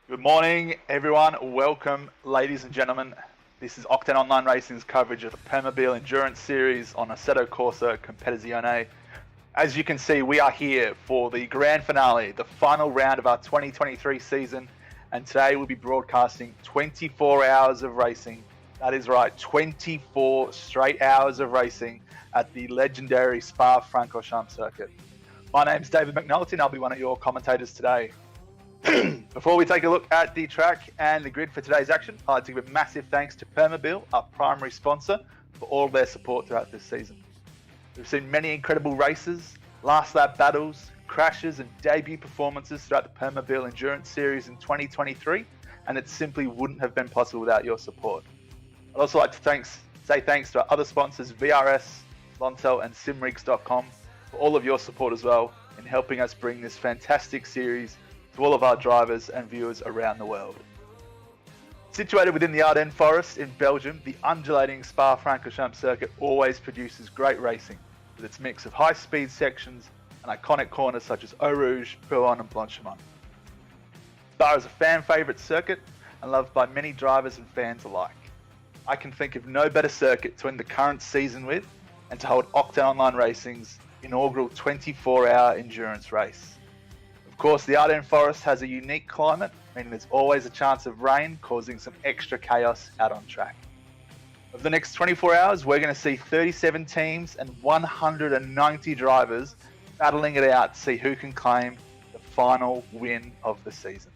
Good morning, everyone. Welcome, ladies and gentlemen. This is Octane Online Racing's coverage of the Permobil Endurance Series on Assetto Corsa Competizione. As you can see, we are here for the grand finale, the final round of our 2023 season, and today we'll be broadcasting 24 hours of racing. That is right, 24 straight hours of racing at the legendary Spa-Francorchamps circuit. My name's David McNulty, and I'll be one of your commentators today. Before we take a look at the track and the grid for today's action, I'd like to give a massive thanks to Permobil, our primary sponsor, for all of their support throughout this season. We've seen many incredible races, last lap battles, crashes and debut performances throughout the Permobil Endurance Series in 2023, and it simply wouldn't have been possible without your support. I'd also like to say thanks to our other sponsors, VRS, Lontel and Simrigs.com, for all of your support as well in helping us bring this fantastic series to all of our drivers and viewers around the world. Situated within the Ardennes Forest in Belgium, the undulating Spa-Francorchamps circuit always produces great racing, with its mix of high-speed sections and iconic corners such as Eau Rouge, Pouhon and Blanchimont. Spa is a fan-favourite circuit and loved by many drivers and fans alike. I can think of no better circuit to end the current season with and to hold Octane Online Racing's inaugural 24-hour endurance race. Of course, the Ardennes Forest has a unique climate, meaning there's always a chance of rain, causing some extra chaos out on track. Over the next 24 hours, we're going to see 37 teams and 190 drivers battling it out to see who can claim the final win of the season.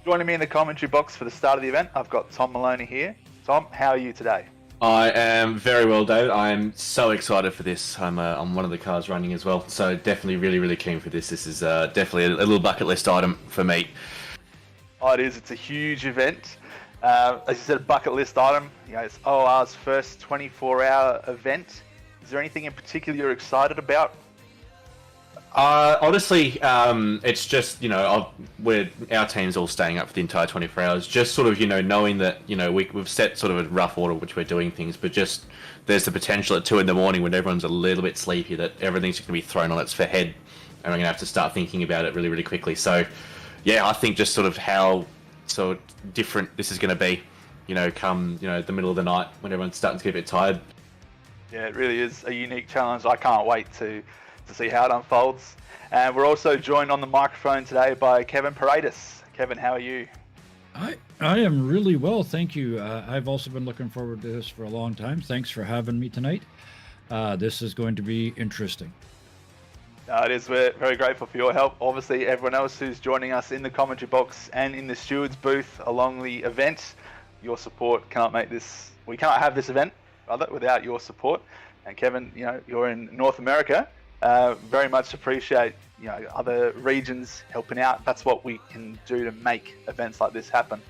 Joining me in the commentary box for the start of the event, I've got Tom Maloney here. Tom, how are you today? I am very well, David. I'm so excited for this. I'm one of the cars running as well, so definitely really keen for this. This is definitely a little bucket list item for me. Oh, it is. It's a huge event. As you said, a bucket list item. You know, it's OR's first 24-hour event. Is there anything in particular you're excited about? Honestly, it's just, our team's all staying up for the entire 24 hours. Just sort of, knowing that, we've set sort of a rough order which we're doing things, but just there's the potential at 2 in the morning when everyone's a little bit sleepy that everything's going to be thrown on its head, and we're going to have to start thinking about it really quickly. So, yeah, I think just sort of how so different this is going to be, come, the middle of the night when everyone's starting to get a bit tired. Yeah, it really is a unique challenge. I can't wait to see how it unfolds. And we're also joined on the microphone today by Kevin Paredes. Kevin, how are you? I am really well, thank you. I've also been looking forward to this for a long time. Thanks for having me tonight. This is going to be interesting. It is. We're very grateful for your help. Obviously, everyone else who's joining us in the commentary box and in the Steward's booth along the event, your support cannot make this. We cannot have this event, rather, without your support. And Kevin, you're in North America. Very much appreciate other regions helping out. That's what we can do to make events like this happen.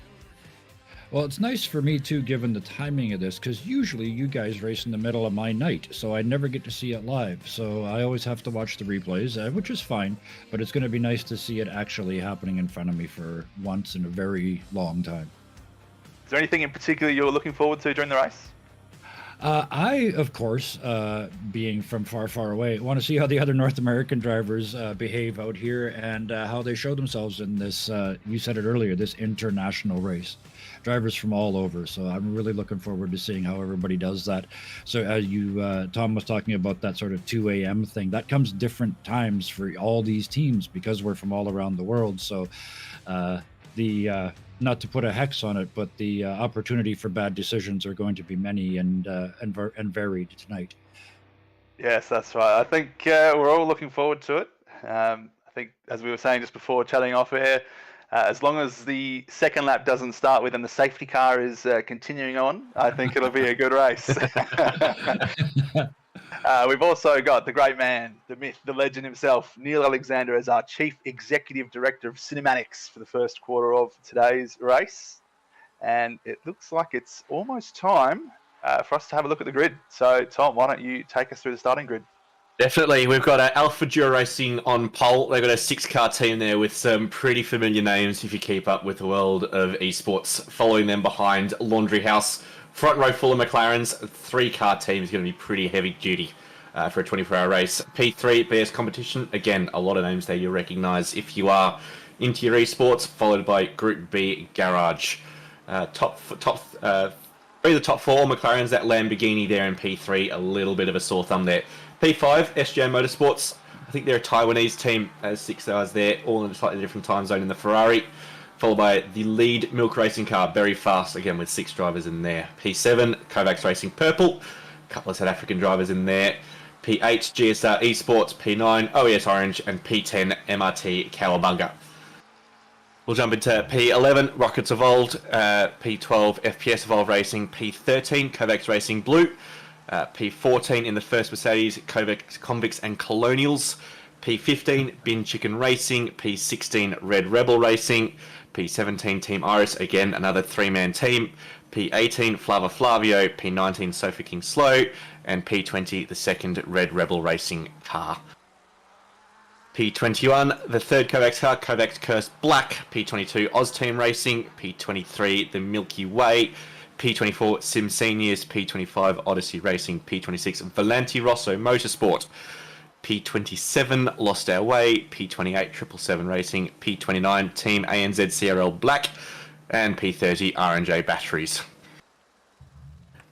Well, it's nice for me too, given the timing of this, because usually you guys race in the middle of my night, so I never get to see it live. So I always have to watch the replays, which is fine, but it's going to be nice to see it actually happening in front of me for once in a very long time. Is there anything in particular you're looking forward to during the race? I, of course, being from far away, want to see how the other North American drivers behave out here and how they show themselves in this, you said it earlier, this international race. Drivers from all over. So I'm really looking forward to seeing how everybody does that. So as Tom was talking about that sort of 2 a.m. thing, that comes different times for all these teams because we're from all around the world. So not to put a hex on it, but the opportunity for bad decisions are going to be many and varied tonight. Yes, that's right. I think we're all looking forward to it. I think, as we were saying just before chatting off air, as long as the second lap doesn't start with and the safety car is continuing on, I think it'll be a good race. We've also got the great man, the myth, the legend himself, Neil Alexander, as our Chief Executive Director of Cinematics for the first quarter of today's race. And it looks like it's almost time for us to have a look at the grid. So, Tom, why don't you take us through the starting grid? Definitely. We've got Alpha Duo Racing on pole. They've got a 6-car team there with some pretty familiar names if you keep up with the world of esports. Following them behind Laundry House. Front row full of McLarens. 3-car team is going to be pretty heavy duty. for a 24-hour race. P3, BS competition. Again, a lot of names there you'll recognise if you are into your esports, followed by Group B, Garage. Three of the top four McLarens, that Lamborghini there in P3, a little bit of a sore thumb there. P5, SJ Motorsports. I think they're a Taiwanese team, 6 hours there, all in a slightly different time zone in the Ferrari. Followed by the lead Milk Racing car, very fast, again with 6 drivers in there. P7, Kovacs Racing Purple, a couple of South African drivers in there. P8, GSR Esports, P9, OES Orange, and P10, MRT Cowabunga. We'll jump into P11, Rockets Evolved, P12, FPS Evolved Racing, P13, Kovacs Racing Blue, P14 in the first Mercedes, Kovacs Convicts and Colonials, P15, Bin Chicken Racing, P16, Red Rebel Racing, P17, Team Iris, again another 3-man team, P18, Flava Flavio, P19, Sofa King Slow, and P20, the second Red Rebel Racing car. P21, the third Kovacs car, Kovacs Cursed Black, P22, Oz Team Racing, P23, the Milky Way, P24, Sim Seniors, P25, Odyssey Racing, P26, Volanti Rosso Motorsport, P27, Lost Our Way, P28, 777 Racing, P29, Team ANZ CRL Black, and P30, R&J Batteries.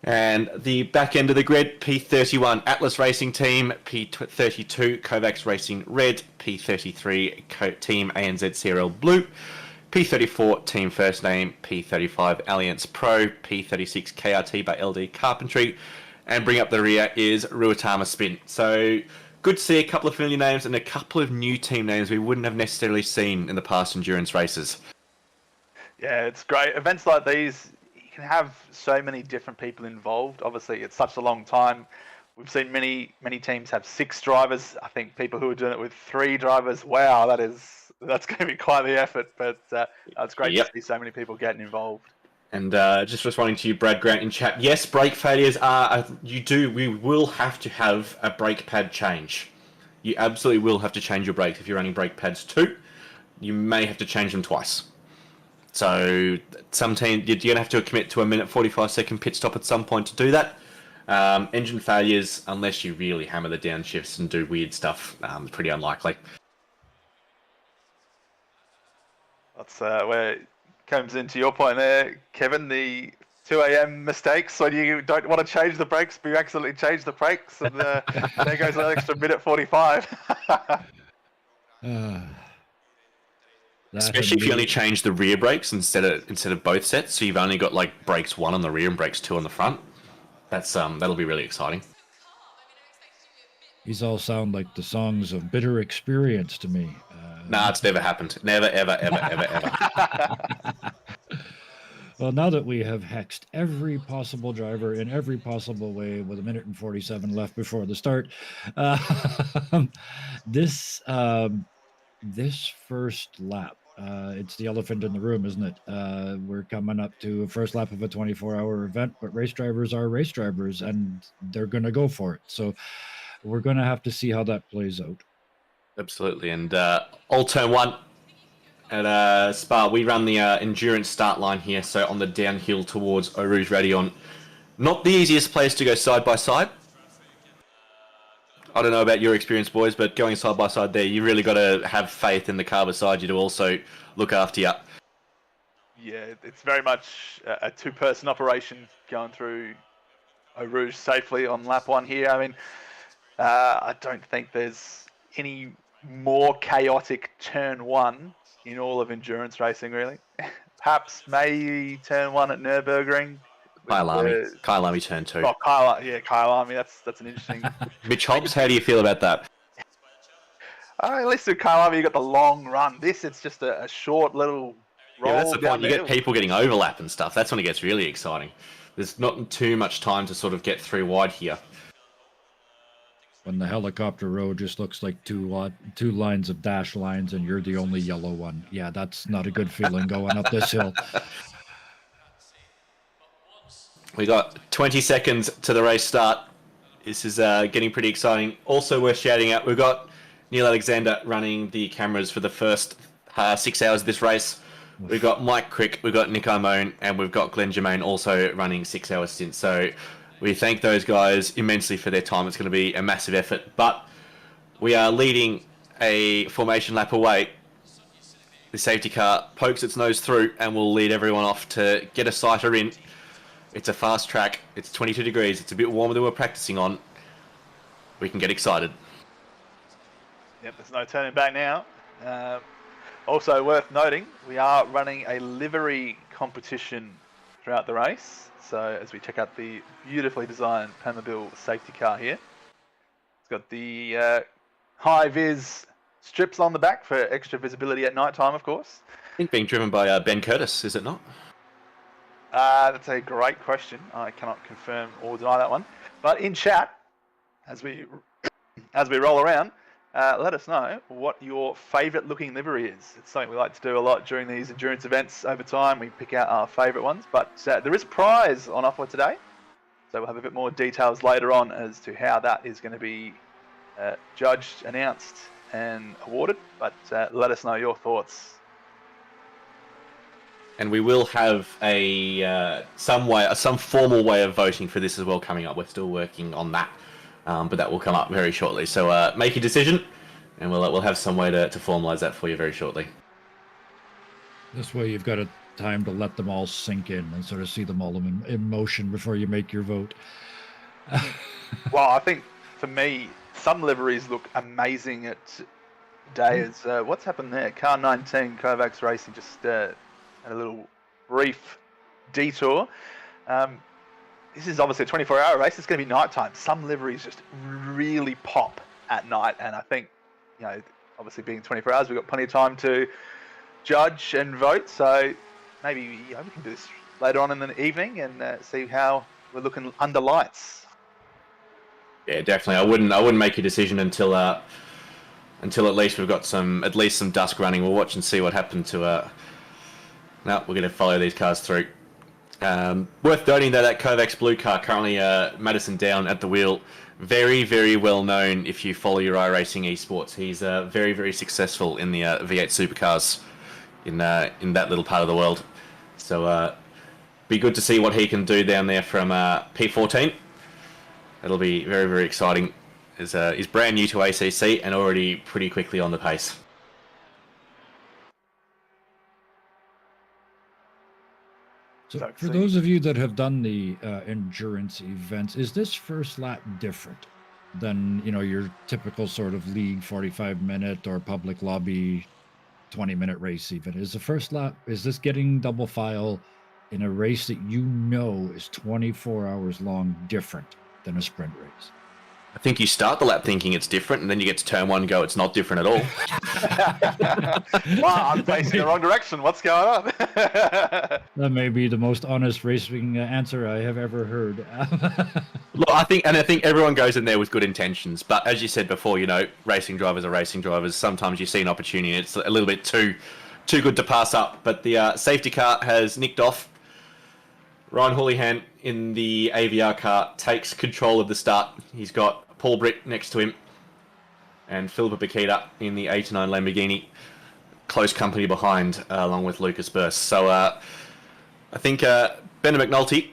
And the back end of the grid, P31 Atlas Racing Team, P32 Kovacs Racing Red, P33 Team ANZ CRL Blue, P34 Team First Name, P35 Alliance Pro, P36 KRT by LD Carpentry, and bring up the rear is Ruatama Spin. So good to see a couple of familiar names and a couple of new team names we wouldn't have necessarily seen in the past endurance races. Yeah, it's great. Events like these, you can have so many different people involved. Obviously, it's such a long time. We've seen many teams have 6 drivers. I think people who are doing it with 3 drivers, wow, that's going to be quite the effort. But it's great to see so many people getting involved. And just responding to you, Brad Grant in chat, yes, brake failures are, we will have to have a brake pad change. You absolutely will have to change your brakes. If you're running brake pads 2, you may have to change them twice. So some team, you're going to have to commit to a 1:45 pit stop at some point to do that. Engine failures, unless you really hammer the downshifts and do weird stuff, pretty unlikely. That's where it comes into your point there, Kevin, the 2 a.m. mistakes when you don't want to change the brakes, but you accidentally change the brakes, and there goes an extra 1:45. Especially if you only change the rear brakes instead of both sets, so you've only got like brakes 1 on the rear and brakes 2 on the front. That's that'll be really exciting. These all sound like the songs of bitter experience to me. Nah, it's never happened. Never, ever, ever, ever, ever. Well, now that we have hexed every possible driver in every possible way with 1:47 left before the start, this first lap, it's the elephant in the room, isn't it? We're coming up to a first lap of a 24-hour event, but race drivers are race drivers, and they're going to go for it. So we're going to have to see how that plays out. Absolutely. And all turn 1 at Spa, we run the endurance start line here, so on the downhill towards Eau Rouge Raidillon. Not the easiest place to go side by side. I don't know about your experience, boys, but going side by side there, you really got to have faith in the car beside you to also look after you. Yeah, it's very much a 2-person operation going through Eau Rouge safely on lap 1 here. I mean, I don't think there's any more chaotic turn 1 in all of endurance racing, really. Perhaps maybe turn 1 at Nürburgring. Kyle Army turn 2. Oh, Kyle Army. That's an interesting. Mitch Hobbs, how do you feel about that? At least with Kyle Army, you got the long run. It's just a short little roll. Yeah, that's the point. You there. get people getting overlap and stuff. That's when it gets really exciting. There's not too much time to sort of get through wide here. When the helicopter road just looks like two lines of dash lines and you're the only yellow one. Yeah, that's not a good feeling going up this hill. We got 20 seconds to the race start. This is getting pretty exciting. Also worth shouting out, we've got Neil Alexander running the cameras for the first 6 hours of this race. We've got Mike Crick, we've got Nick Imone, and we've got Glenn Germain also running 6 hour stints. So We thank those guys immensely for their time. It's going to be a massive effort, but we are leading a formation lap away. The safety car pokes its nose through and will lead everyone off to get a sighter in. It's a fast track. It's 22 degrees. It's a bit warmer than we're practicing on. We can get excited. Yep, there's no turning back now. Also worth noting, we are running a livery competition throughout the race. So as we check out the beautifully designed Permobil safety car here. It's got the high-vis strips on the back for extra visibility at night time, of course. I think being driven by Ben Curtis, is it not? That's a great question. I cannot confirm or deny that one. But in chat, as we roll around, let us know what your favourite looking livery is. It's something we like to do a lot during these endurance events over time. We pick out our favourite ones. But there is a prize on offer today. So we'll have a bit more details later on as to how that is going to be judged, announced and awarded. But let us know your thoughts. And we will have some formal way of voting for this as well coming up. We're still working on that, but that will come up very shortly. So make your decision, and we'll have some way to formalise that for you very shortly. This way you've got a time to let them all sink in and sort of see them all in motion before you make your vote. Well, I think for me, some liveries look amazing at days. What's happened there? Car 19, Kovacs Racing, just had a little brief detour. This is obviously a 24-hour race. It's going to be nighttime. Some liveries just really pop at night, and I think, obviously being 24 hours, we've got plenty of time to judge and vote. So maybe we can do this later on in the evening and see how we're looking under lights. Yeah, definitely. I wouldn't make a decision until at least we've got some dusk running. We'll watch and see what happened to. No, we're going to follow these cars through. Worth noting that Kovacs blue car currently Madison Down at the wheel. Very, very well known if you follow your iRacing esports. He's very, very successful in the V8 supercars in that little part of the world. So be good to see what he can do down there from P14. It'll be very, very exciting. He's brand new to ACC and already pretty quickly on the pace. So for those of you that have done the endurance events, is this first lap different than your typical sort of league 45-minute or public lobby 20-minute race even? Is the first lap, is this getting double file in a race that is 24 hours long different than a sprint race? I think you start the lap thinking it's different, and then you get to turn one and go, it's not different at all. Wow, I'm facing the wrong direction. What's going on? That may be the most honest racing answer I have ever heard. Look, I think everyone goes in there with good intentions, but as you said before, racing drivers are racing drivers. Sometimes you see an opportunity, it's a little bit too good to pass up. But the safety car has nicked off. Ryan Houlihan in the AVR car takes control of the start. He's got Paul Britt next to him and Philippa Bakita in the 89 Lamborghini. Close company behind, along with Lucas Burst. So I think Bennett McNulty,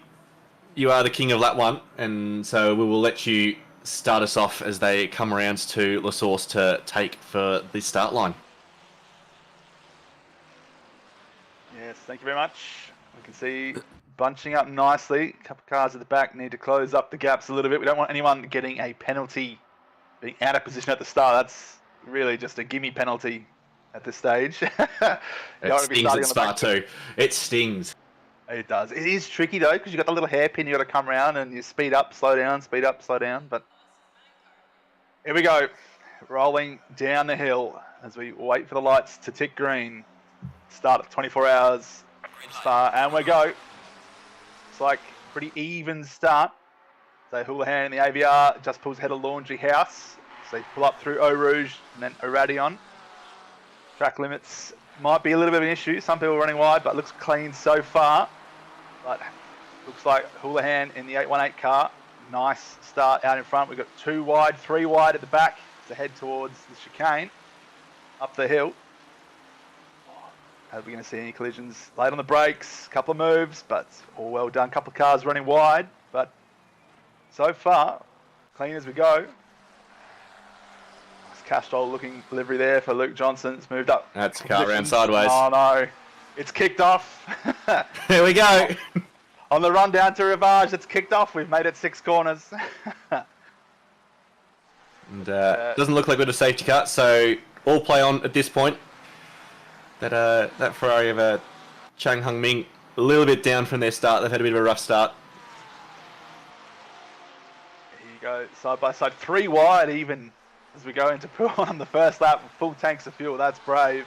you are the king of lap one, and so we will let you start us off as they come around to La Source to take for the start line. Yes, thank you very much. We can see bunching up nicely. A couple of cars at the back need to close up the gaps a little bit. We don't want anyone getting a penalty, being out of position at the start. That's really just a gimme penalty at this stage. It stings at start too. It stings. It does. It is tricky though, because you've got the little hairpin, you've got to come around and you speed up, slow down, speed up, slow down. But here we go. Rolling down the hill as we wait for the lights to tick green. Start at 24 hours. Start, and we go. It's like pretty even start. So Houlihan in the AVR just pulls ahead of Laundry House. So they pull up through Eau Rouge and then Irradion. Track limits might be a little bit of an issue. Some people are running wide, but looks clean so far. But looks like Houlihan in the 818 car. Nice start out in front. We've got 2 wide, 3 wide at the back to head towards the chicane up the hill. Are we going to see any collisions? Late on the brakes, couple of moves, but all well done. Couple of cars running wide, but so far, clean as we go. Castrol looking delivery there for Luke Johnson. It's moved up. That's a car round sideways. Oh no, it's kicked off. Here we go. On the run down to Rivage, it's kicked off. We've made it 6 corners. And doesn't look like we've got a safety car, so all play on at this point. That Ferrari of Chang Hung Ming a little bit down from their start. They've had a bit of a rough start. Here you go, side by side, 3 wide even. As we go into pull on the first lap with full tanks of fuel. That's brave.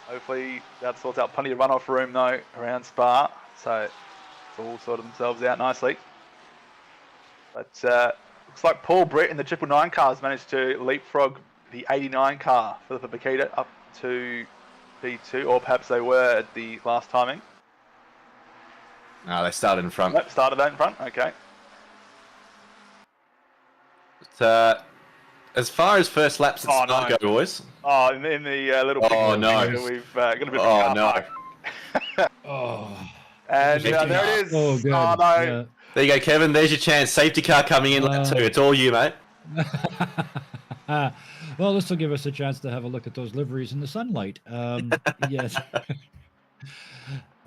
Hopefully that sorts out plenty of runoff room though around Spa. So it's all sorted themselves out nicely. But looks like Paul Britt in the 999 car has managed to leapfrog the 89 car, Philippa Bakita, up to P2, or perhaps they were at the last timing. No, they started in front. Nope, started that in front, okay. But, as far as first laps at start go, boys. Oh, in the little picture no. we've got a bit of a Oh, no. And there it is. Oh, good. Oh, no. Yeah. There you go, Kevin. There's your chance. Safety car coming in lap 2. It's all you, mate. Well, this will give us a chance to have a look at those liveries in the sunlight. Yes.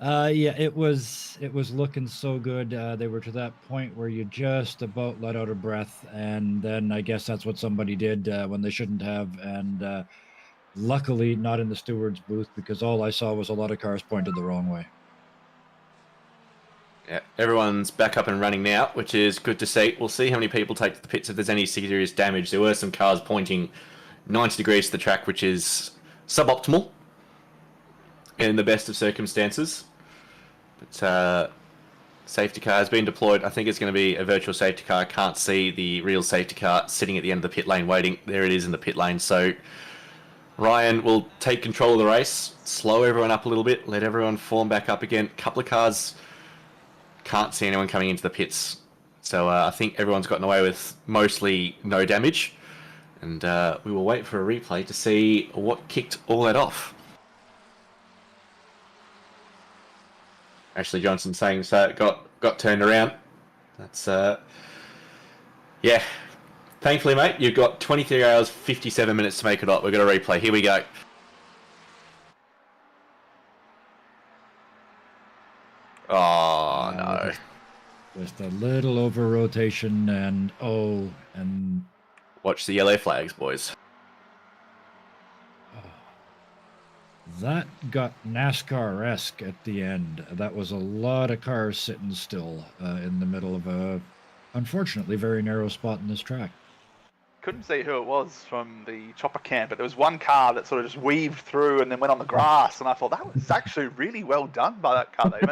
Yeah, it was looking so good. They were to that point where you just about let out a breath, and then I guess that's what somebody did when they shouldn't have. And luckily, not in the steward's booth, because all I saw was a lot of cars pointed the wrong way. Yeah, everyone's back up and running now, which is good to see. We'll see how many people take to the pits if there's any serious damage. There were some cars pointing 90 degrees to the track, which is suboptimal in the best of circumstances. But safety car has been deployed. I think it's going to be a virtual safety car. I can't see the real safety car sitting at the end of the pit lane waiting. There it is in the pit lane. So Ryan will take control of the race, slow everyone up a little bit, let everyone form back up again. A couple of cars, can't see anyone coming into the pits. So I think everyone's gotten away with mostly no damage. And we will wait for a replay to see what kicked all that off. Ashley Johnson saying so got turned around. That's yeah. Thankfully, mate, you've got 23 hours, 57 minutes to make it up. We've got a replay. Here we go. Oh no. Just a little over rotation and watch the yellow flags, boys. That got NASCAR-esque at the end. That was a lot of cars sitting still in the middle of a, unfortunately, very narrow spot in this track. Couldn't see who it was from the chopper cam, but there was one car that sort of just weaved through and then went on the grass, and I thought that was actually really well done by that car. They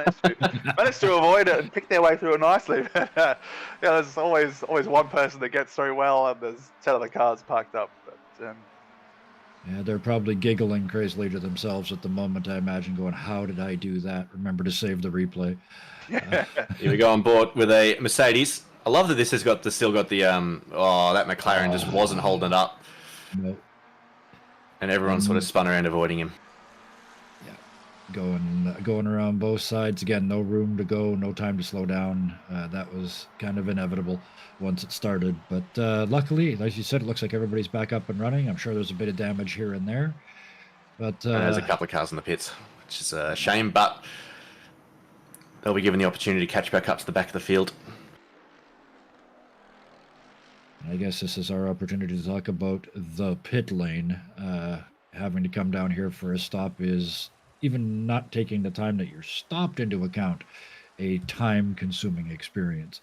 managed to avoid it and pick their way through it nicely. Yeah, there's always one person that gets through well, and there's 10 other cars parked up. But, yeah, they're probably giggling crazily to themselves at the moment, I imagine, going, how did I do that? Remember to save the replay. Here we go on board with a Mercedes. I love that this has got still got the that McLaren just wasn't holding it up. No. And everyone sort of spun around avoiding him. Yeah. Going around both sides. Again, no room to go, no time to slow down. That was kind of inevitable once it started. But luckily, as you said, it looks like everybody's back up and running. I'm sure there's a bit of damage here and there. But there's a couple of cars in the pits, which is a shame, but they'll be given the opportunity to catch back up to the back of the field. I guess this is our opportunity to talk about the pit lane. Having to come down here for a stop is, even not taking the time that you're stopped into account, a time-consuming experience.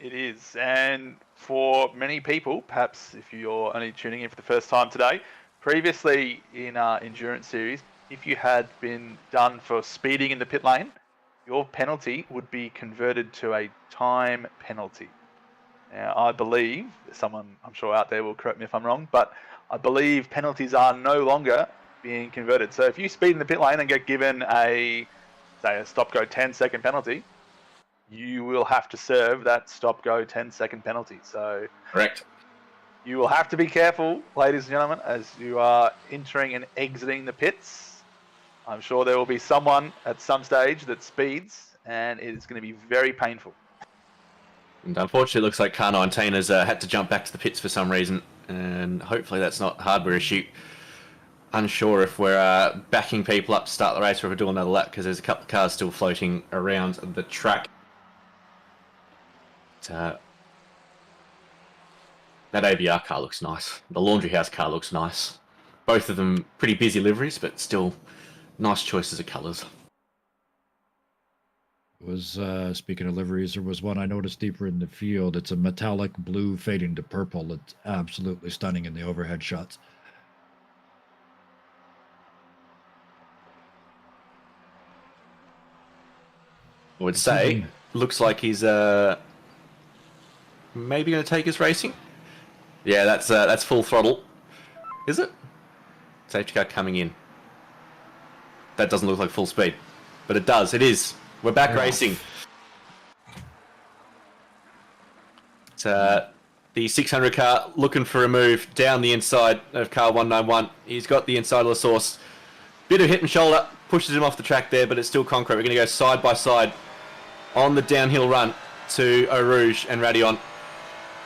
it is, and for many people, perhaps if you're only tuning in for the first time today, previously in our Endurance Series, if you had been done for speeding in the pit lane, your penalty would be converted to a time penalty. Now, I believe, someone I'm sure out there will correct me if I'm wrong, but I believe penalties are no longer being converted. So if you speed in the pit lane and get given say a stop-go 10-second penalty, you will have to serve that stop-go 10-second penalty. So correct. You will have to be careful, ladies and gentlemen, as you are entering and exiting the pits. I'm sure there will be someone at some stage that speeds, and it is going to be very painful. And unfortunately, it looks like Car 19 has had to jump back to the pits for some reason, and hopefully that's not a hardware issue. Unsure if we're backing people up to start the race or if we're doing another lap, because there's a couple of cars still floating around the track. That ABR car looks nice. The Laundry House car looks nice. Both of them pretty busy liveries, but still nice choices of colours. Was speaking of liveries, there was one I noticed deeper in the field. It's a metallic blue fading to purple. It's absolutely stunning in the overhead shots. I would say looks like he's maybe going to take us racing. Yeah, that's full throttle. Is it? Safety car coming in. That doesn't look like full speed, but it does. It is. We're back racing. It's the 600 car looking for a move down the inside of car 191. He's got the inside of the source. Bit of hit and shoulder, pushes him off the track there, but it's still concrete. We're going to go side by side on the downhill run to Eau Rouge and Radion.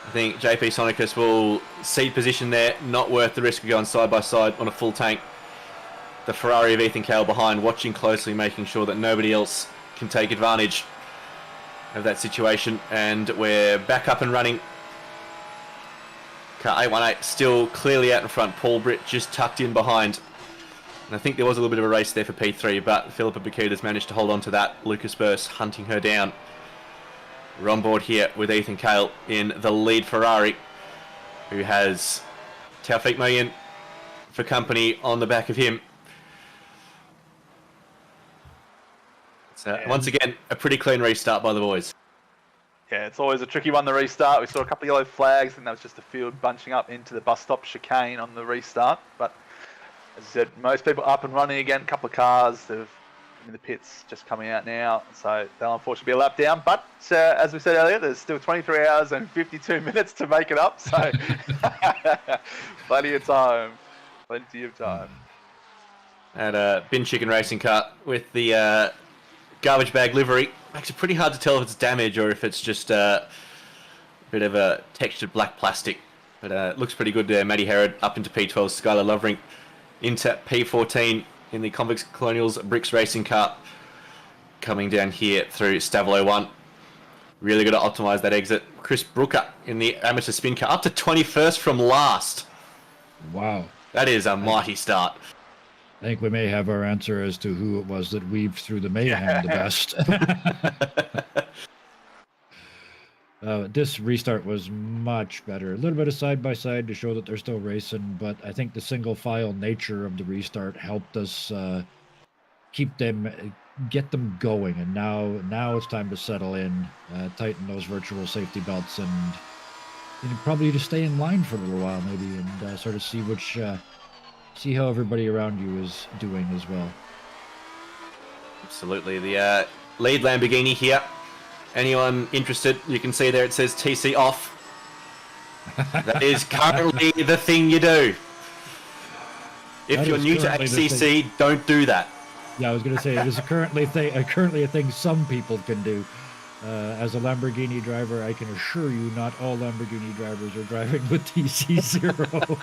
I think JP Sonicus will cede position there. Not worth the risk of going side by side on a full tank. The Ferrari of Ethan Cale behind, watching closely, making sure that nobody else can take advantage of that situation. And we're back up and running. Car 818 still clearly out in front. Paul Britt just tucked in behind. And I think there was a little bit of a race there for P3, but Philippa Bakita's managed to hold on to that. Lucas Burse hunting her down. We're on board here with Ethan Cale in the lead Ferrari, who has Taufik Moyin for company on the back of him. So once again, a pretty clean restart by the boys. Yeah, it's always a tricky one, the restart. We saw a couple of yellow flags, and that was just the field bunching up into the bus stop chicane on the restart. But as I said, most people up and running again. A couple of cars that have in the pits just coming out now, so they'll unfortunately be a lap down. But as we said earlier, there's still 23 hours and 52 minutes to make it up, so plenty of time. Plenty of time. And a bin chicken racing car with the garbage bag livery. Makes it pretty hard to tell if it's damage or if it's just a bit of a textured black plastic. But it looks pretty good there. Maddie Herod up into P12, Skylar Lovering into P14 in the Convicts Colonials Bricks Racing Car. Coming down here through Stavilo 1. Really got to optimise that exit. Chris Brooker in the amateur spin car, up to 21st from last. Wow. That is a mighty start. I think we may have our answer as to who it was that weaved through the mayhem the best. This restart was much better. A little bit of side-by-side to show that they're still racing, but I think the single-file nature of the restart helped us get them going. And now it's time to settle in, tighten those virtual safety belts, and probably just stay in line for a little while maybe, and sort of see how everybody around you is doing as well. Absolutely. The lead Lamborghini here. Anyone interested, you can see there it says TC off. That is currently the thing you do. If you're new to ACC, don't do that. Yeah, I was going to say, it is currently a thing some people can do. As a Lamborghini driver, I can assure you not all Lamborghini drivers are driving with TC0.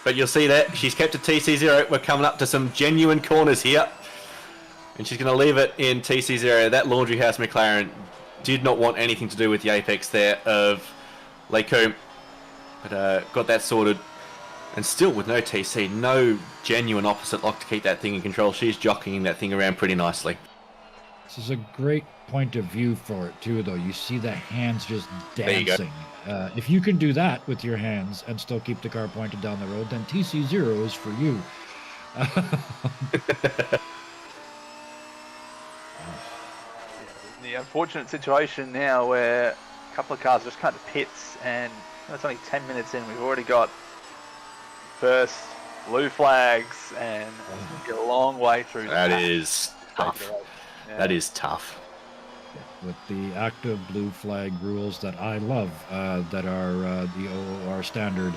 But you'll see that she's kept at TC0. We're coming up to some genuine corners here. And she's going to leave it in TC0. That Laundry House McLaren did not want anything to do with the apex there of Lacombe. But got that sorted. And still with no TC, no genuine opposite lock to keep that thing in control. She's jockeying that thing around pretty nicely. This is a great point of view for it too, though. You see the hands just dancing. If you can do that with your hands and still keep the car pointed down the road, then TC0 is for you. The unfortunate situation now where a couple of cars just cut to pits, and it's only 10 minutes in. We've already got first blue flags, and get a long way through. That is tough. Yeah. That is tough. With the active blue flag rules that I love, that are the OOR standard,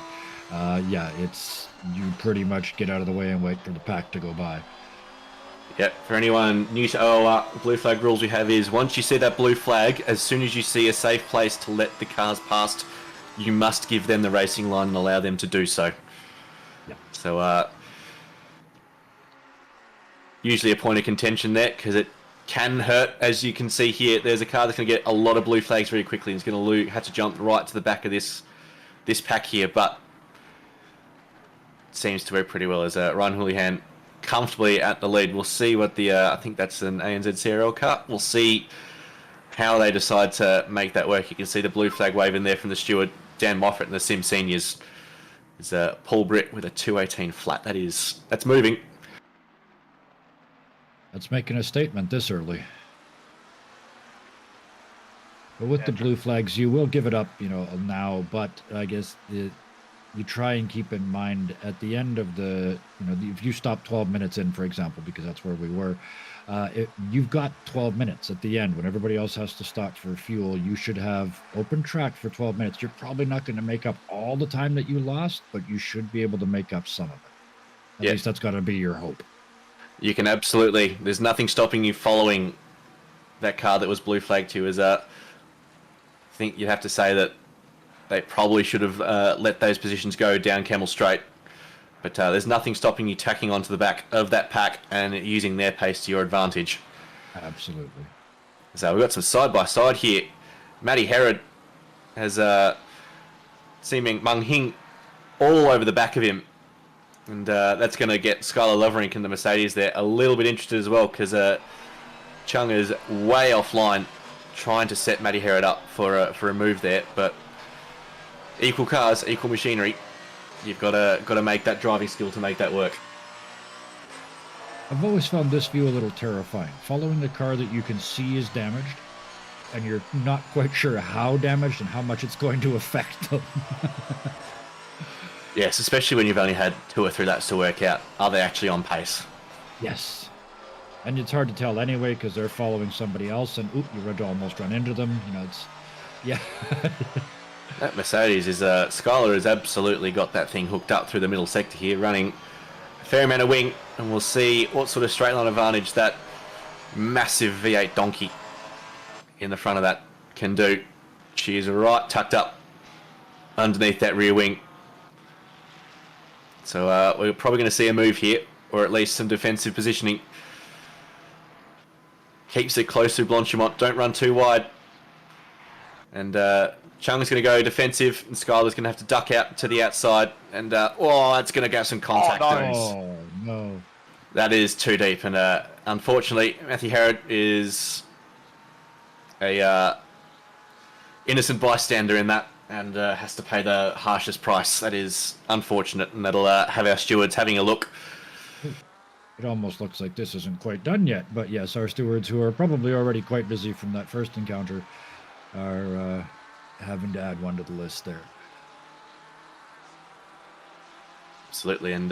it's you pretty much get out of the way and wait for the pack to go by. Yep, for anyone new to OOR, blue flag rules we have is once you see that blue flag, as soon as you see a safe place to let the cars past, you must give them the racing line and allow them to do so. Yep. So, usually a point of contention there, because it can hurt. As you can see here, there's a car that's going to get a lot of blue flags very quickly, and it's going to have to jump right to the back of this pack here, but it seems to work pretty well as Ryan Houlihan comfortably at the lead. We'll see what the, I think that's an ANZ CRL car. We'll see how they decide to make that work. You can see the blue flag waving there from the Steward, Dan Moffat, and the Sim Seniors. There's Paul Britt with a 218 flat. That's moving. That's making a statement this early. But with the blue flags, you will give it up, now. But I guess you try and keep in mind at the end of if you stop 12 minutes in, for example, because that's where we were, you've got 12 minutes at the end when everybody else has to stop for fuel. You should have open track for 12 minutes. You're probably not going to make up all the time that you lost, but you should be able to make up some of it. At least that's got to be your hope. You can absolutely. There's nothing stopping you following that car that was blue flagged to. I think you'd have to say that they probably should have let those positions go down Camel Straight. But there's nothing stopping you tacking onto the back of that pack and using their pace to your advantage. Absolutely. So we've got some side-by-side here. Matty Herod has Seeming Mung Hing all over the back of him. And that's going to get Skylar Loverink and the Mercedes there a little bit interested as well, because Chung is way offline trying to set Matty Herod up for a move there. But equal cars, equal machinery. You've got to make that driving skill to make that work. I've always found this view a little terrifying. Following the car that you can see is damaged, and you're not quite sure how damaged and how much it's going to affect them. Yes, especially when you've only had 2 or 3 laps to work out. Are they actually on pace? Yes. And it's hard to tell anyway, because they're following somebody else, and you would almost run into them. Yeah. That Mercedes is, Skylar has absolutely got that thing hooked up through the middle sector here, running a fair amount of wing, and we'll see what sort of straight line advantage that massive V8 donkey in the front of that can do. She is right tucked up underneath that rear wing. So we're probably going to see a move here, or at least some defensive positioning. Keeps it close to Blanchimont, don't run too wide. And Chung's going to go defensive, and Skylar's going to have to duck out to the outside. And, it's going to get some contact. Oh, no. That is too deep. And unfortunately, Matthew Herod is a innocent bystander in that, and has to pay the harshest price. That is unfortunate, and that'll have our stewards having a look. It almost looks like this isn't quite done yet, but yes, our stewards, who are probably already quite busy from that first encounter, are having to add one to the list there. Absolutely, and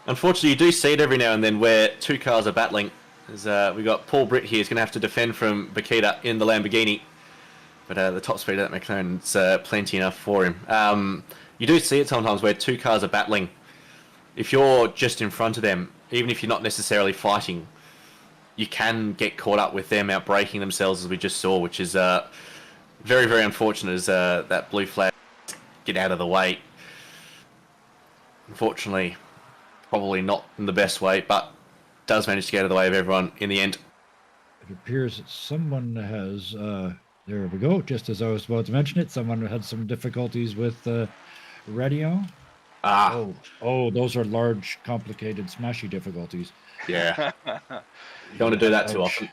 unfortunately you do see it every now and then where 2 cars are battling. As we got Paul Britt here, he's going to have to defend from Bakita in the Lamborghini. But the top speed of that McLaren, it's plenty enough for him. You do see it sometimes where 2 cars are battling. If you're just in front of them, even if you're not necessarily fighting, you can get caught up with them outbraking themselves, as we just saw, which is very, very unfortunate as that blue flag get out of the way. Unfortunately, probably not in the best way, but does manage to get out of the way of everyone in the end. It appears that someone has... there we go. Just as I was about to mention it, someone had some difficulties with radio. Oh, those are large, complicated, smashy difficulties. Yeah. You don't want to do that too often.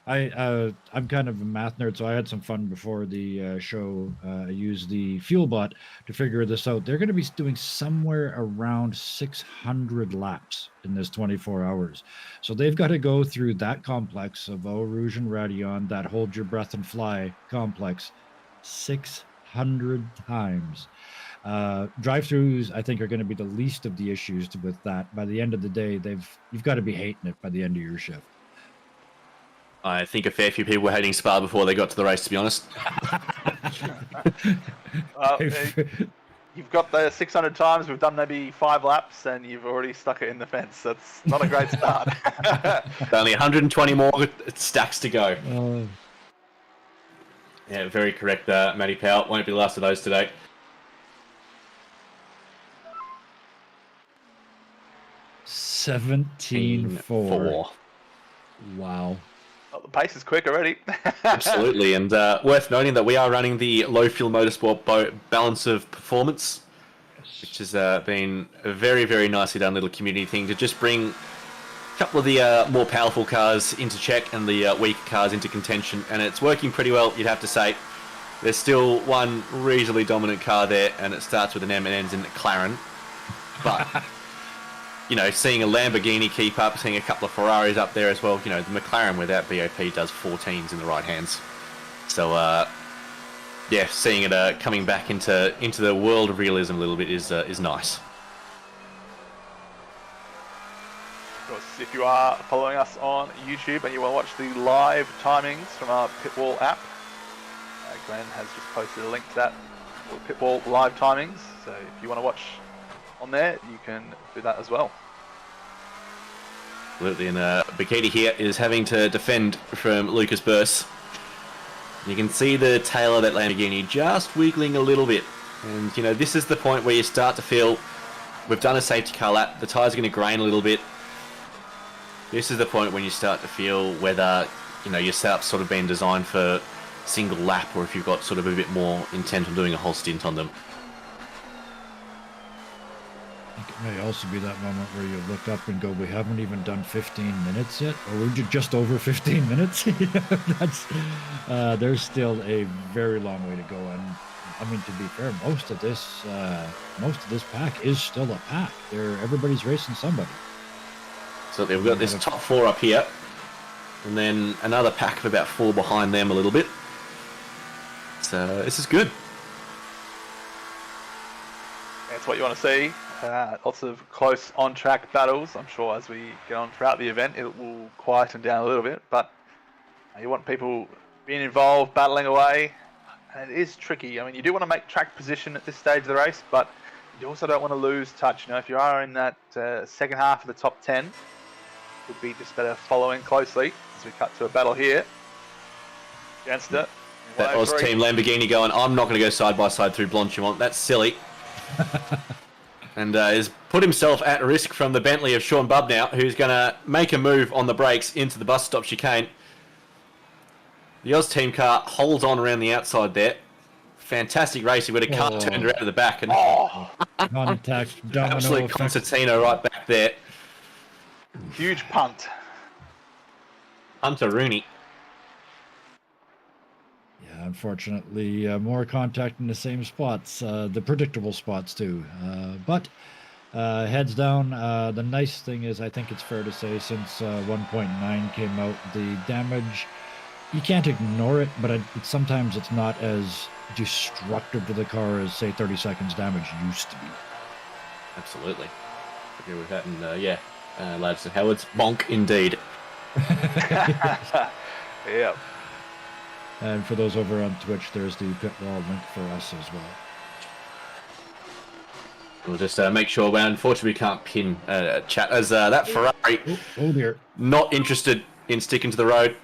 I'm kind of a math nerd, so I had some fun before the show. I used the fuel bot to figure this out. They're going to be doing somewhere around 600 laps in this 24 hours. So they've got to go through that complex of Eau Rouge and Radeon, that hold your breath and fly complex, 600 times. Drive-throughs, I think, are going to be the least of the issues with that. By the end of the day, you've got to be hating it by the end of your shift. I think a fair few people were hating Spa before they got to the race, to be honest. you've got the 600 times. We've done maybe 5 laps, and you've already stuck it in the fence. That's not a great start. Only 120 more stacks to go. Yeah, very correct, Matty Powell. Won't be the last of those today. $17.4. Wow. Well, the pace is quick already. Absolutely, and worth noting that we are running the Low Fuel Motorsport Balance of Performance, which has been a very, very nicely done little community thing to just bring a couple of the more powerful cars into check and the weaker cars into contention, and it's working pretty well, you'd have to say. There's still one reasonably dominant car there, and it starts with an M and ends in McLaren, but... You know, seeing a Lamborghini keep up, seeing a couple of Ferraris up there as well. You know, the McLaren without BOP does 14s in the right hands. So, yeah, seeing it coming back into the world of realism a little bit is nice. Of course, if you are following us on YouTube and you want to watch the live timings from our Pitwall app, Glenn has just posted a link to that for Pitwall live timings. So if you want to watch on there, you can do that as well. Absolutely, and Bikini here is having to defend from Lucas Burse. You can see the tail of that Lamborghini just wiggling a little bit, and you know, this is the point where you start to feel we've done a safety car lap, the tyres are going to grain a little bit. This is the point when you start to feel whether, you know, your setup's sort of been designed for single lap, or if you've got sort of a bit more intent on doing a whole stint on them. I think it may also be that moment where you look up and go, we haven't even done 15 minutes yet, or we're just over 15 minutes. That's there's still a very long way to go, and I mean, to be fair, most of this pack is still a pack. Everybody's racing somebody. So we've got this top 4 up here, and then another pack of about 4 behind them a little bit. So this is good. That's what you want to see. Lots of close on-track battles. I'm sure as we get on throughout the event, it will quieten down a little bit. But you want people being involved, battling away. And it is tricky. I mean, you do want to make track position at this stage of the race, but you also don't want to lose touch. You know, if you are in that second half of the top 10, it would be just better following closely as we cut to a battle here against it. That was Team Lamborghini going, I'm not going to go side by side through Blanchimont. That's silly. And has put himself at risk from the Bentley of Sean Bubb now, who's going to make a move on the brakes into the bus stop chicane. The Oz team car holds on around the outside there. Fantastic racing with a car turned around to the back. And Contact, domino absolute effect. concertina right back there. Huge punt. Hunter Rooney. Yeah, unfortunately, more contact in the same spots, the predictable spots too. But heads down. The nice thing is, I think it's fair to say, since 1.9 came out, the damage, you can't ignore it, but sometimes it's not as destructive to the car as, say, 30 seconds damage used to be. Absolutely. Agree with that. And yeah, lads and Howards, bonk indeed. Yeah. And for those over on Twitch, there's the pit wall link for us as well. We'll just make sure, well, unfortunately we can't pin chat, as that Ferrari, oh dear, not interested in sticking to the road.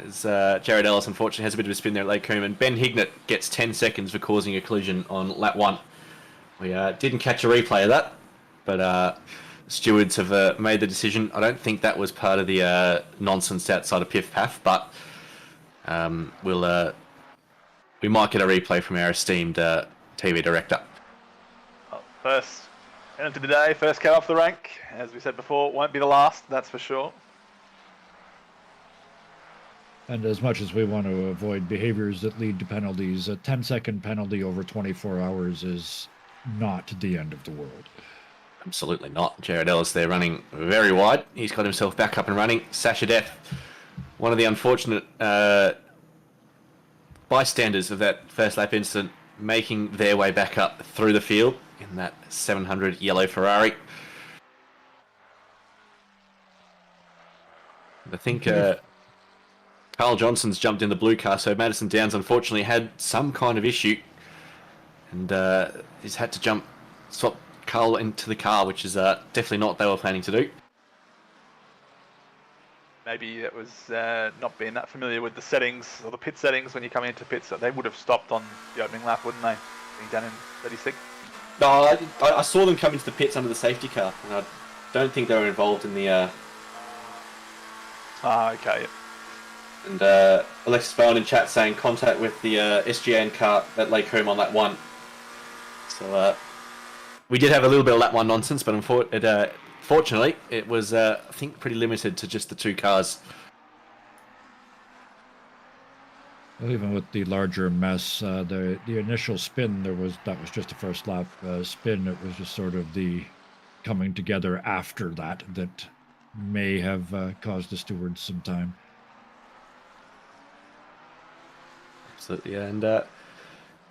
As Jared Ellis unfortunately has a bit of a spin there at Lake Coombe, and Ben Hignett gets 10 seconds for causing a collision on lap 1. We didn't catch a replay of that, but stewards have made the decision. I don't think that was part of the nonsense outside of Piff Paff, but we might get a replay from our esteemed TV director. First penalty today, first cut off the rank. As we said before, won't be the last, that's for sure. And as much as we want to avoid behaviors that lead to penalties, a 10-second penalty over 24 hours is not the end of the world. Absolutely not. Jared Ellis there running very wide. He's got himself back up and running. Sasha Death, one of the unfortunate bystanders of that first lap incident, making their way back up through the field in that 700 yellow Ferrari. I think Carl Johnson's jumped in the blue car, so Madison Downs unfortunately had some kind of issue and he's had to swap Carl into the car, which is definitely not what they were planning to do. Maybe it was not being that familiar with the settings or the pit settings when you come into pits. So they would have stopped on the opening lap, wouldn't they? Being done in 36. No, I saw them come into the pits under the safety car, and I don't think they were involved in the. Okay. And Alexis Bowen in chat saying contact with the SGN car at Lake Home on lap 1. So we did have a little bit of lap 1 nonsense, but fortunately it was I think pretty limited to just the 2 cars. Well, even with the larger mess, the initial spin that was just the first lap spin. It was just sort of the coming together after that may have caused the stewards some time. Absolutely, and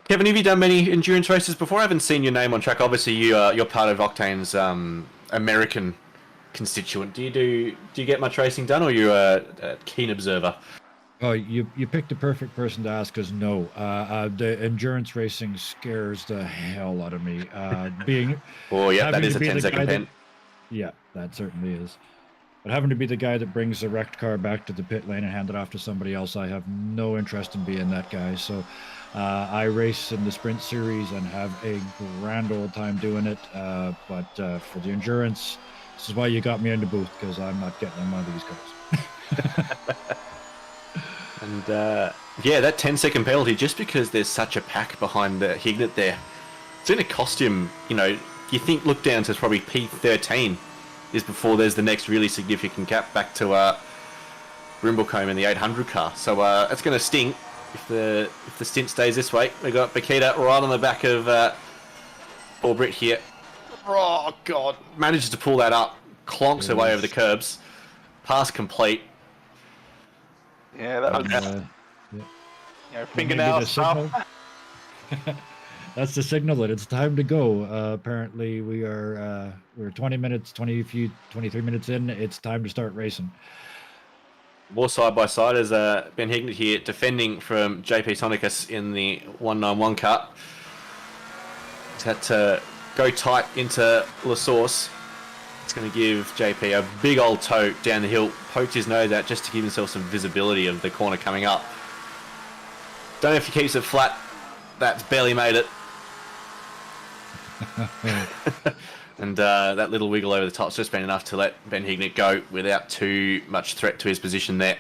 Kevin, have you done many endurance races before? I haven't seen your name on track. Obviously, you're part of Octane's American constituent. Do you get much racing done, or are you a keen observer? Oh, you picked the perfect person to ask us. No, the endurance racing scares the hell out of me. That is a 10-second pen. Yeah, that certainly is. But having to be the guy that brings the wrecked car back to the pit lane and hand it off to somebody else, I have no interest in being that guy. So I race in the sprint series and have a grand old time doing it. But for the endurance, this is why you got me in the booth, because I'm not getting in one of these cars. And that 10-second penalty, just because there's such a pack behind the Hignett there, it's going to cost him, you think look down to probably P13 is before there's the next really significant gap back to Brimblecombe in the 800 car. So it's going to sting if the stint stays this way. We got Bakita right on the back of poor Brit here. Oh God! Manages to pull that up, clonks her way over the curbs, pass complete. Yeah, that was fingernail stuff. That's the signal that it's time to go. Apparently, we're 23 minutes in. It's time to start racing. More side by side as Ben Hignett here defending from JP Sonicus in the 191 car. He's had to go tight into La Source. It's going to give JP a big old toe down the hill, poked his nose out just to give himself some visibility of the corner coming up. Don't know if he keeps it flat. That's barely made it. And that little wiggle over the top's just been enough to let Ben Hignett go without too much threat to his position there.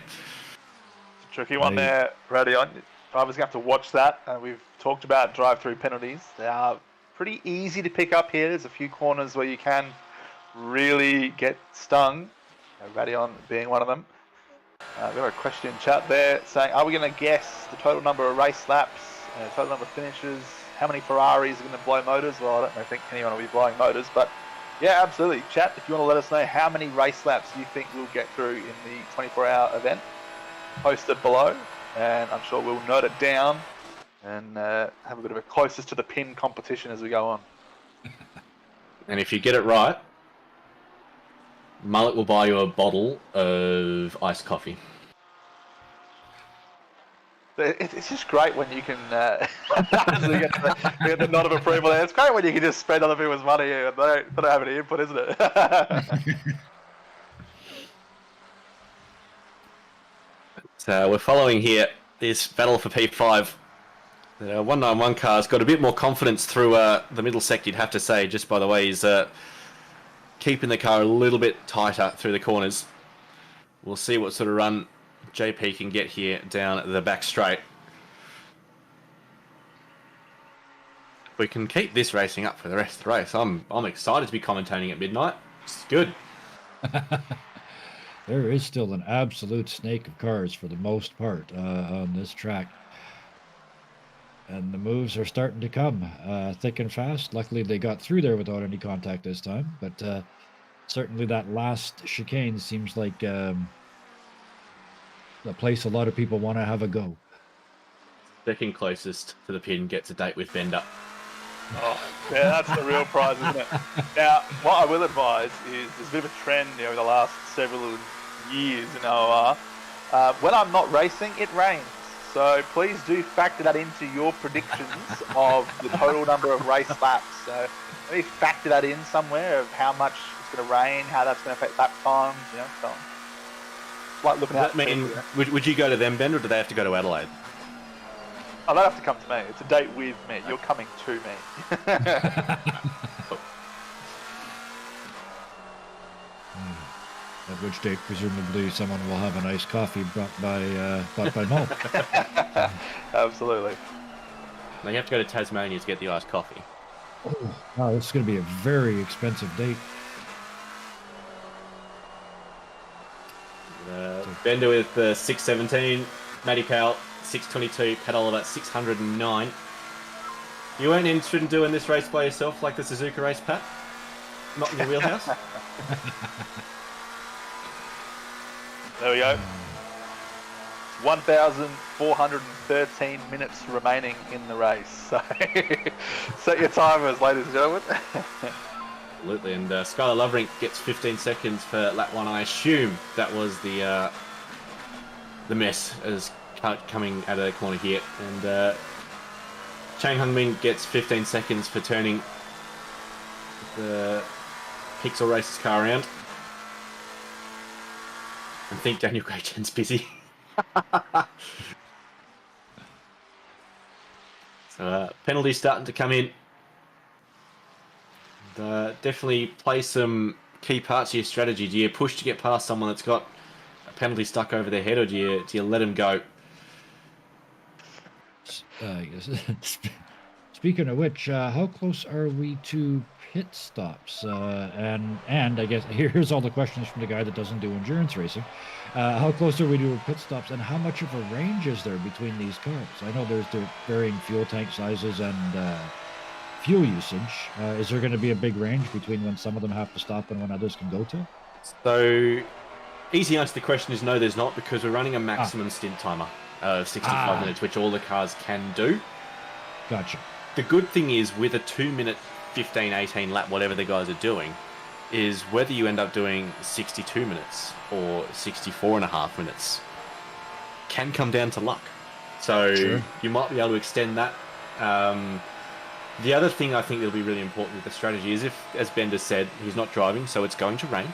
Tricky one there, Radion. Drivers going to have to watch that. We've talked about drive-through penalties. They are pretty easy to pick up here. There's a few corners where you can really get stung. Radion being one of them. We've got a question in chat there saying, are we going to guess the total number of race laps, total number of finishes, how many Ferraris are going to blow motors? Well, I don't think anyone will be blowing motors, but yeah, absolutely. Chat, if you want to let us know how many race laps you think we'll get through in the 24-hour event, post it below, and I'm sure we'll note it down and have a bit of a closest to the pin competition as we go on. And if you get it right, Mullet will buy you a bottle of iced coffee. It's just great when you can you get the nod of approval there. It's great when you can just spend other people's money and they don't have any input, isn't it? So we're following here this battle for P5. The 191 car's got a bit more confidence through the middle sector, you'd have to say, just by the way he's keeping the car a little bit tighter through the corners. We'll see what sort of run JP can get here down the back straight. We can keep this racing up for the rest of the race. I'm excited to be commentating at midnight. It's good. There is still an absolute snake of cars for the most part on this track. And the moves are starting to come thick and fast. Luckily, they got through there without any contact this time. But certainly that last chicane seems like the place a lot of people want to have a go. Second closest to the pin gets a date with Bender. Oh, yeah, that's the real prize, isn't it? Now, what I will advise is there's a bit of a trend, in the last several years in OR. When I'm not racing, it rains. So please do factor that into your predictions of the total number of race laps. So maybe factor that in somewhere of how much it's going to rain, how that's going to affect lap times, so on. It's like looking at. Would you go to them, Ben, or do they have to go to Adelaide? Oh, they have to come to me. It's a date with me. You're coming to me. At which date, presumably, someone will have an iced coffee brought by Mo. Absolutely. Now you have to go to Tasmania to get the iced coffee. Oh, wow, this is going to be a very expensive date. Bender with 617, Matty Powell 622, Pat Oliver 609. You weren't interested in doing this race by yourself like the Suzuka race, Pat? Not in your wheelhouse? There we go. 1,413 minutes remaining in the race. So set your timers, ladies and gentlemen. Absolutely, and Skylar Lovrink gets 15 seconds for lap 1. I assume that was the mess as coming out of the corner here. And Chang Hung-min gets 15 seconds for turning the Pixel Races car around. I think Daniel Grayton's busy. So penalties starting to come in. And, definitely play some key parts of your strategy. Do you push to get past someone that's got a penalty stuck over their head, or do you let them go? Yes. Speaking of which, how close are we to pit stops? And I guess here's all the questions from the guy that doesn't do endurance racing. How close are we to pit stops, and how much of a range is there between these cars? I know there's the varying fuel tank sizes and fuel usage. Is there going to be a big range between when some of them have to stop and when others can go to? So, easy answer to the question is no, there's not, because we're running a maximum stint timer of 65 minutes, which all the cars can do. Gotcha. The good thing is, with a 2 minute 15, 18 lap, whatever the guys are doing, is whether you end up doing 62 minutes or 64 and a half minutes can come down to luck. So Sure. You might be able to extend that. The other thing I think that'll be really important with the strategy is if, as Bender said, he's not driving, so it's going to rain.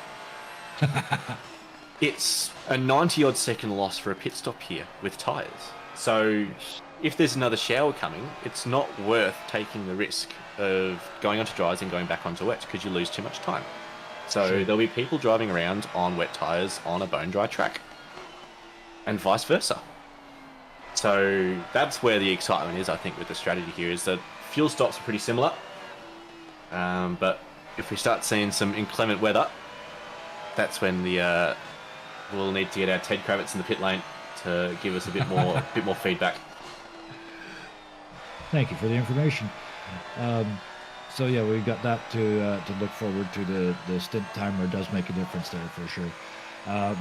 It's a 90-odd second loss for a pit stop here with tyres. So if there's another shower coming, it's not worth taking the risk of going onto dries and going back onto wet because you lose too much time. So Sure. There'll be people driving around on wet tyres on a bone-dry track and vice versa. So that's where the excitement is, I think, with the strategy here, is that fuel stops are pretty similar. But if we start seeing some inclement weather, that's when we'll need to get our Ted Kravitz in the pit lane to give us a bit more feedback. Thank you for the information. So yeah, we've got that to look forward to. The stint timer does make a difference there for sure.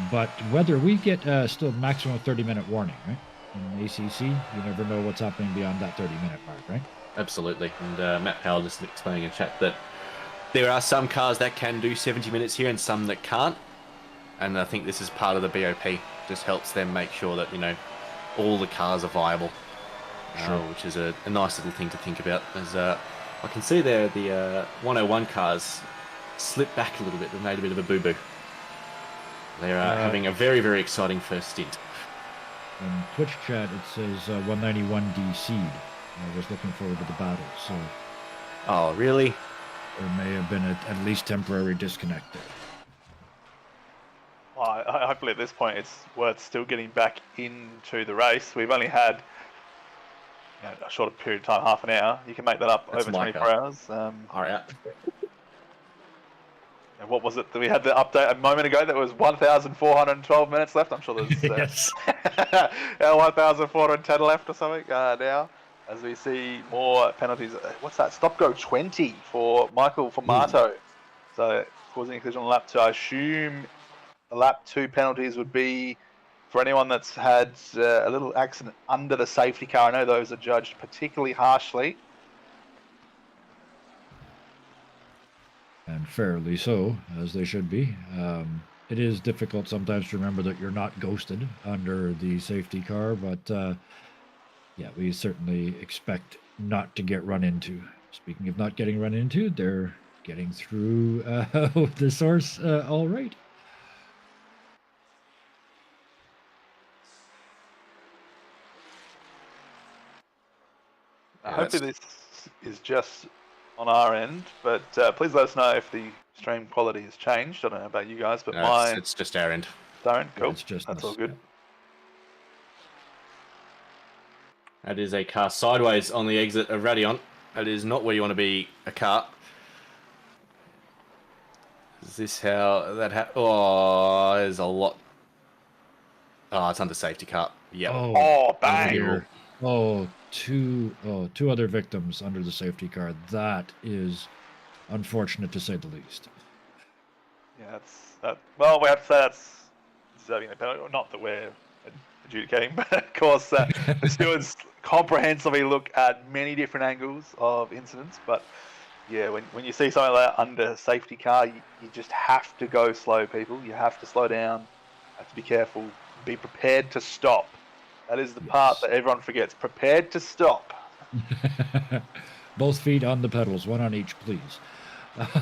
But whether we get still maximum 30-minute warning, right? In ACC, you never know what's happening beyond that 30-minute mark, right? Absolutely. And Matt Powell just explaining in chat that there are some cars that can do 70 minutes here and some that can't. And I think this is part of the BOP. Just helps them make sure that, all the cars are viable. Sure. Which is a nice little thing to think about. As I can see there, the 101 cars slipped back a little bit. They made a bit of a boo-boo. They're having a very, very exciting first stint. In Twitch chat, it says 191 DC'd. I was looking forward to the battle, so Oh, really? there may have been at least temporary disconnect there. Well, hopefully at this point it's worth still getting back into the race. We've only had a shorter period of time, half an hour. You can make that up That's over my 24 hours. All right. And what was it that we had the update a moment ago? That was 1,412 minutes left. I'm sure there's Yes. 1,410 left or something now. As we see more penalties. What's that? Stop go 20 for Michael Formato. So causing a collision on lap 2. I assume the lap 2 penalties would be for anyone that's had a little accident under the safety car. I know those are judged particularly harshly. And fairly so, as they should be. It is difficult sometimes to remember that you're not ghosted under the safety car, but Yeah, we certainly expect not to get run into. Speaking of not getting run into, they're getting through the source all right. Yeah, Hopefully this is just on our end, but please let us know if the stream quality has changed. I don't know about you guys, but no, it's just our end. don't. Yeah, Cool. it's just That's us, all good. yeah. That is a car sideways on the exit of Radion. That is not where you want to be a car. Is this how that Oh, there's a lot. Oh, it's under safety car. Yep. Oh, bang! Dear. Two other victims under the safety car. That is unfortunate to say the least. Yeah, that's that. Well, we have to say that's deserving the penalty. Not that we're adjudicating, but of course, the stewards comprehensively look at many different angles of incidents. But yeah, when you see something like that under safety car, you just have to go slow, people. You have to slow down. Have to be careful. Be prepared to stop. That is the part that everyone forgets. Prepared to stop. Both feet on the pedals, one on each, please. But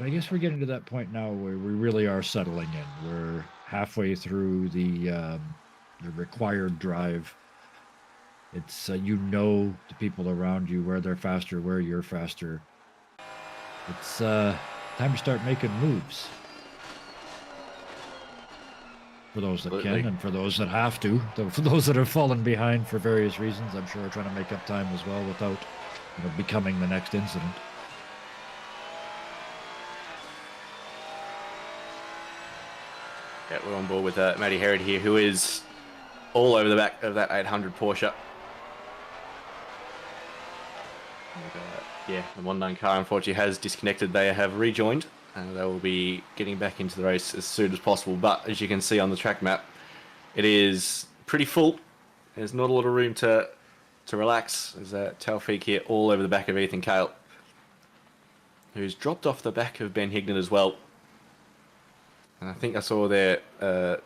I guess we're getting to that point now where we really are settling in. We're halfway through the required drive. It's the people around you, where they're faster, where you're faster. It's time to start making moves. For those that can, and for those that have to. For those that have fallen behind for various reasons, I'm sure are trying to make up time as well without becoming the next incident. Yeah, we're on board with Matty Herod here, who is all over the back of that 800 Porsche. And, yeah, the 1-9 car unfortunately has disconnected. They have rejoined, and they will be getting back into the race as soon as possible. But as you can see on the track map, it is pretty full. There's not a lot of room to relax. There's Taufik here all over the back of Ethan Cale, who's dropped off the back of Ben Hignan as well. And I think I saw their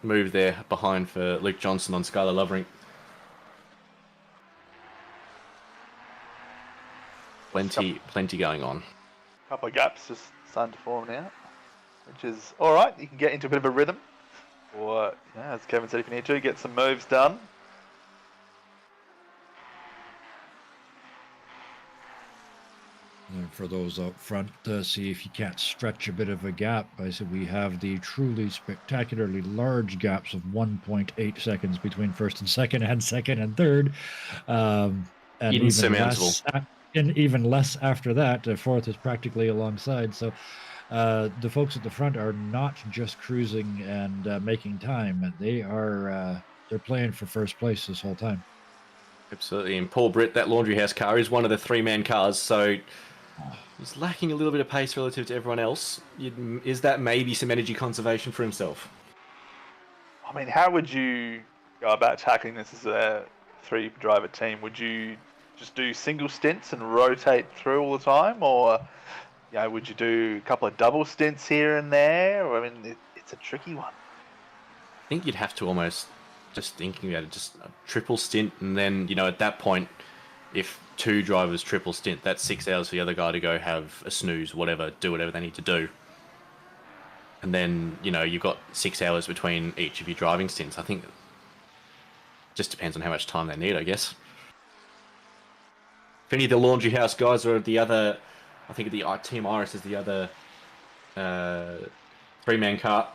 move there behind for Luke Johnson on Skylar Lovering. Plenty going on. A couple of gaps just starting to form now, which is all right. You can get into a bit of a rhythm, or as Kevin said, if you need to, get some moves done. And for those up front, see if you can't stretch a bit of a gap. I said we have the truly spectacularly large gaps of 1.8 seconds between first and second and third. And even less after that. Fourth is practically alongside. So the folks at the front are not just cruising and making time. They're playing for first place this whole time. Absolutely. And Paul Britt, that laundry house car, is one of the 3-man cars, so he's lacking a little bit of pace relative to everyone else. Is that maybe some energy conservation for himself? I mean, how would you go about tackling this as a 3-driver team? Would you just do single stints and rotate through all the time, or would you do a couple of double stints here and there? I mean, it's a tricky one. I think you'd have to almost, just thinking about it, just a triple stint, and then at that point, if 2 drivers triple stint, that's 6 hours for the other guy to go have a snooze, do whatever they need to do, and then you've got 6 hours between each of your driving stints. I think it just depends on how much time they need, I guess. If any of the laundry house guys are the other, I think the Team Iris is the other 3-man car,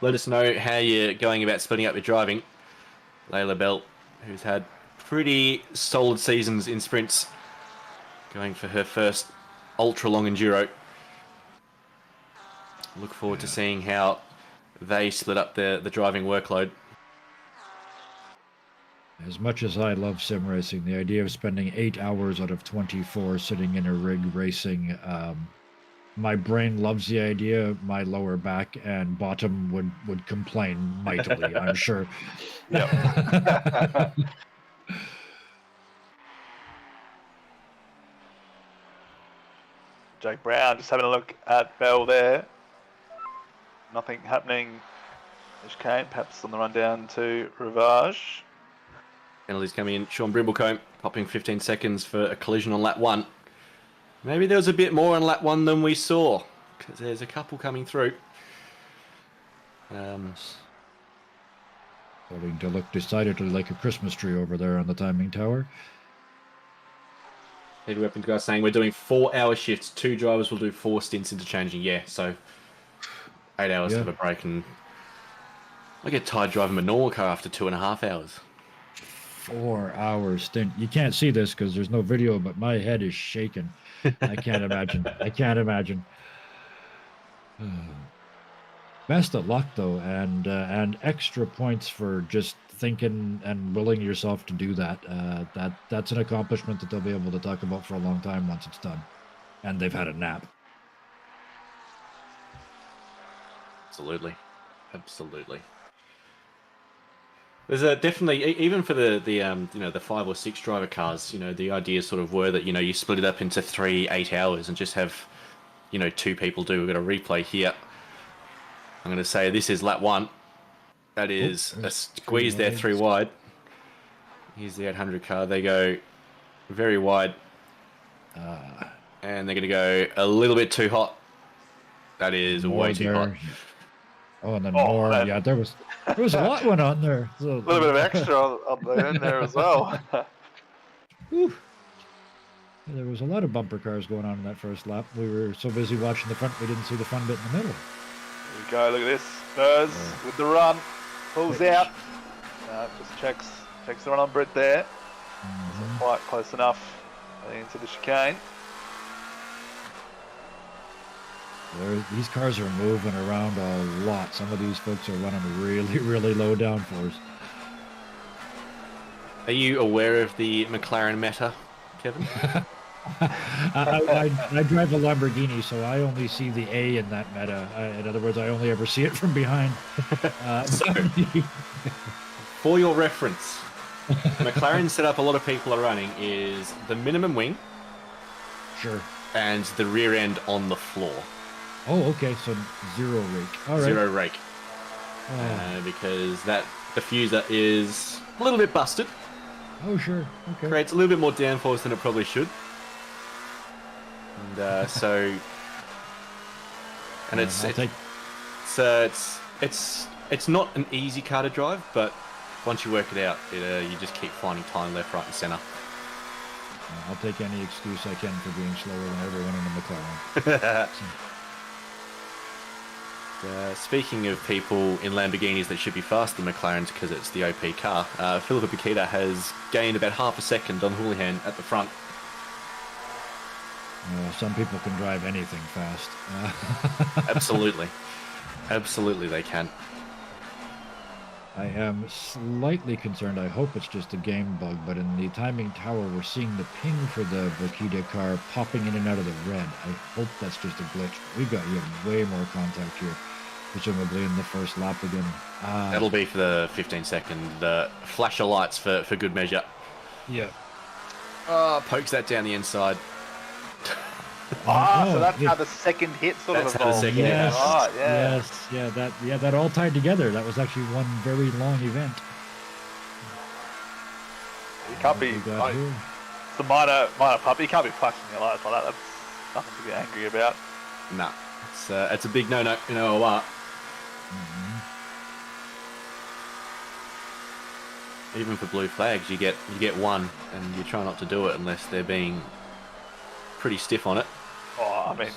let us know how you're going about splitting up your driving. Layla Bell, who's had pretty solid seasons in sprints, going for her first ultra-long enduro. Look forward to seeing how they split up the driving workload. As much as I love sim racing, the idea of spending 8 hours out of 24 sitting in a rig racing, my brain loves the idea. My lower back and bottom would complain mightily, I'm sure. Yeah. Jake Brown just having a look at Bell there. Nothing happening Kane, perhaps on the run down to Rivage. Penalties coming in. Sean Brimblecombe popping 15 seconds for a collision on lap 1. Maybe there was a bit more on lap 1 than we saw, because there's a couple coming through. Starting to look decidedly like a Christmas tree over there on the timing tower. Head weapon guy saying we're doing 4-hour shifts. 2 drivers will do 4 stints interchanging. Yeah, so 8 hours of a break, and I get tired driving a normal car after 2.5 hours. 4-hour stint. You can't see this because there's no video, but my head is shaking. I can't imagine. I can't imagine. Best of luck though, and extra points for just thinking and willing yourself to do that. That's an accomplishment that they'll be able to talk about for a long time once it's done, and they've had a nap. Absolutely. There's definitely, even for the 5 or 6 driver cars, the idea sort of were that you split it up into 3 8 hours and just have 2 people do. We've got a replay here. I'm going to say this is lap 1. That is a squeeze there, 3 wide. Here's the 800 car. They go very wide, and they're going to go a little bit too hot. That is way too hot. Oh, and then more. Man. Yeah, there was a lot went on there. A little bit of extra on there as well. There was a lot of bumper cars going on in that first lap. We were so busy watching the front, we didn't see the fun bit in the middle. Here we go. Look at this. Buzz with the run. Pulls out. Just checks the run on Brett there. Not quite close enough into the chicane. These cars are moving around a lot. Some of these folks are running really, really low downforce. Are you aware of the McLaren meta, Kevin? I drive a Lamborghini, so I only see the A in that meta. In other words, I only ever see it from behind. For your reference, McLaren setup a lot of people are running is the minimum wing. Sure. And the rear end on the floor. Oh, okay. So 0 rake. All right. 0 rake. Because that diffuser is a little bit busted. Oh, sure. Okay. Creates a little bit more downforce than it probably should. And and it's not an easy car to drive, but once you work it out, you just keep finding time left, right, and center. I'll take any excuse I can for being slower than everyone in the McLaren. Speaking of people in Lamborghinis that should be faster than McLarens because it's the OP car, Philippa Paquita has gained about half a second on Houlihan at the front. Some people can drive anything fast. Absolutely. Absolutely they can. I am slightly concerned. I hope it's just a game bug, but in the timing tower, we're seeing the ping for the Vaquita car popping in and out of the red. I hope that's just a glitch. We got way more contact here, presumably in the first lap again. That'll be for the 15-second flash of lights for good measure. Yeah. Pokes that down the inside. So that's how the second hit sort of evolved. Yes, right, yeah. That all tied together. That was actually one very long event. You can't be it's a minor puppy. You can't be flashing your lights like that. That's nothing to be angry about. Nah, it's a big no-no. You know what? Even for blue flags, you get one, and you try not to do it unless they're being pretty stiff on it. Oh, I mean,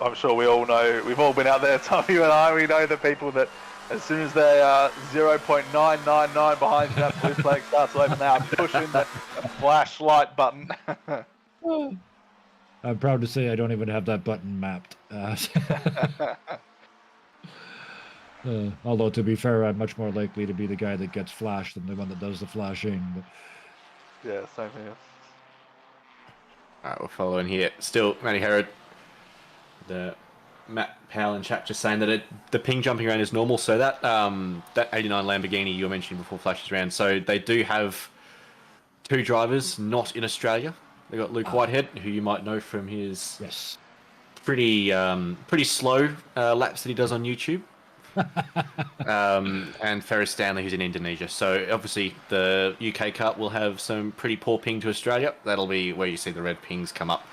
I'm sure we all know, we've all been out there, Tom, you and I, we know the people that as soon as they are 0.999 behind you, that blue flag starts to open, they are pushing the flashlight button. I'm proud to say I don't even have that button mapped. Although, to be fair, I'm much more likely to be the guy that gets flashed than the one that does the flashing. But... yeah, same here. Alright, we're following here. Still, Matty Herod, the Matt Powell in chat just saying that the ping jumping around is normal. So that 89 Lamborghini you were mentioning before flashes around. So they do have 2 drivers not in Australia. They got Luke Whitehead, who you might know from his pretty slow laps that he does on YouTube and Ferris Stanley, who's in Indonesia. So obviously the UK Cup will have some pretty poor ping to Australia. That'll be where you see the red pings come up.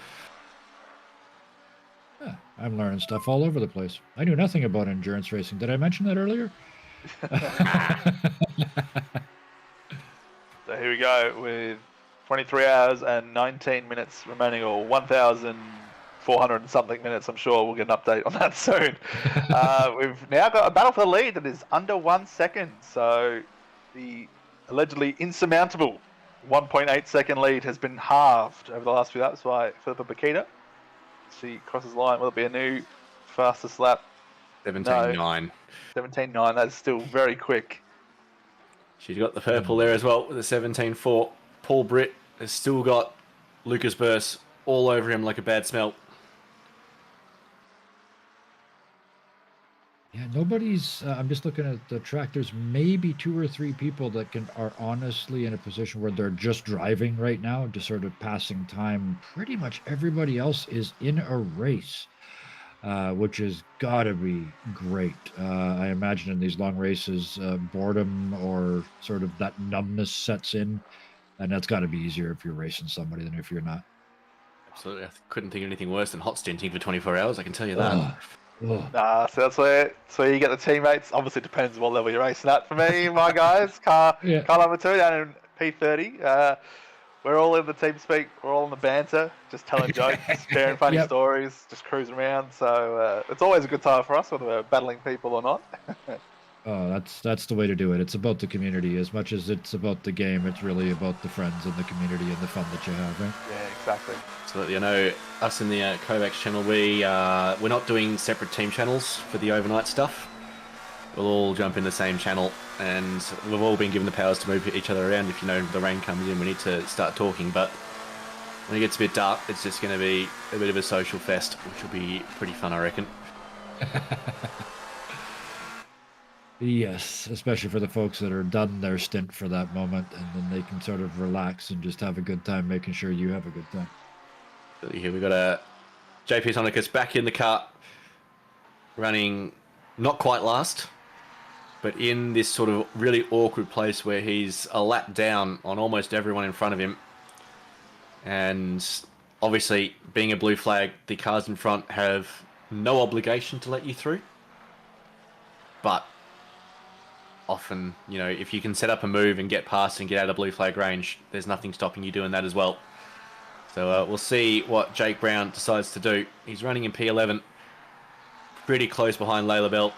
Yeah, I'm learning stuff all over the place. I knew nothing about endurance racing. Did I mention that earlier? So here we go with 23 hours and 19 minutes remaining, or 1,400 and something minutes. I'm sure we'll get an update on that soon. We've now got a battle for the lead that is under 1 second. So the allegedly insurmountable 1.8 second lead has been halved over the last few laps by Philippa Bakita. She crosses the line. Will it be a new fastest lap? 17.9. No. 17.9. That's still very quick. She's got the purple there as well with a 17.4. Paul Britt has still got Lucas Burse all over him like a bad smell. Yeah, nobody's. I'm just looking at the track. There's maybe 2 or 3 people that are honestly in a position where they're just driving right now, just sort of passing time. Pretty much everybody else is in a race, which has got to be great. I imagine in these long races, boredom or sort of that numbness sets in, and that's got to be easier if you're racing somebody than if you're not. Absolutely. I couldn't think of anything worse than hot stinting for 24 hours, I can tell you that. So that's where you get the teammates. Obviously, it depends what level you're racing at. For me, my guys, car number 2 down in P30. We're all in the team speak. We're all in the banter, just telling jokes, sharing funny stories, just cruising around. So it's always a good time for us, whether we're battling people or not. Oh, that's the way to do it. It's about the community as much as it's about the game. It's really about the friends and the community and the fun that you have, right? Yeah, exactly. Absolutely. I know us in the Kovacs channel, we're not doing separate team channels for the overnight stuff. We'll all jump in the same channel, and we've all been given the powers to move each other around. If the rain comes in, we need to start talking. But when it gets a bit dark, it's just going to be a bit of a social fest, which will be pretty fun, I reckon. Yes, especially for the folks that are done their stint for that moment, and then they can sort of relax and just have a good time, making sure you have a good time. Here we got a JP Tonicus back in the car, running not quite last, but in this sort of really awkward place where he's a lap down on almost everyone in front of him. And obviously, being a blue flag, the cars in front have no obligation to let you through. But often, if you can set up a move and get past and get out of blue flag range, there's nothing stopping you doing that as well. So we'll see what Jake Brown decides to do. He's running in P11, pretty close behind Layla Bell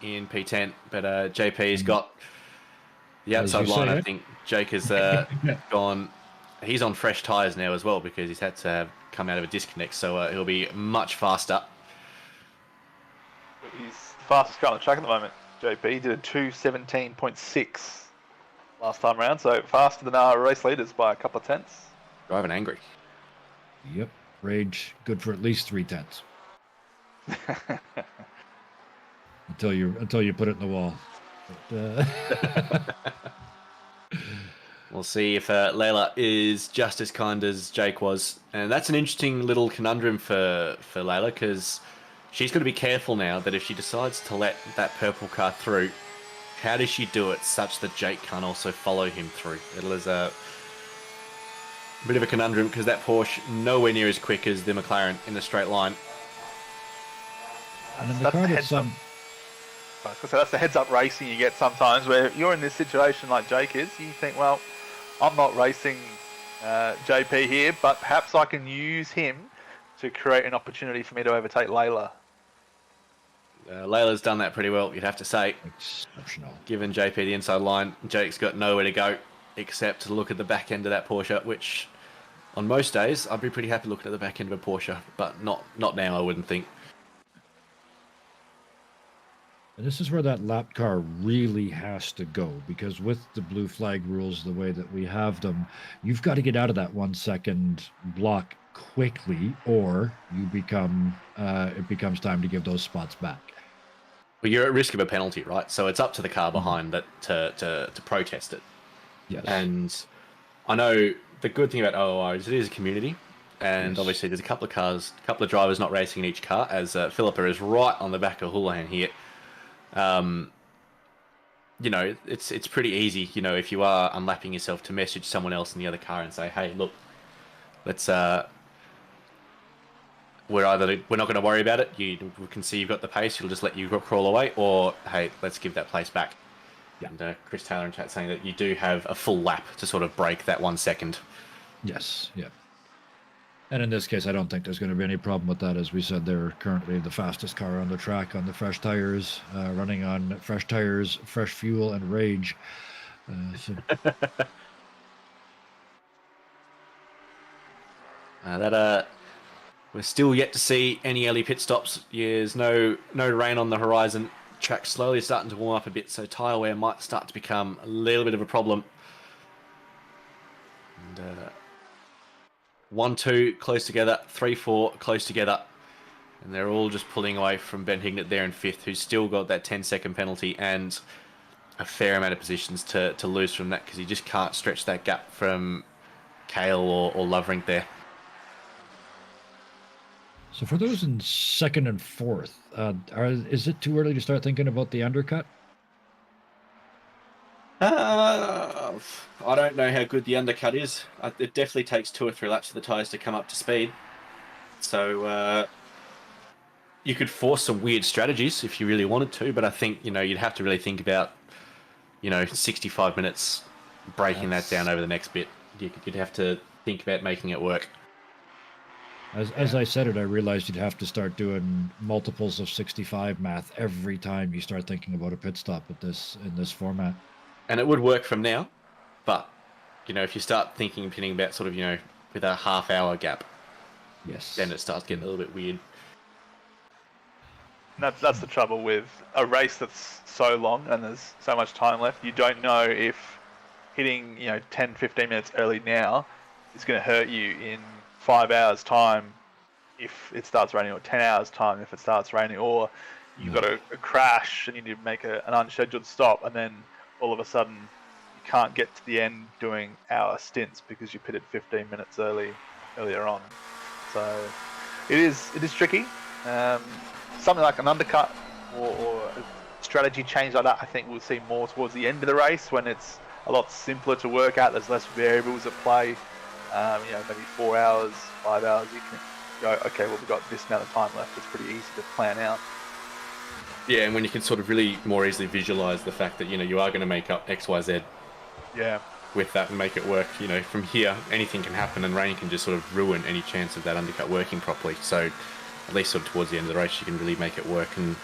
in P10, but JP's got the outside line. I think Jake has gone. He's on fresh tyres now as well because he's had to come out of a disconnect, so he'll be much faster. He's the fastest car on the track at the moment. JP did a 2:17.6 last time around, so faster than our race leaders by a couple of tenths. Driving angry. Yep, rage good for at least 3 tenths. until you put it in the wall. But, we'll see if Layla is just as kind as Jake was, and that's an interesting little conundrum for Layla, because she's got to be careful now that if she decides to let that purple car through, how does she do it such that Jake can't also follow him through? It is a bit of a conundrum because that Porsche nowhere near as quick as the McLaren in a straight line. And in the car that's that's the heads-up racing you get sometimes, where you're in this situation like Jake is. You think, well, I'm not racing JP here, but perhaps I can use him to create an opportunity for me to overtake Layla. Layla's done that pretty well, you'd have to say. exceptional. Given JP the inside line, Jake's got nowhere to go except to look at the back end of that Porsche, which on most days I'd be pretty happy looking at the back end of a Porsche, but not now, I wouldn't think. And this is where that lap car really has to go, because with the blue flag rules the way that we have them, you've got to get out of that 1 second block quickly, or you become it becomes time to give those spots back. Well, you're at risk of a penalty, right? So it's up to the car behind that to protest it. Yes. And I know the good thing about OOR is it is a community, and obviously there's a couple of drivers not racing in each car, as Philippa is right on the back of Houlihan here. You know, it's pretty easy, you know, if you are unlapping yourself, to message someone else in the other car and say, hey, look, let's we're not going to worry about it. We can see you've got the pace. It'll just let you crawl away, or hey, let's give that place back. Yeah. And Chris Taylor in chat saying that you do have a full lap to sort of break that 1 second. Yes, yeah. And in this case, I don't think there's going to be any problem with that. As we said, they're currently the fastest car on the track on the fresh tires, running on fresh tires, fresh fuel, and rage. We're still yet to see any early pit stops. There's no rain on the horizon. Track slowly starting to warm up a bit, so tyre wear might start to become a little bit of a problem. And 1, 2 close together, 3, 4 close together, and they're all just pulling away from Ben Hignett there in 5th, who's still got that 10-second penalty and a fair amount of positions to lose from that, because he just can't stretch that gap from Kale or Loverink there. So for those in 2nd and 4th, is it too early to start thinking about the undercut? I don't know how good the undercut is. It definitely takes 2 or 3 laps for the tyres to come up to speed. So you could force some weird strategies if you really wanted to, but I think, you know, you'd have to really think about, you know, 65 minutes, breaking that down over the next bit. You'd have to think about making it work. As I said it, I realized you'd have to start doing multiples of 65 math every time you start thinking about a pit stop in this format. And it would work from now, but, you know, if you start thinking about sort of, you know, with a half-hour gap, yes, then it starts getting a little bit weird. That's the trouble with a race that's so long and there's so much time left. You don't know if hitting, you know, 10, 15 minutes early now is going to hurt you in 5 hours time if it starts raining, or 10 hours time if it starts raining, or you've got a crash and you need to make an unscheduled stop, and then all of a sudden you can't get to the end doing hour stints because you pitted 15 minutes earlier on. So it is tricky. Something like an undercut or a strategy change like that, I think we'll see more towards the end of the race, when it's a lot simpler to work out. There's less variables at play. You know, maybe 4 hours, 5 hours, you can go, okay, well, we've got this amount of time left. It's pretty easy to plan out. Yeah, and when you can sort of really more easily visualize the fact that, you know, you are going to make up X, Y, Z. Yeah. With that and make it work. You know, from here, anything can happen, and rain can just sort of ruin any chance of that undercut working properly. So at least sort of towards the end of the race, you can really make it work and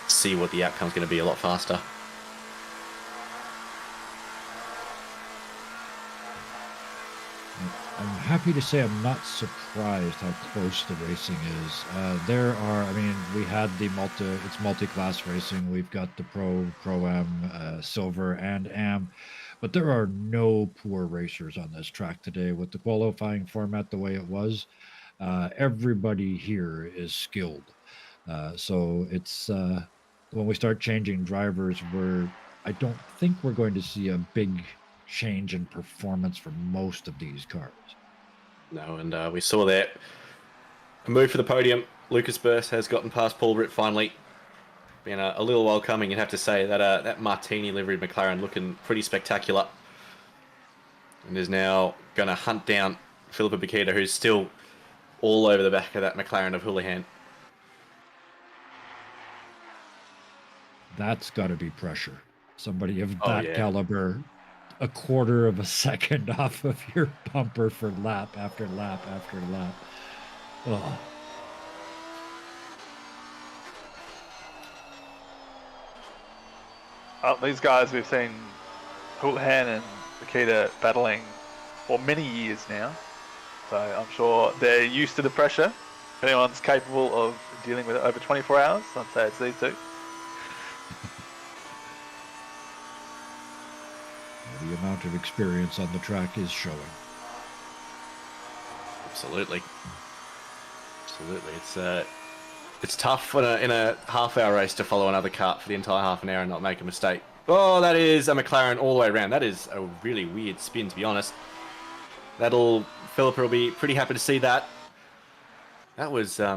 see what the outcome's going to be a lot faster. I'm happy to say I'm not surprised how close the racing is. We had it's multi-class racing. We've got the Pro-Am, Silver, and Am, but there are no poor racers on this track today with the qualifying format the way it was. Everybody here is skilled. So it's when we start changing drivers, I don't think we're going to see a big change in performance for most of these cars. No, and we saw that a move for the podium. Lucas Burst has gotten past Paul Britt finally. Been a little while coming, you'd have to say. That Martini livery McLaren looking pretty spectacular. And is now going to hunt down Philippa Bakita, who's still all over the back of that McLaren of Houlihan. That's got to be pressure. Somebody of that caliber, a quarter of a second off of your bumper for lap after lap after lap. Oh. Well, these guys, we've seen Houlihan and Bakita battling for many years now. So I'm sure they're used to the pressure. If anyone's capable of dealing with it over 24 hours, I'd say it's these two. The amount of experience on the track is showing. Absolutely. It's tough in a half-hour race to follow another kart for the entire half an hour and not make a mistake. Oh, that is a McLaren all the way around. That is a really weird spin, to be honest. Philippa will be pretty happy to see that. That was, I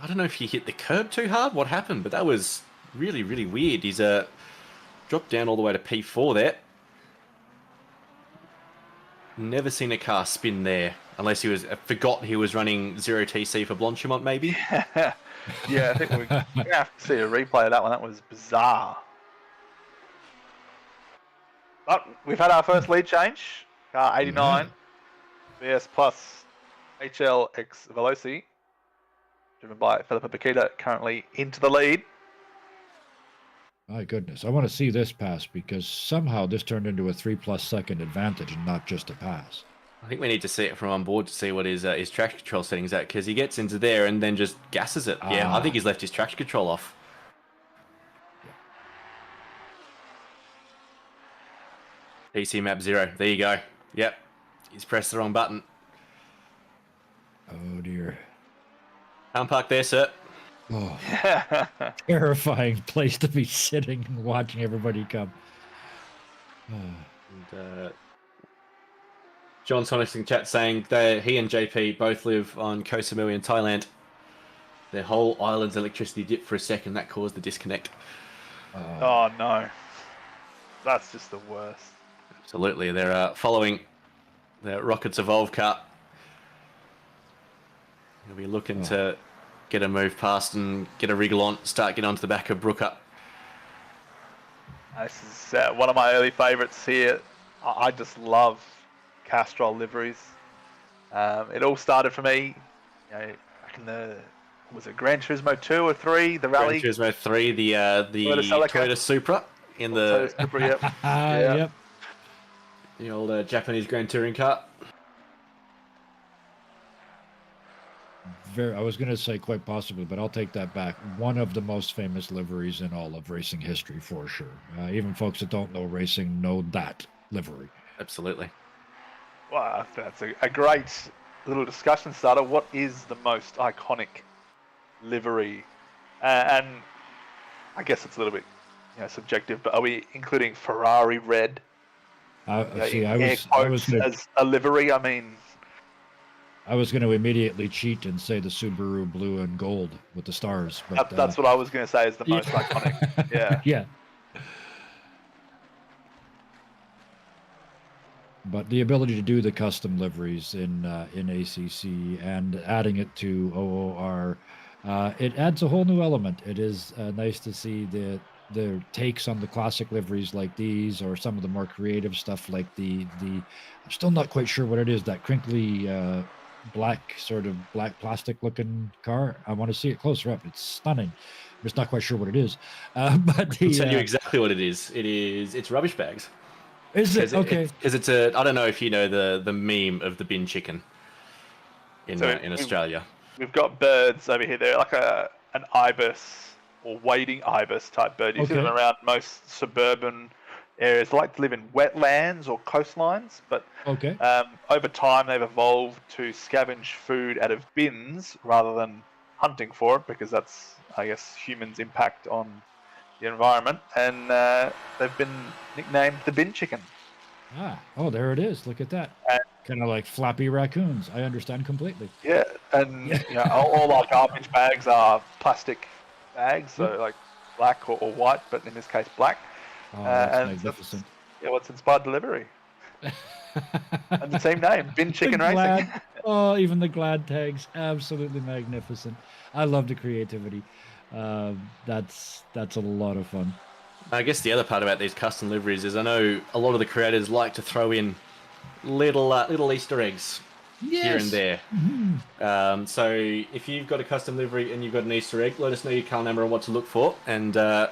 don't know if he hit the curb too hard, what happened, but that was really, really weird. He's dropped down all the way to P4 there. Never seen a car spin there, unless he was forgot he was running 0TC for Blanchimont, maybe. Yeah, I think we're going to have to see a replay of that one. That was bizarre. But we've had our first lead change. Car 89, VS Plus HLX Veloci, driven by Philippa Bakita, currently into the lead. My goodness, I want to see this pass because somehow this turned into a 3+ second advantage and not just a pass. I think we need to see it from on board to see what his traction control settings at, because he gets into there and then just gasses it. Yeah, I think he's left his traction control off. PC map 0. There you go. Yep. He's pressed the wrong button. Oh dear. Unpark there, sir. Oh, terrifying place to be sitting and watching everybody come. And, John Sonic's in chat saying that he and JP both live on Koh Samui in Thailand. Their whole island's electricity dipped for a second. That caused the disconnect. Oh no. That's just the worst. Absolutely. They're following the Rockets Evolve car. He'll be looking to get a move past and get a wriggle on, start getting onto the back of Brooker. This is one of my early favourites here. I just love Castrol liveries. It all started for me, back in was it Gran Turismo 2 or 3, the rally? Gran Turismo 3, the Toyota Supra in the... Toyota Supra, yep. Yep. The old Japanese Grand Touring car. I was going to say quite possibly, but I'll take that back. One of the most famous liveries in all of racing history, for sure. Even folks that don't know racing know that livery. Absolutely. Well, that's a great little discussion starter. What is the most iconic livery? And I guess it's a little bit subjective, but are we including Ferrari red? I was gonna, as a livery. I mean, I was going to immediately cheat and say the Subaru blue and gold with the stars. But, that's what I was going to say is the most iconic. Yeah. Yeah. But the ability to do the custom liveries in ACC and adding it to OOR, it adds a whole new element. It is nice to see the takes on the classic liveries like these, or some of the more creative stuff like the I'm still not quite sure what it is, that crinkly black plastic looking car. I want to see it closer up. It's stunning. I'm just not quite sure what it is. But I'll tell you exactly what it is. It's rubbish bags. Is it? Okay. Because it's I don't know if you know the meme of the bin chicken in Australia. We've got birds over here. They're like an ibis or wading ibis type bird. You see them around most suburban areas. They like to live in wetlands or coastlines, but over time they've evolved to scavenge food out of bins rather than hunting for it, because that's, I guess, humans' impact on the environment, and they've been nicknamed the bin chicken. There it is. Look at that. Kind of like floppy raccoons. I understand completely. Yeah, and all our garbage bags are plastic bags, so like black or white, but in this case black. That's magnificent. That's what's inspired delivery. And the same name, Bin Chicken Racing. Even the glad tags, absolutely magnificent. I love the creativity. That's a lot of fun. I guess the other part about these custom liveries is I know a lot of the creators like to throw in little Easter eggs here and there. Mm-hmm. So if you've got a custom livery and you've got an Easter egg, let us know your car number and what to look for. And if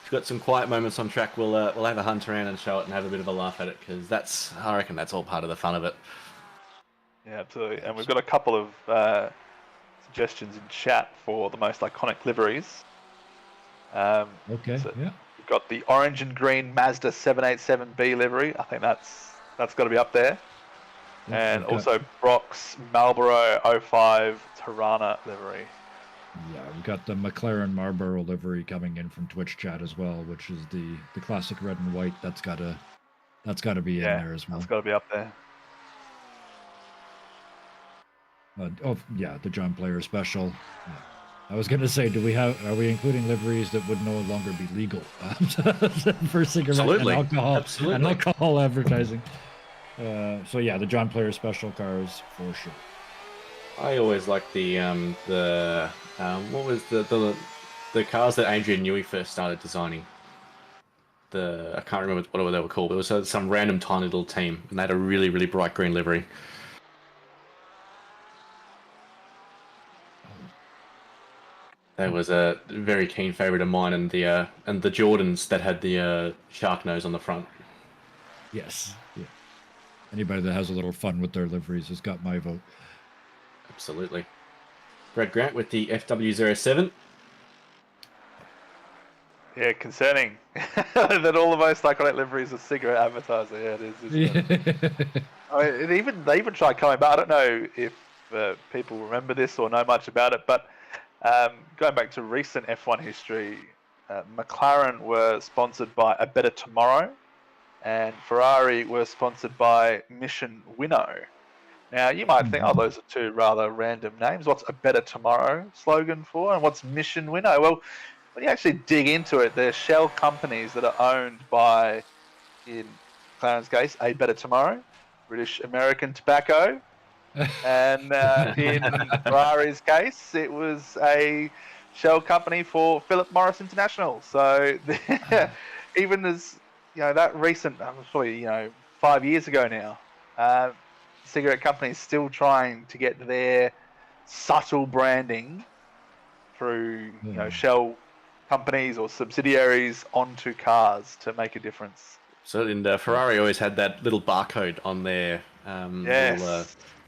you've got some quiet moments on track, we'll have a hunt around and show it and have a bit of a laugh at it, because I reckon that's all part of the fun of it. Yeah, absolutely. And we've got a couple of suggestions in chat for the most iconic liveries. We've got the orange and green Mazda 787B livery. I think that's got to be up there. And also Brock's Marlboro 05 Tirana livery. Yeah, we've got the McLaren Marlboro livery coming in from Twitch chat as well, which is the classic red and white. That's got to be in there as well. That's got to be up there. The John Player special. Yeah, I was going to say, are we including liveries that would no longer be legal for cigarette and alcohol advertising? So yeah, the John Player special cars for sure. I always liked the what was the cars that Adrian Newey first started designing. I can't remember what they were called, but it was some random tiny little team, and they had a really, really bright green livery. That was a very keen favourite of mine, and the Jordans that had the shark nose on the front. Yes. Yeah. Anybody that has a little fun with their liveries has got my vote. Absolutely. Brad Grant with the FW07. Yeah, concerning that all the most iconic liveries are cigarette advertiser. Yeah, it is. I mean, they even tried coming back. I don't know if people remember this or know much about it, but going back to recent F1 history, McLaren were sponsored by A Better Tomorrow, and Ferrari were sponsored by Mission Winnow. Now, you might think, oh, those are two rather random names. What's A Better Tomorrow slogan for, and what's Mission Winnow? Well, when you actually dig into it, they're shell companies that are owned by, in McLaren's case, A Better Tomorrow, British American Tobacco, and in Ferrari's case, it was a shell company for Philip Morris International. So even as, that recent, probably, 5 years ago now, cigarette companies still trying to get their subtle branding through, shell companies or subsidiaries onto cars to make a difference. So, and Ferrari always had that little barcode on their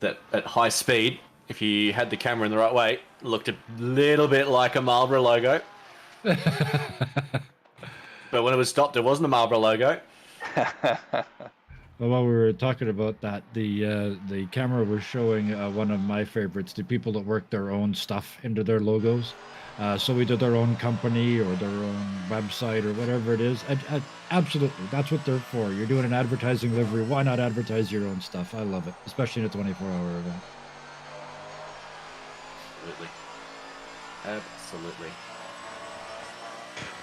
that at high speed, if you had the camera in the right way, looked a little bit like a Marlboro logo. But when it was stopped, it wasn't a Marlboro logo. Well, while we were talking about that, the camera was showing one of my favorites, the people that work their own stuff into their logos. So we did their own company or their own website or whatever it is. Absolutely, that's what they're for. You're doing an advertising livery. Why not advertise your own stuff? I love it, especially in a 24-hour event. Absolutely.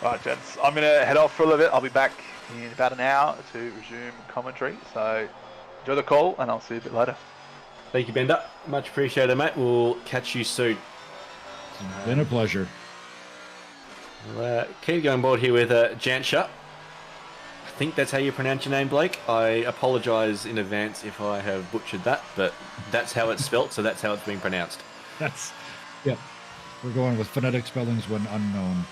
All right, gents. I'm going to head off for a little bit. I'll be back in about an hour to resume commentary. So enjoy the call, and I'll see you a bit later. Thank you, Bender. Much appreciated, mate. We'll catch you soon. It's been a pleasure. We'll keep going board here with Jantsha. I think that's how you pronounce your name, Blake. I apologise in advance if I have butchered that, but that's how it's spelt, so that's how it's being pronounced. Yeah. We're going with phonetic spellings when unknown.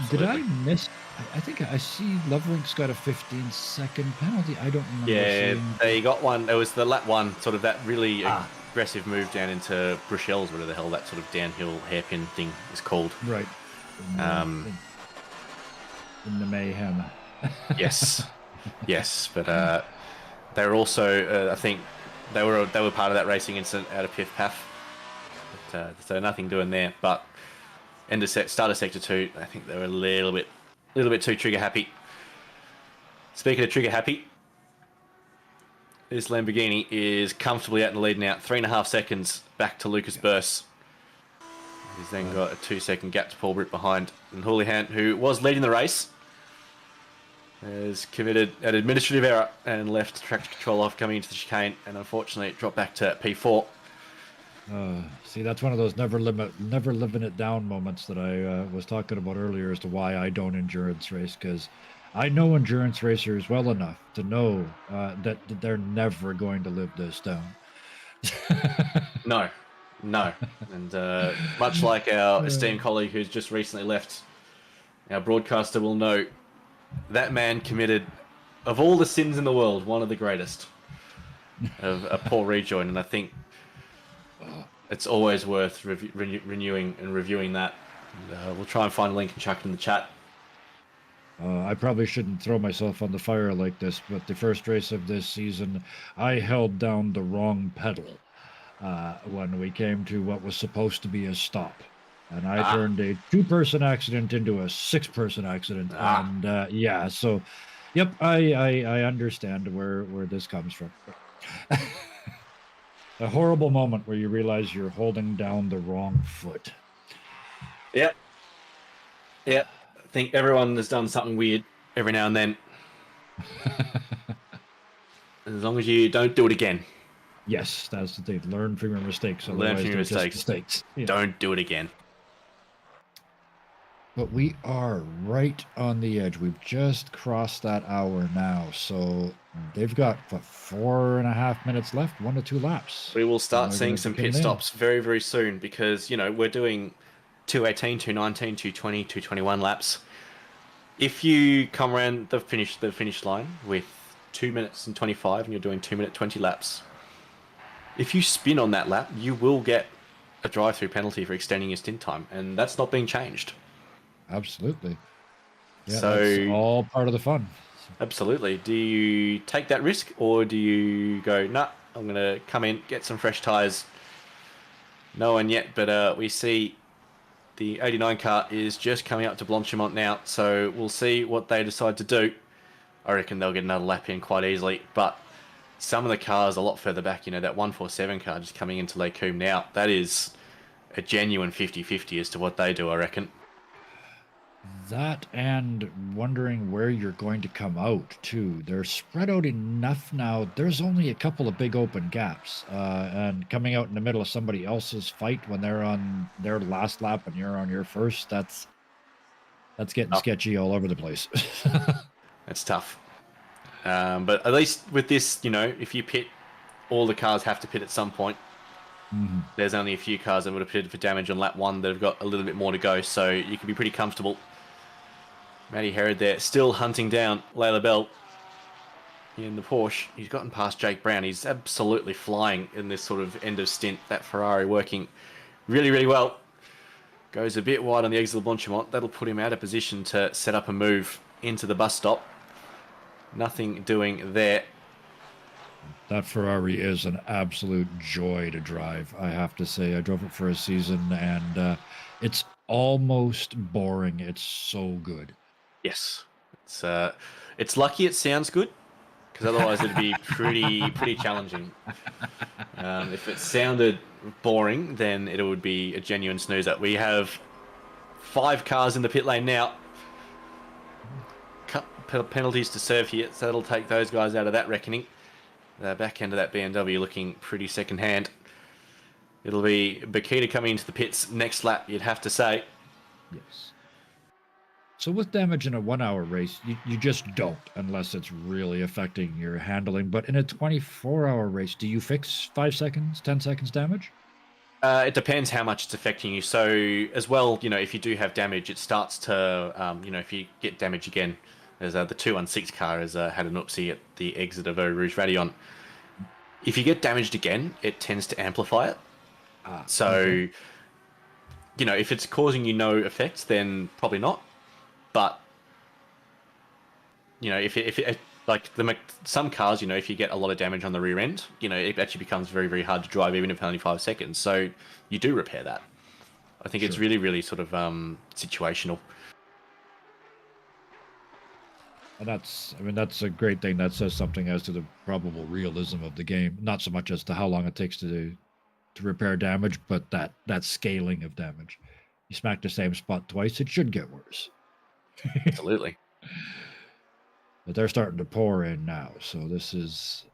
Did I miss? I think I see Loverink's got a 15-second penalty. I don't remember. Yeah, they got one. It was the lap one, sort of that really aggressive move down into Bruxelles, whatever the hell that sort of downhill hairpin thing is called. Right. In the mayhem. Yes, but they were also, I think, they were part of that racing incident out of Piff Paff. But, so nothing doing there. But start of sector 2, I think they were a little bit too trigger happy. Speaking of trigger happy, this Lamborghini is comfortably out in the lead now, 3.5 seconds back to Lucas Burse. He's then got a 2-second gap to Paul Britt behind. And Houlihan, who was leading the race, has committed an administrative error and left track control off coming into the chicane, and unfortunately dropped back to P4. See, that's one of those never living it down moments that I was talking about earlier as to why I don't endurance race, because I know endurance racers well enough to know that they're never going to live this down. No. And much like our esteemed colleague who's just recently left, our broadcaster will know that man committed, of all the sins in the world, one of the greatest of a poor rejoin. And I think it's always worth renewing and reviewing that. And, we'll try and find a link and chuck it in the chat. I probably shouldn't throw myself on the fire like this, but the first race of this season, I held down the wrong pedal when we came to what was supposed to be a stop. And I turned a 2-person accident into a 6-person accident. And so, yep, I understand where this comes from. A horrible moment where you realize you're holding down the wrong foot. Yep. Yep. I think everyone has done something weird every now and then. As long as you don't do it again. Yes, that's the thing. Learn from your mistakes. Learn Otherwise, from your they're just mistakes. mistakes. Yeah. Don't do it again. But we are right on the edge. We've just crossed that hour now. So they've got, what, 4.5 minutes left, 1 to 2 laps. We will start They're seeing gonna some be coming pit in. stops very, very soon because, you know, we're doing 218, 219, 220, 221 laps. If you come around the finish line with 2 minutes and 25 and you're doing 2-minute 20 laps, if you spin on that lap, you will get a drive-through penalty for extending your stint time, and that's not being changed. Absolutely. Yeah, So, that's all part of the fun. absolutely. Do you take that risk, or do you go, nah, I'm going to come in, get some fresh tyres? No one yet, but we see the 89 car is just coming up to Blanchimont now, so we'll see what they decide to do. I reckon they'll get another lap in quite easily, but some of the cars a lot further back, you know, that 147 car just coming into Lake Coombe now, that is a genuine 50-50 as to what they do, I reckon. That and wondering where you're going to come out too. They're spread out enough now. There's only a couple of big open gaps, and coming out in the middle of somebody else's fight when they're on their last lap and you're on your first. That's getting sketchy all over the place. That's tough. But at least with this, you know, if you pit, all the cars have to pit at some point. Mm-hmm. There's only a few cars that would have pitted for damage on lap 1 that have got a little bit more to go, so you can be pretty comfortable. Matty Herod there, still hunting down Layla Bell in the Porsche. He's gotten past Jake Brown. He's absolutely flying in this sort of end of stint. That Ferrari working really, really well. Goes a bit wide on the exit of Blanchimont. That'll put him out of position to set up a move into the bus stop. Nothing doing there. That Ferrari is an absolute joy to drive, I have to say. I drove it for a season, and it's almost boring. It's so good. Yes. It's lucky it sounds good, because otherwise it'd be pretty challenging. If it sounded boring, then it would be a genuine snoozer. We have 5 cars in the pit lane now. Penalties to serve here, so that'll take those guys out of that reckoning. The back end of that BMW looking pretty second-hand. It'll be Bakita coming into the pits next lap, you'd have to say. Yes. So with damage in a 1-hour race, you just don't, unless it's really affecting your handling. But in a 24-hour race, do you fix 5 seconds, 10 seconds damage? It depends how much it's affecting you. So as well, you know, if you do have damage, it starts to, you know, if you get damage again, there's the 216 car has had an oopsie at the exit of Eau Rouge Radillon. If you get damaged again, it tends to amplify it. So, you know, if it's causing you no effects, then probably not. But, you know, if it like some cars, you know, if you get a lot of damage on the rear end, you know, it actually becomes very, very hard to drive, even if only 5 seconds. So you do repair that. I think it's really, really sort of situational. And that's a great thing. That says something as to the probable realism of the game. Not so much as to how long it takes to repair damage, but that scaling of damage. You smack the same spot twice, it should get worse. Absolutely. But they're starting to pour in now, so this is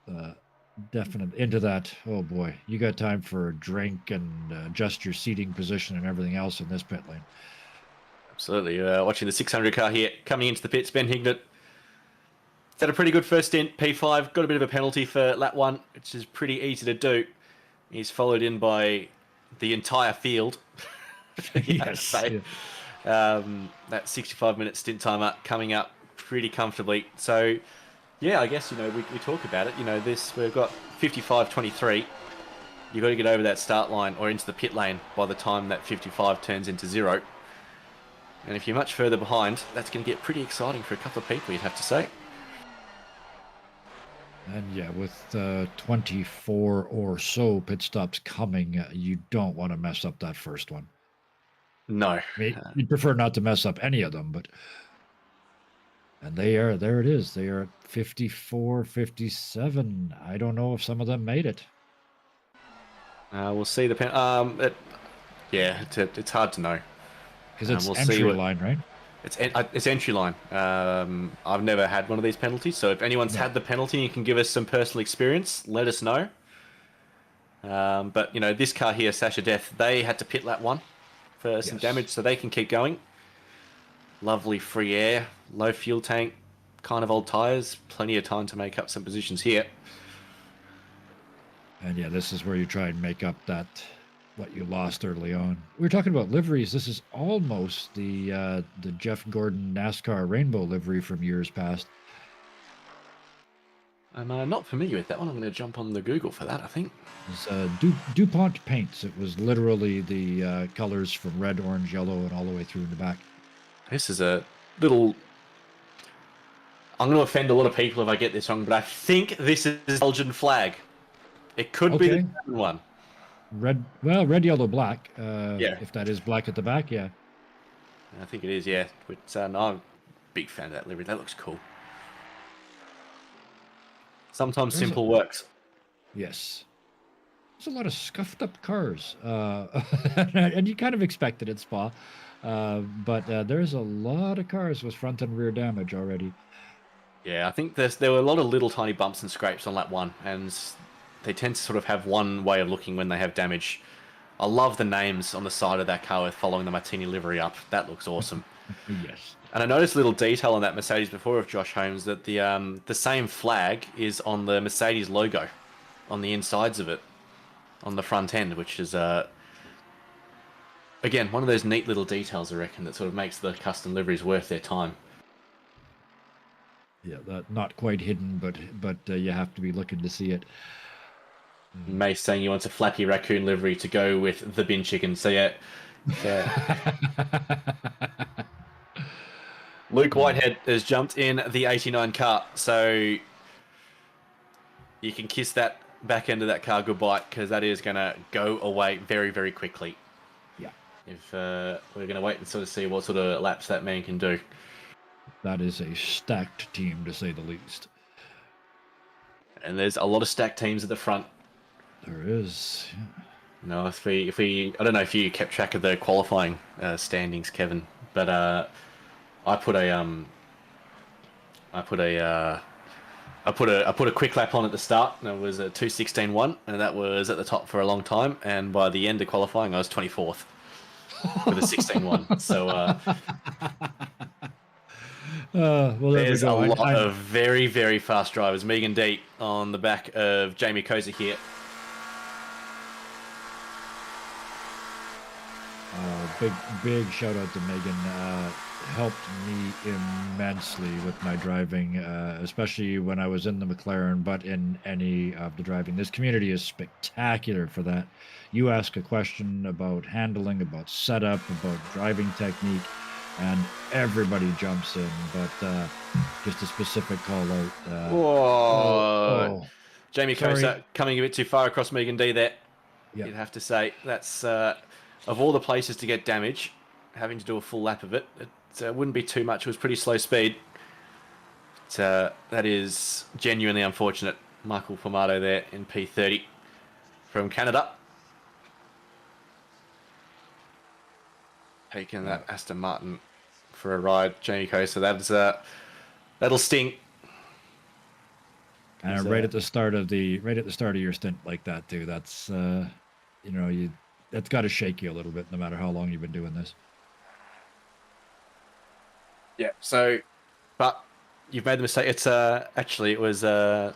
definite into that. Oh boy, you got time for a drink and adjust your seating position and everything else in this pit lane. Absolutely. Watching the 600 car here coming into the pits, Ben Hignett. It's had a pretty good first stint, P5. Got a bit of a penalty for lap 1, which is pretty easy to do. He's followed in by the entire field. Yes. Yeah. That 65-minute stint timer coming up pretty comfortably. So, yeah, I guess, you know, we talk about it. You know, we've got 55.23. You've got to get over that start line or into the pit lane by the time that 55 turns into 0. And if you're much further behind, that's going to get pretty exciting for a couple of people, you'd have to say. And yeah, with 24 or so pit stops coming, you don't want to mess up that first one. No. I mean, you'd prefer not to mess up any of them, but... And there it is. They are at 54, 57. I don't know if some of them made it. We'll see the pen. It's hard to know. Because it's we'll entry line, right? It's entry line. I've never had one of these penalties, so if anyone's had the penalty and can give us some personal experience, let us know. But this car here, Sasha Death, they had to pit lap 1 for some damage, so they can keep going. Lovely free air, low fuel tank, kind of old tyres, plenty of time to make up some positions here. And yeah, this is where you try and make up what you lost early on. We were talking about liveries. This is almost the Jeff Gordon NASCAR rainbow livery from years past. I'm not familiar with that one. I'm going to jump on the Google for that, I think. It's DuPont paints. It was literally the colors from red, orange, yellow, and all the way through in the back. This is a little... I'm going to offend a lot of people if I get this wrong, but I think this is the Belgian flag. It could be the one. Red, yellow, black. If that is black at the back, yeah. I think it is, yeah. But, no, I'm a big fan of that livery. That looks cool. Sometimes simple works. Yes. There's a lot of scuffed up cars. And you kind of expect it at Spa. But there's a lot of cars with front and rear damage already. Yeah, I think there were a lot of little tiny bumps and scrapes on lap 1. And they tend to sort of have one way of looking when they have damage. I love the names on the side of that car with following the Martini livery up. That looks awesome. Yes. And I noticed a little detail on that Mercedes before of Josh Holmes that the same flag is on the Mercedes logo on the insides of it on the front end, which is again one of those neat little details I reckon that sort of makes the custom liveries worth their time. Yeah, that not quite hidden, but you have to be looking to see it. Mace saying he wants a flappy raccoon livery to go with the bin chicken. So yeah. Luke Whitehead has jumped in the 89 car, so you can kiss that back end of that car goodbye because that is going to go away very, very quickly. Yeah. If we're going to wait and sort of see what sort of laps that man can do. That is a stacked team, to say the least. And there's a lot of stacked teams at the front. There is. Yeah. No, if we, I don't know if you kept track of the qualifying standings, Kevin, but I put a quick lap on at the start, and it was a 2:16.1, and that was at the top for a long time. And by the end of qualifying, I was 24th with a 16.1. So there's a lot of very, very fast drivers. Megan D on the back of Jamie Koza here. Big shout out to Megan. Helped me immensely with my driving, especially when I was in the McLaren, but in any of the driving. This community is spectacular for that. You ask a question about handling, about setup, about driving technique, and everybody jumps in, but just a specific call out. Whoa. Jamie Kosa coming a bit too far across Megan D there. Yep. You'd have to say that's, of all the places to get damage, having to do a full lap of it, it wouldn't be too much. It was pretty slow speed. But, that is genuinely unfortunate. Michael Pomato there in P30 from Canada. Taking that Aston Martin for a ride, Jamie Kosa. That'll sting. And right at the start of your stint like that too. That's that's got to shake you a little bit, no matter how long you've been doing this. Yeah. So, but you've made the mistake. It's actually it was said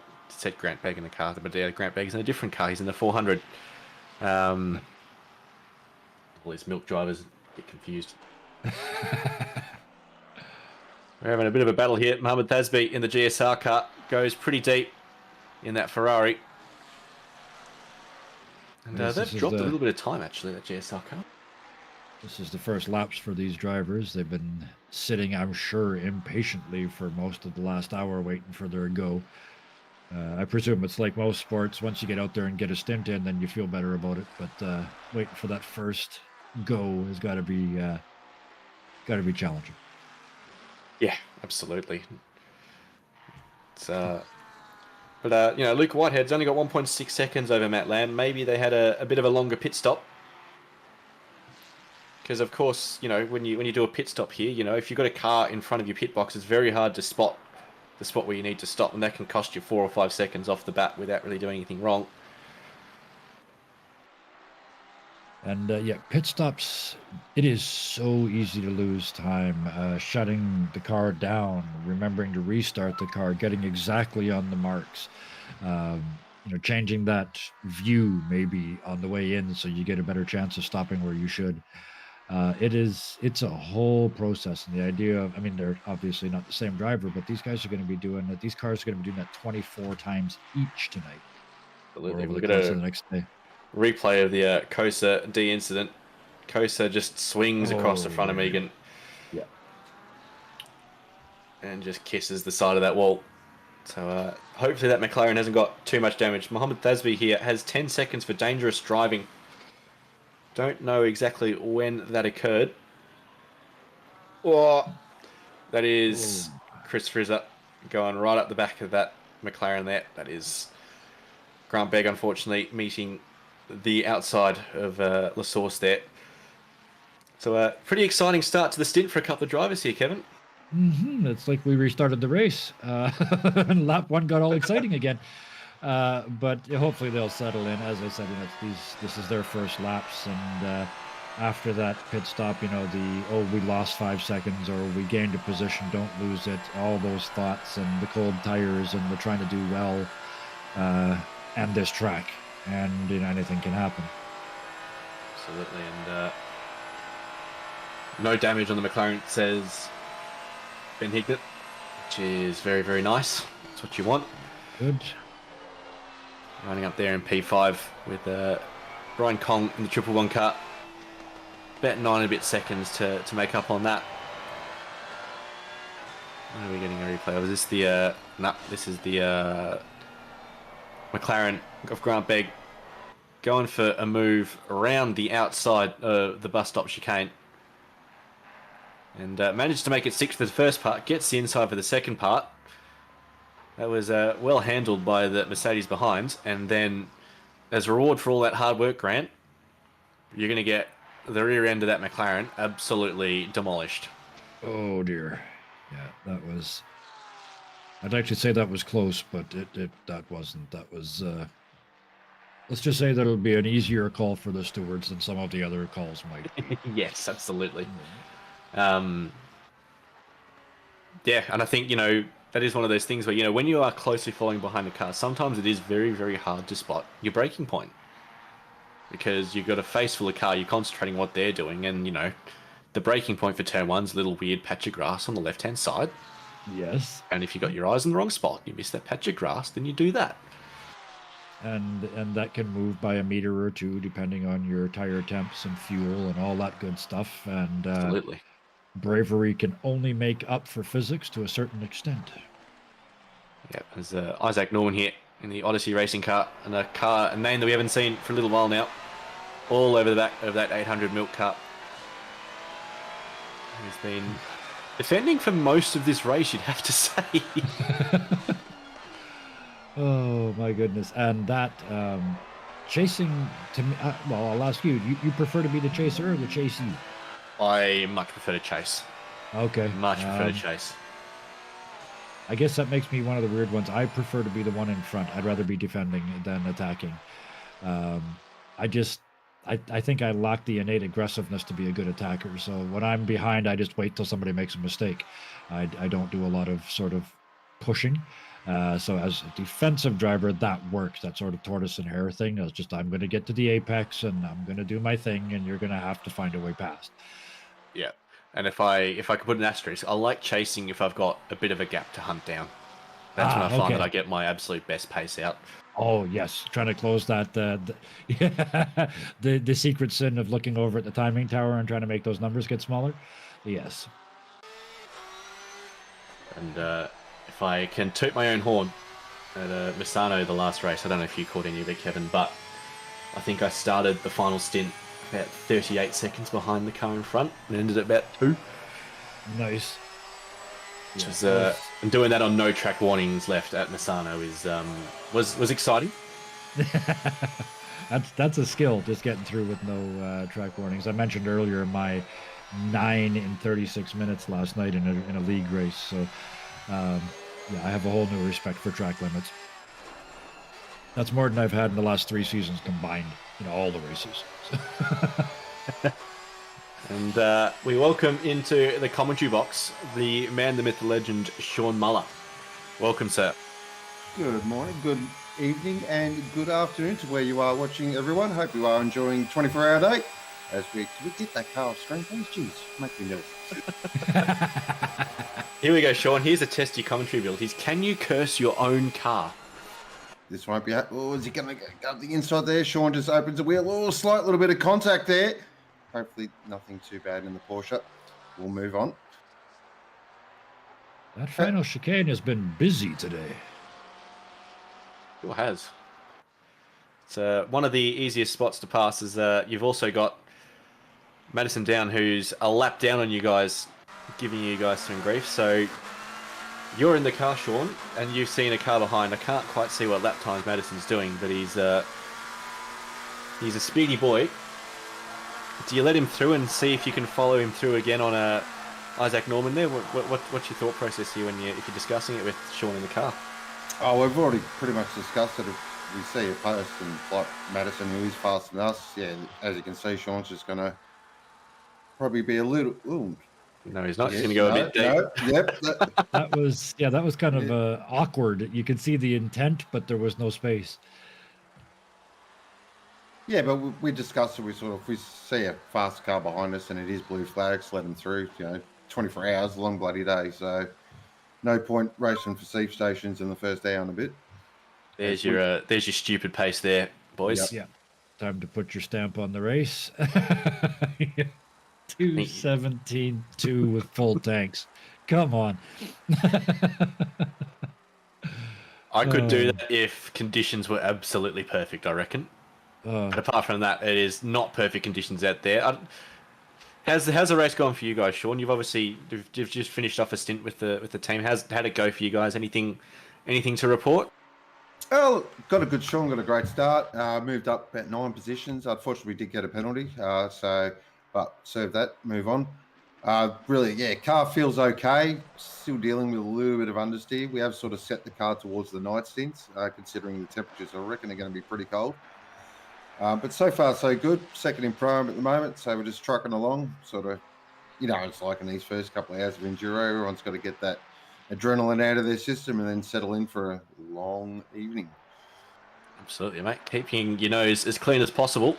Grant Begg in the car, but Grant Begg's in a different car. He's in the 400. All these milk drivers get confused. We're having a bit of a battle here. Mohamed Thasby in the GSR car goes pretty deep in that Ferrari. And they've dropped a little bit of time, actually, that GSR car. This is the first laps for these drivers. They've been sitting, I'm sure, impatiently for most of the last hour waiting for their go. I presume it's like most sports. Once you get out there and get a stint in, then you feel better about it. But waiting for that first go has got to be challenging. Yeah, absolutely. It's but Luke Whitehead's only got 1.6 seconds over Matt Lamb. Maybe they had a bit of a longer pit stop. Because of course, when you do a pit stop here, if you've got a car in front of your pit box, it's very hard to spot the spot where you need to stop, and that can cost you 4 or 5 seconds off the bat without really doing anything wrong. And yeah, pit stops, it is so easy to lose time. Shutting the car down, remembering to restart the car, getting exactly on the marks. Changing that view maybe on the way in so you get a better chance of stopping where you should. It's a whole process. And the idea of, they're obviously not the same driver, but these guys are going to be doing that. These cars are going to be doing that 24 times each tonight. Absolutely. Over the course of the next day. Replay of the Kosa D incident. Kosa just swings across the front of Megan. Yeah. And just kisses the side of that wall. So hopefully that McLaren hasn't got too much damage. Mohammed Thasby here has 10 seconds for dangerous driving. Don't know exactly when that occurred. Oh, that is Chris Frizzer going right up the back of that McLaren there. That is Grant Begg, unfortunately, meeting the outside of La Source there. So a pretty exciting start to the stint for a couple of drivers here, Kevin. It's like we restarted the race. Lap 1 got all exciting again. But hopefully they'll settle in. As I said, this is their first laps, and after that pit stop, we lost 5 seconds or we gained a position, don't lose it. All those thoughts and the cold tires, and we're trying to do well, and this track, and anything can happen. Absolutely, and no damage on the McLaren, says Ben Hignett, which is very, very nice. That's what you want. Good. Running up there in P5 with Brian Kong in the 111 car. About 9 and a bit seconds to make up on that. When are we getting a replay? Was this the... this is the McLaren of Grant Begg going for a move around the outside of the bus stop chicane. And managed to make it 6th for the first part. Gets the inside for the second part. That was well handled by the Mercedes behind. And then, as a reward for all that hard work, Grant, you're going to get the rear end of that McLaren absolutely demolished. Oh, dear. Yeah, that was... I'd actually say that was close, but that wasn't. That was... let's just say that it'll be an easier call for the stewards than some of the other calls might be. Yes, absolutely. Yeah, and I think, that is one of those things where, when you are closely following behind the car, sometimes it is very, very hard to spot your braking point. Because you've got a face full of car, you're concentrating what they're doing, and, the braking point for turn 1's a little weird patch of grass on the left-hand side. Yes. And if you got your eyes in the wrong spot, you miss that patch of grass, then you do that. And that can move by a meter or two, depending on your tire temps and fuel and all that good stuff. And absolutely. Bravery can only make up for physics to a certain extent. Yeah, there's Isaac Norman here in the Odyssey racing car, and a name that we haven't seen for a little while now, all over the back of that 800 milk cup. He's been defending for most of this race, you'd have to say. Oh my goodness! And that chasing, to me, well, I'll ask you. You prefer to be the chaser or the chasee? I much prefer to chase. Okay. Much prefer to chase. I guess that makes me one of the weird ones. I prefer to be the one in front. I'd rather be defending than attacking. I think I lack the innate aggressiveness to be a good attacker. So when I'm behind, I just wait till somebody makes a mistake. I don't do a lot of sort of pushing. So as a defensive driver, that works. That sort of tortoise and hare thing. It's just, I'm going to get to the apex and I'm going to do my thing, and you're going to have to find a way past. Yeah. And if I could put an asterisk, I like chasing if I've got a bit of a gap to hunt down. That's when I find that I get my absolute best pace out. Oh yes, trying to close that the secret sin of looking over at the timing tower and trying to make those numbers get smaller. Yes. And if I can toot my own horn at Misano the last race, I don't know if you caught any of it, Kevin, but I think I started the final stint about 38 seconds behind the car in front and ended at about 2. Nice. Which was, and doing that on no track warnings left at Misano is was exciting. That's a skill, just getting through with no track warnings. I mentioned earlier my 9 in 36 minutes last night in a league race. So, yeah, I have a whole new respect for track limits. That's more than I've had in the last 3 seasons combined, all the races. And we welcome into the commentary box the man, the myth, the legend, Sean Muller. Welcome, sir. Good morning, good evening, and good afternoon to where you are watching, everyone. Hope you are enjoying 24-hour day. As we get that car off screen, please. Jeez, make me nervous. Here we go, Sean. Here's a test your commentary abilities. Can you curse your own car? This won't be... Oh, is he going to go up the inside there? Sean just opens the wheel. Oh, slight little bit of contact there. Hopefully nothing too bad in the Porsche. We'll move on. That final chicane has been busy today. Sure has. It's one of the easiest spots to pass is you've also got Madison down, who's a lap down on you guys, giving you guys some grief. So you're in the car, Sean, and you've seen a car behind. I can't quite see what lap times Madison's doing, but he's a speedy boy. Do you let him through and see if you can follow him through again on Isaac Norman there? What's your thought process here if you're discussing it with Sean in the car? Oh, we've already pretty much discussed it. If we see a post and like Madison, who is faster than us, yeah, as you can see, Sean's just going to probably be a little... Ooh. No, he's not. He's going to go a bit deep. No, yep. That was kind of awkward. You could see the intent, but there was no space. Yeah, but we discussed it. If we see a fast car behind us and it is blue flags, let them through. 24 hours, a long bloody day. So no point racing for safe stations in the first hour and a bit. There's your stupid pace there, boys. Yep. Yeah. Time to put your stamp on the race. 2:17.2 with full tanks. Come on. I could do that if conditions were absolutely perfect, I reckon. But apart from that, it is not perfect conditions out there. How's the race gone for you guys, Sean? You've just finished off a stint with the team. How'd it go for you guys? Anything to report? Well, got a good Sean, got a great start. Moved up about 9 positions. Unfortunately, we did get a penalty. But serve that, move on. Really, yeah, car feels okay. Still dealing with a little bit of understeer. We have sort of set the car towards the night stints, considering the temperatures, I reckon, are going to be pretty cold. But so far, so good. Second in prime at the moment, so we're just trucking along. Sort of, it's like in these first couple of hours of enduro, everyone's got to get that adrenaline out of their system and then settle in for a long evening. Absolutely, mate. Keeping your nose as clean as possible.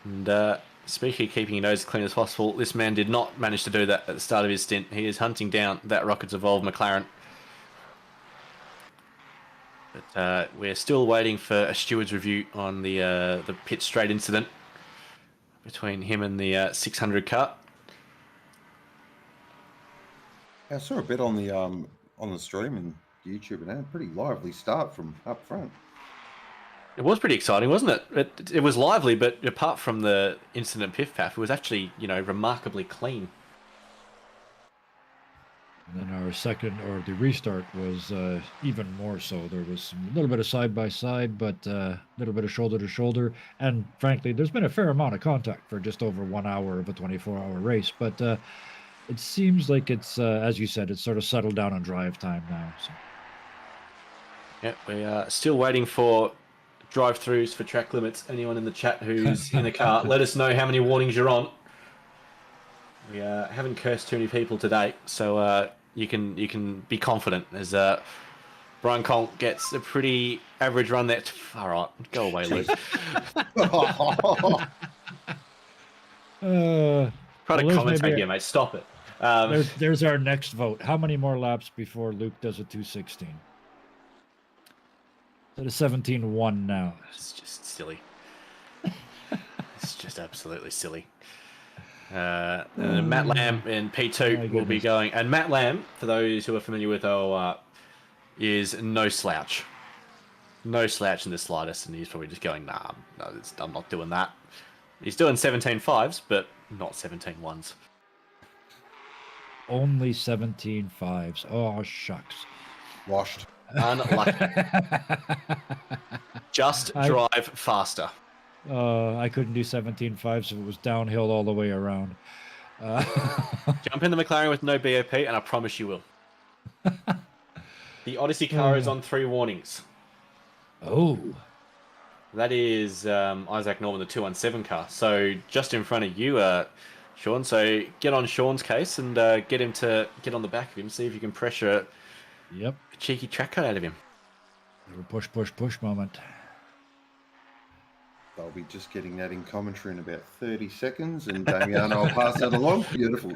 And speaking of keeping your nose as clean as possible, this man did not manage to do that at the start of his stint. He is hunting down that Rockets Evolved McLaren. But we're still waiting for a steward's review on the pit straight incident between him and the 600 car. I saw a bit on the stream and YouTube, and had a pretty lively start from up front. It was pretty exciting, wasn't it? It was lively, but apart from the incident piff-paff, it was actually, remarkably clean. And then our the restart was even more so. There was a little bit of side-by-side, but a little bit of shoulder-to-shoulder. And frankly, there's been a fair amount of contact for just over 1 hour of a 24-hour race. But it seems like it's, as you said, it's sort of settled down on drive time now. So. Yeah, we are still waiting for drive-throughs for track limits. Anyone in the chat who's in the car, let us know how many warnings you're on. We haven't cursed too many people today, so you can be confident as Brian Conk gets a pretty average run there. All right, go away, Luke. Try to commentate here, mate. Stop it. There's our next vote. How many more laps before Luke does a 2:16? At a 17.1 now. It's just silly. It's just absolutely silly. And Matt Lamb in P2 will be going. And Matt Lamb, for those who are familiar with OR, is no slouch. No slouch in the slightest. And he's probably just going, nah, no, I'm not doing that. He's doing 17.5s, but not 17.1s. Only 17.5s. Oh, shucks. Washed. Unlucky. Just drive faster. I couldn't do 17.5, so it was downhill all the way around. Jump in the McLaren with no BOP, and I promise you will. The Odyssey car is on 3 warnings. Oh. That is Isaac Norman, the 217 car. So just in front of you, Sean. So get on Sean's case and get him to get on the back of him. See if you can pressure a cheeky track cut out of him. Push, push, push moment. I'll be just getting that in commentary in about 30 seconds, and Damiano, I'll pass that along. Beautiful.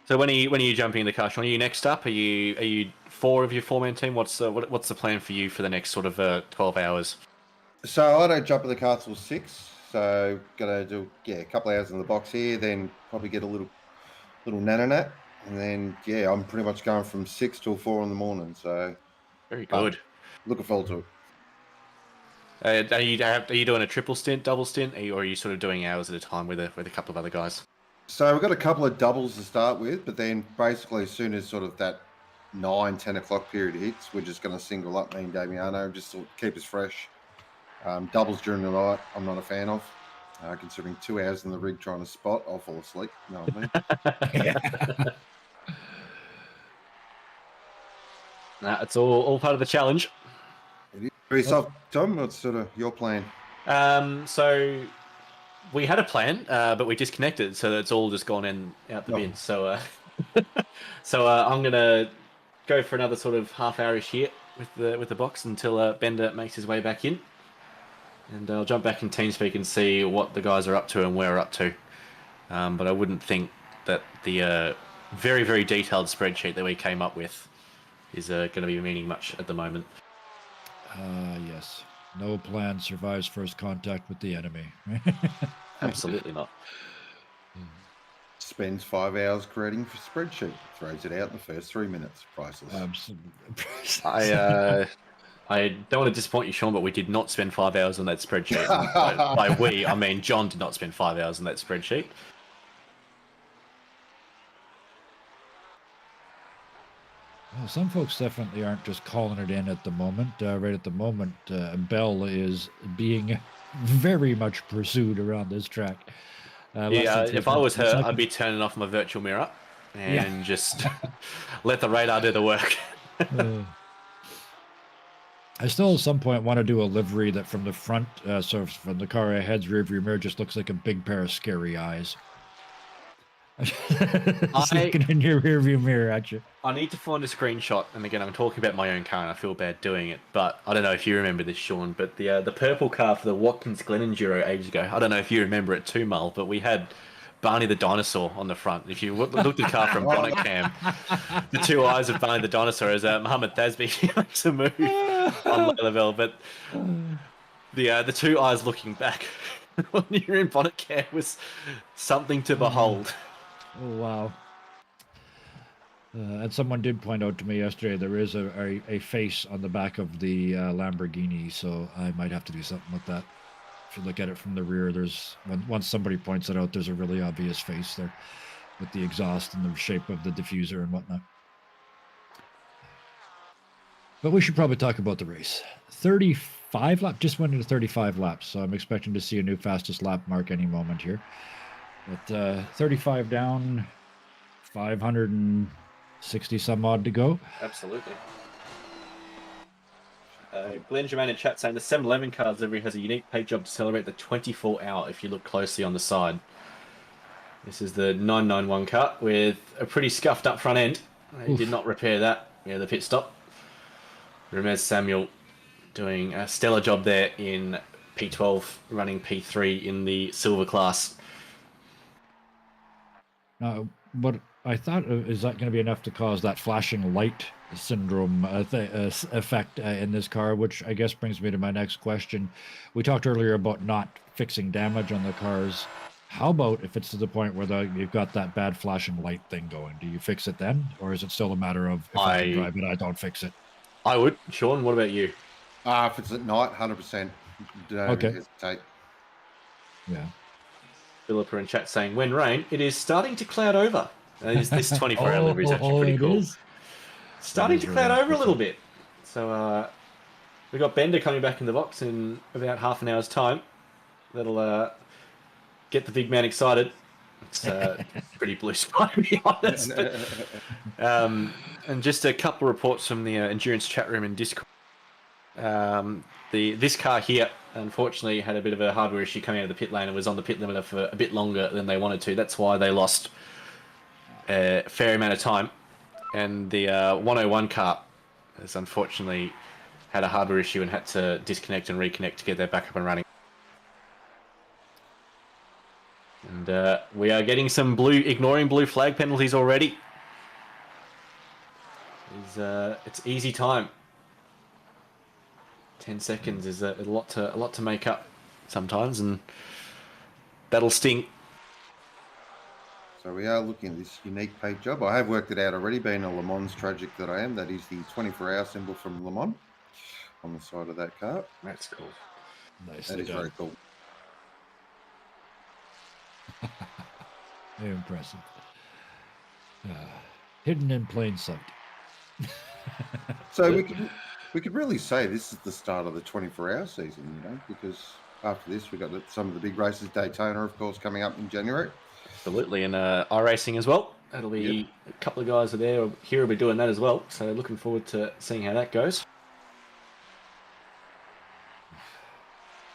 So when are you jumping in the car, Sean? Are you next up? Are you 4 of your 4-man team? What's the plan for you for the next sort of 12 hours? So I don't jump in the car till 6. So gonna do a couple of hours in the box here, then probably get a little nano-nat, and then I'm pretty much going from 6 till 4 in the morning. So very good. Looking forward to it. Are you doing a triple stint, double stint, or are you sort of doing hours at a time with a couple of other guys? So we've got a couple of doubles to start with, but then basically as soon as sort of that 9-10 o'clock period hits, we're just going to single up me and Damiano, just to keep us fresh. Doubles during the night, I'm not a fan of. Considering 2 hours in the rig trying to spot, I'll fall asleep. You know what I mean? Nah, it's all part of the challenge. It is. For yourself, Tom, what's sort of your plan? So we had a plan, but we disconnected, so it's all just gone out the bin. So, I'm gonna go for another sort of half-hourish here with the box until Bender makes his way back in, and I'll jump back in TeamSpeak and see what the guys are up to and where we're up to. But I wouldn't think that the very, very detailed spreadsheet that we came up with is going to be meaning much at the moment. Yes. No plan survives first contact with the enemy. Absolutely not. Spends 5 hours creating a spreadsheet, throws it out in the first 3 minutes. Priceless. Absolutely. I don't want to disappoint you, Sean, but we did not spend 5 hours on that spreadsheet. By we, I mean John did not spend 5 hours on that spreadsheet. Well, some folks definitely aren't just calling it in at the moment. Right at the moment, Bell is being very much pursued around this track. If I was her, I'd be turning off my virtual mirror and just let the radar do the work. I still at some point want to do a livery that from the front, so from the car ahead's rearview mirror just looks like a big pair of scary eyes. Looking in your rearview mirror at you. I need to find a screenshot, and again, I'm talking about my own car, and I feel bad doing it. But I don't know if you remember this, Sean. But the purple car for the Watkins Glen Enduro ages ago. I don't know if you remember it too, Mull. But we had Barney the dinosaur on the front. If you look at the car from bonnet cam, the 2 eyes of Barney the dinosaur as Mohammed Thasby makes a move on level. But the 2 eyes looking back when you're in bonnet cam was something to behold. Oh, wow. And someone did point out to me yesterday there is a face on the back of the Lamborghini, so I might have to do something with that. If you look at it from the rear, once somebody points it out, there's a really obvious face there with the exhaust and the shape of the diffuser and whatnot. But we should probably talk about the race. 35 laps, just went into 35 laps, so I'm expecting to see a new fastest lap mark any moment here. But 35 down, 560 some odd to go. Absolutely. Glenn Germain in chat saying the 711 car delivery has a unique paint job to celebrate the 24-hour if you look closely on the side. This is the 991 car with a pretty scuffed up front end. They did not repair that. The pit stop. Ramez Samuel doing a stellar job there in P12, running P3 in the silver class. But I thought, is that going to be enough to cause that flashing light syndrome effect in this car, which I guess brings me to my next question. We talked earlier about not fixing damage on the cars. How about if it's to the point where you've got that bad flashing light thing going? Do you fix it then? Or is it still a matter of if I can drive it, I don't fix it? I would. Sean, what about you? If it's at night, 100%. Don't hesitate. Yeah. Philippa in chat saying, when rain, it is starting to cloud over. This 24-hour livery is actually pretty cool. Is? Starting to really cloud over a impressive. little bit. So we've got Bender coming back in the box in about half an hour's time. That'll get the big man excited. It's pretty blue sky, to be honest. But, and just a couple of reports from the endurance chat room and Discord. This car here, unfortunately, had a bit of a hardware issue coming out of the pit lane and was on the pit limiter for a bit longer than they wanted to. That's why they lost a fair amount of time. And the 101 car has unfortunately had a hardware issue and had to disconnect and reconnect to get their back up and running. And we are getting some ignoring blue flag penalties already. It's easy time. 10 seconds is a lot to make up sometimes, and that'll sting. So we are looking at this unique paint job. I have worked it out already, being a Le Mans tragic that I am. That is the 24-hour symbol from Le Mans on the side of that car. That's cool. Nice. That is very cool. Very impressive. Hidden in plain sight. So we could really say this is the start of the 24-hour season, because after this we've got some of the big races. Daytona, of course, coming up in January. Absolutely, and iRacing as well. That'll be a couple of guys are there. Here will be doing that as well. So looking forward to seeing how that goes.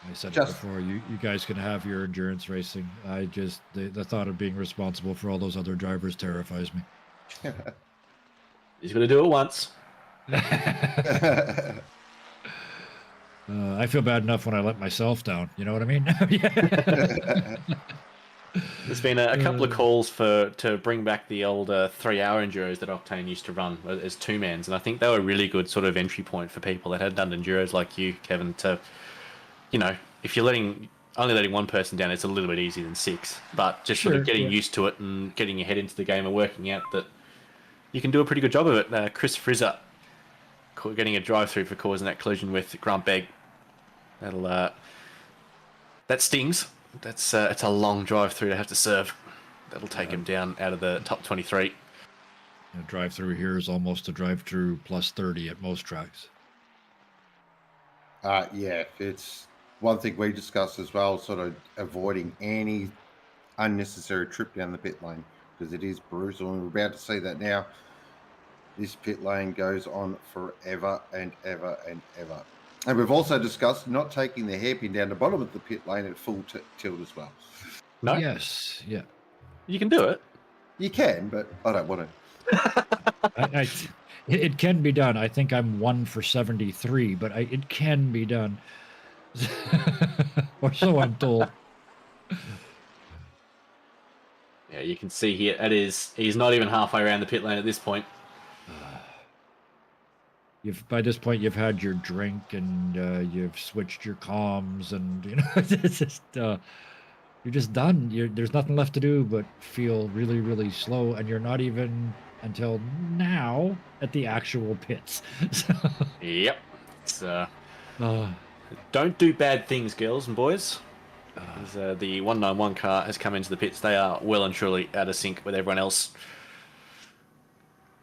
I said it before, you guys can have your endurance racing. The thought of being responsible for all those other drivers terrifies me. He's going to do it once. I feel bad enough when I let myself down. You know what I mean? There's been a couple of calls to bring back the old 3-hour enduros that Octane used to run as two-mans, and I think they were a really good sort of entry point for people that had done enduros like you, Kevin, to, if you're only letting one person down, it's a little bit easier than 6, but just sort of getting used to it and getting your head into the game and working out that you can do a pretty good job of it. Chris Frizzer getting a drive-through for causing that collision with Grant Begg. That stings. It's a long drive-through to have to serve. That'll take him down out of the top 23. A drive-through here is almost a drive-through plus 30 at most tracks. It's one thing we discussed as well, sort of avoiding any unnecessary trip down the pit lane, because it is brutal, and we're about to see that now. This pit lane goes on forever and ever and ever. And we've also discussed not taking the hairpin down the bottom of the pit lane at full tilt as well. No? Yes, yeah. You can do it. You can, but I don't want to. It can be done. I think I'm 1 for 73, but it can be done. Or so I'm told. Yeah, you can see here, he's not even halfway around the pit lane at this point. By this point, you've had your drink and you've switched your comms, and it's just you're just done. There's nothing left to do but feel really, really slow, and you're not even until now at the actual pits. Yep. It's, don't do bad things, girls and boys. The 191 car has come into the pits. They are well and truly out of sync with everyone else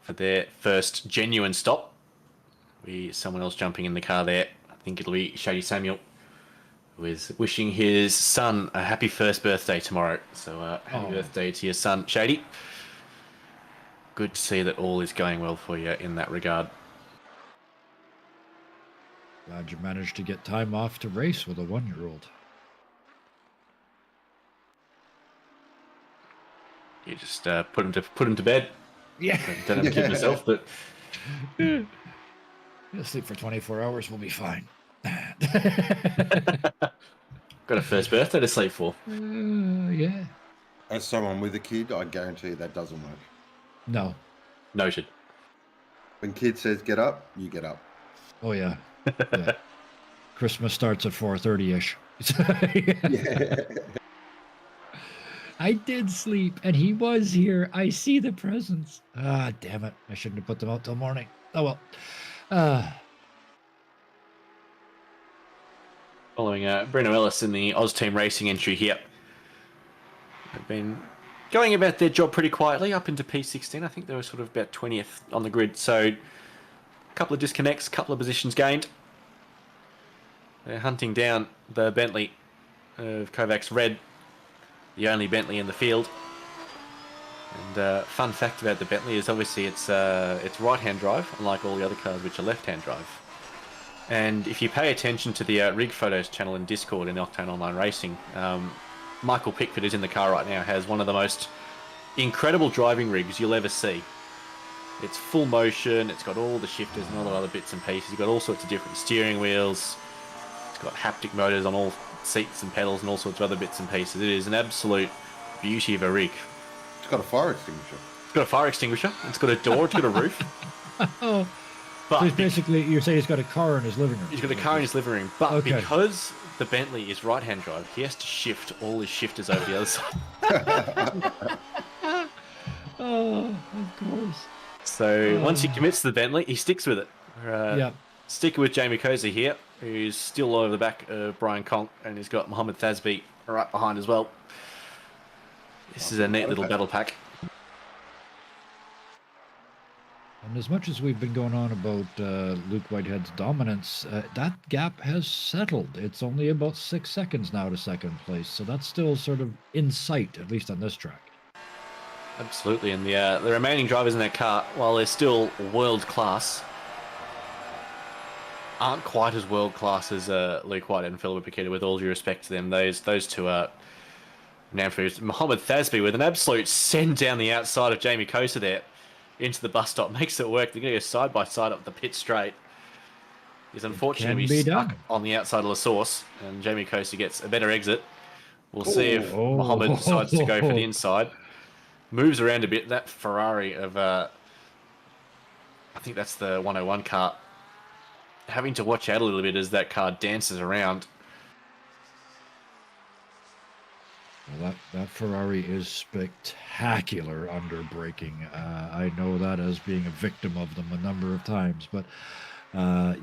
for their first genuine stop. Someone else jumping in the car there. I think it'll be Shady Samuel, who is wishing his son a happy first birthday tomorrow. So happy birthday to your son, Shady. Good to see that all is going well for you in that regard. Glad you managed to get time off to race with a 1-year-old. You just put him to bed. Yeah. Don't have to kid myself, but You'll sleep for 24 hours. We'll be fine. got a first birthday to sleep for. Yeah. As someone with a kid, I guarantee you that doesn't work. No. Noted. When kid says get up, you get up. Oh, yeah. Yeah. Christmas starts at 4:30-ish. Yeah. I did sleep, and he was here. I see the presents. Ah, damn it. I shouldn't have put them out till morning. Oh, well. Following Bruno Ellis in the Oz Team Racing entry here. They've been going about their job pretty quietly up into P16. I think they were sort of about 20th on the grid. So a couple of disconnects, a couple of positions gained. They're hunting down the Bentley of Kovacs Red, the only Bentley in the field. And fun fact about the Bentley is obviously it's right-hand drive, unlike all the other cars which are left-hand drive. And if you pay attention to the rig photos channel in Discord in Octane Online Racing, Michael Pickford, who's in the car right now, has one of the most incredible driving rigs you'll ever see. It's full motion, it's got all the shifters and all the other bits and pieces. You've got all sorts of different steering wheels. It's got haptic motors on all seats and pedals and all sorts of other bits and pieces. It is an absolute beauty of a rig. It's got a fire extinguisher. It's got a fire extinguisher. It's got a door. It's got a roof. Oh, But so he's basically, you're saying he's got a car in his living room. he's got a car in his living room. But Okay. because the Bentley is right-hand drive, he has to shift all his shifters over the other side. Oh, of course. So once he commits to the Bentley, he sticks with it. Yeah. Sticking with Jamie Cozy here, who's still over the back of Brian Conk, and he's got Mohammed Thasby right behind as well. This is a neat little battle pack. And as much as we've been going on about Luke Whitehead's dominance, that gap has settled. It's only about 6 seconds now to second place, so that's still sort of in sight, at least on this track. Absolutely, and the remaining drivers in that car, while they're still world class, aren't quite as world class as Luke Whitehead and Philip Paqueta. With all due respect to them, those two are renowned for. Mohammed Thasby with an absolute send down the outside of Jamie Costa there into the bus stop, makes it work. They're going to go side by side up the pit straight. He's unfortunately stuck on the outside of the source, and Jamie Costa gets a better exit. We'll see if Mohammed decides to go for the inside. Moves around a bit. That Ferrari of, I think that's the 101 car, having to watch out a little bit as that car dances around. Well, that Ferrari is spectacular under braking. I know that as being a victim of them a number of times, but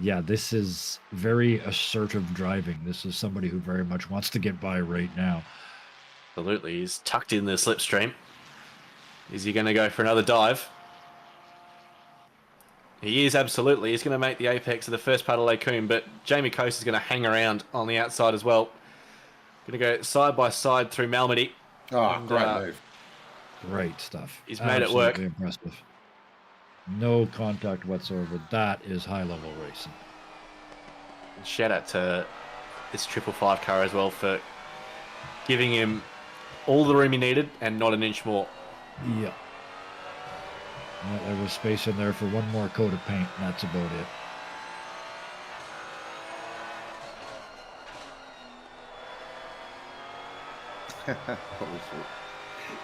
yeah, this is very assertive driving. This is somebody who very much wants to get by right now. Absolutely. He's tucked in the slipstream. Is he going to go for another dive? He is, absolutely. He's going to make the apex of the first part of Lacoon, but Jamie Coast is going to hang around on the outside as well. Going to go side by side through Malmedy. Oh, And, great move. Great stuff. He's made it work. Impressive. No contact whatsoever. That is high-level racing. And shout out to this 555 car as well for giving him all the room he needed and not an inch more. Yeah. There was space in there for one more coat of paint, and that's about it.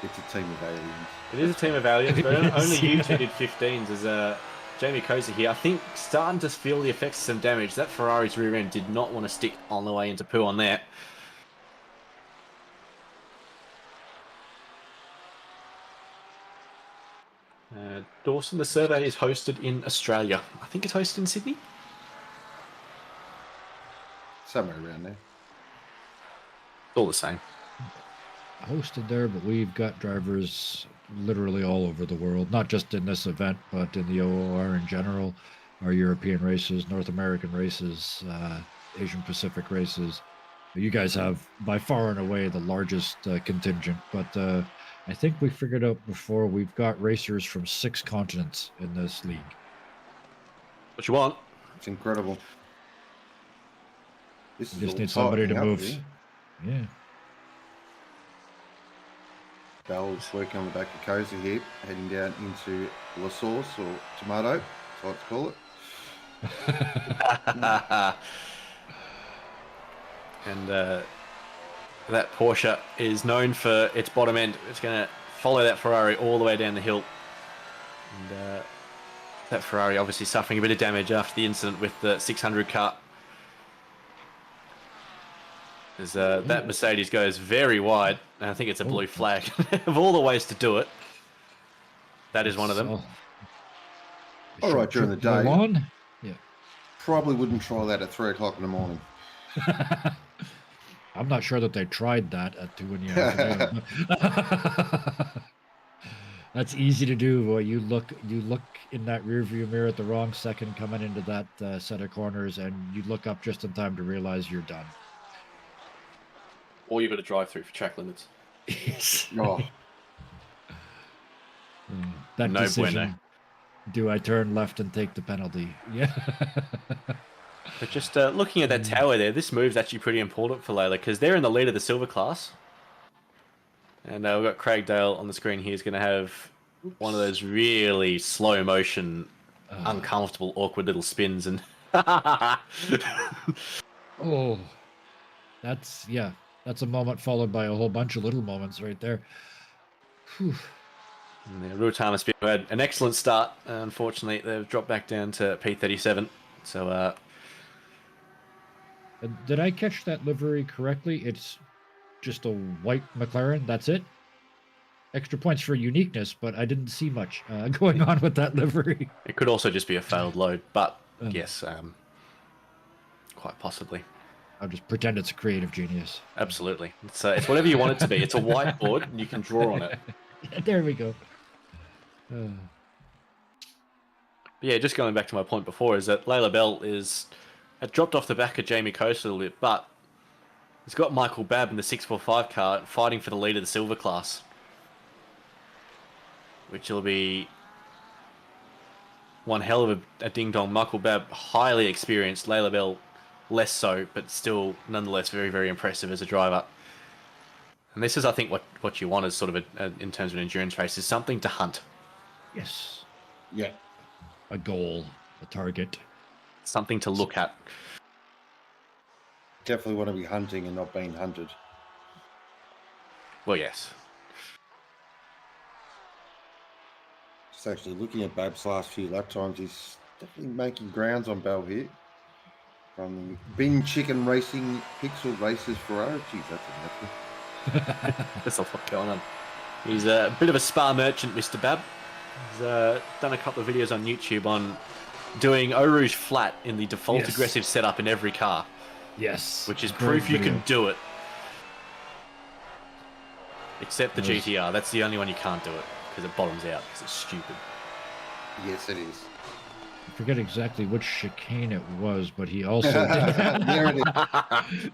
It's a team of aliens. It is a team of aliens, but only you two did 15s as Jamie Cozy here. I think starting to feel the effects of some damage. That Ferrari's rear end did not want to stick on the way into poo on that. Dawson, the survey is hosted in Australia. I think it's hosted in Sydney. Somewhere around there. It's all the same. Hosted there, but we've got drivers literally all over the world, not just in this event, but in the OOR in general, our European races, North American races, Asian Pacific races. You guys have by far and away the largest contingent, but I think we figured out before we've got racers from 6 continents in this league. What you want? It's incredible. This You is just all need somebody to tightening up move. here. Yeah. Bell's working on the back of Cozy here, heading down into La Sauce or Tomato, that's what I like to call it. And that Porsche is known for its bottom end. It's going to follow that Ferrari all the way down the hill. And that Ferrari obviously suffering a bit of damage after the incident with the 600 car. As that Mercedes goes very wide, and I think it's a blue flag. Of all the ways to do it, that is one of them. All right, during the day. Yeah. Probably wouldn't try that at 3 o'clock in the morning. I'm I'm not sure that they tried that at 2 in the afternoon. That's easy to do. Boy, you look in that rear view mirror at the wrong second coming into that set of corners, and you look up just in time to realize you're done. Or you've got to drive through for track limits. Yes. Oh, That No decision. bueno. Do I turn left and take the penalty? Yeah. But just looking at that tower there, this move's actually pretty important for Layla because they're in the lead of the silver class. And we've got Craig Dale on the screen here. He's going to have one of those really slow motion, uncomfortable, awkward little spins. And Oh, that's a moment followed by a whole bunch of little moments right there. Whew. Ruatama Spear had an excellent start. Unfortunately, they've dropped back down to P37. So, Did I catch that livery correctly? It's just a white McLaren. That's it. Extra points for uniqueness, but I didn't see much going on with that livery. it could also just be a failed load, but yes, quite possibly. I'll just pretend it's a creative genius. Absolutely. It's whatever you want it to be. It's a whiteboard, and you can draw on it. There we go. But yeah, just going back to my point before, is that Layla Bell had dropped off the back of Jamie Coast a little bit, but he's got Michael Babb in the 645 car fighting for the lead of the silver class, which will be one hell of a ding-dong. Michael Babb, highly experienced, Layla Bell less so, but still nonetheless very, very impressive as a driver. And this is, I think, what you want as sort of in terms of an endurance race, is something to hunt. Yes. yeah. A goal, a target. Something to look at. Definitely want to be hunting and not being hunted. Well, yes. Just actually looking at Bab's last few lap times, he's definitely making grounds on Bell here. From Bin Chicken Racing, Pixel Races Ferrari. Geez, that's a mouthful. There's a lot going on. He's a bit of a spa merchant, Mr. Babb. He's done a couple of videos on YouTube on doing Eau Rouge flat in the default aggressive setup in every car. Yes. Which is proof you can do it. Except the GTR. That's the only one you can't do it, because it bottoms out, because it's stupid. Yes, it is. I forget exactly which chicane it was, but he also There it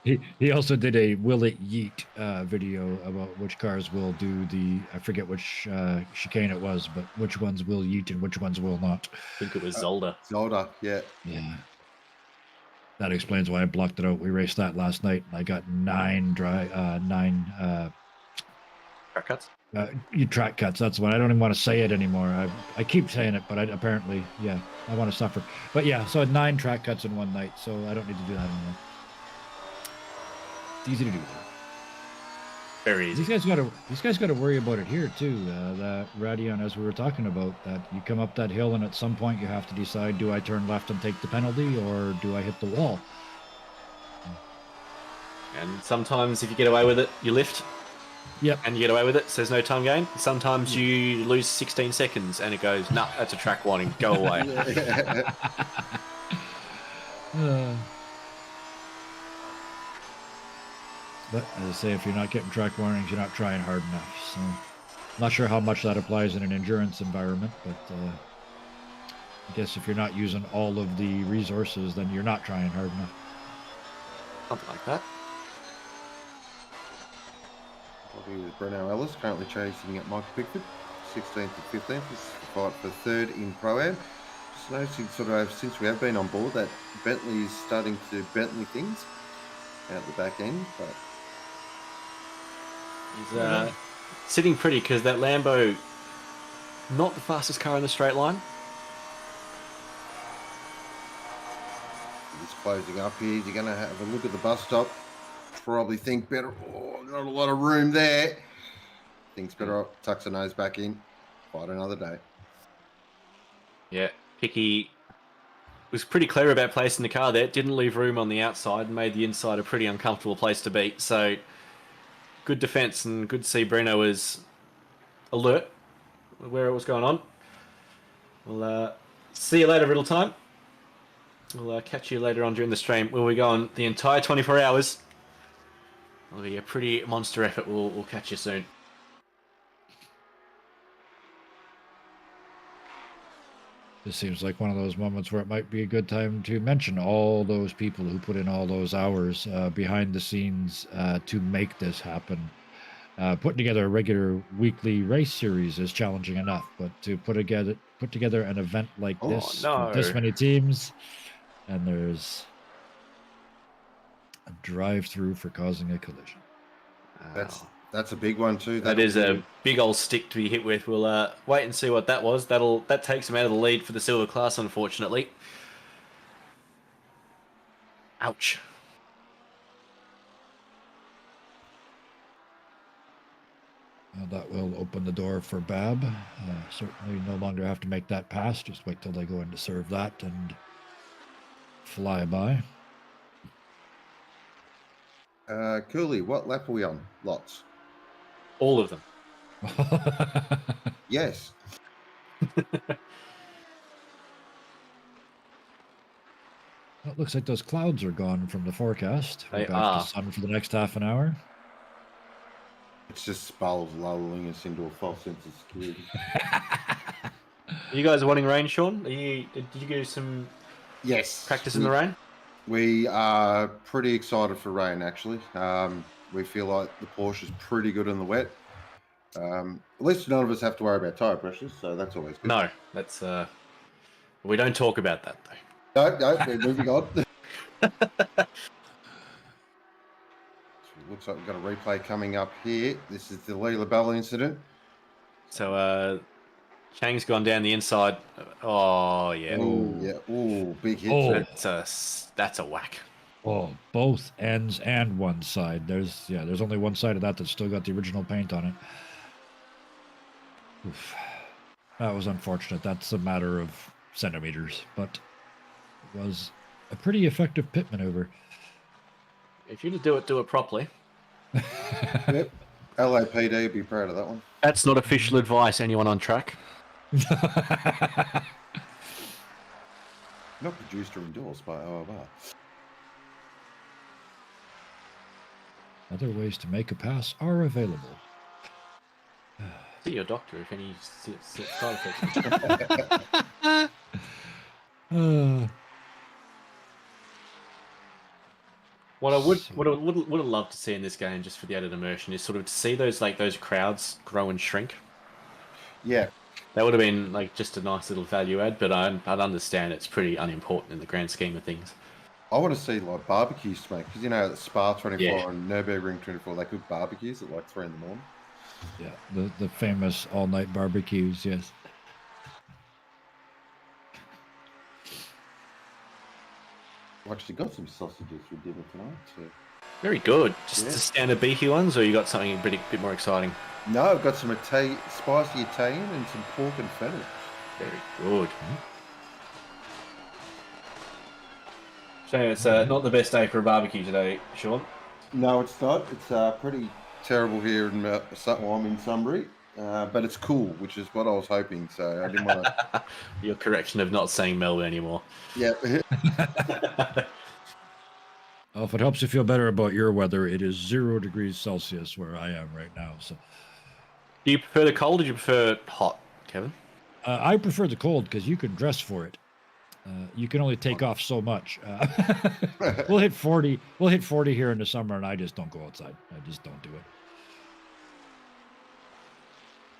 is. he also did a Will It Yeet video about which cars will do I forget which chicane it was, but which ones will yeet and which ones will not. I think it was Zolder. Zolder, yeah. Yeah. That explains why I blocked it out. We raced that last night, and I got 9 Track cuts? track cuts. That's one. I don't even want to say it anymore. I keep saying it, but apparently, yeah, I want to suffer. But yeah, so 9 track cuts in one night, so I don't need to do that anymore. It's easy to do. Very easy. These guys got to worry about it here too. That Radion, as we were talking about, that you come up that hill and at some point you have to decide: do I turn left and take the penalty, or do I hit the wall? And sometimes if you get away with it, you lift. Yep. And you get away with it, so there's no time gain. Sometimes you lose 16 seconds and it goes, nah, that's a track warning, go away. But as I say, if you're not getting track warnings, you're not trying hard enough. So, not sure how much that applies in an endurance environment, but I guess if you're not using all of the resources, then you're not trying hard enough. Something like that. Probably with Breno Ellis, currently chasing at Michael Pickford, 16th and 15th. This is the fight for 3rd in Pro-Am. Just noticing sort of since we have been on board that Bentley is starting to do Bentley things out the back end. But He's sitting pretty because that Lambo, not the fastest car in the straight line. he's closing up here. He's going to have a look at the bus stop. Probably think better. Oh, not a lot of room there. Thinks better. Tucks the nose back in. Fight another day. Yeah, Picky was pretty clever about placing the car there. Didn't leave room on the outside and made the inside a pretty uncomfortable place to be. So good defense and good to see Breno was alert where it was going on. We'll see you later, Riddle Time. We'll catch you later on during the stream where we go on the entire 24 hours. It'll be a pretty monster effort. We'll catch you soon. This seems like one of those moments where it might be a good time to mention all those people who put in all those hours behind the scenes to make this happen. Putting together a regular weekly race series is challenging enough, but to put together an event like this with this many teams, and there's a drive-through for causing a collision. That's a big one too. That is a big old stick to be hit with. We'll wait and see what that was. That takes him out of the lead for the silver class, unfortunately. Ouch. That will open the door for Bab. Certainly no longer have to make that pass. Just wait till they go in to serve that and fly by. Cooley, what lap are we on? Lots. All of them. Yes. It looks like those clouds are gone from the forecast. We're back to sun for the next half an hour. It's just spells lulling us into a false sense of security. You guys are wanting rain, Sean? Did you do some practice in the rain? We are pretty excited for rain, actually. We feel like the Porsche's pretty good in the wet. At least none of us have to worry about tyre pressures, so that's always good. No, that's we don't talk about that though. No, we're moving on. Looks like we've got a replay coming up here. This is the Lee LaBelle incident. So Chang's gone down the inside. Oh yeah. Oh yeah. Oh, big hit. That's a whack. Oh, both ends and one side. There's only one side of that that's still got the original paint on it. Oof. That was unfortunate. That's a matter of centimeters, but it was a pretty effective pit maneuver. If you do it properly. Yep. LAPD would be proud of that one. That's not official advice, anyone on track. Not produced or endorsed by OMR. Other ways to make a pass are available. See your doctor if any side effects. What I would have loved to see in this game, just for the added immersion, is sort of to see those crowds grow and shrink. Yeah, that would have been just a nice little value add. But I'd understand it's pretty unimportant in the grand scheme of things. I want to see barbecues to make, because the Spa 24 and Nürburgring 24, they cook barbecues at 3 in the morning. Yeah, the famous all-night barbecues. Yes. I actually got some sausages for dinner tonight too. Very good. Just the standard beefy ones, or you got something a bit more exciting? No, I've got some spicy Italian and some pork and fennel. Very good. So it's not the best day for a barbecue today, Sean. No, it's not. It's pretty terrible here in I'm in Sunbury, but it's cool, which is what I was hoping. So I didn't want to. Your correction of not saying Melbourne anymore. Yeah. Well, if it helps you feel better about your weather, it is 0 degrees Celsius where I am right now. So, do you prefer the cold or do you prefer hot, Kevin? I prefer the cold because you can dress for it. You can only take off so much. We'll hit 40. We'll hit 40 here in the summer, and I just don't go outside. I just don't do it.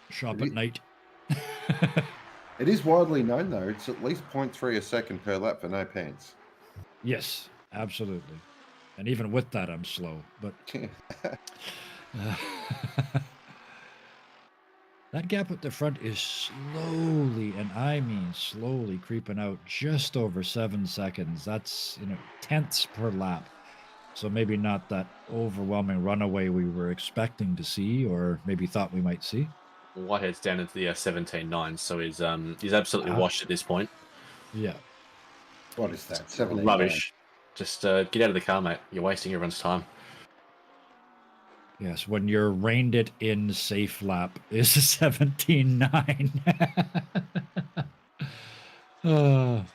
Shop at night. It is widely known, though. It's at least 0.3 a second per lap for no pants. Yes, absolutely. And even with that, I'm slow. But that gap at the front is slowly, and I mean slowly, creeping out just over 7 seconds. That's, tenths per lap. So maybe not that overwhelming runaway we were expecting to see, or maybe thought we might see. Whitehead's down into the 17.9, so he's absolutely washed at this point. Yeah. What is that? 17. Rubbish. Just get out of the car, mate. You're wasting everyone's time. Yes, when your reined it in safe lap is a 17.9.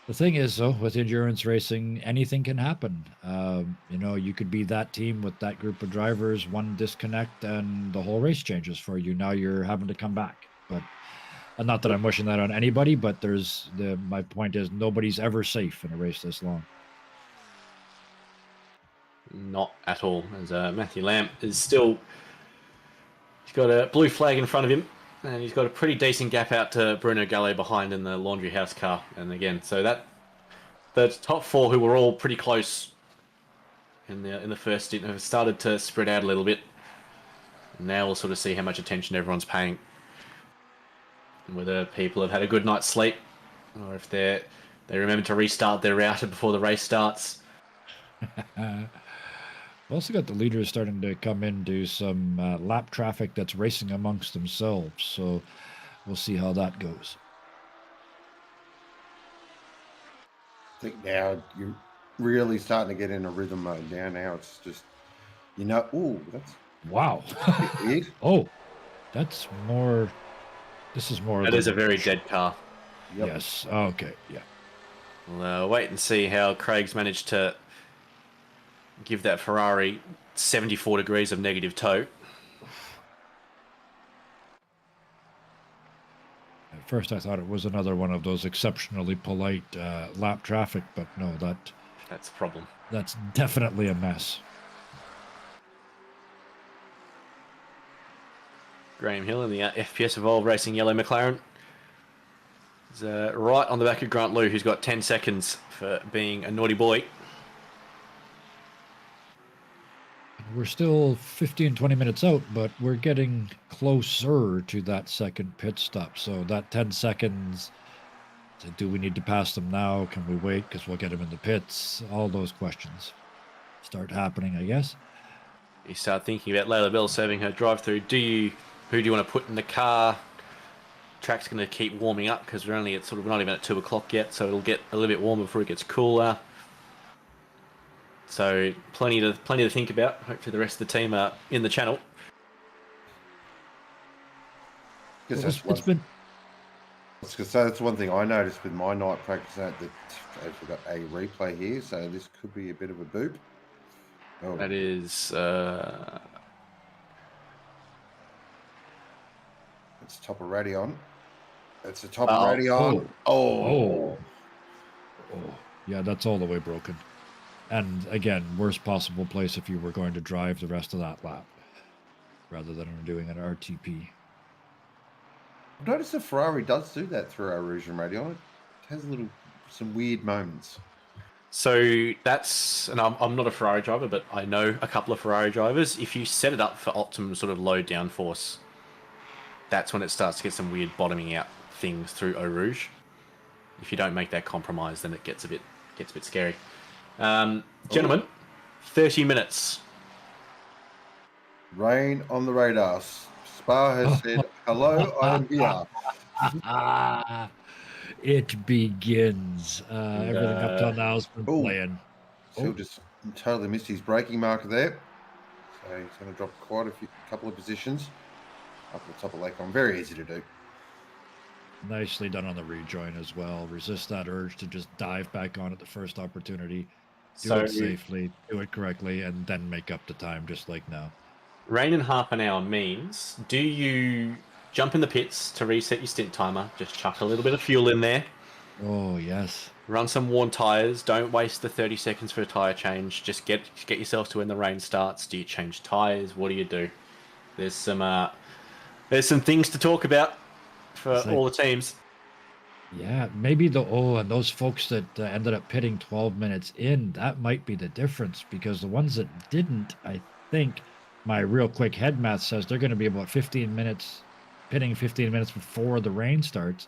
The thing is, though, with endurance racing, anything can happen. You could be that team with that group of drivers, one disconnect, and the whole race changes for you. Now you're having to come back. But not that I'm wishing that on anybody, but my point is nobody's ever safe in a race this long. Not at all. As Matthew Lamb is still, he's got a blue flag in front of him, and he's got a pretty decent gap out to Bruno Gallo behind in the laundry house car. And again, so the top four, who were all pretty close in the first stint, have started to spread out a little bit. And now we'll sort of see how much attention everyone's paying, and whether people have had a good night's sleep, or if they remember to restart their router before the race starts. We've also got the leaders starting to come into some lap traffic that's racing amongst themselves. So we'll see how that goes. I think now you're really starting to get in a rhythm mode now. Now it's just, that's wow. weird. Oh, that's more. This is more. That is a very dead car. Yep. Yes. Okay. Yeah. We'll wait and see how Craig's managed to give that Ferrari 74 degrees of negative tow. At first, I thought it was another one of those exceptionally polite lap traffic, but no, that's a problem. That's definitely a mess. Graham Hill in the FPS Evolve Racing yellow McLaren is right on the back of Grant Lew, who's got 10 seconds for being a naughty boy. We're still 15, 20 minutes out, but we're getting closer to that second pit stop. So that 10 seconds, do we need to pass them now? Can we wait because we'll get them in the pits? All those questions start happening, I guess. You start thinking about Layla Bell serving her drive-through. Who do you want to put in the car? Track's going to keep warming up because we're not even at 2 o'clock yet, so it'll get a little bit warmer before it gets cooler. So plenty to think about. Hopefully the rest of the team are in the channel. That's one thing I noticed with my night practice that we've got a replay here, so this could be a bit of a boop. Oh. That is it's top of Radion. It's the top of Radion. Oh. Yeah, that's all the way broken. And again, worst possible place if you were going to drive the rest of that lap rather than doing an RTP. I've noticed the Ferrari does do that through our Rouge and Radion. It has some weird moments. So that's, and I'm not a Ferrari driver, but I know a couple of Ferrari drivers. If you set it up for optimum sort of low downforce, that's when it starts to get some weird bottoming out things through Eau Rouge. If you don't make that compromise, then it gets a bit scary. Gentlemen, 30 minutes. Rain on the radar. Spa has said, hello, I am here. It begins. Everything up till now has been playing. Phil just totally missed his braking marker there. So he's going to drop quite a couple of positions up the top of Lake. Very easy to do. Nicely done on the rejoin as well. Resist that urge to just dive back on at the first opportunity. Do it safely, do it correctly, and then make up the time just like now. Rain in half an hour means, do you jump in the pits to reset your stint timer, just chuck a little bit of fuel in there? Oh, yes. Run some worn tyres. Don't waste the 30 seconds for a tyre change. Just get yourself to when the rain starts. Do you change tyres? What do you do? There's some things to talk about for all the teams. Yeah, maybe and those folks that ended up pitting 12 minutes in, that might be the difference, because the ones that didn't, I think my real quick head math says they're going to be about 15 minutes, pitting 15 minutes before the rain starts.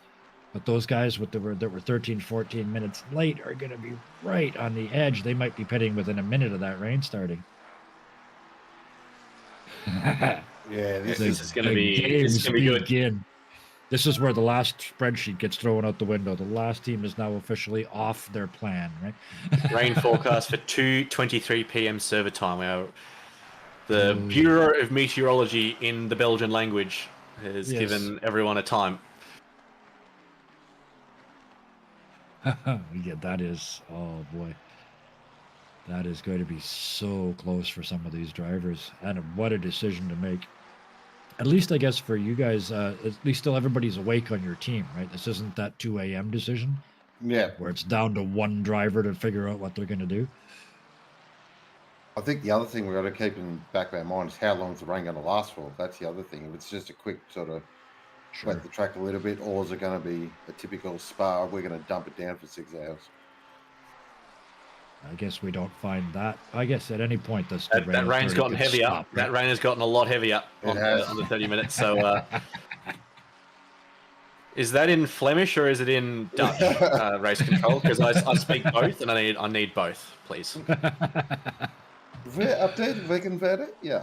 But those guys that were 13, 14 minutes late are going to be right on the edge. They might be pitting within a minute of that rain starting. Yeah, this is going to be good. This is where the last spreadsheet gets thrown out the window. The last team is now officially off their plan, right? Rain forecast for 2:23 p.m. server time. The Bureau of Meteorology in the Belgian language has given everyone a time. Yeah, that is. Oh boy, that is going to be so close for some of these drivers, and what a decision to make. At least, I guess, for you guys, at least still everybody's awake on your team, right? This isn't that 2 a.m. decision Yeah. where it's down to one driver to figure out what they're going to do. I think the other thing we've got to keep in the back of our mind is how long is the rain going to last for? That's the other thing. If it's just a quick sort of wet the track a little bit, or is it going to be a typical spa? We're going to dump it down for 6 hours. I guess we don't find that. I guess at any point that rain's gotten heavy up. Right? That rain has gotten a lot heavier on the 30 minutes. So is that in Flemish or is it in Dutch race control? Because I speak both and I need both, please. Updated vegan verder? Yeah.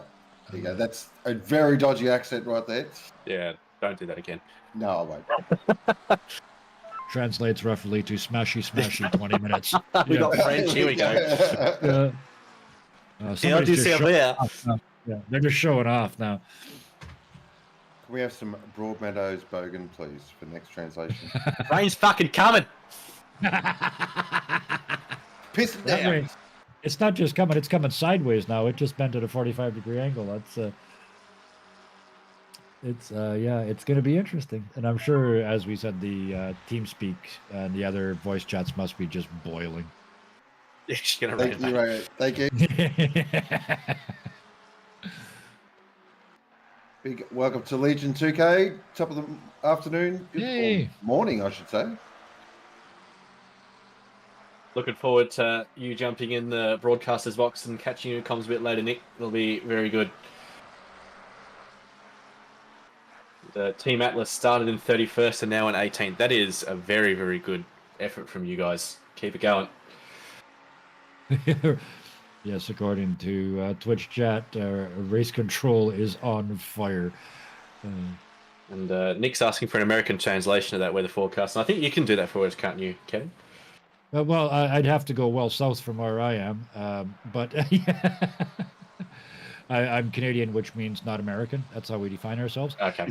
There you go. That's a very dodgy accent right there. Yeah, don't do that again. No, I won't. Translates roughly to smashy 20 minutes. We got French, here we go. Yeah, they're just showing off now. Can we have some Broadmeadows Bogan, please, for next translation? Rain's fucking coming. Piss it down. Rain, it's not just coming, it's coming sideways now. It just bent at a 45-degree angle. That's it's going to be interesting. And I'm sure, as we said, the TeamSpeak and the other voice chats must be just boiling. Yeah, she's going to rain. Thank you, Ray. Thank you. Big welcome to Legion 2K. Top of the afternoon. Yay. Morning, I should say. Looking forward to you jumping in the broadcaster's box and catching you comms a bit later, Nick. It'll be very good. The Team Atlas started in 31st and now in 18th. That is a very, very good effort from you guys. Keep it going. Yes, according to Twitch chat, race control is on fire. And Nick's asking for an American translation of that weather forecast. And I think you can do that for us, can't you, Kevin? Well, I'd have to go well south from where I am, but I'm Canadian, which means not American. That's how we define ourselves. Okay.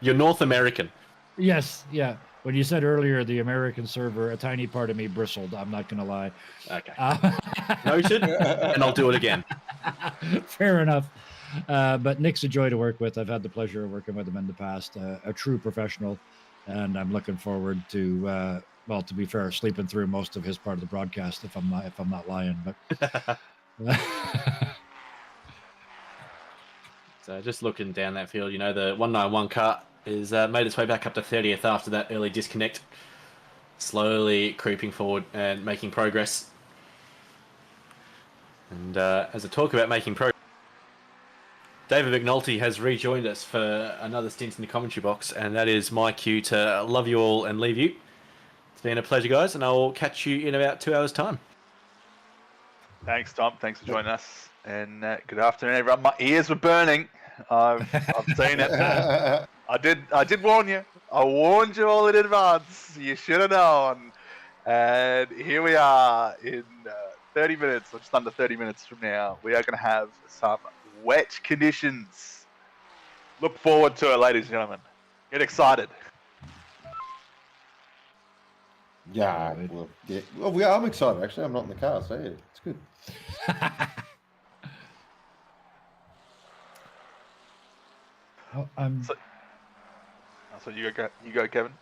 You're North American. Yes, yeah. When you said earlier the American server, a tiny part of me bristled. I'm not going to lie. Okay. Noted, and I'll do it again. Fair enough. But Nick's a joy to work with. I've had the pleasure of working with him in the past. A true professional, and I'm looking forward to, well, to be fair, sleeping through most of his part of the broadcast if I'm not lying. But so just looking down that field, you know, the 191 car is made its way back up to 30th after that early disconnect, slowly creeping forward and making progress. And as I talk about making progress, David McNulty has rejoined us for another stint in the commentary box, and that is my cue to love you all and leave you. It's been a pleasure, guys, and I'll catch you in about 2 hours' time. Thanks, Tom. Thanks for joining us. And good afternoon, everyone. My ears were burning. I've seen it. I did warn you. I warned you all in advance. You should have known. And here we are in 30 minutes, or just under 30 minutes from now. We are going to have some wet conditions. Look forward to it, ladies and gentlemen. Get excited. Yeah, well, yeah. Well, I'm excited, actually. I'm not in the car, so yeah, it's good. Well, So you go, Kevin.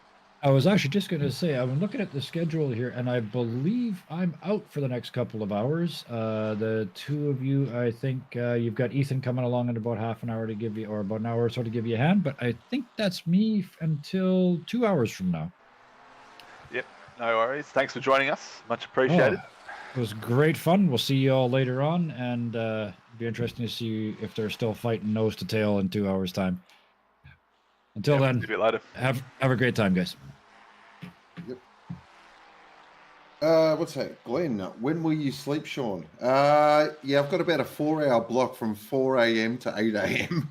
I was actually just going to say, I'm looking at the schedule here, and I believe I'm out for the next couple of hours. The two of you, I think you've got Ethan coming along in about half an hour to give you, or about an hour or so to give you a hand, but I think that's me until 2 hours from now. Yep, no worries. Thanks for joining us. Much appreciated. It was great fun. We'll see you all later on, and it'll be interesting to see if they're still fighting nose to tail in 2 hours' time. Until then, later. Have a great time, guys. Yep. What's that, Glenn? When will you sleep, Sean? Yeah, I've got about a 4-hour block from 4 a.m. to 8 a.m.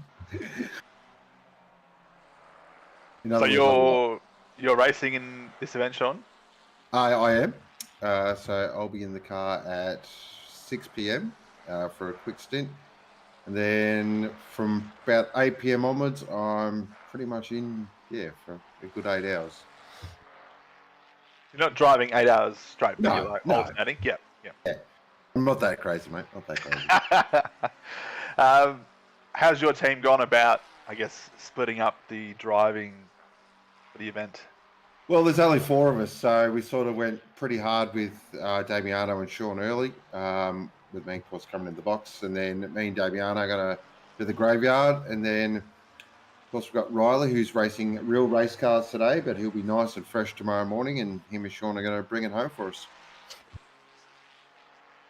So you're racing in this event, Sean? I am. So I'll be in the car at 6 p.m. For a quick stint. And then from about 8 p.m. onwards, I'm pretty much in, for a good 8 hours. You're not driving 8 hours straight, but No, you're like no. alternating. Yeah. I'm not that crazy, mate. Not that crazy. How's your team gone about, I guess, splitting up the driving for the event? Well, there's only 4 of us, so we sort of went pretty hard with Damiano and Sean early, with me, of course, coming in the box. And then me and Damiano are going to do the graveyard. And then, of course, we've got Riley, who's racing real race cars today, but he'll be nice and fresh tomorrow morning. And him and Sean are going to bring it home for us.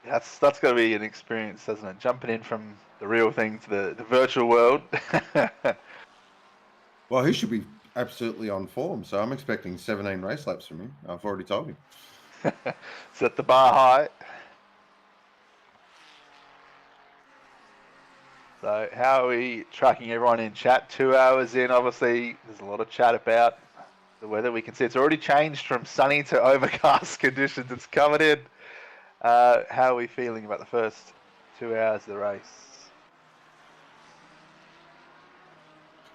That's got to be an experience, doesn't it? Jumping in from the real thing to the virtual world. Well, he should be absolutely on form, so I'm expecting 17 race laps from him. I've already told him. Set the bar high. So how are we tracking everyone in chat? 2 hours in, obviously, there's a lot of chat about the weather. We can see it's already changed from sunny to overcast conditions. It's coming in. How are we feeling about the first 2 hours of the race?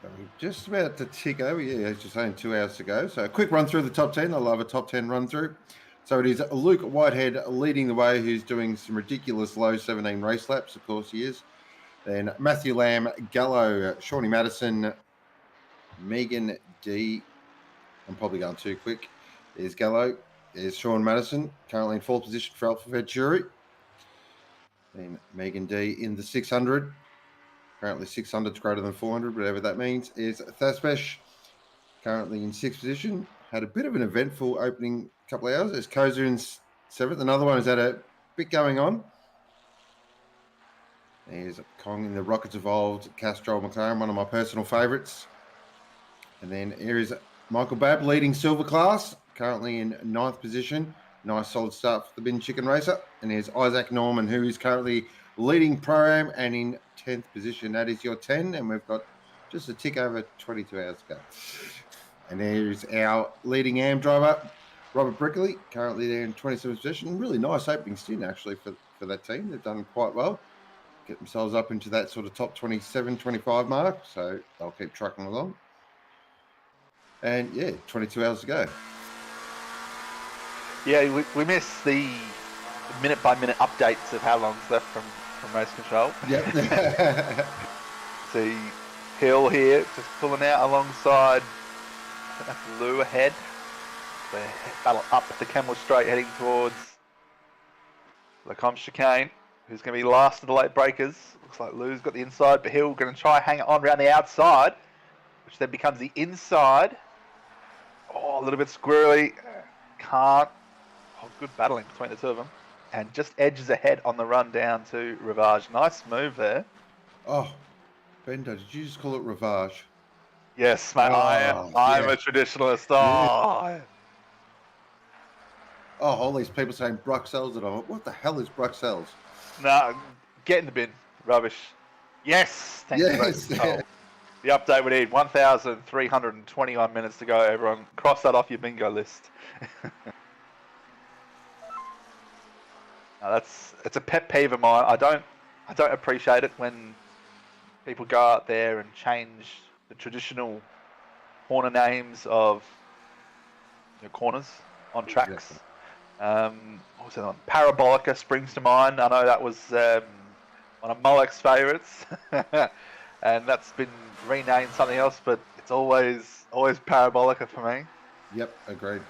So we're just about to tick over. Yeah, it's just only 2 hours to go. So a quick run through the top 10. I love a top 10 run through. So it is Luke Whitehead leading the way, who's doing some ridiculous low 17 race laps. Of course he is. Then Matthew Lamb, Gallo, Shawnee Madison, Megan D. I'm probably going too quick. There's Gallo. There's Sean Madison, currently in 4th position for Alpha Venturi. Then Megan D in the 600. Currently 600 is greater than 400, whatever that means. Is Thaspesh, currently in 6th position. Had a bit of an eventful opening couple of hours. There's Koza in 7th. Another one has had a bit going on. There's Kong in the Rockets Evolved, Castrol McLaren, one of my personal favourites. And then here is Michael Babb leading Silver Class, currently in 9th position. Nice solid start for the Bin Chicken Racer. And there's Isaac Norman, who is currently leading Pro-Am and in 10th position. That is your 10, and we've got just a tick over 22 hours to go. And there's our leading AM driver, Robert Brickley, currently there in 27th position. Really nice opening stint, actually, for that team. They've done quite well. Get themselves up into that sort of top 27, 25 mark. So they'll keep trucking along. And, yeah, 22 hours to go. Yeah, we missed the minute-by-minute updates of how long's left from race control. Yep. See Hill here, just pulling out alongside Lou ahead. They battle up the Camel Straight, heading towards Lacombe Chicane, who's going to be last of the late breakers. Looks like Lou's got the inside, but Hill going to try hang it on around the outside, which then becomes the inside. Oh, a little bit squirrely. Can't. Oh, good battling between the two of them. And just edges ahead on the run down to Rivage. Nice move there. Oh, Bendo, did you just call it Rivage? Yes, mate. I'm a traditionalist. Oh. Oh, all these people saying Bruxelles, and I'm like, what the hell is Bruxelles? No, get in the bin. Rubbish. Yes. Thank you. Oh, the update we need. 1,321 minutes to go, everyone. Cross that off your bingo list. No, it's a pet peeve of mine. I don't appreciate it when people go out there and change the traditional corner names of corners on tracks. Exactly. What was that one? Parabolica springs to mind. I know that was one of Molek's favourites, and that's been renamed something else, but it's always Parabolica for me. Yep, agreed.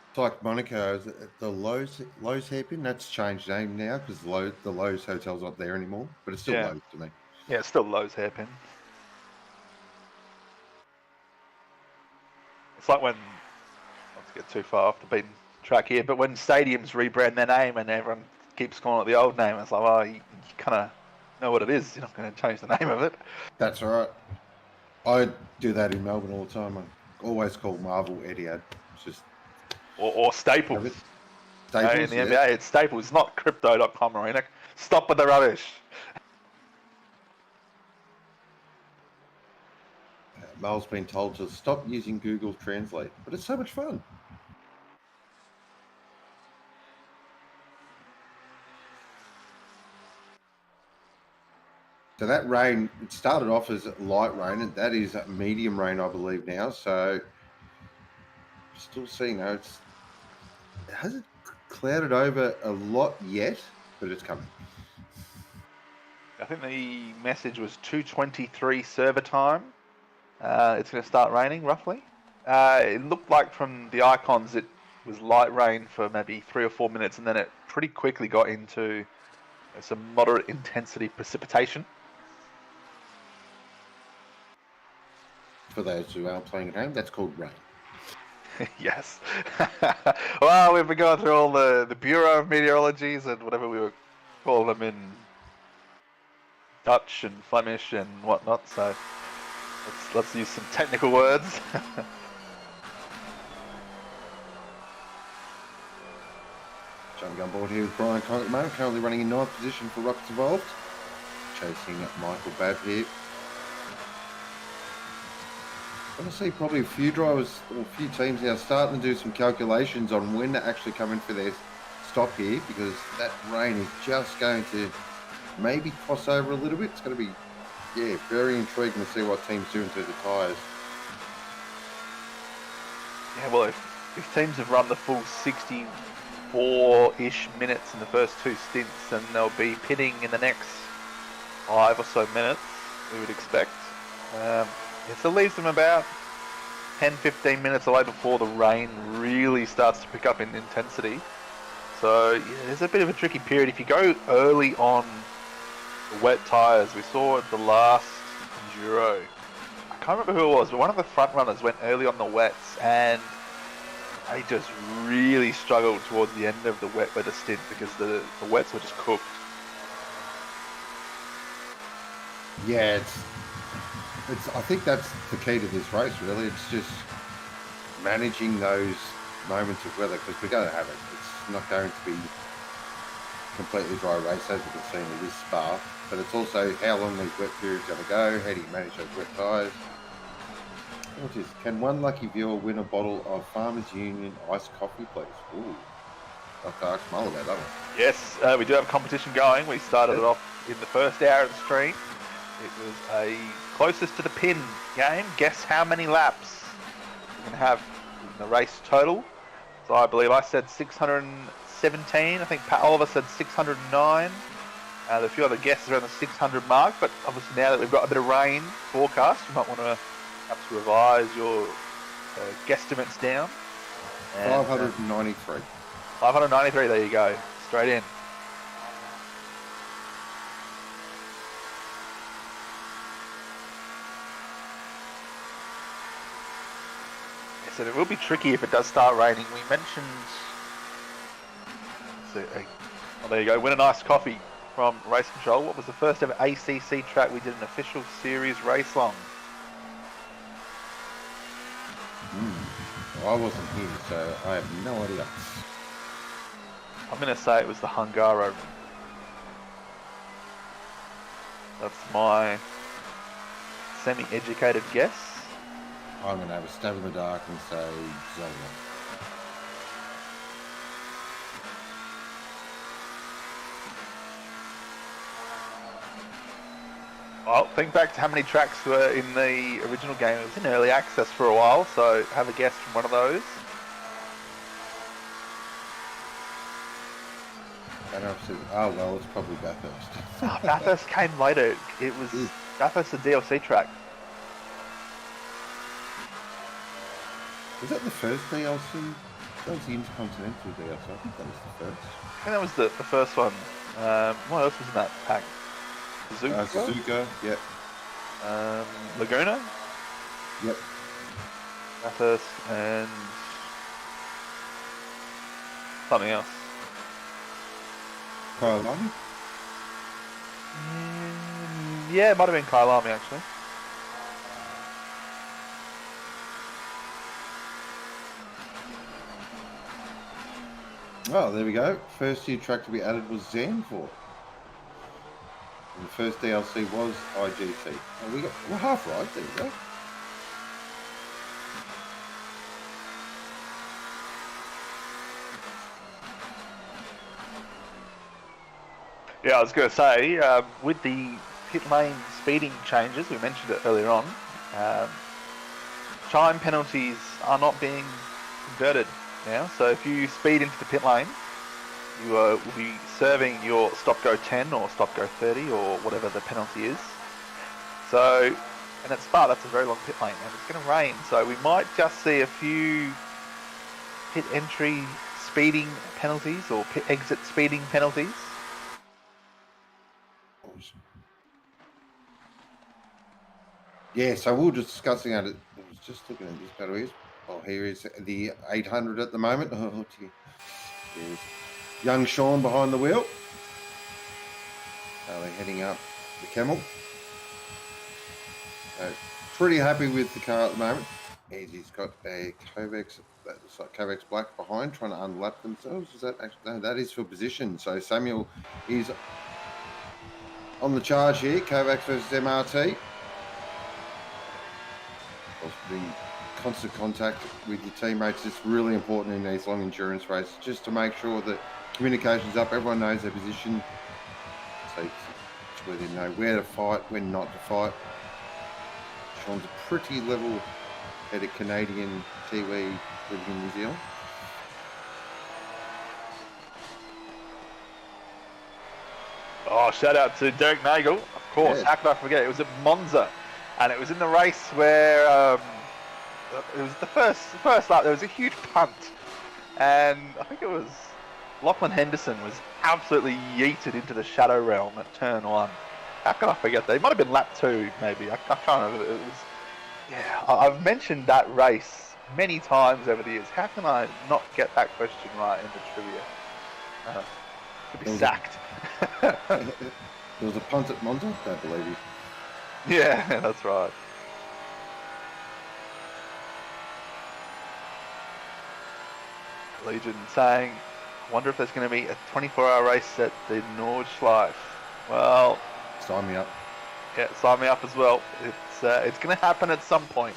It's like Monaco, the Lowe's hairpin, that's changed name now because the Lowe's Hotel's not there anymore, but it's still Lowe's to me. Yeah, it's still Lowe's hairpin. It's like when, not to get too far off the beaten track here, but when stadiums rebrand their name and everyone keeps calling it the old name, it's like, well, you kind of know what it is. You're not going to change the name of it. That's all right. I do that in Melbourne all the time. I always call Marvel Etihad. It's just... Or Staples. Staples, in the NBA, it's Staples, not Crypto.com, Marina. Stop with the rubbish. Mel's been told to stop using Google Translate, but it's so much fun. So that rain, it started off as light rain, and that is medium rain, I believe now. So still seeing though. It hasn't clouded over a lot yet, but it's coming. I think the message was 2:23 server time. It's going to start raining roughly. It looked like from the icons it was light rain for maybe 3 or 4 minutes, and then it pretty quickly got into some moderate intensity precipitation. For those who aren't playing at home, that's called rain. Yes. Well, we've been going through all the Bureau of Meteorologies and whatever we were calling them in Dutch and Flemish and whatnot, so let's use some technical words. Jumping on board here with Brian Cong at the moment, currently running in 9th position for Rockets Evolved. Chasing Michael Babb here. I want to see probably a few drivers or a few teams now starting to do some calculations on when to actually come in for their stop here, because that rain is just going to maybe cross over a little bit. It's going to be, very intriguing to see what teams do into the tyres. Yeah, well, if teams have run the full 64-ish minutes in the first 2 stints, then they'll be pitting in the next 5 or so minutes, we would expect. So it leaves them about 10-15 minutes away before the rain really starts to pick up in intensity. So yeah, there's a bit of a tricky period. If you go early on the wet tyres, we saw at the last Enduro, I can't remember who it was, but one of the front runners went early on the wets, and they just really struggled towards the end of the wet weather stint because the wets were just cooked. Yeah, I think that's the key to this race, really. It's just managing those moments of weather, because we're going to have it. It's not going to be completely dry race, as you can see in this Spa, but it's also how long these wet periods are going to go. How do you manage those wet tyres? What is? Can one lucky viewer win a bottle of Farmers Union iced coffee, please? Ooh, I'll have to ask Mull about that one. Yes, we do have a competition going. We started it off in the first hour of the stream. It was a closest to the pin game. Guess how many laps you can have in the race total. So I believe I said 617. I think Pat Oliver said 609. There are a few other guesses around the 600 mark, but obviously now that we've got a bit of rain forecast, you might want to perhaps revise your guesstimates down. And, 593. 593, there you go. Straight in. So it will be tricky if it does start raining. We mentioned, there you go, win a nice coffee from Race Control. What was the first ever ACC track we did an official series race on? Well, I wasn't here, so I have no idea. I'm going to say it was the Hungaro. That's my semi-educated guess. I'm going to have a stab in the dark and say Zona. Well, think back to how many tracks were in the original game. It was in early access for a while, so have a guess from one of those. Oh, well, it's probably Bathurst. Bathurst came later. It was Bathurst, the DLC track. Was that the first DLC? That was the Intercontinental DLC. I think that was the first. I think that was the first one. What else was in that pack? Suzuka, yep. Laguna? Yep. Bathurst and something else. Kyalami? Yeah, it might have been Kyalami actually. Oh, there we go. First new track to be added was Zandvoort. And the first DLC was IGT. Oh, we're half right. There we go. Yeah, I was going to say, with the pit lane speeding changes, we mentioned it earlier on, time penalties are not being inverted now. So if you speed into the pit lane, you will be serving your stop go 10 or stop go 30 or whatever the penalty is. So, and at Spa, that's a very long pit lane, and it's going to rain. So we might just see a few pit entry speeding penalties or pit exit speeding penalties. Yeah, so we were just discussing it. I was just looking at this battle here. Oh, here is the 800 at the moment. Oh, dear. There's young Sean behind the wheel. They're heading up the Camel. So, pretty happy with the car at the moment. He's got a Kovacs, that's like Kovacs Black behind, trying to unlap themselves. Is that actually? No, that is for position. So Samuel is on the charge here. Kovacs versus MRT. Putting constant contact with your teammates is really important in these long endurance races, just to make sure that communication's up, everyone knows their position, so where they know where to fight, when not to fight. Sean's a pretty level-headed Canadian Kiwi living in New Zealand. Oh, shout out to Derek Nagel, of course. Yeah. How could I forget? It was at Monza. And it was in the race where it was the first lap. There was a huge punt, and I think it was Lachlan Henderson was absolutely yeeted into the shadow realm at turn 1. How can I forget that? It might have been lap 2, maybe. I can't remember. It was, yeah. I've mentioned that race many times over the years. How can I not get that question right in the trivia? To be sacked. There was a punt at Monza, I believe you. Yeah, that's right. Legion saying, I wonder if there's going to be a 24-hour race at the Nordschleife. Well, sign me up. Yeah, sign me up as well. It's going to happen at some point.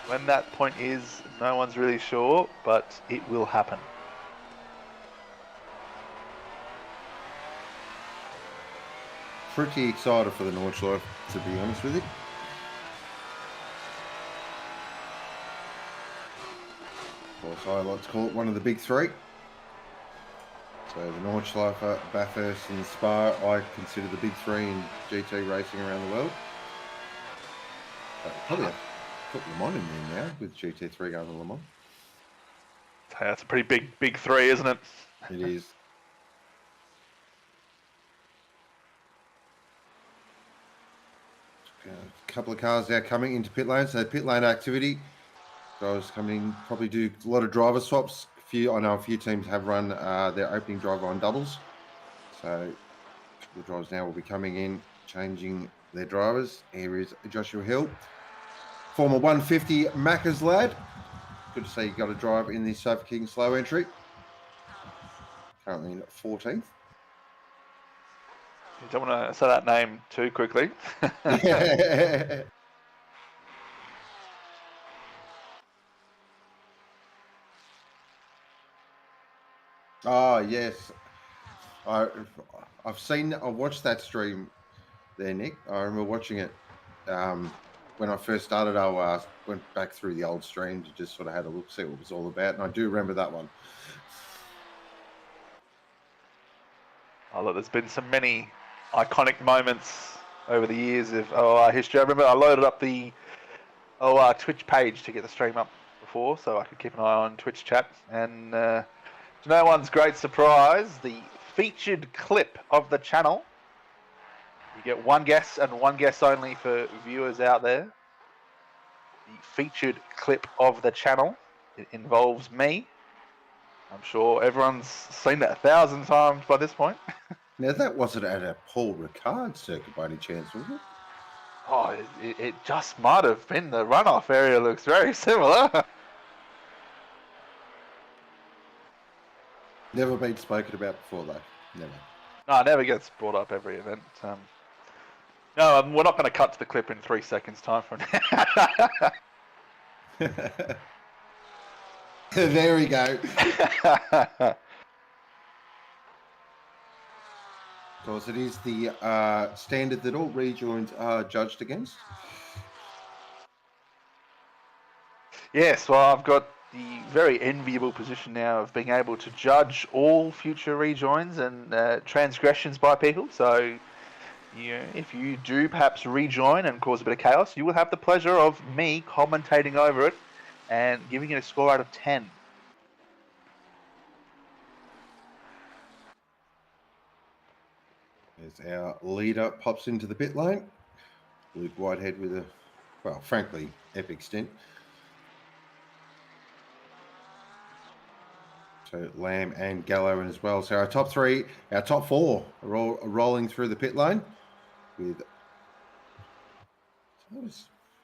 When that point is, no one's really sure, but it will happen. Pretty excited for the Nordschleife, to be honest with you. Of course, I like to call it one of the big three. So the Nordschleife, Bathurst and Spa, I consider the big three in GT racing around the world. Probably have to put Le Mans in there now with GT3 going to Le Mans. That's a pretty big three, isn't it? It is. A couple of cars now coming into pit lane, so pit lane activity. Drivers coming in, probably do a lot of driver swaps. I know a few teams have run their opening driver on doubles. So a couple of drivers now will be coming in, changing their drivers. Here is Joshua Hill, former 150 Macca's lad. Good to see you got a drive in the Sofa King slow entry. Currently in 14th. You don't want to say that name too quickly. Yeah. Oh, yes. I watched that stream there, Nick. I remember watching it when I first started. I went back through the old streams and just sort of had a look, see what it was all about. And I do remember that one. Oh, look, there's been so many iconic moments over the years of OR history. I remember I loaded up the OR Twitch page to get the stream up before, so I could keep an eye on Twitch chat. And to no one's great surprise, the featured clip of the channel. You get one guess and one guess only for viewers out there. The featured clip of the channel. It involves me. I'm sure everyone's seen that 1,000 times by this point. Now, that wasn't at a Paul Ricard circuit by any chance, was it? Oh, it just might have been. The runoff area looks very similar. Never been spoken about before, though. Never. No, it never gets brought up every event. No, we're not going to cut to the clip in 3 seconds' time from now. There we go. Because it is the standard that all rejoins are judged against. Yes, well, I've got the very enviable position now of being able to judge all future rejoins and transgressions by people. So, if you do perhaps rejoin and cause a bit of chaos, you will have the pleasure of me commentating over it and giving it a score out of 10. As our leader pops into the pit lane, Luke Whitehead with a, well, frankly, epic stint. So Lamb and Gallo as well. So our top four are all rolling through the pit lane with.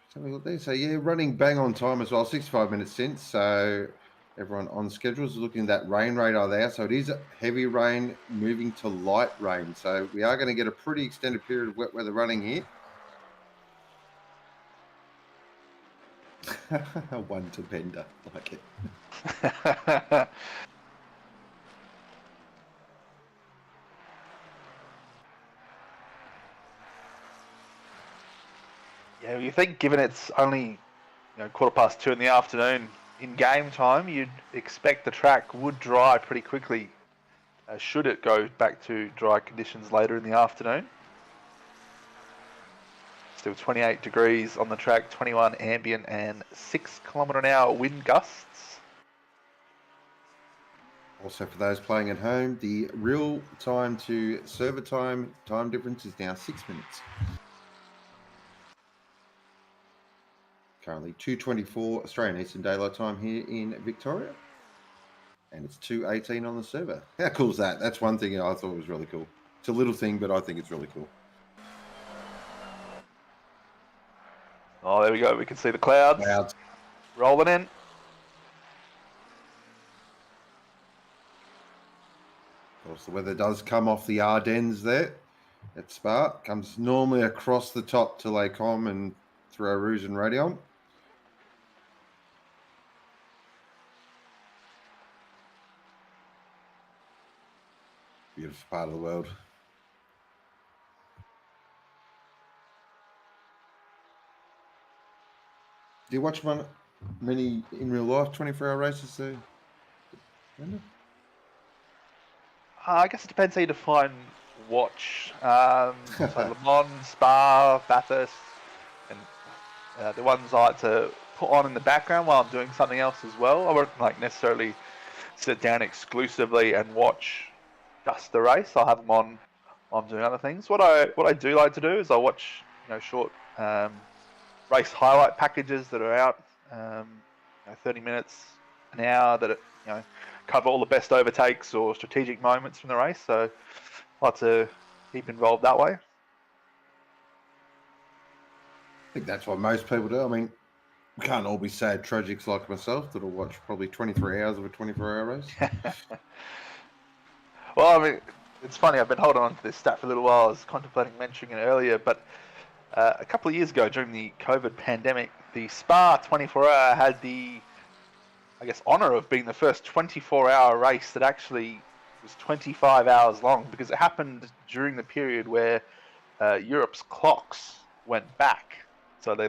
So yeah, running bang on time as well. 65 minutes since. So everyone on schedule is looking at that rain radar there. So it is heavy rain moving to light rain. So we are going to get a pretty extended period of wet weather running here. One to Bender, like it. Yeah, you think given it's only 2:15 in the afternoon in game time, you'd expect the track would dry pretty quickly. Should it go back to dry conditions later in the afternoon? Still 28 degrees on the track, 21 ambient and 6 km/h wind gusts. Also, for those playing at home, the real time to server time difference is now 6 minutes. Currently 2:24 Australian Eastern Daylight Time here in Victoria. And it's 2:18 on the server. How cool is that? That's one thing I thought was really cool. It's a little thing, but I think it's really cool. Oh, there we go. We can see the clouds. Rolling in. Of course, the weather does come off the Ardennes there at Spa. Comes normally across the top to Les Combes and through Rouge and Radion. Beautiful part of the world. Do you watch many in real life 24-hour races there? I guess it depends how you define watch. So Le Mans, Spa, Bathurst, and the ones I like to put on in the background while I'm doing something else as well. I won't necessarily sit down exclusively and watch just the race. I'll have them on while I'm doing other things. What I do like to do is I watch short race highlight packages that are out 30 minutes, an hour that cover all the best overtakes or strategic moments from the race. So I like to keep involved that way. I think that's what most people do. I mean, we can't all be sad tragics like myself that'll watch probably 23 hours of a 24-hour race. Well, I mean, it's funny. I've been holding on to this stat for a little while. I was contemplating mentioning it earlier, but a couple of years ago during the COVID pandemic, the Spa 24-hour had the, honour of being the first 24-hour race that actually was 25 hours long, because it happened during the period where Europe's clocks went back. So they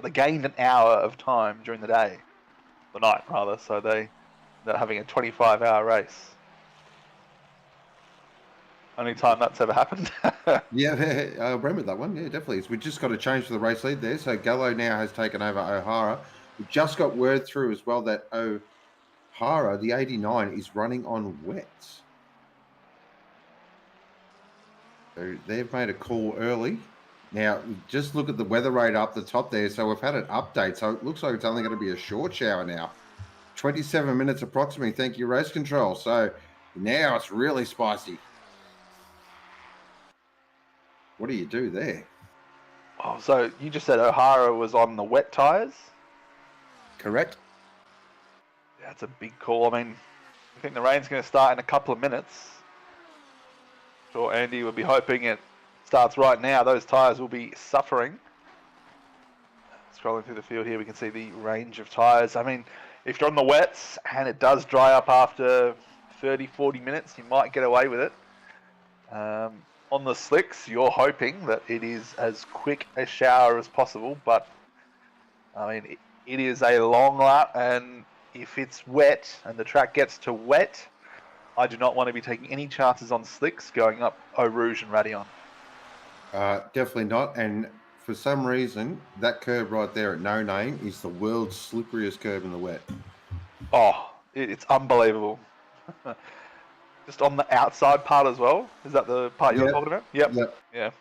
gained an hour of time during the day, the night rather. So they're having a 25-hour race. Only time that's ever happened. Yeah, I remember that one. Yeah, definitely. So we just got a change for the race lead there. So Gallo now has taken over O'Hara. We just got word through as well that O'Hara, the 89, is running on wets. So they've made a call early. Now, just look at the weather rate up the top there. So we've had an update. So it looks like it's only going to be a short shower now. 27 minutes approximately. Thank you, race control. So now it's really spicy. What do you do there? Oh, so you just said O'Hara was on the wet tyres? Correct. Yeah, that's a big call. I mean, I think the rain's going to start in a couple of minutes. Sure, Andy would be hoping it starts right now. Those tyres will be suffering. Scrolling through the field here, we can see the range of tyres. I mean, if you're on the wets and it does dry up after 30, 40 minutes, you might get away with it. On the slicks, you're hoping that it is as quick a shower as possible, but I mean, it is a long lap, and if it's wet and the track gets to wet, I do not want to be taking any chances on slicks going up Eau Rouge and Radeon. Definitely not. And for some reason, that curb right there at No Name is the world's slipperiest curb in the wet. Oh, it's unbelievable. Just on the outside part as well. Is that the part you're talking about? Yep. Yeah.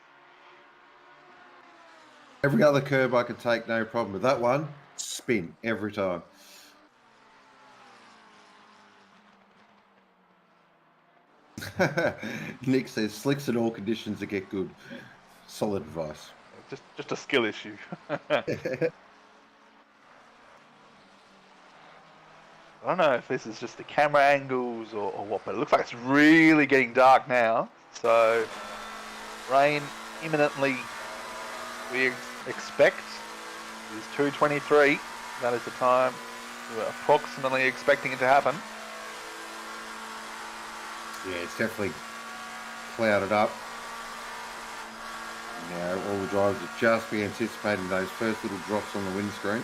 Every other curb I could take, no problem. But that one, spin every time. Nick says, slicks in all conditions to get good. Solid advice. Just a skill issue. I don't know if this is just the camera angles or what, but it looks like it's really getting dark now. So, rain imminently, we expect, is 2:23. That is the time we're approximately expecting it to happen. Yeah, it's definitely clouded up. Now, all the drivers will just be anticipating those first little drops on the windscreen.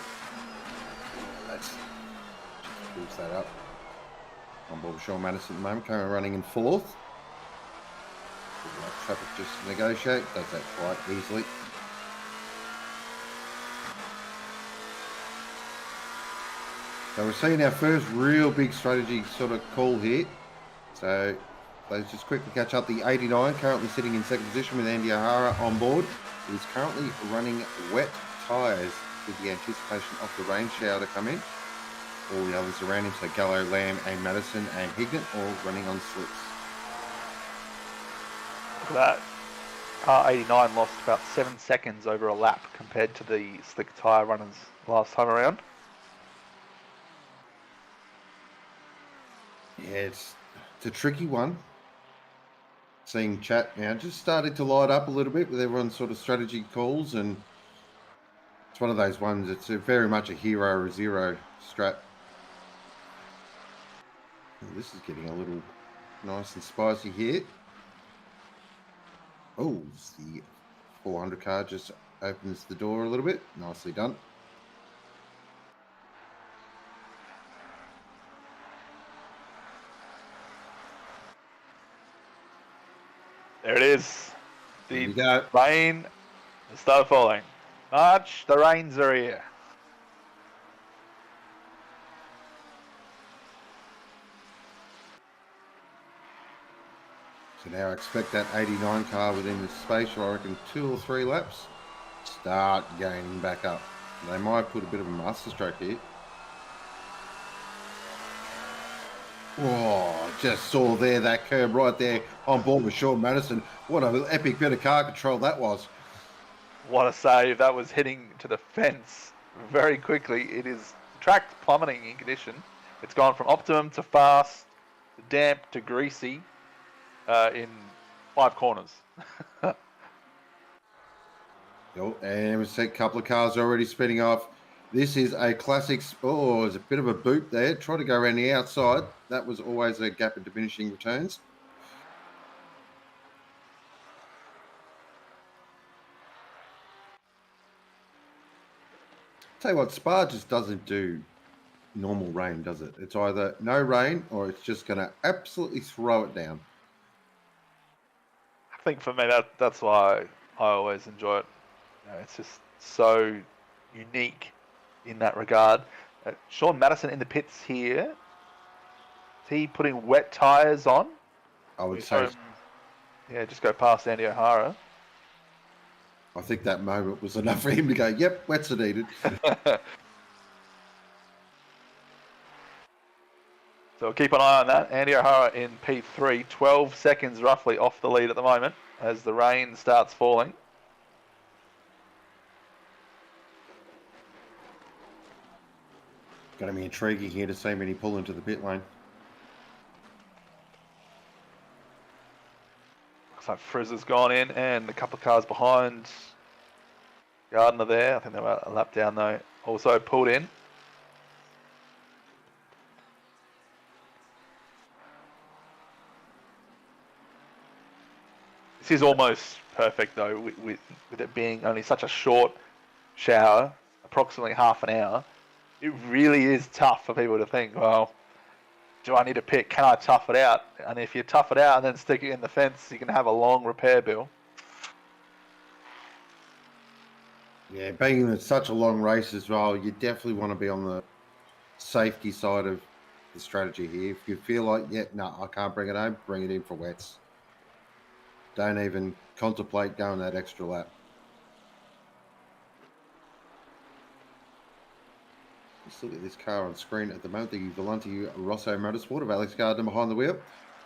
That's just pulls that up. On board with Sean Madison at the moment, currently running in fourth. Traffic just to negotiate, does that quite easily. So we're seeing our first real big strategy sort of call here. So let's just quickly catch up. The 89 currently sitting in second position with Andy O'Hara on board. He's currently running wet tyres with the anticipation of the rain shower to come in. All the others around him, so Gallo, Lamb, and Madison and Hignett, all running on slicks. Look at that. Car 89 lost about 7 seconds over a lap compared to the slick tyre runners last time around. Yeah, it's a tricky one. Seeing chat now just started to light up a little bit with everyone's sort of strategy calls, and it's one of those ones. It's very much a hero or a zero strat. This is getting a little nice and spicy here. Oh, the 400 car just opens the door a little bit. Nicely done. There it is. The go. rain has started falling. March, the rains are here. So now expect that 89 car within the space of, I reckon, 2 or 3 laps, start gaining back up. They might put a bit of a masterstroke here. Oh, just saw there that curb right there on board with Sean Madison. What an epic bit of car control that was. What a save. That was hitting to the fence very quickly. It is track plummeting in condition. It's gone from optimum to fast, to damp to greasy in 5 corners. And we see a couple of cars already spinning off. This is a classic. Oh, there's a bit of a boot there. Try to go around the outside. That was always a gap in diminishing returns. Tell you what, Spa just doesn't do normal rain, does it? It's either no rain or it's just going to absolutely throw it down. I think for me, that's why I always enjoy it. You know, it's just so unique in that regard. Sean Madison in the pits here. Is he putting wet tyres on? I would say. Yeah, just go past Andy O'Hara. I think that moment was enough for him to go, yep, wets are needed. So keep an eye on that. Andy O'Hara in P3, 12 seconds roughly off the lead at the moment as the rain starts falling. Going to be intriguing here to see when he pull into the pit lane. Looks like Frizzer's gone in and a couple of cars behind Gardner there. I think they were a lap down though. Also pulled in. This is almost perfect though, with it being only such a short shower, approximately half an hour. it really is tough for people to think, well, do I need to pick, can I tough it out? And if you tough it out and then stick it in the fence, you can have a long repair bill. Yeah, being in such a long race as well, you definitely want to be on the safety side of the strategy here. If you feel like, yeah, no, I can't bring it home, bring it in for wets. Don't even contemplate going that extra lap. Let's look at this car on screen at the moment. The Volante Rosso Motorsport of Alex Gardner behind the wheel.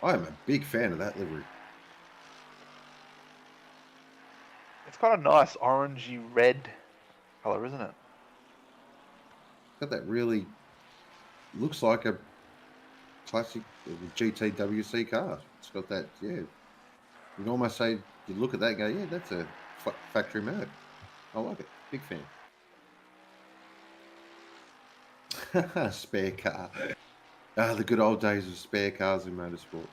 I am a big fan of that livery. It's got a nice orangey red colour, isn't it? Got that really, looks like a classic GTWC car. It's got that, yeah. You can almost say, you look at that and go, yeah, that's a factory mode. I like it. Big fan. Spare car. Ah, the good old days of spare cars in motorsport.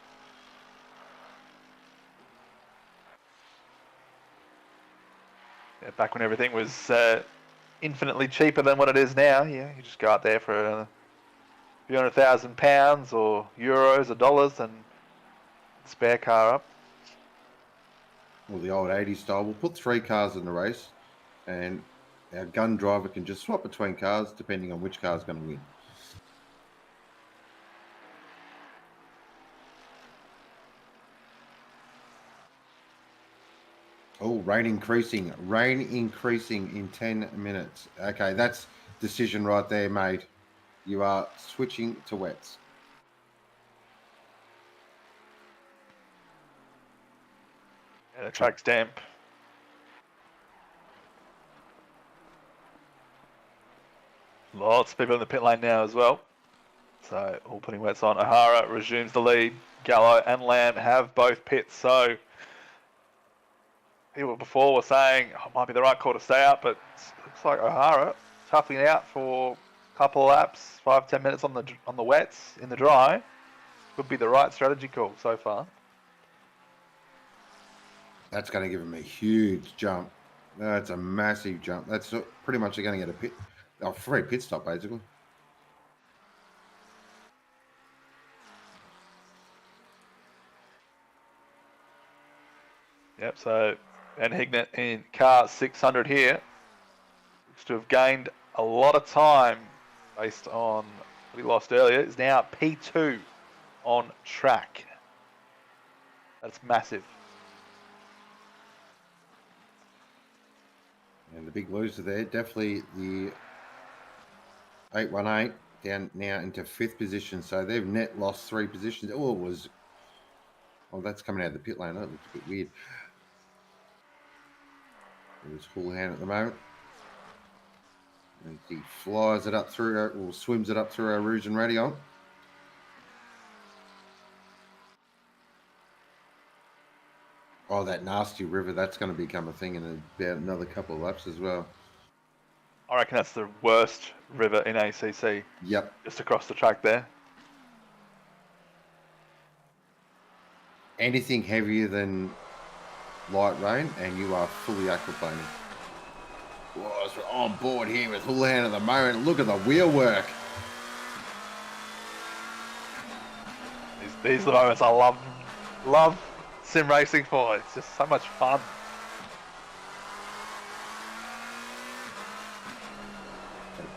Yeah, back when everything was infinitely cheaper than what it is now. Yeah, you just go out there for a few £100,000 or euros or dollars and spare car up. Well, the old 80s style. We'll put 3 cars in the race and our gun driver can just swap between cars depending on which car is going to win. Oh, rain increasing in 10 minutes. Okay, that's decision right there, mate. You are switching to wets. And a track stamp. Lots of people in the pit lane now as well. So all putting wets on. O'Hara resumes the lead. Gallo and Lamb have both pits. So people before were saying, oh, it might be the right call to stay out, but it looks like O'Hara toughing it out for a couple of laps, 5-10 minutes on the wets in the dry. Could be the right strategy call so far. That's going to give him a huge jump. That's a massive jump. That's pretty much going to get a free pit stop, basically. Yep, so Van Hignett in car 600 here. Looks to have gained a lot of time based on what he lost earlier. Is now P2 on track. That's massive. And the big loser there, definitely the 818 down now into 5th position. So they've net lost 3 positions. Oh, that's coming out of the pit lane. That looks a bit weird. There's Houlihan at the moment. And he flies it up through, or swims it up through our Rouge and Radion. Oh, that nasty river, that's going to become a thing in about another couple of laps as well. I reckon that's the worst river in ACC. Yep. Just across the track there. Anything heavier than light rain and you are fully aquaplaning. Oh, so on board here with Houlihan at the moment. Look at the wheel work. These are the moments I love sim racing for. It's just so much fun.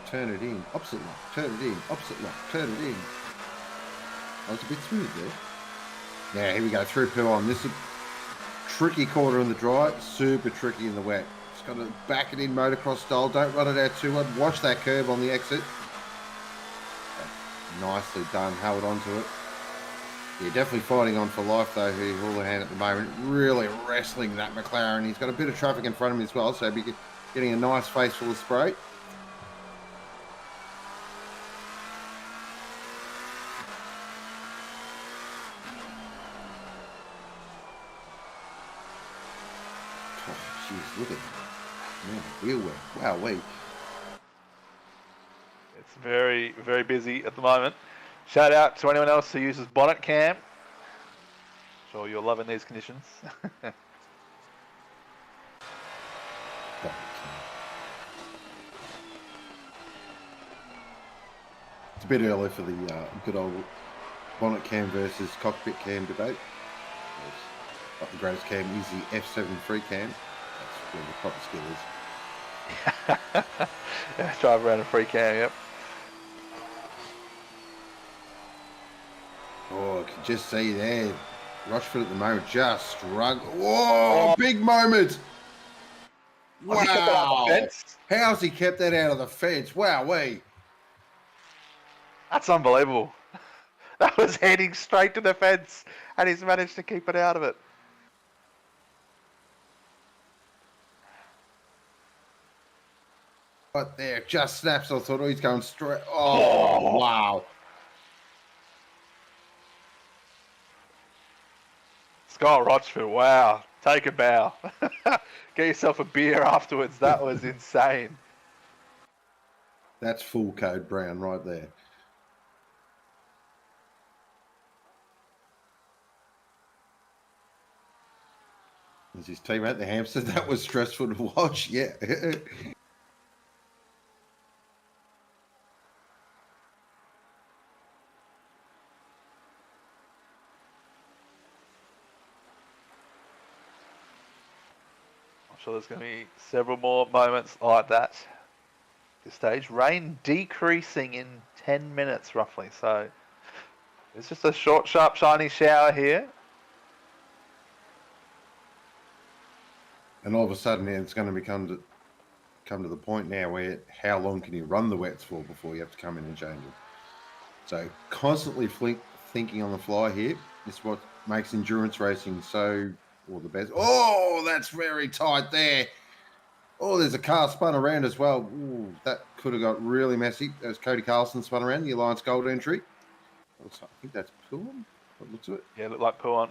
Turn it in, opposite lock, turn it in, opposite lock, turn it in. That was a bit smooth there. Now, here we go, through Permobil. This is a tricky corner in the dry, super tricky in the wet. Just got to back it in motocross style. Don't run it out too hard. Watch that curve on the exit. Nicely done, held onto it. Yeah, definitely fighting on for life though, here, Houlihan at the moment. Really wrestling that McLaren. He's got a bit of traffic in front of him as well, so he'll be getting a nice face full of spray. Jeez, look at that. Man, wheel work. Wow, wait. It's very, very busy at the moment. Shout out to anyone else who uses bonnet cam. Sure you're loving these conditions. It's a bit early for the good old bonnet cam versus cockpit cam debate. But the greatest cam is the F7 free cam. That's where the proper skill is. Yeah, drive around a free cam, yep. Oh, I can just see there. Rushford at the moment just struggling. Whoa, big moment. Oh, he kept that out of the Wow. fence. How's he kept that out of the fence? Wow-wee. That's unbelievable. That was heading straight to the fence, and he's managed to keep it out of it. But there, just snaps. I thought, oh, he's going straight. Oh, wow. Scott Rochford, wow. Take a bow. Get yourself a beer afterwards. That was insane. That's full code brown right there. There's his teammate, the hamster. That was stressful to watch. Yeah. I'm sure there's going to be several more moments like that at this stage. Rain decreasing in 10 minutes roughly. So it's just a short, sharp, shiny shower here. And all of a sudden, it's going to come to the point now where how long can you run the wets for before you have to come in and change it? So constantly thinking on the fly here is what makes endurance racing the best. Oh, that's very tight there. Oh, there's a car spun around as well. Ooh, that could have got really messy. As Cody Carlson spun around, the Alliance Gold entry. I think that's Poon. What looks of it? Yeah, look like Puan.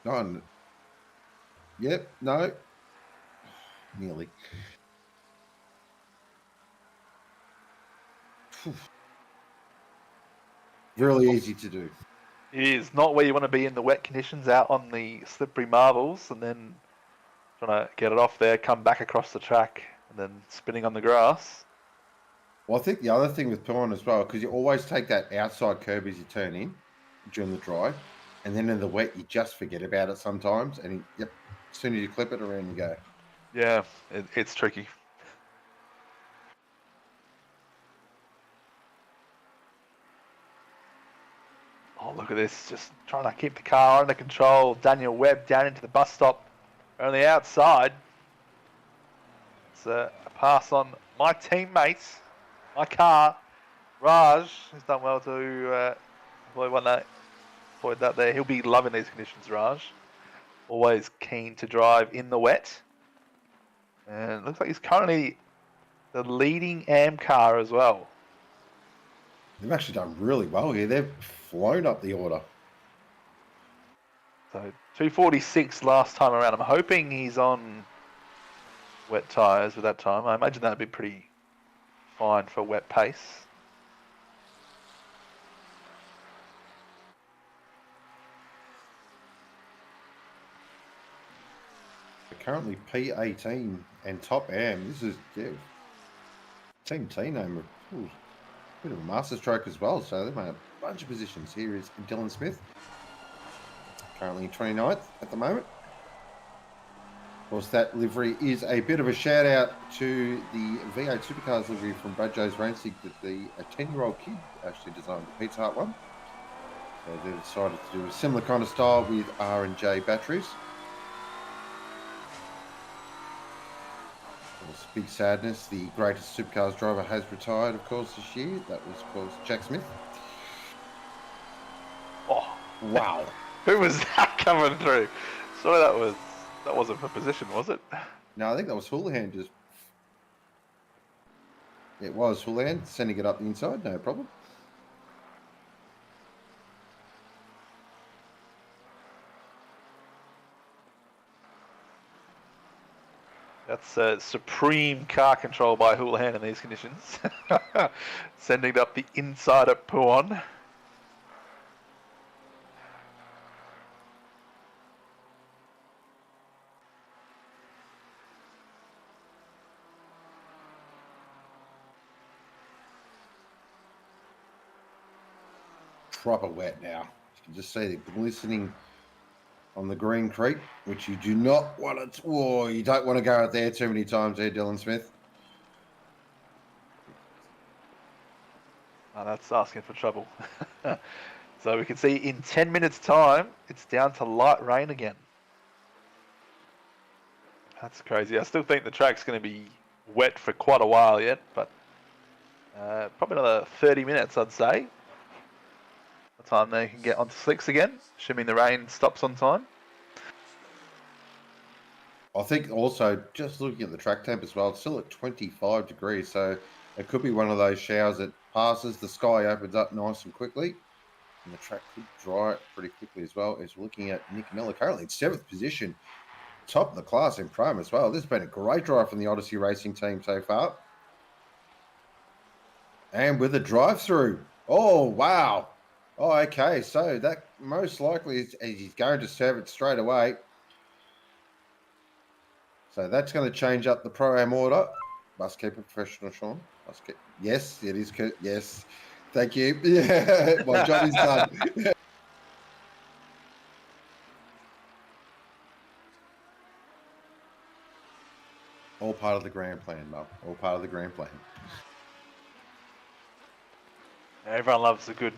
No. Yep, no. Nearly. Really easy to do. It is not where you want to be in the wet conditions out on the slippery marbles and then trying to get it off there, come back across the track and then spinning on the grass. Well, I think the other thing with Puan as well, because you always take that outside curb as you turn in during the dry, and then in the wet you just forget about it sometimes. And yep, as soon as you clip it, around you go. Yeah, it's tricky. Oh, look at this. Just trying to keep the car under control. Daniel Webb down into the bus stop on the outside. It's a pass on my teammates, my car. Raj has done well to avoid that there. He'll be loving these conditions, Raj. Always keen to drive in the wet. And it looks like he's currently the leading AM car as well. They've actually done really well here. They've flown up the order. So 246 last time around. I'm hoping he's on wet tyres with that time. I imagine that'd be pretty fine for wet pace. They're currently P18 and top AM. This is Team T name. Bit of a master stroke as well. So they've made a bunch of positions. Here is Dylan Smith. Currently 29th at the moment. Of course, that livery is a bit of a shout out to the V8 Supercars livery from Brad Joe's Racing that a 10-year-old kid actually designed the Pizza Hut one. So they decided to do a similar kind of style with R&J batteries. Big sadness. The greatest supercars driver has retired, of course, this year. That was, of course, Jack Smith. Oh, wow! Who was that coming through? Sorry, that wasn't for position, was it? No, I think that was Houlihan. It was Houlihan sending it up the inside. No problem. That's supreme car control by Houlihan in these conditions. Sending it up the inside of Puon. proper wet now. You can just see the glistening on the green creek, which you do not want to. Oh, you don't want to go out there too many times there, Dylan Smith. Oh, that's asking for trouble. So we can see in 10 minutes' time, it's down to light rain again. That's crazy. I still think the track's going to be wet for quite a while yet, but probably another 30 minutes, I'd say. The time they can get onto slicks again, assuming the rain stops on time. I think also, just looking at the track temp as well, it's still at 25 degrees, so it could be one of those showers that passes, the sky opens up nice and quickly, and the track could dry pretty quickly as well. As we're looking at Nick Miller, currently in 7th position, top of the class in Prime as well. This has been a great drive from the Odyssey Racing team so far. And with a drive-through. Oh, wow. Oh, okay, so that most likely is he's going to serve it straight away. So that's going to change up the Pro-Am order. Must keep it professional, Sean. Must keep... Yes, it is. Yes. Thank you. Yeah, my job is done. All part of the grand plan, Mo. All part of the grand plan. Everyone loves a good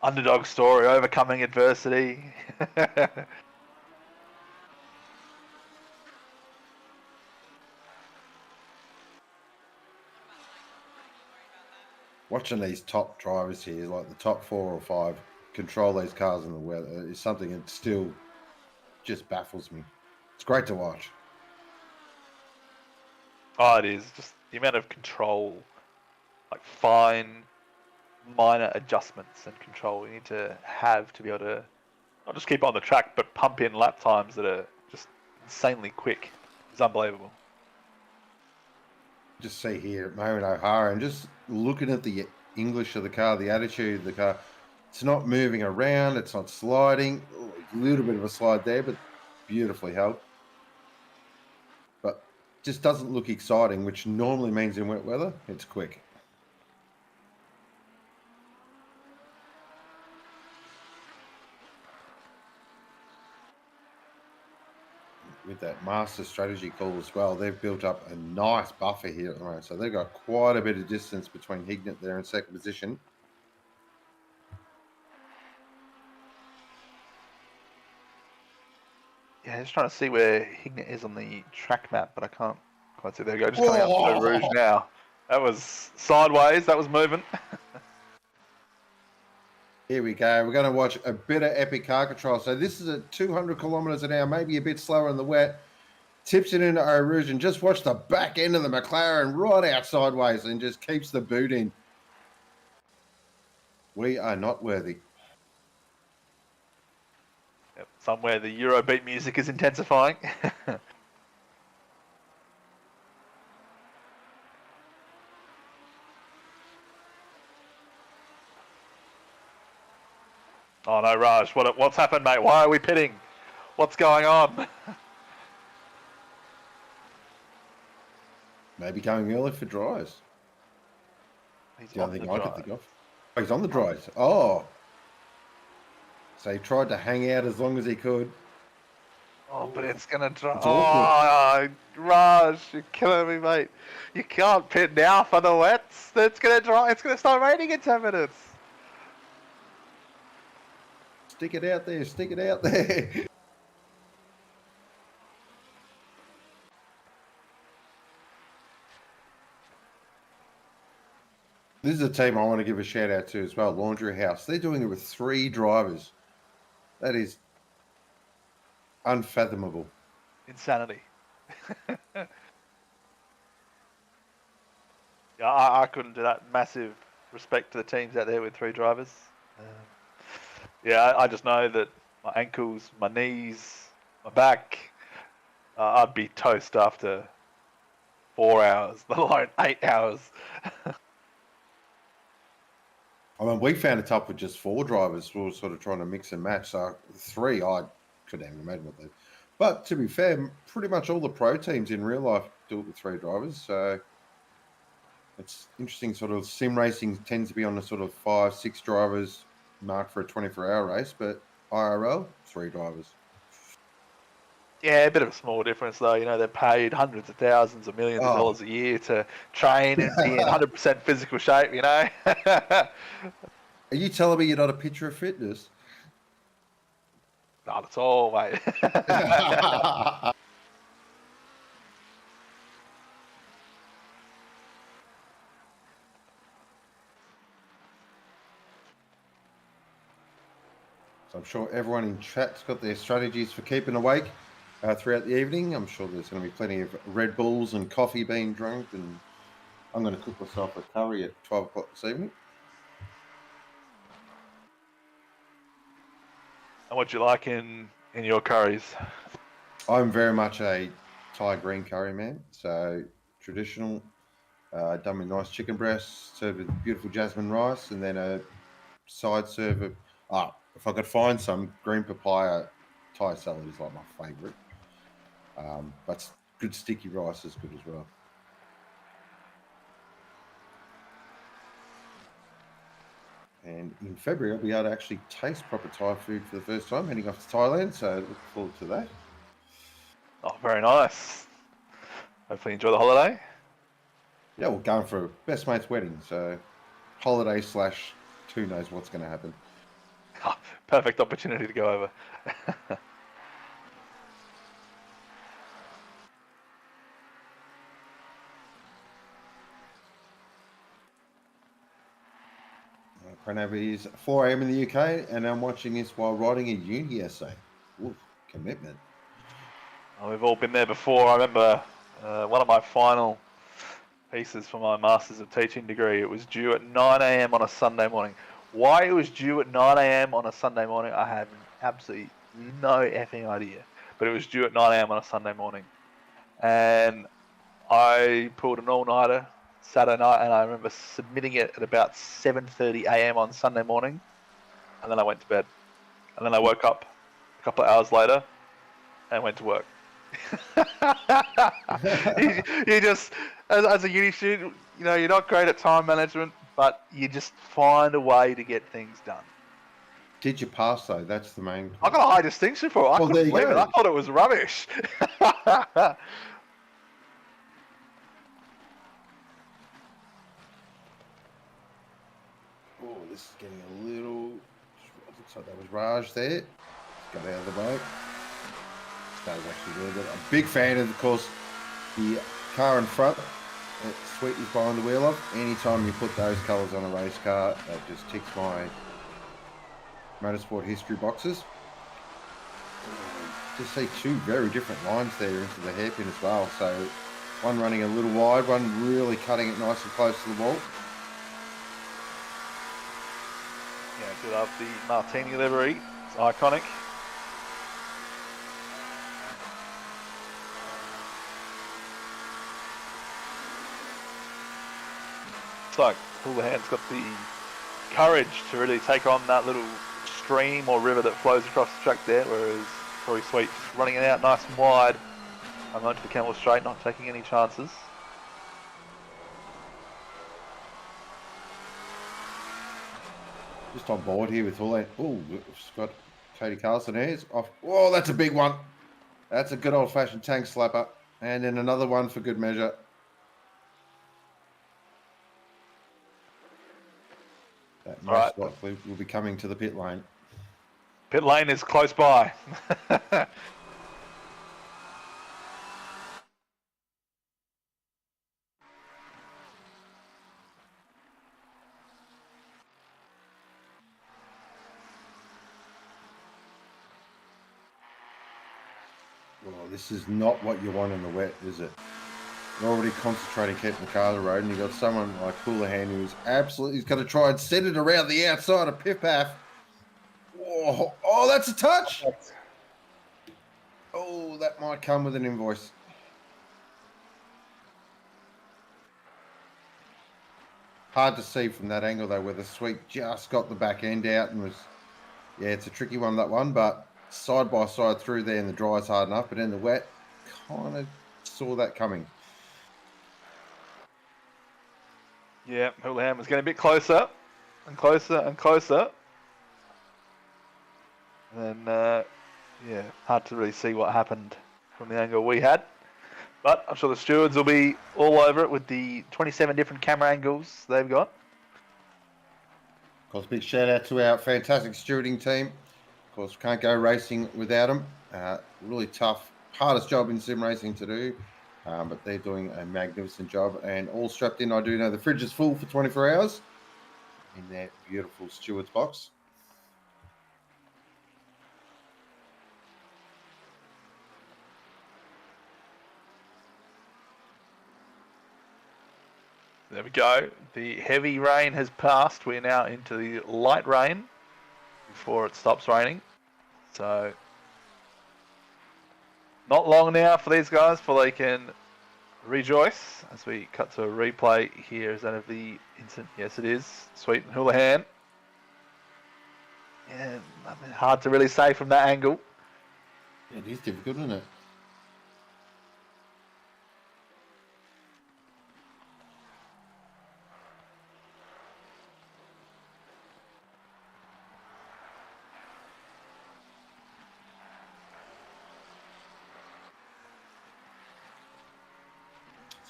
underdog story, overcoming adversity. Watching these top drivers here, like the top 4 or 5, control these cars in the weather is something that still just baffles me. It's great to watch. Oh, it is. Just the amount of control, like fine, minor adjustments and control you need to have to be able to not just keep on the track, but pump in lap times that are just insanely quick. It's unbelievable. Just see here at Moment O'Hara and just looking at the English of the car, the attitude of the car. It's not moving around. It's not sliding. Oh, a little bit of a slide there, but beautifully held. But just doesn't look exciting, which normally means in wet weather, it's quick. With that master strategy call as well, they've built up a nice buffer here at the moment. So they've got quite a bit of distance between Hignett there in 2nd position. Yeah, just trying to see where Hignett is on the track map, but I can't quite see. There we go. Just coming up to Eau Rouge now. That was sideways. That was moving. Here we go. We're going to watch a bit of epic car control. So this is at 200 kilometres an hour, maybe a bit slower in the wet. Tips it into Eau Rouge and just watch the back end of the McLaren right out sideways and just keeps the boot in. We are not worthy. Yep, somewhere the Eurobeat music is intensifying. Oh no, Raj, what's happened, mate? Why are we pitting? What's going on? Maybe going early for dries. He's The on only the thing I drive. can think of. Oh, he's on the dries. Oh. So he tried to hang out as long as he could. Oh, but it's going to dry. It's Oh, Raj, you're killing me, mate. You can't pit now for the wets. It's going to dry. It's going to start raining in 10 minutes. Stick it out there. Stick it out there. This is a team I want to give a shout out to as well, Laundry House. They're doing it with 3 drivers. That is unfathomable. Insanity. Yeah, I couldn't do that. Massive respect to the teams out there with 3 drivers. Yeah, I just know that my ankles, my knees, my back, I'd be toast after 4 hours, let alone 8 hours. I mean, we found it tough with just 4 drivers. We were sort of trying to mix and match. So 3, I couldn't even imagine what they. But to be fair, pretty much all the pro teams in real life do it with 3 drivers. So it's interesting. Sort of sim racing tends to be on the sort of 5, 6 drivers. marked for a 24-hour race, but IRL, 3 drivers. Yeah, a bit of a small difference though. You know, they're paid hundreds of thousands of millions of dollars a year to train and be in 100% physical shape. You know. Are you telling me you're not a picture of fitness? Not at all, mate. So I'm sure everyone in chat's got their strategies for keeping awake throughout the evening. I'm sure there's going to be plenty of Red Bulls and coffee being drunk, and I'm going to cook myself a curry at 12 o'clock this evening. And what do you like in your curries? I'm very much a Thai green curry man, so traditional, done with nice chicken breasts, served with beautiful jasmine rice, and then a side serve of, if I could find some, green papaya Thai salad is like my favourite. But good sticky rice is good as well. And in February, I'll be able to actually taste proper Thai food for the first time, heading off to Thailand, so look forward to that. Oh, very nice. Hopefully enjoy the holiday. Yeah, we're going for a best mate's wedding, so holiday / who knows what's going to happen. Oh, perfect opportunity to go over. Pranav, it is 4 a.m. in the UK, and I'm watching this while writing a uni essay. Ooh, commitment. Oh, we've all been there before. I remember one of my final pieces for my Masters of Teaching degree. It was due at 9 a.m. on a Sunday morning. Why it was due at 9 a.m. on a Sunday morning, I have absolutely no effing idea. But it was due at 9 a.m. on a Sunday morning. And I pulled an all-nighter Saturday night, and I remember submitting it at about 7:30 a.m. on Sunday morning. And then I went to bed. And then I woke up a couple of hours later and went to work. you just, as a uni student, you know, you're not great at time management, but you just find a way to get things done. Did you pass though? That's the main. I got a high distinction for it. I couldn't believe it. I thought it was rubbish. Oh, this is getting a little. Looks like that was Raj there. Got out of the way. That was actually really good. I'm a big fan of course, the car in front that Sweet is behind the wheel of. Anytime you put those colours on a race car, that just ticks my motorsport history boxes. Just see 2 very different lines there into the hairpin as well. So one running a little wide, one really cutting it nice and close to the wall. Yeah, I do love the Martini livery. It's iconic. It's like Houlihan's got the courage to really take on that little stream or river that flows across the track there, whereas Corey Sweet just running it out nice and wide. I'm onto the Camel Straight, not taking any chances. Just on board here with all that. Oh, Scott Cody Carlson is off. Oh, that's a big one. That's a good old-fashioned tank slapper. And then another one for good measure. That most likely will be coming to the pit lane. Pit lane is close by. Well, this is not what you want in the wet, is it? You're already concentrating keeping the car on the road, and you've got someone like Houlihan who's absolutely going to try and set it around the outside of Pip-Paf. Oh, that's a touch. Oh, that might come with an invoice. Hard to see from that angle, though, where the Sweet just got the back end out and was... Yeah, it's a tricky one, that one, but side by side through there in the dry is hard enough, but in the wet, kind of saw that coming. Yeah, Houlihan was getting a bit closer and closer and closer. And yeah, hard to really see what happened from the angle we had. But I'm sure the stewards will be all over it with the 27 different camera angles they've got. Of course, big shout out to our fantastic stewarding team. Of course, can't go racing without them. Really tough, hardest job in sim racing to do, but they're doing a magnificent job and all strapped in. I do know the fridge is full for 24 hours in their beautiful steward's box. There we go. The heavy rain has passed. We're now into the light rain before it stops raining. So not long now for these guys before they can rejoice. As we cut to a replay here, is that of the incident? Yes, it is. Sweet and Houlihan. Yeah, nothing hard to really say from that angle. It is difficult, isn't it?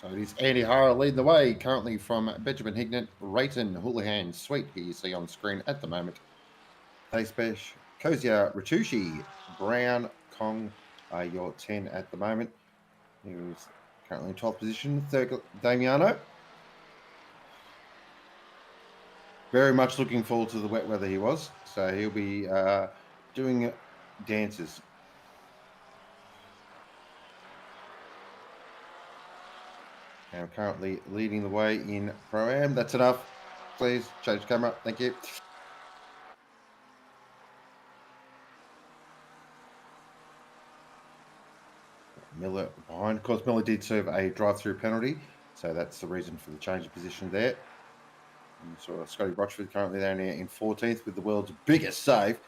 So it is Andy Hara leading the way, currently from Benjamin Hignett, Rayton, Houlihan, Sweet, who you see on screen at the moment. Pacebesh, Kozia, Ratushi, Brown, Kong are your 10 at the moment. He is currently in 12th position. Third, Damiano. Very much looking forward to the wet weather he was. So he'll be doing dances. Now currently leading the way in Pro-Am. That's enough. Please change camera. Thank you. Miller behind. Of course, Miller did serve a drive-through penalty, so that's the reason for the change of position there. And so Scotty Brochford currently down here in 14th with the world's biggest save.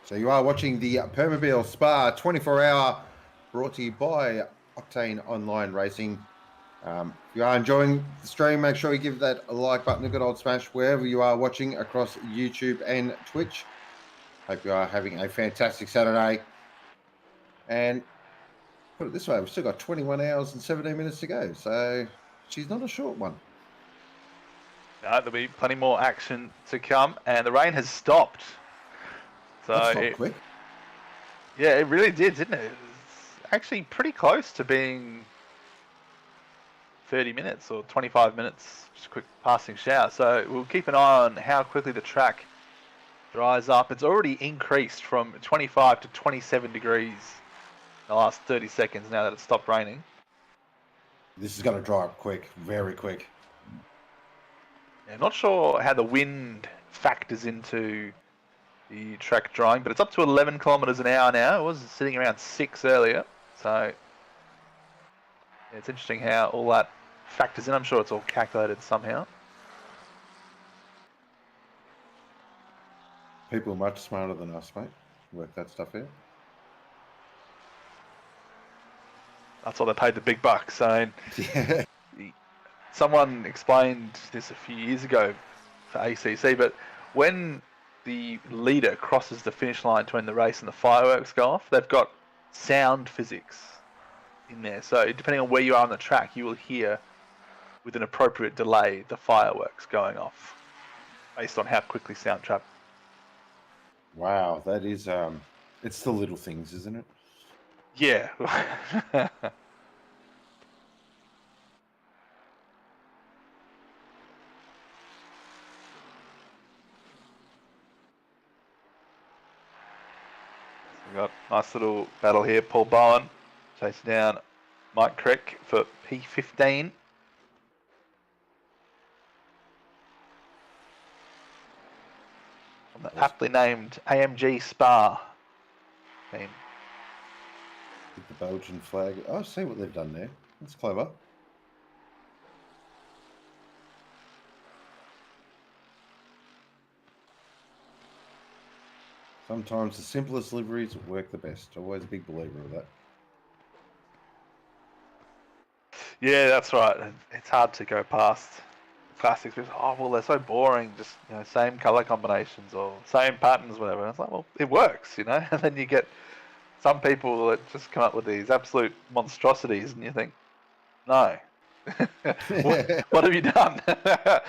So you are watching the Permobil Spa 24-hour brought to you by Octane Online Racing. If you are enjoying the stream, make sure you give that a like button, a good old smash wherever you are watching across YouTube and Twitch. Hope you are having a fantastic Saturday. And put it this way, we've still got 21 hours and 17 minutes to go. So she's not a short one. No, there'll be plenty more action to come, and the rain has stopped. So That's not quick. Yeah, it really did, didn't it? It's actually pretty close to being 30 minutes or 25 minutes, just a quick passing shower. So we'll keep an eye on how quickly the track dries up. It's already increased from 25 to 27 degrees in the last 30 seconds now that it's stopped raining. This is going to dry up quick, very quick. Yeah, not sure how the wind factors into the track drying, but it's up to 11 kilometers an hour now. It was sitting around 6 earlier. So yeah, it's interesting how all that factors in. I'm sure it's all calculated somehow. People are much smarter than us, mate. Work that stuff out. That's why they paid the big bucks. So Yeah. someone explained this a few years ago for ACC, but when the leader crosses the finish line to end the race and the fireworks go off, they've got sound physics in there. So depending on where you are on the track, you will hear with an appropriate delay the fireworks going off based on how quickly sound travels. Wow, that is it's the little things, isn't it? Yeah. We've got a nice little battle here. Paul Bowen chasing down Mike Crick for P15. On the aptly named AMG Spa team. With the Belgian flag. Oh, I see what they've done there. That's clever. Sometimes the simplest liveries work the best. Always a big believer of that. Yeah, that's right. It's hard to go past classics because, oh, well, they're so boring. Just, same color combinations or same patterns, whatever. And it's like, well, it works, And then you get some people that just come up with these absolute monstrosities, and you think, no, what have you done? I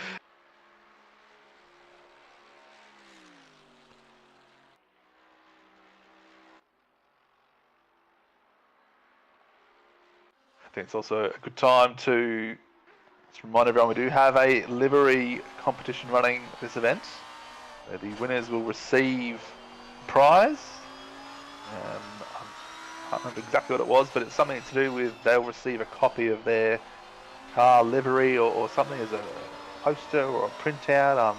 think it's also a good time to just remind everyone we do have a livery competition running this event. The winners will receive a prize. I can't remember exactly what it was, but it's something to do with they'll receive a copy of their car livery or something as a poster or a printout.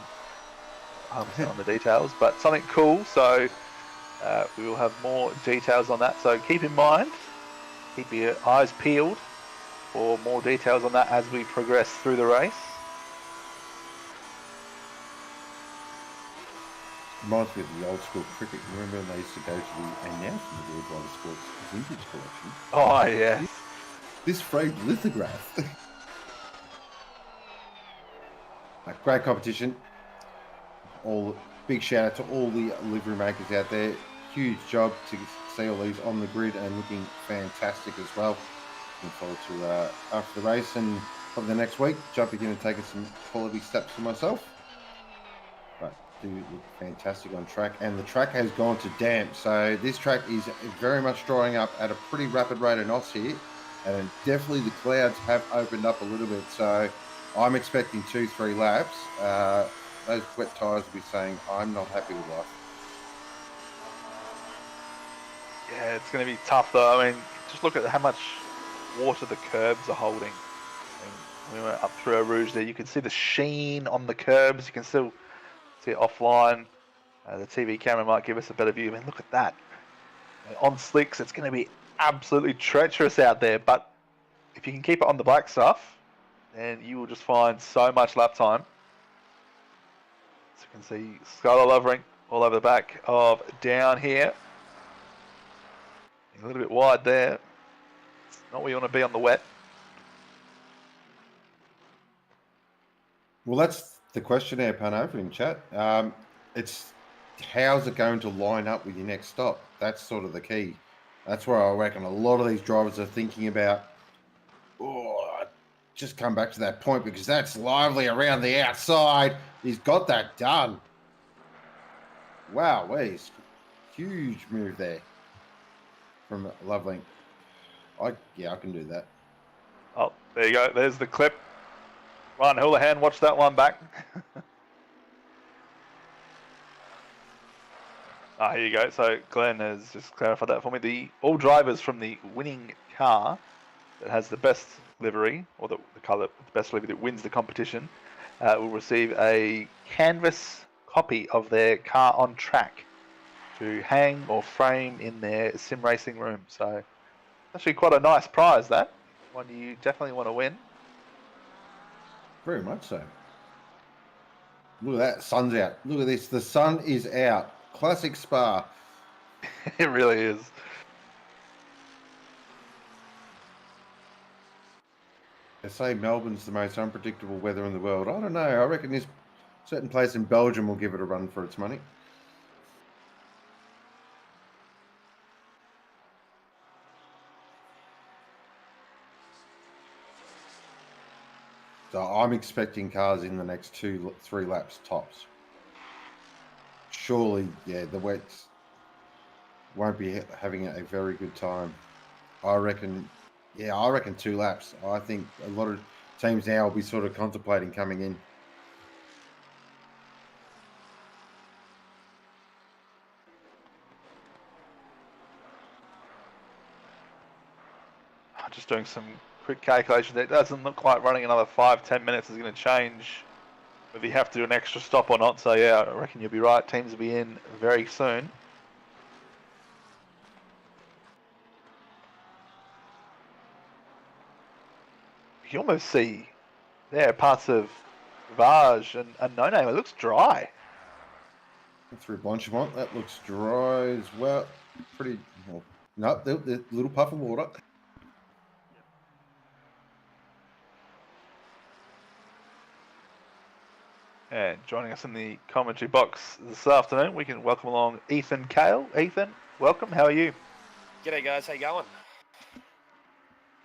I haven't seen on the details, but something cool. So we will have more details on that. So keep in mind, keep your eyes peeled for more details on that as we progress through the race. Reminds me of the old school cricket. Remember when they used to go to the announcement board by the sports vintage collection? Oh, yes. This framed lithograph. A great competition. Big shout out to all the livery makers out there. Huge job to see all these on the grid and looking fantastic as well. Looking forward to after the race and probably the next week jumping in and taking some quality steps for myself. But do look fantastic on track, and the track has gone to damp, so this track is very much drying up at a pretty rapid rate of knots here, and definitely the clouds have opened up a little bit, so I'm expecting 2-3 laps. Those wet tyres will be saying I'm not happy with life. Yeah, it's going to be tough though. I mean, just look at how much water the curbs are holding. We went up through Eau Rouge there. You can see the sheen on the curbs. You can still see it offline. The TV camera might give us a better view. I mean, look at that. On slicks, it's going to be absolutely treacherous out there. But if you can keep it on the black stuff, then you will just find so much lap time. So you can see Skylar Lovering all over the back of down here. A little bit wide there. It's not where you want to be on the wet. Well, that's the question there, Pan, over in chat. It's how's it going to line up with your next stop? That's sort of the key. That's where I reckon a lot of these drivers are thinking about, just come back to that point because that's lively around the outside. He's got that done. Wow, huge move there from Loveling. I can do that. Oh, there you go. There's the clip. Ryan Houlihan, watch that one back. Here you go. So Glenn has just clarified that for me. All drivers from the winning car that has the best livery, or the colour, the best livery that wins the competition, will receive a canvas copy of their car on track to hang or frame in their sim racing room. So actually quite a nice prize, that one you definitely want to win. Very much so. Look at that, sun's out. Look at this, the sun is out. Classic Spa. It really is. They say Melbourne's the most unpredictable weather in the world. I don't know. I reckon this certain place in Belgium will give it a run for its money. So I'm expecting cars in the next 2-3 laps tops. Surely, the wets won't be having a very good time. I reckon 2 laps. I think a lot of teams now will be sort of contemplating coming in. Just doing some quick calculation. It doesn't look like running another 5-10 minutes is going to change whether you have to do an extra stop or not. So yeah, I reckon you'll be right. Teams will be in very soon. You can almost see there parts of Rivage and No Name. It looks dry. Through Blanchimont, that looks dry as well. Pretty well. Nope, the little puff of water. And joining us in the commentary box this afternoon, we can welcome along Ethan Kale. Ethan, welcome. How are you? G'day guys, how you going?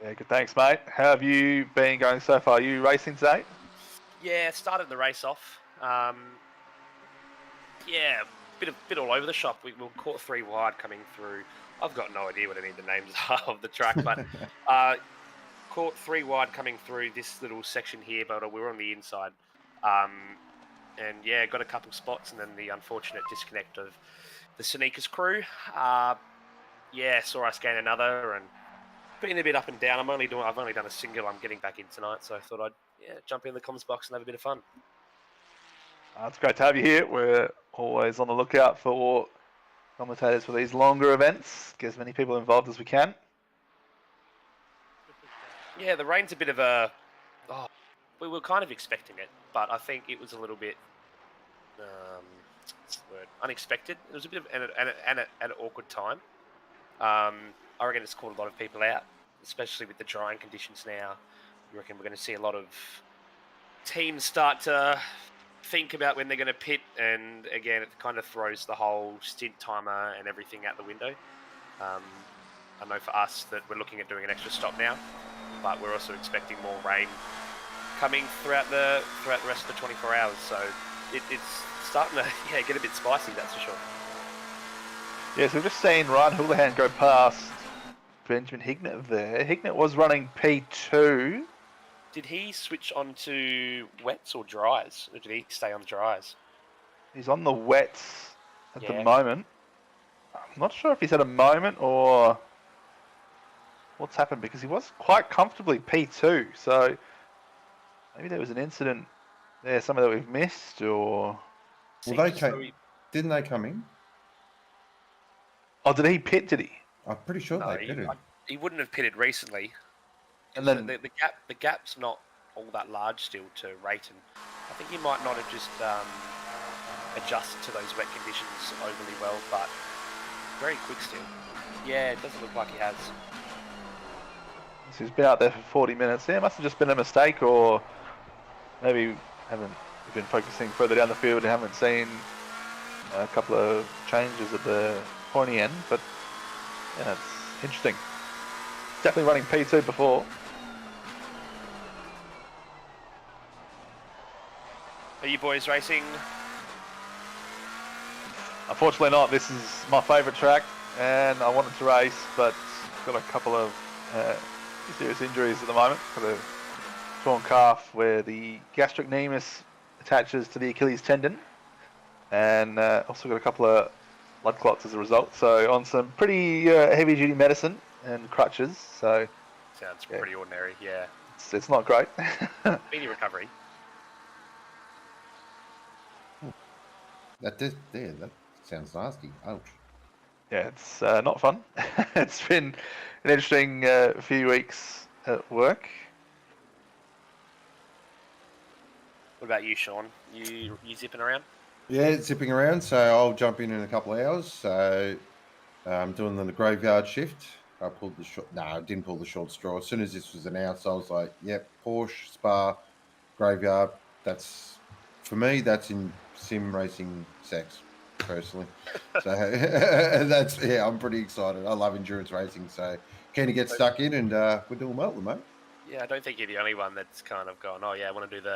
Yeah, good. Thanks, mate. How have you been going so far? Are you racing today? Yeah, started the race off. Yeah, bit all over the shop. We were caught 3 wide coming through. I've got no idea what any of the names are of the track, but caught 3 wide coming through this little section here, but we were on the inside. And yeah, got a couple spots, and then the unfortunate disconnect of the Sneakers crew. Yeah, saw us gain another, and been a bit up and down. I've only done a single. I'm getting back in tonight, so I thought I'd jump in the comms box and have a bit of fun. It's great to have you here. We're always on the lookout for commentators for these longer events. Get as many people involved as we can. Yeah, the rain's a bit of a... Oh, we were kind of expecting it, but I think it was a little bit... what's the word? Unexpected. It was a bit of an awkward time. I reckon it's caught a lot of people out, especially with the drying conditions now. I reckon we're going to see a lot of teams start to think about when they're going to pit, and again, it kind of throws the whole stint timer and everything out the window. I know for us that we're looking at doing an extra stop now, but we're also expecting more rain coming throughout the rest of the 24 hours. So it's starting to get a bit spicy, that's for sure. Yeah, so we've just seen Ryan Houlihan go past Benjamin Hignett there. Hignett was running P2. Did he switch on to wets or dries? Or did he stay on the dries? He's on the wets at the moment. I'm not sure if he's had a moment or what's happened, because he was quite comfortably P2. So maybe there was an incident there, something that we've missed, or... Well, didn't they come in? Oh, did he pit, did he? I'm pretty sure they pitted. He wouldn't have pitted recently. And then the gap's not all that large still to rate, and I think he might not have just adjusted to those wet conditions overly well, but very quick still. Yeah, it doesn't look like he has. So he's been out there for 40 minutes. Yeah, it must have just been a mistake, or maybe haven't been focusing further down the field and haven't seen a couple of changes at the pointy end. But yeah, it's interesting. Definitely running P2 before. Are you boys racing? Unfortunately not. This is my favourite track, and I wanted to race, but got a couple of serious injuries at the moment. Got a torn calf where the gastrocnemius attaches to the Achilles tendon, and also got a couple of blood clots as a result. So on some pretty heavy-duty medicine and crutches. So sounds pretty ordinary. Yeah, it's not great. Speedy recovery. That sounds nasty. Ouch. Yeah, it's not fun. It's been an interesting few weeks at work. What about you, Sean? You zipping around? Yeah, zipping around. So I'll jump in a couple of hours. So I'm doing the graveyard shift. I pulled the short. No, I didn't pull the short straw. As soon as this was announced, I was like, "Yep, Porsche, Spa, graveyard. That's for me. That's in sim racing sex, personally." So I'm pretty excited. I love endurance racing, so keen to get stuck in, and we're doing well at the moment. Yeah, I don't think you're the only one that's kind of gone, "Oh yeah, I want to do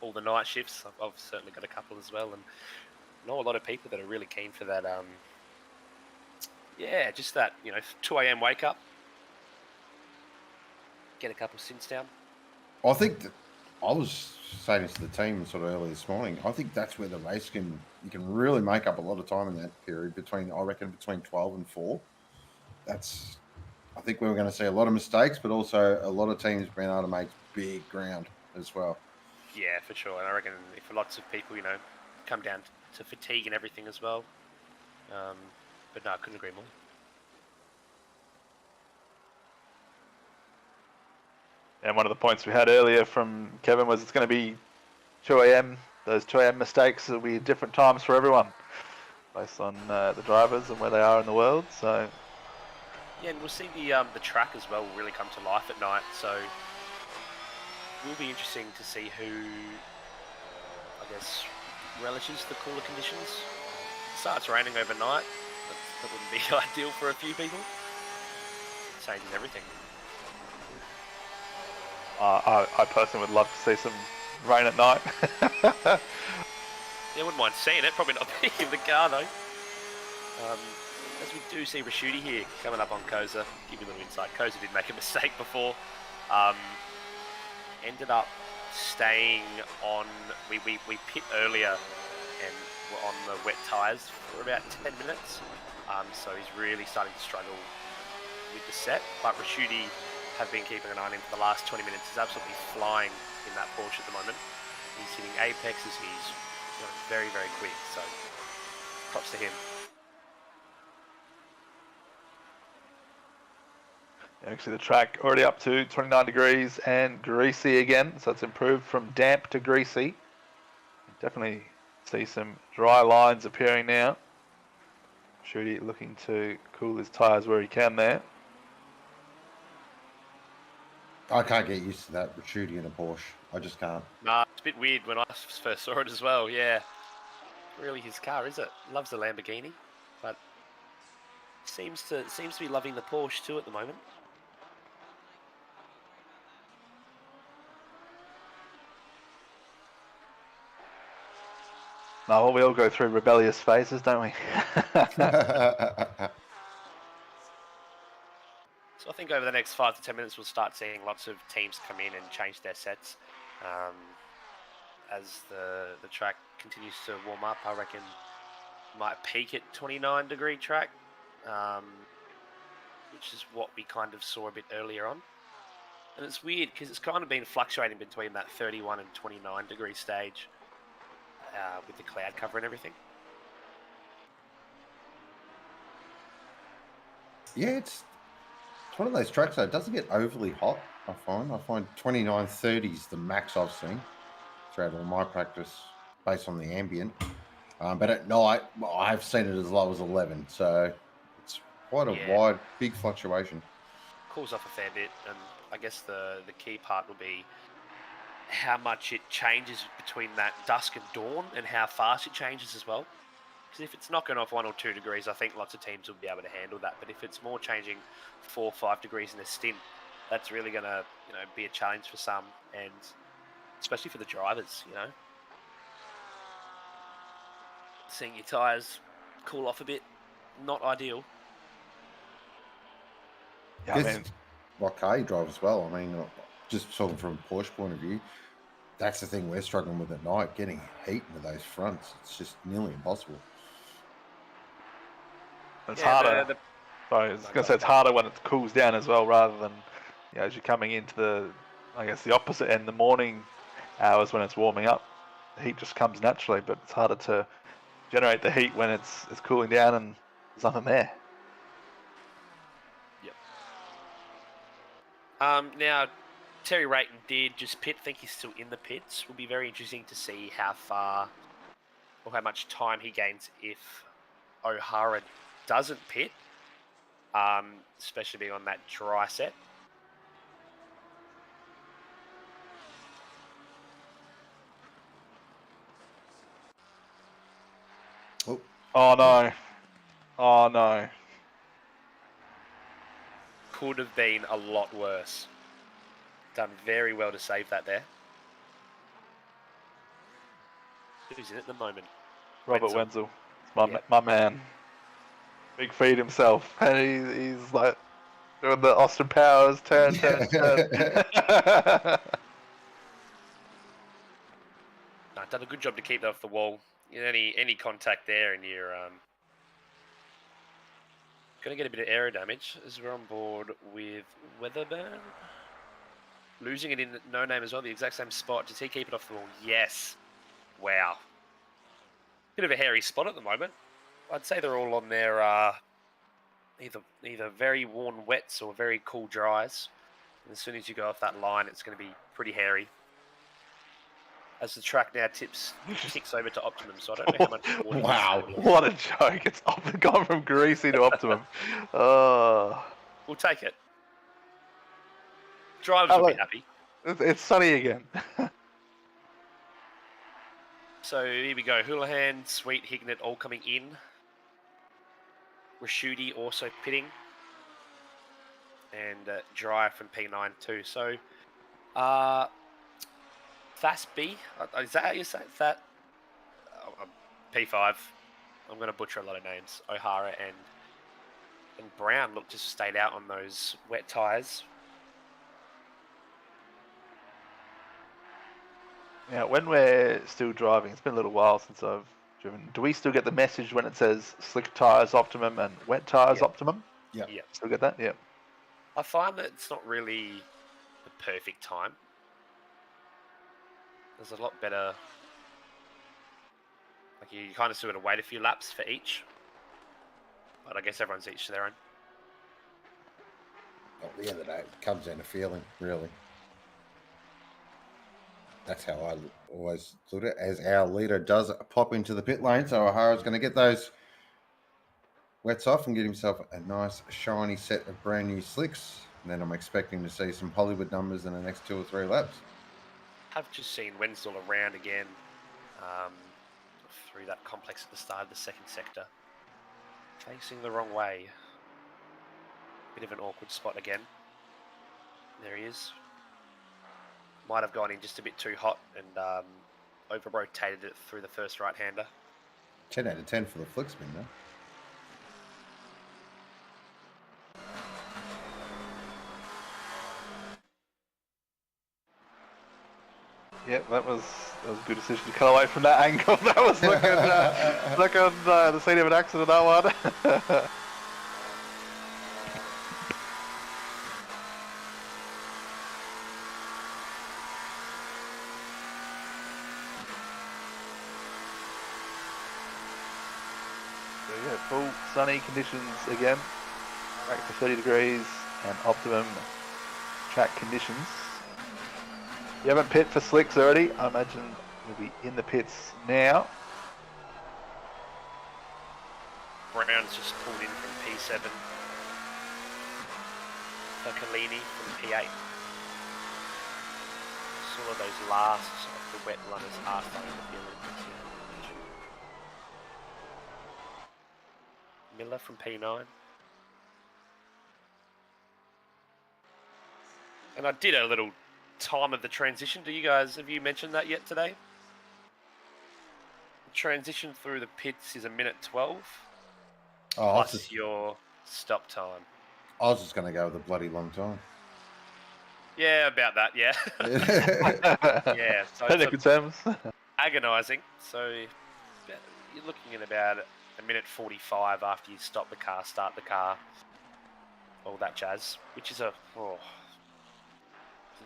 all the night shifts." I've certainly got a couple as well, and I know a lot of people that are really keen for that. Just that 2 a.m. wake up, get a couple of stints down. I think I was saying this to the team sort of early this morning. I think that's where the race you can really make up a lot of time in that period between 12 and 4. I think we're going to see a lot of mistakes, but also a lot of teams being able to make big ground as well. Yeah, for sure. And I reckon if lots of people, come down to fatigue and everything as well. But no, I couldn't agree more. And one of the points we had earlier from Kevin was it's going to be 2 a.m. Those 2 a.m. mistakes will be different times for everyone, based on the drivers and where they are in the world. So yeah, and we'll see the track as well will really come to life at night. So it will be interesting to see who, I guess, relishes the cooler conditions. It starts raining overnight. That wouldn't be ideal for a few people. Changes everything. I personally would love to see some rain at night. Yeah, I wouldn't mind seeing it. Probably not being in the car though. As we do see Rashuti here coming up on Koza. Give you a little insight. Koza did make a mistake before. Ended up staying on. We pit earlier and were on the wet tyres for about 10 minutes. So he's really starting to struggle with the set. But Rashuti have been keeping an eye on him for the last 20 minutes. He's absolutely flying in that Porsche at the moment. He's hitting apexes. He's very, very quick. So props to him. Actually, the track already up to 29 degrees and greasy again, so it's improved from damp to greasy. Definitely see some dry lines appearing now. Shooty looking to cool his tyres where he can there. I can't get used to that with shooting in a Porsche. I just can't. Nah, it's a bit weird when I first saw it as well, yeah. Really his car, is it? Loves the Lamborghini, but seems to be loving the Porsche too at the moment. No, well, we all go through rebellious phases, don't we? So I think over the next 5 to 10 minutes, we'll start seeing lots of teams come in and change their sets. As the track continues to warm up, I reckon might peak at 29 degree track, which is what we kind of saw a bit earlier on. And it's weird because it's kind of been fluctuating between that 31 and 29 degree stage with the cloud cover and everything. Yeah, it's one of those tracks though. It doesn't get overly hot, I find. 29-30 is the max I've seen throughout all my practice based on the ambient. But at night, I've seen it as low as 11. So it's quite a wide, big fluctuation. Cools off a fair bit, and I guess the key part will be how much it changes between that dusk and dawn and how fast it changes as well. Because if it's knocking off 1 or 2 degrees, I think lots of teams will be able to handle that. But if it's more changing 4 or 5 degrees in a stint, that's really going to be a challenge for some, and especially for the drivers. Seeing your tyres cool off a bit, not ideal. Yeah, I mean, what car you drive as well. I mean, just talking from a Porsche point of view, that's the thing we're struggling with at night, getting heat into those fronts. It's just nearly impossible. It's harder. Sorry, I was going to say it's harder when it cools down as well, rather than as you're coming into the opposite end, the morning hours when it's warming up. The heat just comes naturally, but it's harder to generate the heat when it's cooling down and there's nothing there. Yep. Now, Terry Rayton did just pit. I think he's still in the pits. Will be very interesting to see how far or how much time he gains if O'Hara doesn't pit, especially being on that dry set. Oh no. Oh no. Could have been a lot worse. Done very well to save that there. Who's in at the moment? Robert Wenzel. My man. Big feed himself. And he's like doing the Austin Powers turn. No, done a good job to keep that off the wall. Any contact there, and you're going to get a bit of aero damage as we're on board with Weatherburn. Losing it in no name as well, the exact same spot. Does he keep it off the wall? Yes. Wow. Bit of a hairy spot at the moment. I'd say they're all on their either very worn wets or very cool dries. And as soon as you go off that line, it's going to be pretty hairy. As the track now ticks over to optimum, so I don't know how much water. Wow, what a joke! It's gone from greasy to optimum. We'll take it. Drivers will be happy. It's sunny again. So here we go. Houlihan, Sweet, Hignett all coming in. Rashuti also pitting. And Dry from P9 too. So, Fast B, is that how you say it? That? P5. I'm going to butcher a lot of names. O'Hara and Brown look just stayed out on those wet tyres. Yeah, when we're still driving, it's been a little while since I've driven. Do we still get the message when it says slick tyres optimum and wet tyres optimum? Yeah. Still get that? Yeah. I find that it's not really the perfect time. There's a lot better. Like you kind of sort of wait a few laps for each. But I guess everyone's each to their own. At the end of the day, it comes down to feeling, really. That's how I always look at it. As our leader does pop into the pit lane, so O'Hara's going to get those wets off and get himself a nice, shiny set of brand new slicks. And then I'm expecting to see some Hollywood numbers in the next 2 or 3 laps. I've just seen Wenzel around again through that complex at the start of the second sector. Facing the wrong way. Bit of an awkward spot again. There he is. Might have gone in just a bit too hot and over-rotated it through the first right-hander. 10 out of 10 for the flick spin, though. Yeah, that was a good decision to cut away from that angle. That was looking the scene of an accident, that one. So yeah, full sunny conditions again. Back to 30 degrees and optimum track conditions. You haven't pit for slicks already. I imagine you'll be in the pits now. Brown's just pulled in from P7. Falcolini from P8. Some of those last of the wet runners are starting to feel it. Miller from P9. And I did a little time of the transition. Have you mentioned that yet today? The transition through the pits is 1:12. Plus your stop time. I was just going to go with a bloody long time. Yeah, about that, yeah. Yeah, so Technical terms. agonising. So you're looking at about 1:45 after you stop the car, start the car, all that jazz, which is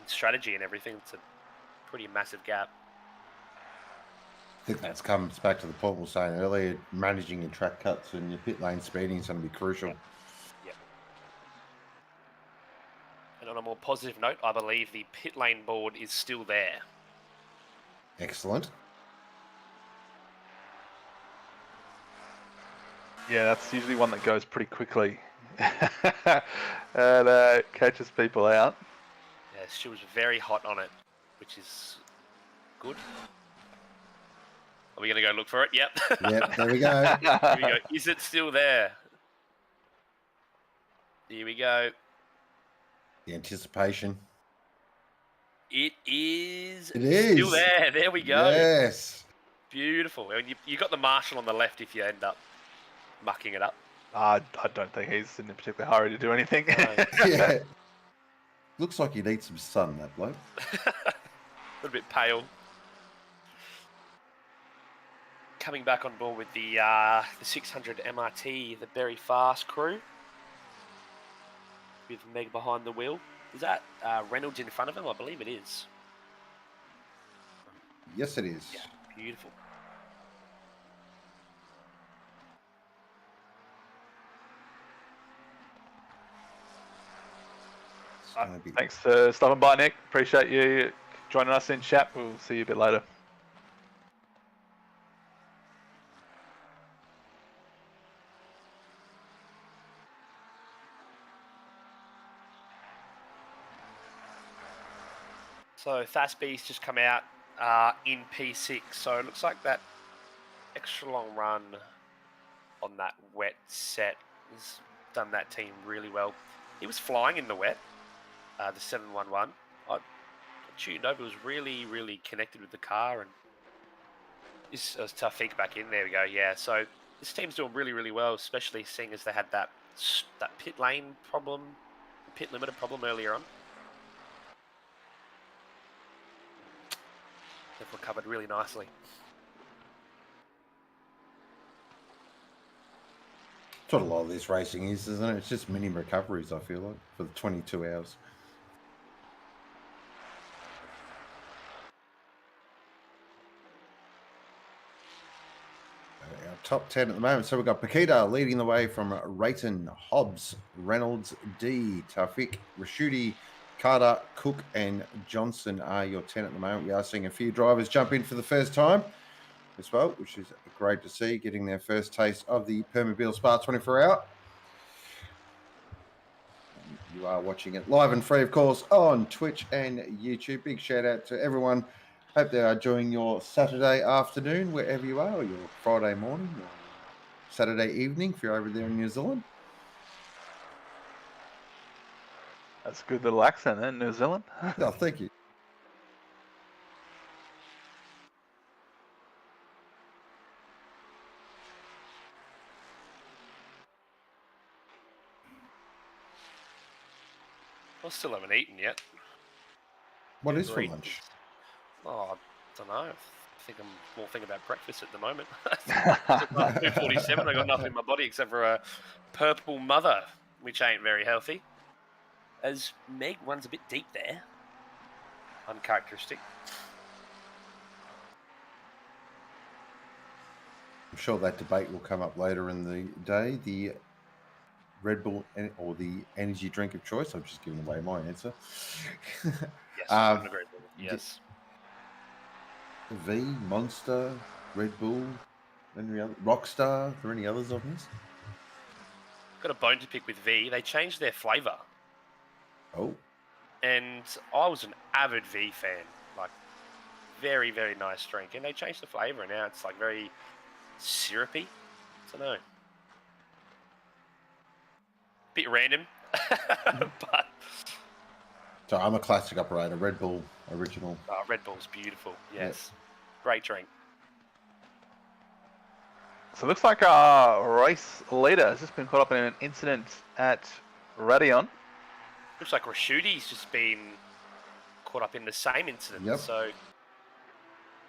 strategy and everything. It's a pretty massive gap. I think that comes back to the point we were saying earlier, managing your track cuts and your pit lane speeding is going to be crucial. Yep. And on a more positive note, I believe the pit lane board is still there. Excellent. Yeah, that's usually one that goes pretty quickly and catches people out. Yeah, she was very hot on it, which is good. Are we going to go look for it? Yep. Yep, there we go. Here we go. Is it still there? Here we go. The anticipation. It is It is. still there. There we go. Yes. Beautiful. And you got the marshal on the left if you end up mucking it up. I don't think he's in a particular hurry to do anything. Yeah. Looks like you need some sun, that bloke. A little bit pale. Coming back on board with the 600 MRT, the very fast crew. With Meg behind the wheel. Is that Reynolds in front of him? I believe it is. Yes, it is. Yeah, beautiful. Thanks for stopping by, Nick. Appreciate you joining us in chat. We'll see you a bit later. So Fast B's just come out. in P6. So it looks like that extra long run on that wet set has done that team really well. He was flying in the wet, the 711. I tuned over, was really, really connected with the car, and this was Tafiq back in. There we go. Yeah, so this team's doing really, really well, especially seeing as they had that pit lane problem, pit limiter problem earlier on. They've recovered really nicely. That's what a lot of this racing is, isn't it? It's just mini recoveries, I feel like, for the 22 hours. Our top 10 at the moment. So we've got Paquita leading the way from Rayton, Hobbs, Reynolds, D, Taufik, Rashudi, Carter, Cook, and Johnson are your 10 at the moment. We are seeing a few drivers jump in for the first time as well, which is great to see, getting their first taste of the Permobil Spa 24 hour. You are watching it live and free, of course, on Twitch and YouTube. Big shout out to everyone. Hope they are enjoying your Saturday afternoon, wherever you are, or your Friday morning, or Saturday evening if you're over there in New Zealand. That's a good little accent in New Zealand. Oh, thank you. I still haven't eaten yet. What is for Eaten. lunch? Oh, I don't know. I think I'm more thinking about breakfast at the moment. It's about 2:47. I got nothing in my body except for a purple mother, which ain't very healthy. As Meg runs a bit deep there. Uncharacteristic. I'm sure that debate will come up later in the day. The Red Bull or the energy drink of choice. I'm just giving away my answer. Yes, I couldn't agree with it. Yes. V, Monster, Red Bull, any other Rockstar. Are there any others of this? Got a bone to pick with V. They changed their flavour. Oh, And I was an avid V fan. Like, very, very nice drink. And they changed the flavour, and now it's like very syrupy. I don't know. Bit random. But so I'm a classic operator. Red Bull original. Red Bull's beautiful. Yes. Great drink. So it looks like our race leader has just been caught up in an incident at Radion. Looks like Rashudi's just been caught up in the same incident. Yep. So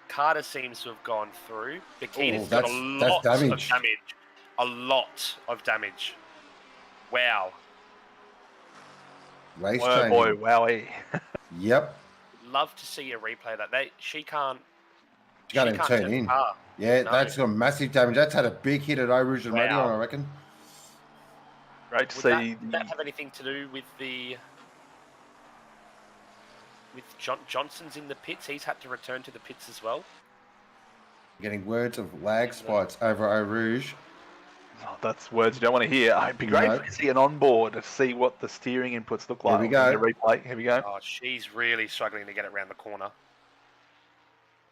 Carter seems to have gone through. Bakita's Oh, got a that's lot of damage. damage. A lot of damage. Wow. Race Oh changing. boy, wowie. Yep. Love to see a replay of that. She can't. She can't even turn the in. car. Yeah, No. that's got massive damage. That's had a big hit at Eau Rouge and Wow. Radion, I reckon. Great to Would see. that have anything to do with Johnson's in the pits? He's had to return to the pits as well. Getting words of lag spikes over Eau Rouge. Oh, that's words you don't want to hear. It'd be great No. to see an onboard to see what the steering inputs look Here like. we go. In the replay. Here we go. Oh, she's really struggling to get it around the corner.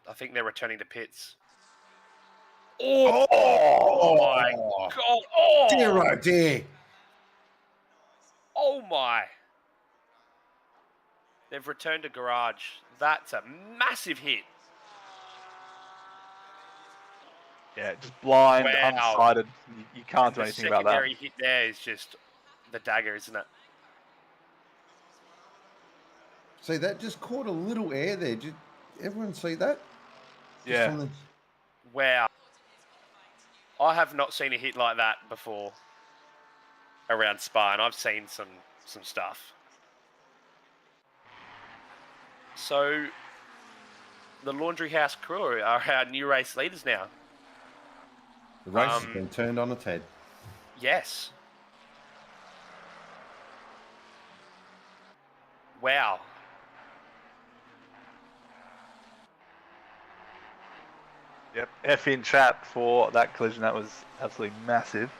I think they're returning to pits. Oh, my God. Oh, Dear, oh dear. oh my. They've returned to garage. That's a massive hit. Yeah, just blind, Wow. unsighted. You can't do The anything about that. secondary hit there is just the dagger, isn't it? See, that just caught a little air there. Did everyone see that? Just Yeah. on the- Wow. I have not seen a hit like that before around Spa, and I've seen some stuff. So, the Laundry House crew are our new race leaders now. The race has been turned on its head. Yes. Wow. Yep. F in chat for that collision. That was absolutely massive.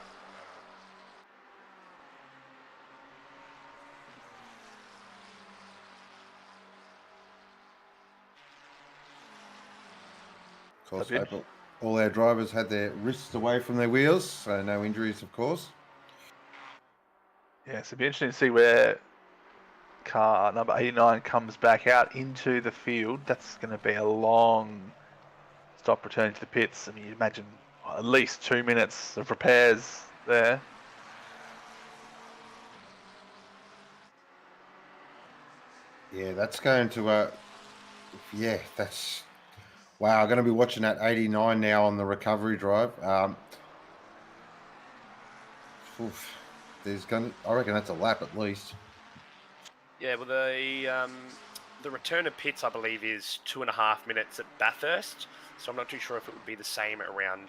course, So hope all our drivers had their wrists away from their wheels, so no injuries, of course. Yeah, so it'll be interesting to see where car number 89 comes back out into the field. That's going to be a long stop returning to the pits. I mean, you imagine at least 2 minutes of repairs there. Yeah, that's going to, that's, wow, I'm going to be watching that 89 now on the recovery drive. I reckon that's a lap at least. Yeah, well, the return of pits, I believe, is 2.5 minutes at Bathurst. So I'm not too sure if it would be the same around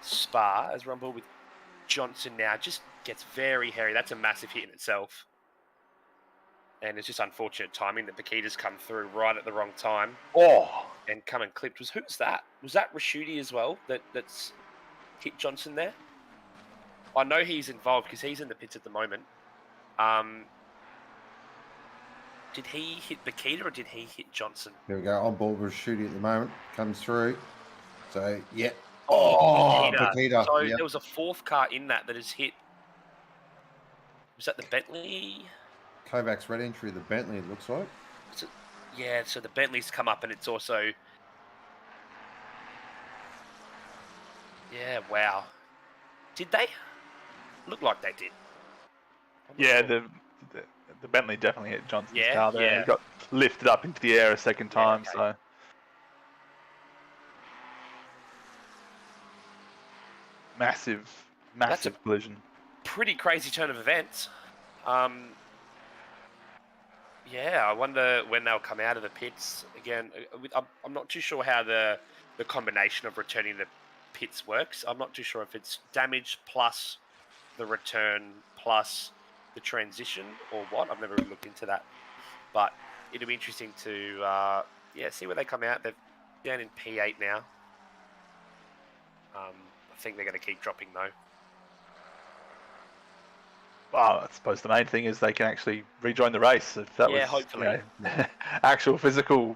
Spa as Rumble with Johnson now. Just gets very hairy. That's a massive hit in itself. And it's just unfortunate timing that Bakita's come through right at the wrong time. Oh, And come and clipped. Who's that? Was that Rashudi as well that's hit Johnson there? I know he's involved because he's in the pits at the moment. Did he hit Bakita or did he hit Johnson? Here we go. On board with Shooty at the moment. Comes through. So, yeah. Bakita. So Yep. there was a fourth car in that has hit. Was that the Bentley? Kovac's red entry, the Bentley, it looks like. Yeah, so the Bentley's come up and it's also... Yeah, wow. Did they? Looked like they did. yeah, the Bentley definitely hit Johnson's Yeah, car there. yeah. He got lifted up into the air a second time, okay. so... Massive collision. Pretty crazy turn of events. Yeah, I wonder when they'll come out of the pits again. I'm not too sure how the combination of returning the pits works. I'm not too sure if it's damage plus the return plus the transition or what. I've never really looked into that, but it'll be interesting to see where they come out. They're down in P8 now. I think they're going to keep dropping though. Well, I suppose the main thing is they can actually rejoin the race. If that was hopefully. Actual physical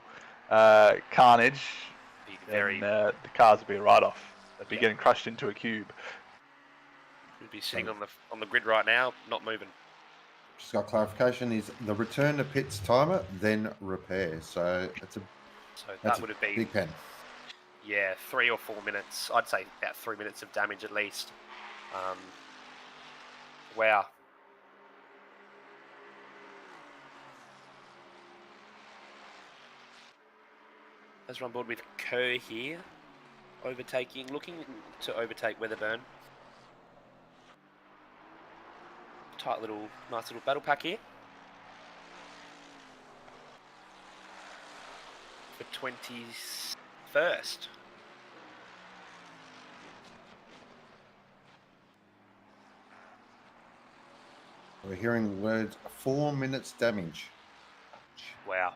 carnage, then the cars would be a write-off. They'd be getting crushed into a cube. We'd be sitting on the grid right now, not moving. Just got clarification, is the return to pits timer, then repair. So that would have been big pen. Yeah, 3 or 4 minutes. I'd say about 3 minutes of damage at least. Wow. Let's run board with Kerr here. Looking to overtake Weatherburn. Nice little battle pack here. For 21st. We're hearing the words 4 minutes damage. Wow.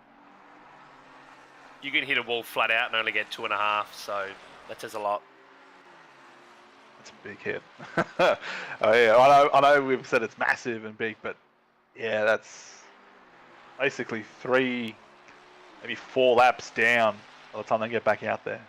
You can hit a wall flat out and only get 2.5, so that says a lot. That's a big hit. Oh yeah, I know we've said it's massive and big, but yeah, that's basically 3, maybe 4 laps down by the time they get back out there.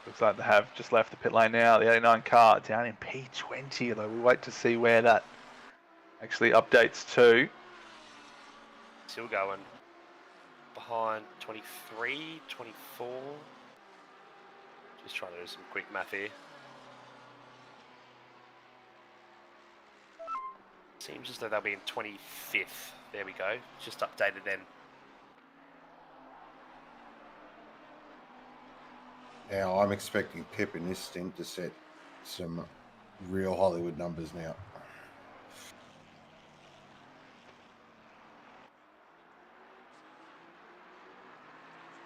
Looks like they have just left the pit lane now. The 89 car down in P20, although we wait to see where that actually updates to. Still going. Behind 23, 24. Just trying to do some quick math here. Seems as though they'll be in 25th. There we go. Just updated then. Now, I'm expecting Pip in this stint to set some real Hollywood numbers now.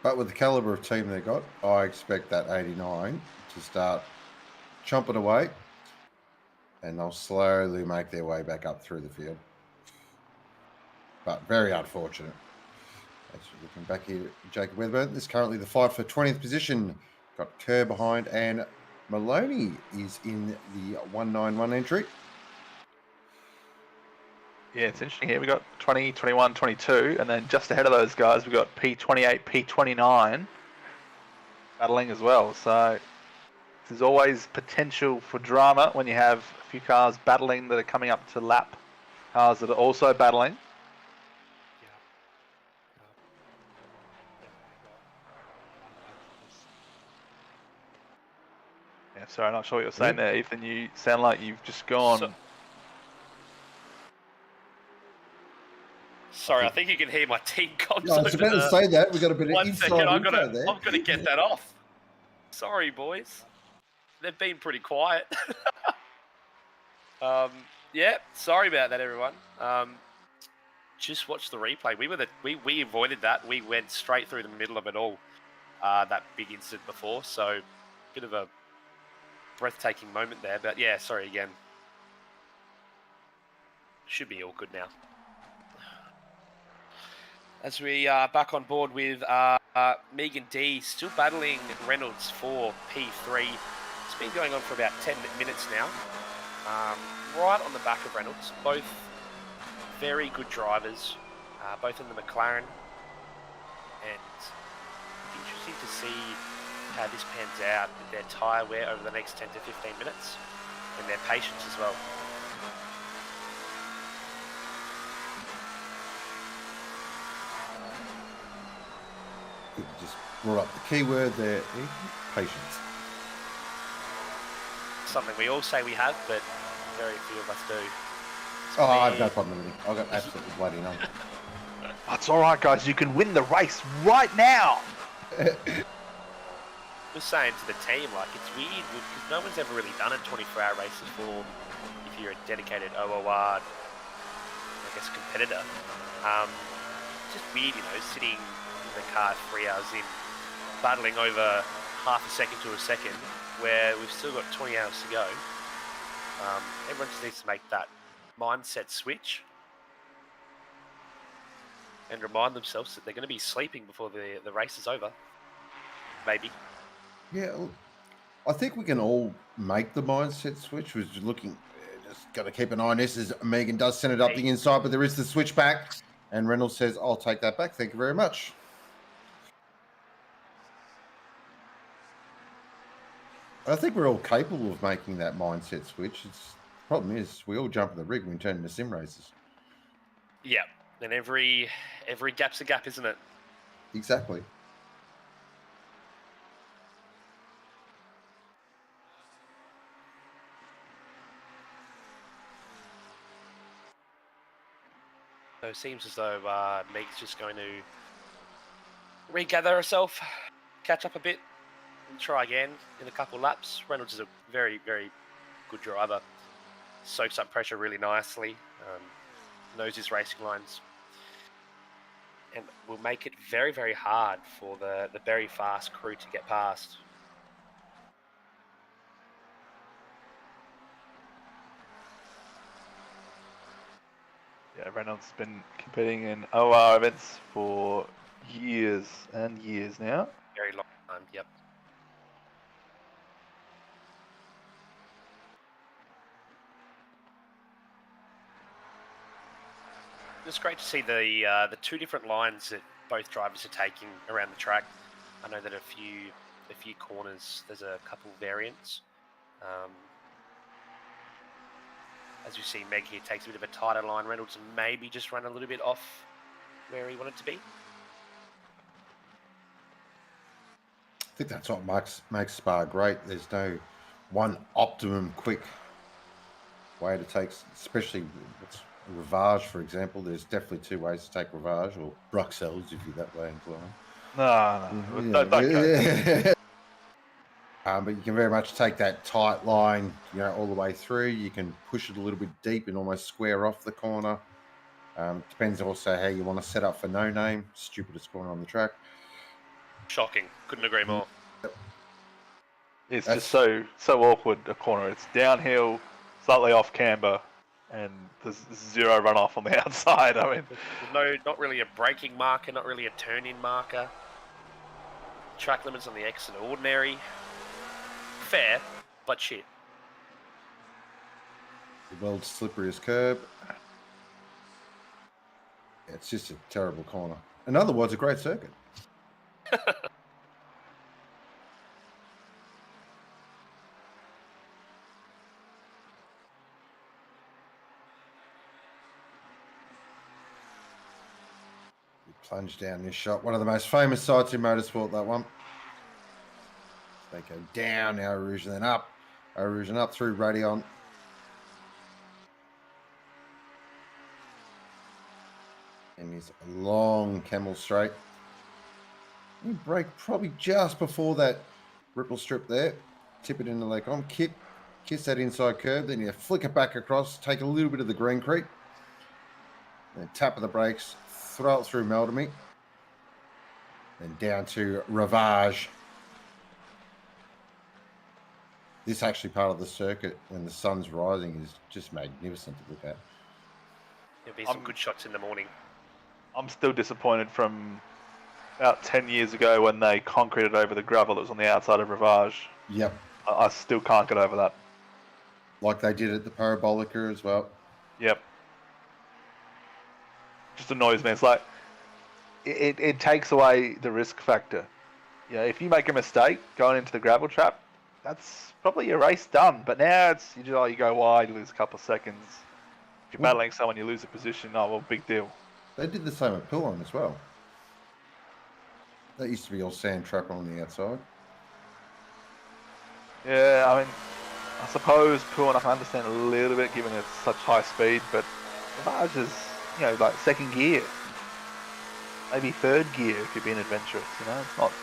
But with the caliber of team they got, I expect that 89 to start chomping away, and they'll slowly make their way back up through the field. But very unfortunate. Actually, looking back here, Jacob Weatherburn is currently the fight for 20th position. Got Kerr behind and Maloney is in the 191 entry. Yeah, it's interesting here. We got 20, 21, 22, and then just ahead of those guys, we got P28, P29 battling as well. So there's always potential for drama when you have a few cars battling that are coming up to lap cars that are also battling. Yeah, sorry, I'm not sure what you're saying there, Ethan. You sound like you've just gone. Sorry, I think you can hear my team console. I was about to say that. We got a bit of One inside second, info there. I've got to get that off. Sorry, boys. They've been pretty quiet. Yeah, sorry about that, everyone. Just watch the replay. We avoided that. We went straight through the middle of it all. That big incident before, so bit of a breathtaking moment there. But yeah, sorry again. Should be all good now. As we are back on board with Megan D, still battling Reynolds for P3. It's been going on for about 10 minutes now. Right on the back of Reynolds. Both very good drivers, both in the McLaren. And it's interesting to see how this pans out with their tyre wear over the next 10 to 15 minutes and their patience as well. You just brought up the keyword there, patience. Something we all say we have, but very few of us do. Oh, I have no problem with it. I've got absolutely bloody none. That's all right, guys. You can win the race right now. Just saying to the team, like, it's weird because no one's ever really done a 24-hour race before. If you're a dedicated OOR, I guess, competitor, it's just weird, you know, sitting in the car 3 hours in, battling over half a second to a second, where we've still got 20 hours to go. Everyone just needs to make that mindset switch and remind themselves that they're going to be sleeping before the race is over. Maybe. Yeah, I think we can all make the mindset switch. We're just looking, just got to keep an eye on this as Megan does send it up the inside, but there is the switch back, and Reynolds says, I'll take that back. Thank you very much. I think we're all capable of making that mindset switch. The problem is we all jump in the rig when we turn into sim races. Yeah, and every gap's a gap, isn't it? Exactly. So it seems as though Meg's just going to regather herself, catch up a bit, and try again in a couple laps. Reynolds is a very, very good driver. Soaks up pressure really nicely, knows his racing lines, and will make it very, very hard for the very fast crew to get past. Yeah, Reynolds has been competing in OR events for years and years now. Very long time, yep. It's great to see the two different lines that both drivers are taking around the track. I know that a few corners, there's a couple variants. As you see, Meg here takes a bit of a tighter line. Reynolds maybe just run a little bit off where he wanted to be. I think that's what makes Spa great. There's no one optimum quick way to take, especially Rivage, for example. There's definitely two ways to take Rivage, or Bruxelles, if you're that way inclined. No, don't go. But you can very much take that tight line, all the way through. You can push it a little bit deep and almost square off the corner. Depends also how you want to set up for no name. Stupidest corner on the track. Shocking. Couldn't agree more. It's just so awkward, a corner. It's downhill, slightly off camber, and there's zero runoff on the outside. I mean, not really a braking marker, not really a turn-in marker. Track limits on the exit ordinary. fair, but shit. The world's slipperiest curb. It's just a terrible corner. In other words, a great circuit. Plunge down this shot. One of the most famous sights in motorsport, that one. They go down, Eau Rouge, and then up. Eau Rouge and up through Radion. And his long camel straight. You brake probably just before that ripple strip there. Tip it into Lake on. Kiss that inside curve. Then you flick it back across. Take a little bit of the green creep. Then tap of the brakes. Throw it through Meldemy. Then down to Ravage. This actually part of the circuit when the sun's rising is just magnificent to look at. There'll be some good shots in the morning. I'm still disappointed from about 10 years ago when they concreted over the gravel that was on the outside of Ravage. Yep. I still can't get over that. Like they did at the Parabolica as well. Yep. Just annoys me. It's like, it takes away the risk factor. You know, if you make a mistake going into the gravel trap, that's probably your race done. But now it's, you go wide, you lose a couple of seconds. If you're battling someone, you lose a position. Oh, well, big deal. They did the same at Pillon as well. That used to be all sand trap on the outside. Yeah, I mean, I suppose Pillon I can understand a little bit given it's such high speed, but Ravage is, like second gear. Maybe third gear if you're being adventurous, It's not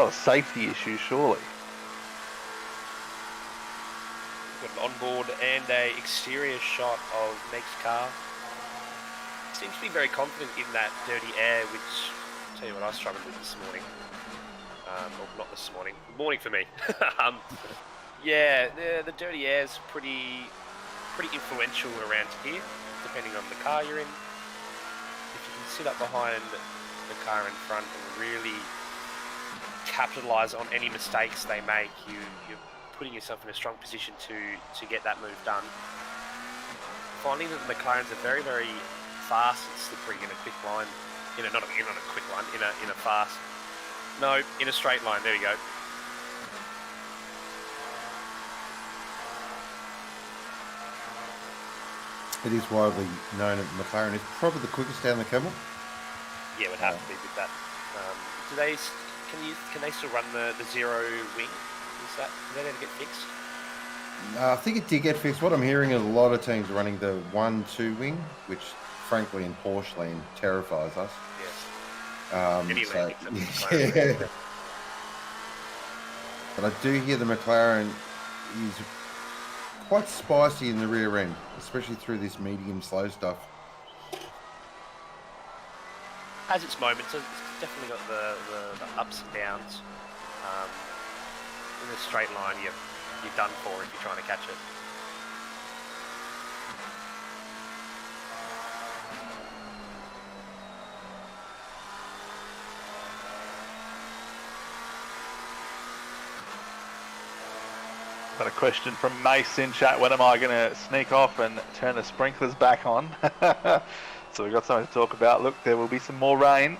a safety issue, surely. We've got an onboard and a exterior shot of Meg's car. Seems to be very confident in that dirty air, which, I'll tell you what, I struggled with this morning. Or not this morning. Morning for me. Yeah, the dirty air is pretty influential around here, depending on the car you're in. If you can sit up behind the car in front and really capitalise on any mistakes they make, you're putting yourself in a strong position to get that move done. Finding that the McLarens are very, very fast and slippery in a quick line. Not a quick line, in a fast. No, in a straight line. There you go. It is widely known that McLaren is probably the quickest down the camel. Yeah, it would have to be with that. Can they still run the zero wing? Did that ever get fixed? I think it did get fixed. What I'm hearing is a lot of teams running the 1-2 wing, which frankly in Porsche land terrifies us. Yes. Yeah. But I do hear the McLaren is quite spicy in the rear end, especially through this medium slow stuff. Has its moments. It's definitely got the ups and downs. In a straight line, you're done for if you're trying to catch it. Got a question from Mace in chat. When am I going to sneak off and turn the sprinklers back on? So we've got something to talk about. Look, there will be some more rain.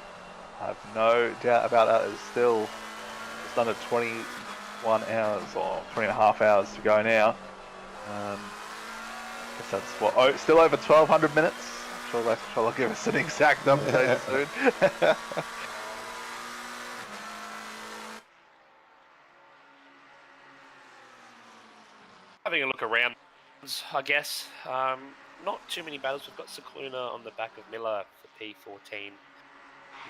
I have no doubt about that. It's still just under 21 hours or 20 and a half hours to go now. I guess that's what, still over 1,200 minutes. I'm sure that's will give us an exact update soon. Having a look around, I guess. Not too many battles. We've got Cicluna on the back of Miller for P14. He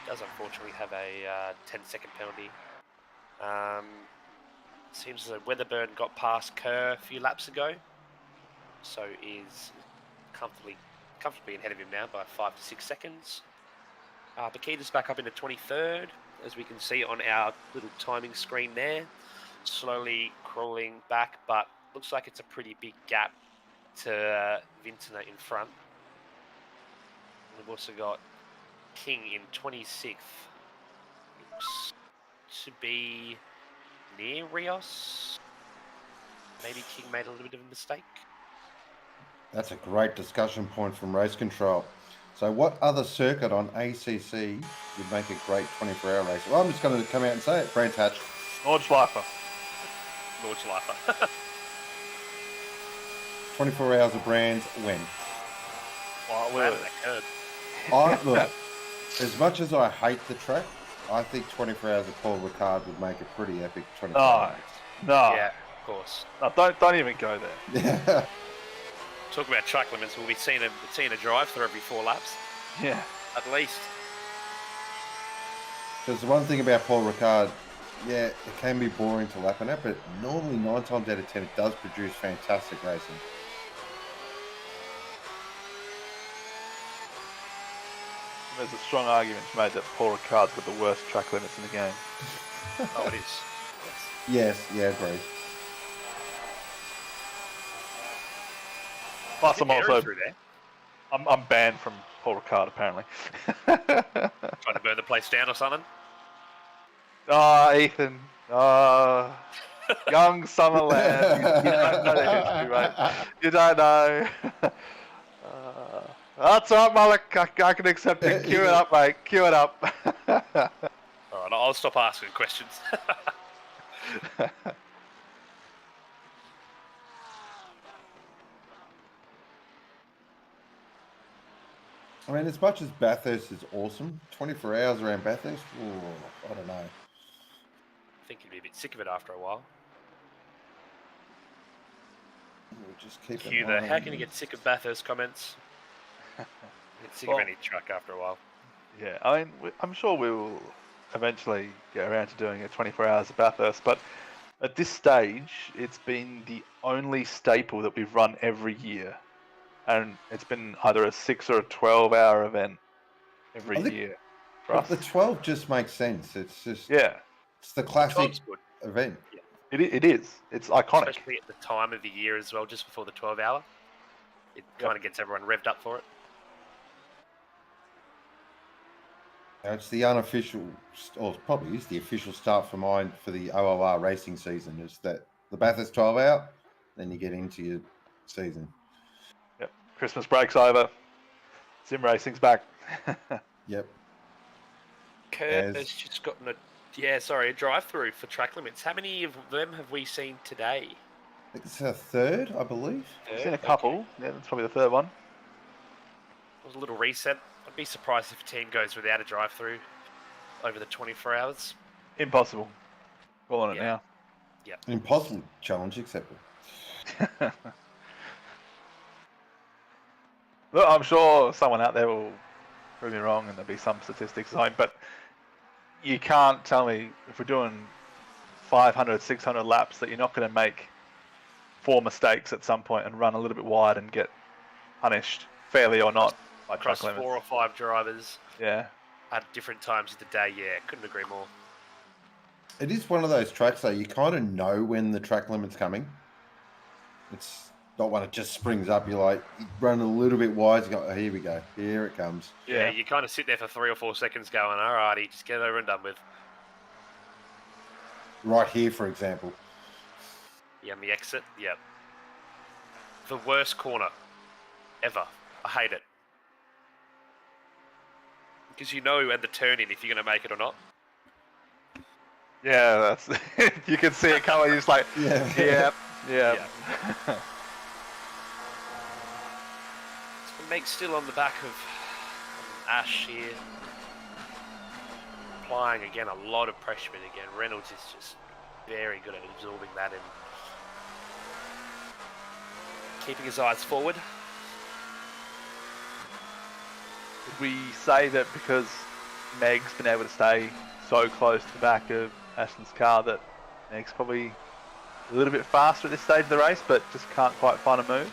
does unfortunately have a 10-second penalty. Seems as though Weatherburn got past Kerr a few laps ago, so is comfortably ahead of him now by 5 to 6 seconds. Bakita's back up into 23rd, as we can see on our little timing screen there. Slowly crawling back, but looks like it's a pretty big gap to Vintner in front. We've also got King in 26th. Looks to be near Rios. maybe King made a little bit of a mistake. That's a great discussion point from Race Control. So what other circuit on ACC would make a great 24-hour race? Well, I'm just going to come out and say it. Brands Hatch. Nordschleifer. Nordschleifer. 24 hours of Brands when? Look, as much as I hate the track, I think 24 hours of Paul Ricard would make a pretty epic 24 hours. No. Yeah, of course. No, don't even go there. Yeah. Talk about track limits. We'll be seeing a drive through every 4 laps. Yeah. At least. Because the one thing about Paul Ricard, yeah, it can be boring to lap on it, but normally 9 times out of 10 it does produce fantastic racing. There's a strong argument made that Paul Ricard's got the worst track limits in the game. Oh, it is. Yes, yeah, agree. Plus, I'm also through there. I'm banned from Paul Ricard apparently. Trying to burn the place down or something. Ethan. Young summer lad. You don't know the history, mate. You don't know. That's all right, Malik. I can accept it. Cue it up, mate. Cue it up. All right, I'll stop asking questions. I mean, as much as Bathurst is awesome, 24 hours around Bathurst, I don't know. I think you'd be a bit sick of it after a while. We'll just keep Cue the how can you get sick of Bathurst comments? Get sick of any truck after a while. Yeah, I mean, I'm sure we will eventually get around to doing a 24 hours of Bathurst, but at this stage, it's been the only staple that we've run every year. And it's been either a 6 or a 12-hour event every year for us. The 12 just makes sense. It's just it's the classic event. Yeah. It is. It's iconic. Especially at the time of the year as well, just before the 12-hour. It kind of gets everyone revved up for it. It's the unofficial, or it probably is the official start for mine for the OOR racing season. Is that the Bathurst 12-hour, then you get into your season. Yep. Christmas break's over. Sim racing's back. Yep. Kurt has just gotten a drive-through for track limits. How many of them have we seen today? I think it's a third, I believe. I've seen a couple. Okay. Yeah, that's probably the third one. It was a little reset. I'd be surprised if a team goes without a drive-through over the 24 hours. Impossible. Calling it now. Yeah. Impossible challenge accepted. Look, I'm sure someone out there will prove me wrong and there'll be some statistics on, but you can't tell me if we're doing 500, 600 laps that you're not going to make 4 mistakes at some point and run a little bit wide and get punished, fairly or not, by across track limits. 4 or 5 drivers. Yeah. At different times of the day. Yeah, couldn't agree more. It is one of those tracks, though, you kind of know when the track limit's coming. It's not when it just springs up. You're like, you run a little bit wide, you go, oh, here we go. Here it comes. Yeah, you kind of sit there for 3 or 4 seconds going, all righty, just get it over and done with. Right here, for example. Yeah, on the exit, yeah. The worst corner ever. I hate it. Because you know at the turn-in if you're going to make it or not. Yeah, that's you can see it coming. You're just like, yeah. Meg's still on the back of Ash here. Applying again a lot of pressure, but again Reynolds is just very good at absorbing that and keeping his eyes forward. Would we say that because Meg's been able to stay so close to the back of Ashton's car that Meg's probably a little bit faster at this stage of the race, but just can't quite find a move?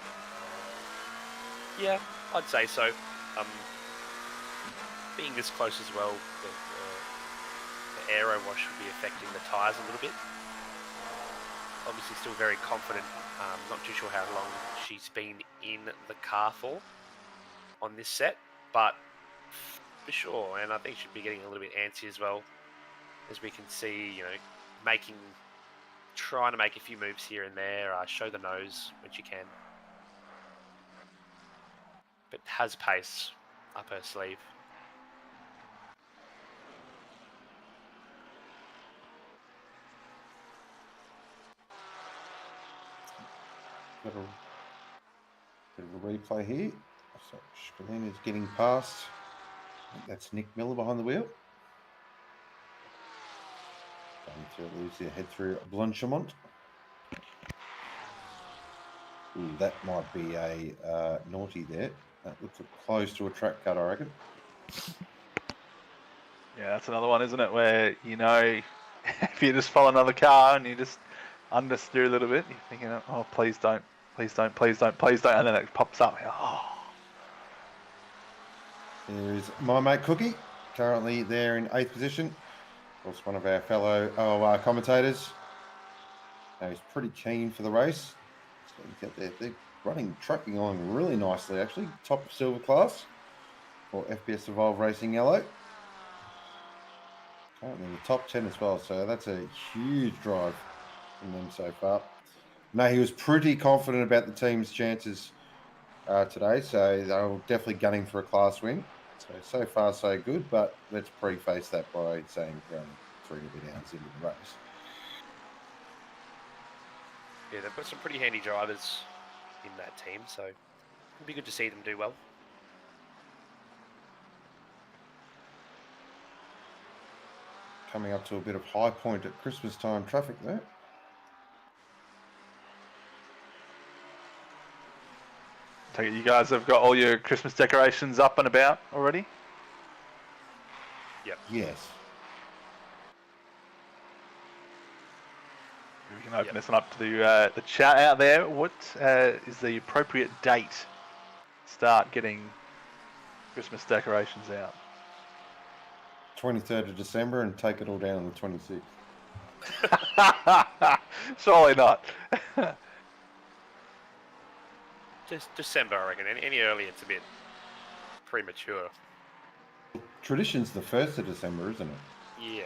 Yeah, I'd say so. Being this close as well, the aero wash would be affecting the tyres a little bit. Obviously still very confident. Not too sure how long she's been in the car for on this set, but for sure, and I think she'd be getting a little bit antsy as well, as we can see, you know, making trying to make a few moves here and there, show the nose when she can. But has pace up her sleeve. Bit of a replay here. So Scalina's getting past. I think that's Nick Miller behind the wheel. Going to lose their head through Blanchemont. Ooh, that might be a naughty there. That looks close to a track cut, I reckon. Yeah, that's another one, isn't it? Where, you know, if you just follow another car and you just understeer a little bit, you're thinking, oh, please don't, please don't, please don't, please don't, and then it pops up. Oh. There's my mate Cookie, currently there in 8th position. Of course, one of our fellow OOR commentators. He's pretty keen for the race. So they're tracking along really nicely, actually. Top silver class for FPS Evolve Racing Yellow. Currently in the top 10 as well, so that's a huge drive from them so far. No, he was pretty confident about the team's chances today, so they were definitely gunning for a class win. So far, so good, but let's preface that by saying we're only 3 hours into the race. Yeah, they've got some pretty handy drivers in that team, so it'll be good to see them do well. Coming up to a bit of high point at Christmas time traffic there. Take it you guys have got all your Christmas decorations up and about already? Yep. Yes. We can open this one up to the chat out there. What is the appropriate date to start getting Christmas decorations out? 23rd of December and take it all down on the 26th. Surely not. Just December, I reckon. Any earlier, it's a bit premature. Tradition's the 1st of December, isn't it? Yeah.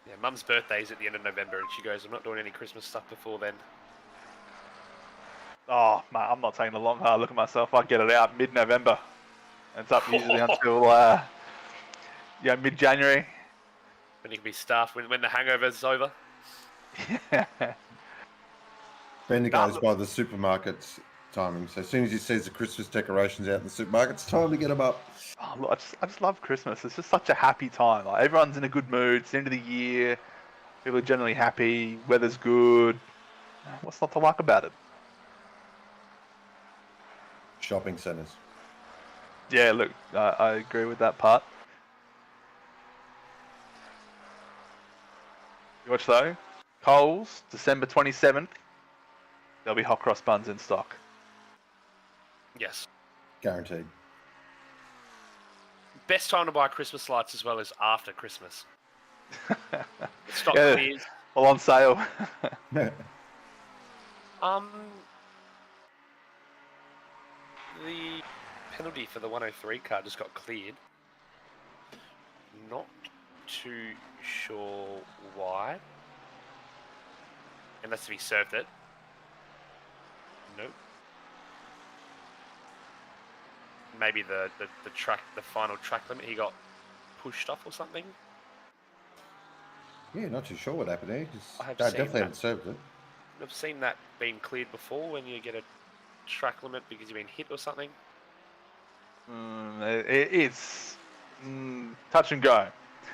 Yeah, Mum's birthday's at the end of November, and she goes, I'm not doing any Christmas stuff before then. Oh, mate, I'm not taking a long hard look at myself. I get it out mid-November. And it's up usually until mid-January. Then you can be staffed when the hangover's over. Bender goes by the supermarket's timing. So as soon as he sees the Christmas decorations out in the supermarket, it's time to get them up. Oh, look, I just love Christmas. It's just such a happy time. Like, everyone's in a good mood. It's the end of the year. People are generally happy. Weather's good. What's not to like about it? Shopping centres. Yeah, look, I agree with that part. You watch though, Coles, December 27th, there'll be hot cross buns in stock. Yes. Guaranteed. Best time to buy Christmas lights as well as after Christmas. Stock Yeah, clears. all on sale. The penalty for the 103 car just got cleared. Not too sure why. Unless if he served it. Nope. Maybe the final track limit, he got pushed off or something. Yeah, not too sure what happened there. I have They seen definitely that. haven't served it. I've seen that being cleared before when you get a track limit because you've been hit or something. It's touch and go.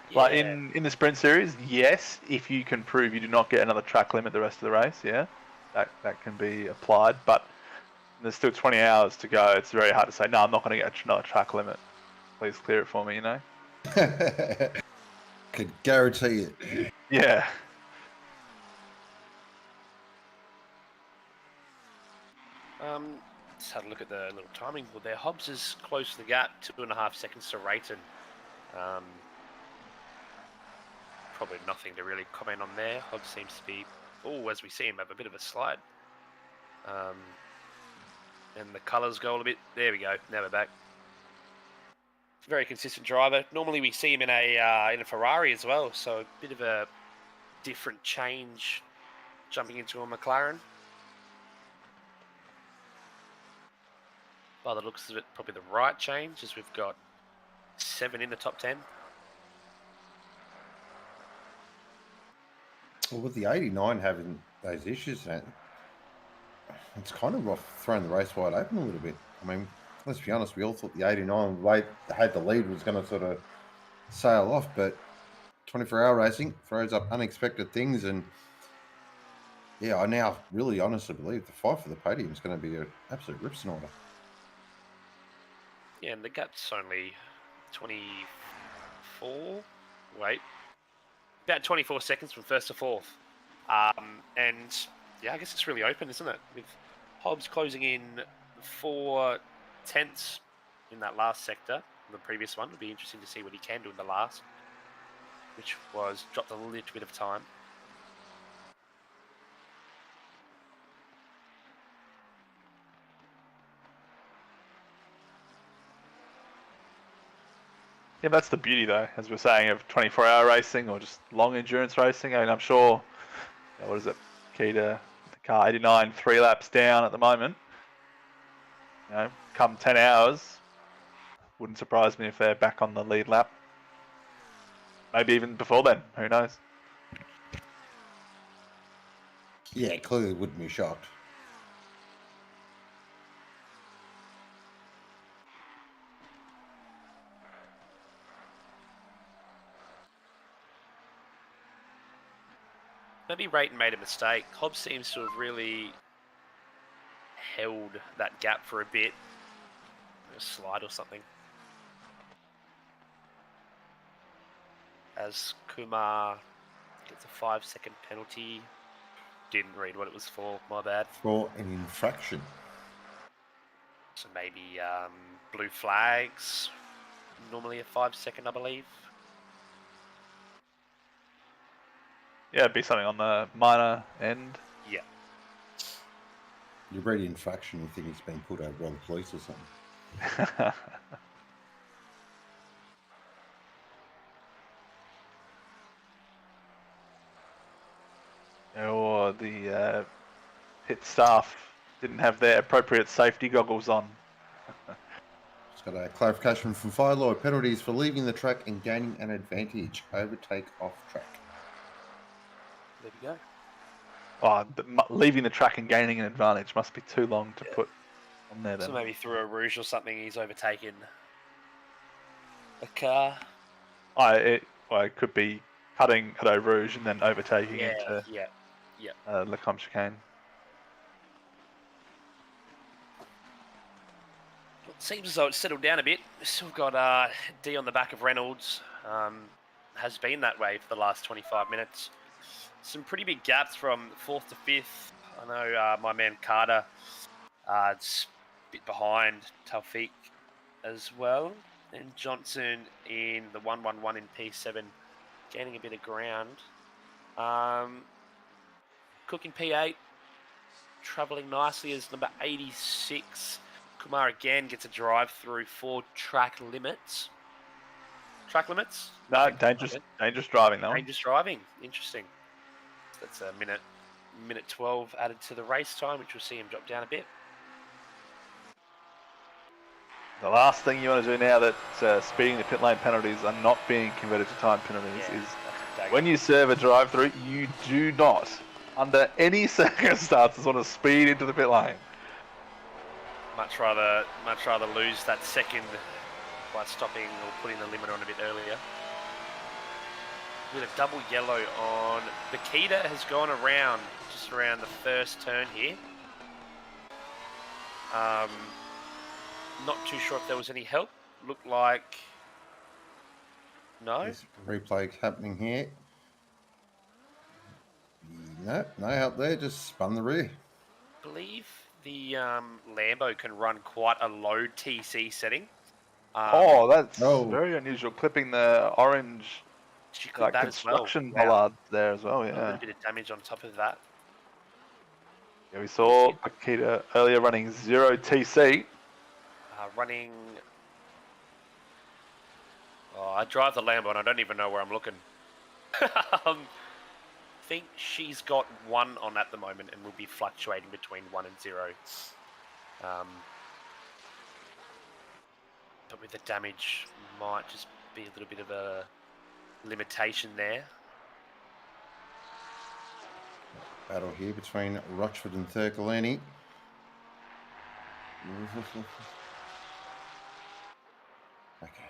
Yeah. Like in the sprint series, yes, if you can prove you do not get another track limit the rest of the race, yeah, that can be applied. But there's still 20 hours to go. It's very hard to say, no, I'm not going to get another track limit. Please clear it for me, you know? Could guarantee it. Yeah. Let's have a look at the little timing board there. Hobbs is close to the gap, 2.5 seconds to Rayton. Probably nothing to really comment on there. Hobbs seems to be, as we see him, have a bit of a slide. And the colours go a little bit. There we go. Now we're back. Very consistent driver. Normally we see him in a Ferrari as well, so a bit of a different change jumping into a McLaren. By the looks of it, probably the right change, as we've got 7 in the top 10. Well, with the 89 having those issues, it's kind of throwing the race wide open a little bit. I mean, let's be honest, we all thought the 89 had the lead was going to sort of sail off, but 24-hour racing throws up unexpected things, and yeah, I now really honestly believe the fight for the podium is going to be an absolute rip snorter. Yeah, and the gap's only 24. Wait, about 24 seconds from first to fourth. And yeah, I guess it's really open, isn't it? With Hobbs closing in 4/10 in that last sector, the previous one. It'll be interesting to see what he can do in the last, which was dropped a little bit of time. Yeah, that's the beauty, though, as we're saying, of 24-hour racing or just long endurance racing. I mean, I'm sure, what is it, key to the car 89, 3 laps down at the moment. You know, come 10 hours, wouldn't surprise me if they're back on the lead lap. Maybe even before then, who knows? Yeah, clearly wouldn't be shocked. Maybe Rayton made a mistake. Hobbs seems to have really held that gap for a bit. A slide or something. As Kumar gets a 5-second penalty. Didn't read what it was for, my bad. For an infraction. So maybe blue flags. Normally a 5-second, I believe. Yeah, it'd be something on the minor end. Yeah. You read infraction, you think he's been put over by the police or something. Or the pit staff didn't have their appropriate safety goggles on. Just got a clarification from Fire Lord. Penalties for leaving the track and gaining an advantage. Overtake off track. There we go. Oh, leaving the track and gaining an advantage must be too long to put on there then. So maybe through a rouge or something, he's overtaken a car. It could be cutting at Eau Rouge and then overtaking into Le Combe Chicane. It seems as though it's settled down a bit. We've still got D on the back of Reynolds. Has been that way for the last 25 minutes. Some pretty big gaps from 4th to 5th. I know my man Carter is a bit behind Taufik as well. And Johnson in the 111 in P7, gaining a bit of ground. Cook in P8, travelling nicely as number 86. Kumar again gets a drive through for track limits. Track limits? No, dangerous driving though. Dangerous driving, interesting. That's a minute 12 added to the race time, which will see him drop down a bit. The last thing you want to do now that speeding the pit lane penalties are not being converted to time penalties is when you serve a drive-through, you do not, under any circumstances, want to speed into the pit lane. Much rather lose that second by stopping or putting the limit on a bit earlier. With a double yellow on, Bakita has gone around, just around the first turn here. Not too sure if there was any help. Looked like no. There's replay happening here. No help there. Just spun the rear. I believe the Lambo can run quite a low TC setting. That's very unusual. Clipping the orange construction bollards there as well. Yeah, a little bit of damage on top of that. Yeah, we saw Akita earlier running 0 TC. Running Oh, I drive the Lambo and I don't even know where I'm looking. I think she's got 1 on at the moment and will be fluctuating between 1 and 0. But with the damage, might just be a little bit of a limitation there. Battle here between Rochford and Thurkalani. Okay.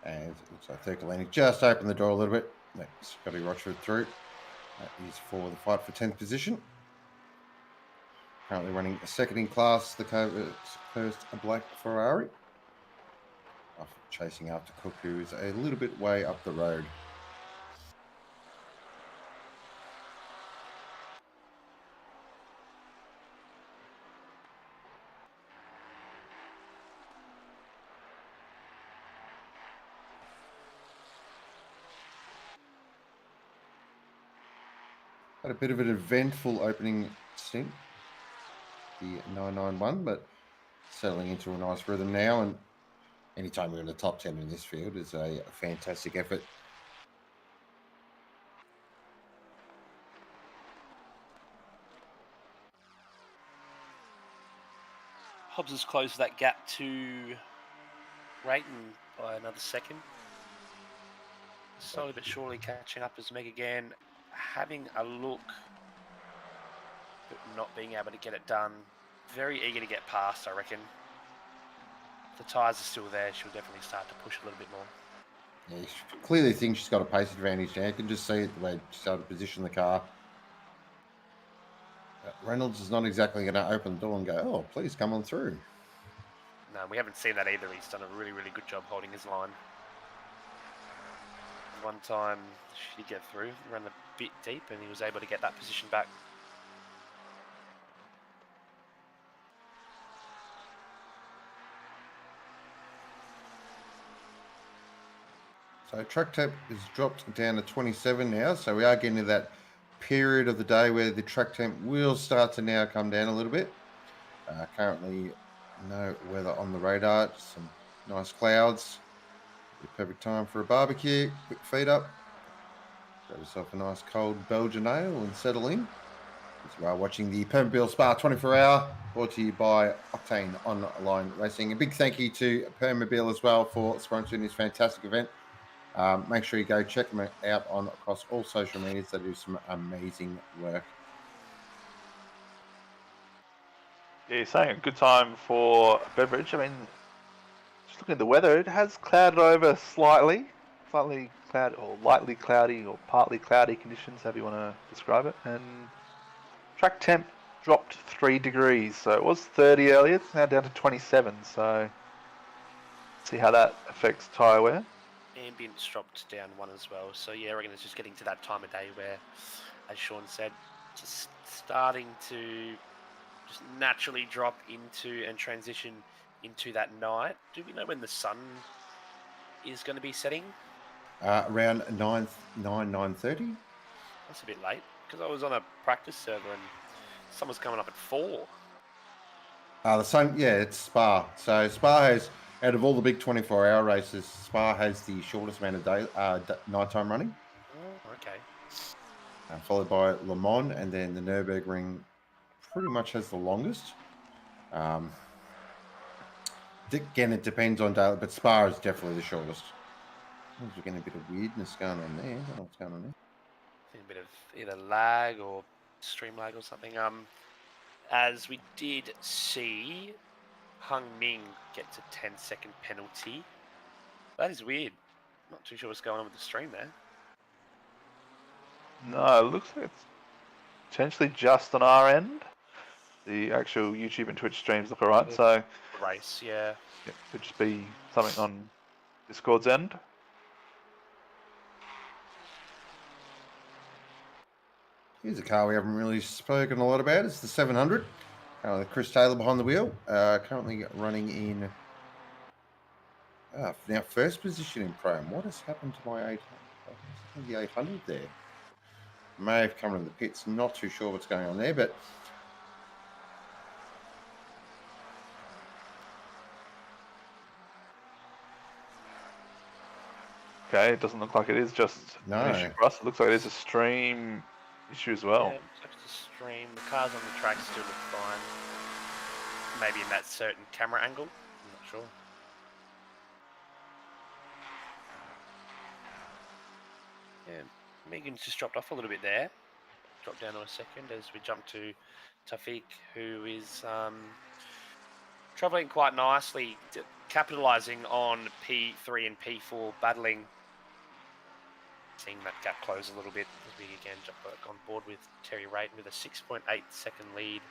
And it looks like Thurkalani just opened the door a little bit. That's got to be Rochford through. That is for the fight for 10th position. Currently running a second in class, the first a black Ferrari. After chasing after Cook, who is a little bit way up the road. Had a bit of an eventful opening stint, the 991, but settling into a nice rhythm now. And anytime you're in the top 10 in this field is a fantastic effort. Hobbs has closed that gap to Rayton by another second. Slowly but surely catching up as Meg again, having a look, but not being able to get it done. Very eager to get past, I reckon. If the tyres are still there, she'll definitely start to push a little bit more. Yeah, she clearly thinks she's got a pace advantage now. You can just see it the way she started to position the car. Reynolds is not exactly going to open the door and go, oh, please come on through. No, we haven't seen that either. He's done a really, really good job holding his line. One time she did get through, ran a bit deep, and he was able to get that position back. So track temp is dropped down to 27 now. So we are getting to that period of the day where the track temp will start to now come down a little bit. Currently no weather on the radar, just some nice clouds. The perfect time for a barbecue, quick feet up. Grab yourself a nice cold Belgian ale and settle in. As we are watching the Permobil Spa 24-hour, brought to you by Octane Online Racing. A big thank you to Permobil as well for sponsoring this fantastic event. Make sure you go check them out across all social medias. They do some amazing work. Yeah, you're saying a good time for a beverage. I mean, just looking at the weather, it has clouded over slightly cloud or lightly cloudy or partly cloudy conditions, however you want to describe it. And track temp dropped 3 degrees, so it was 30 earlier. It's now down to 27. So see how that affects tyre wear. Ambience dropped down 1 as well. So yeah, I reckon it's just getting to that time of day where, as Sean said, just starting to just naturally drop into and transition into that night. Do we know when the sun is going to be setting? Around 9:30. That's a bit late because I was on a practice server and sun was coming up at 4. The sun, yeah, it's Spa. So Spa has, out of all the big 24-hour races, Spa has the shortest amount of day nighttime running. Oh, okay. Followed by Le Mans, and then the Nürburgring pretty much has the longest. Again, it depends on day, but Spa is definitely the shortest. We're getting a bit of weirdness going on there. I don't know what's going on there. I think a bit of either lag or stream lag or something. As we did see Hung Ming gets a 10-second penalty. That is weird. Not too sure what's going on with the stream there. No, it looks like it's potentially just on our end. The actual YouTube and Twitch streams look alright, so Race, yeah. it could just be something on Discord's end. Here's a car we haven't really spoken a lot about. It's the 700. Chris Taylor behind the wheel. Currently running in now first position in Pro-Am. What has happened to my 800? The 800 there. May have come into the pits. Not too sure what's going on there, but Okay, it doesn't look like it is just an issue No. for us. It looks like it is a stream issue as well. Yeah, looks like it's a stream. The cars on the track still look fine. Maybe in that certain camera angle. I'm not sure. Yeah, Megan's just dropped off a little bit there. Drop down to a second as we jump to Tafiq, who is travelling quite nicely, capitalising on P3 and P4 battling. Seeing that gap close a little bit as we again jump back on board with Terry Rayton with a 6.8 second lead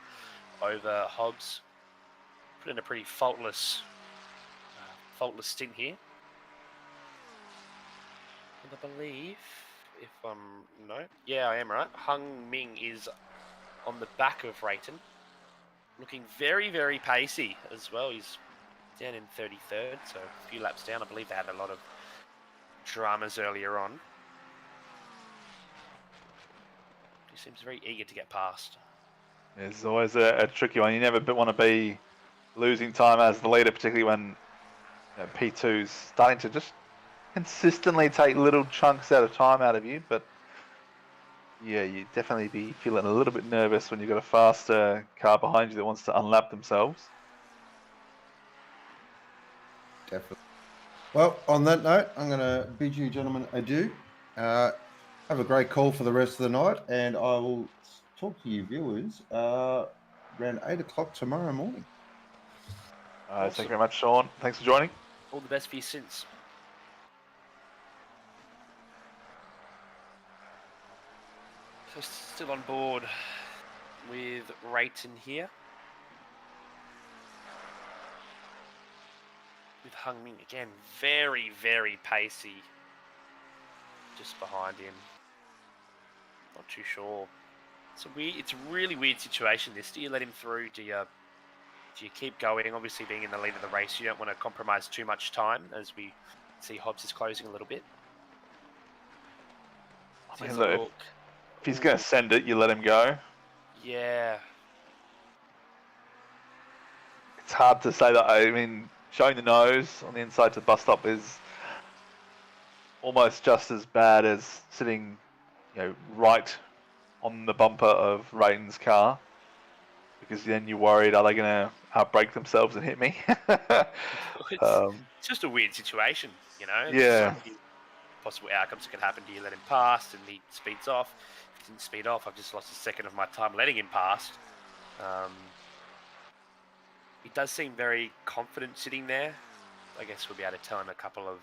over Hobbs. Put in a pretty faultless stint here. And I believe, if I am right. Hung Ming is on the back of Rayton, looking very, very pacey as well. He's down in 33rd, so a few laps down. I believe they had a lot of dramas earlier on. He seems very eager to get past. It's always a tricky one. You never want to be losing time as the leader, particularly when P2's starting to just consistently take little chunks at a time out of you. But yeah, you definitely be feeling a little bit nervous when you've got a faster car behind you that wants to unlap themselves. Definitely. Well, on that note, I'm going to bid you gentlemen adieu. Have a great call for the rest of the night, and I will talk to you viewers around 8 o'clock tomorrow morning. Awesome. Thank you very much, Sean. Thanks for joining. All the best for you since. So still on board with Rayton here. With Hung Ming again, very, very pacey. Just behind him. Not too sure. It's a really weird situation. This. Do you let him through? Do you keep going? Obviously, being in the lead of the race, you don't want to compromise too much time. As we see, Hobbs is closing a little bit. I mean, look, if he's going to send it, you let him go. Yeah. It's hard to say that. I mean, showing the nose on the inside to the bus stop is almost just as bad as sitting, right on the bumper of Rayton's car, because then you're worried, are they going to outbrake themselves and hit me? It's just a weird situation, Yeah. There's so many possible outcomes that can happen. Do you let him past and he speeds off? If he didn't speed off, I've just lost a second of my time letting him past. He does seem very confident sitting there. I guess we'll be able to tell him a couple of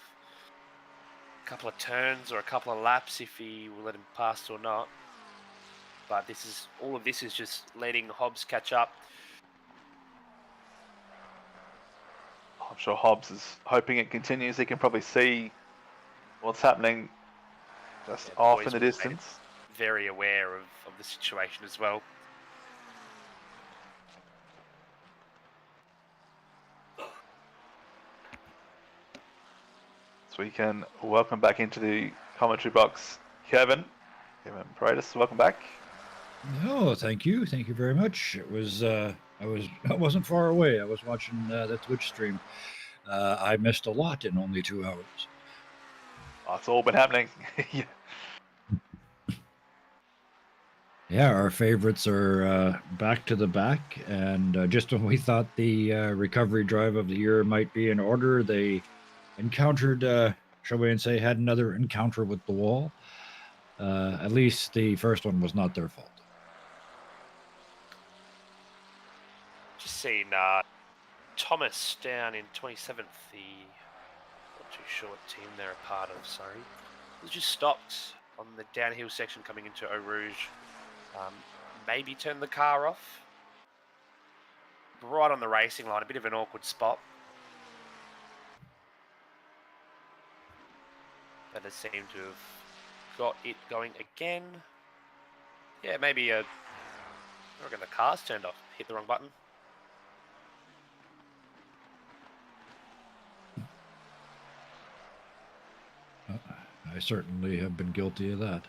turns or a couple of laps if he will let him pass or not. But all of this is just letting Hobbs catch up. I'm sure Hobbs is hoping it continues. He can probably see what's happening just off in the distance. Very aware of the situation as well. So we can welcome back into the commentary box Kevin Paredes. Welcome back. Oh, thank you very much. It was I wasn't far away. I was watching the Twitch stream. I missed a lot in only 2 hours. Oh, it's all been happening. Yeah. Yeah, our favorites are back to the back, and just when we thought the recovery drive of the year might be in order, they encountered, shall we say, had another encounter with the wall. At least the first one was not their fault. Just seen Thomas down in 27th, not too sure what team they're a part of, sorry. He just stopped on the downhill section coming into Eau Rouge. Maybe turned the car off. Right on the racing line, a bit of an awkward spot. That has seemed to have got it going again. Yeah, maybe I reckon the car's turned off. Hit the wrong button. I certainly have been guilty of that.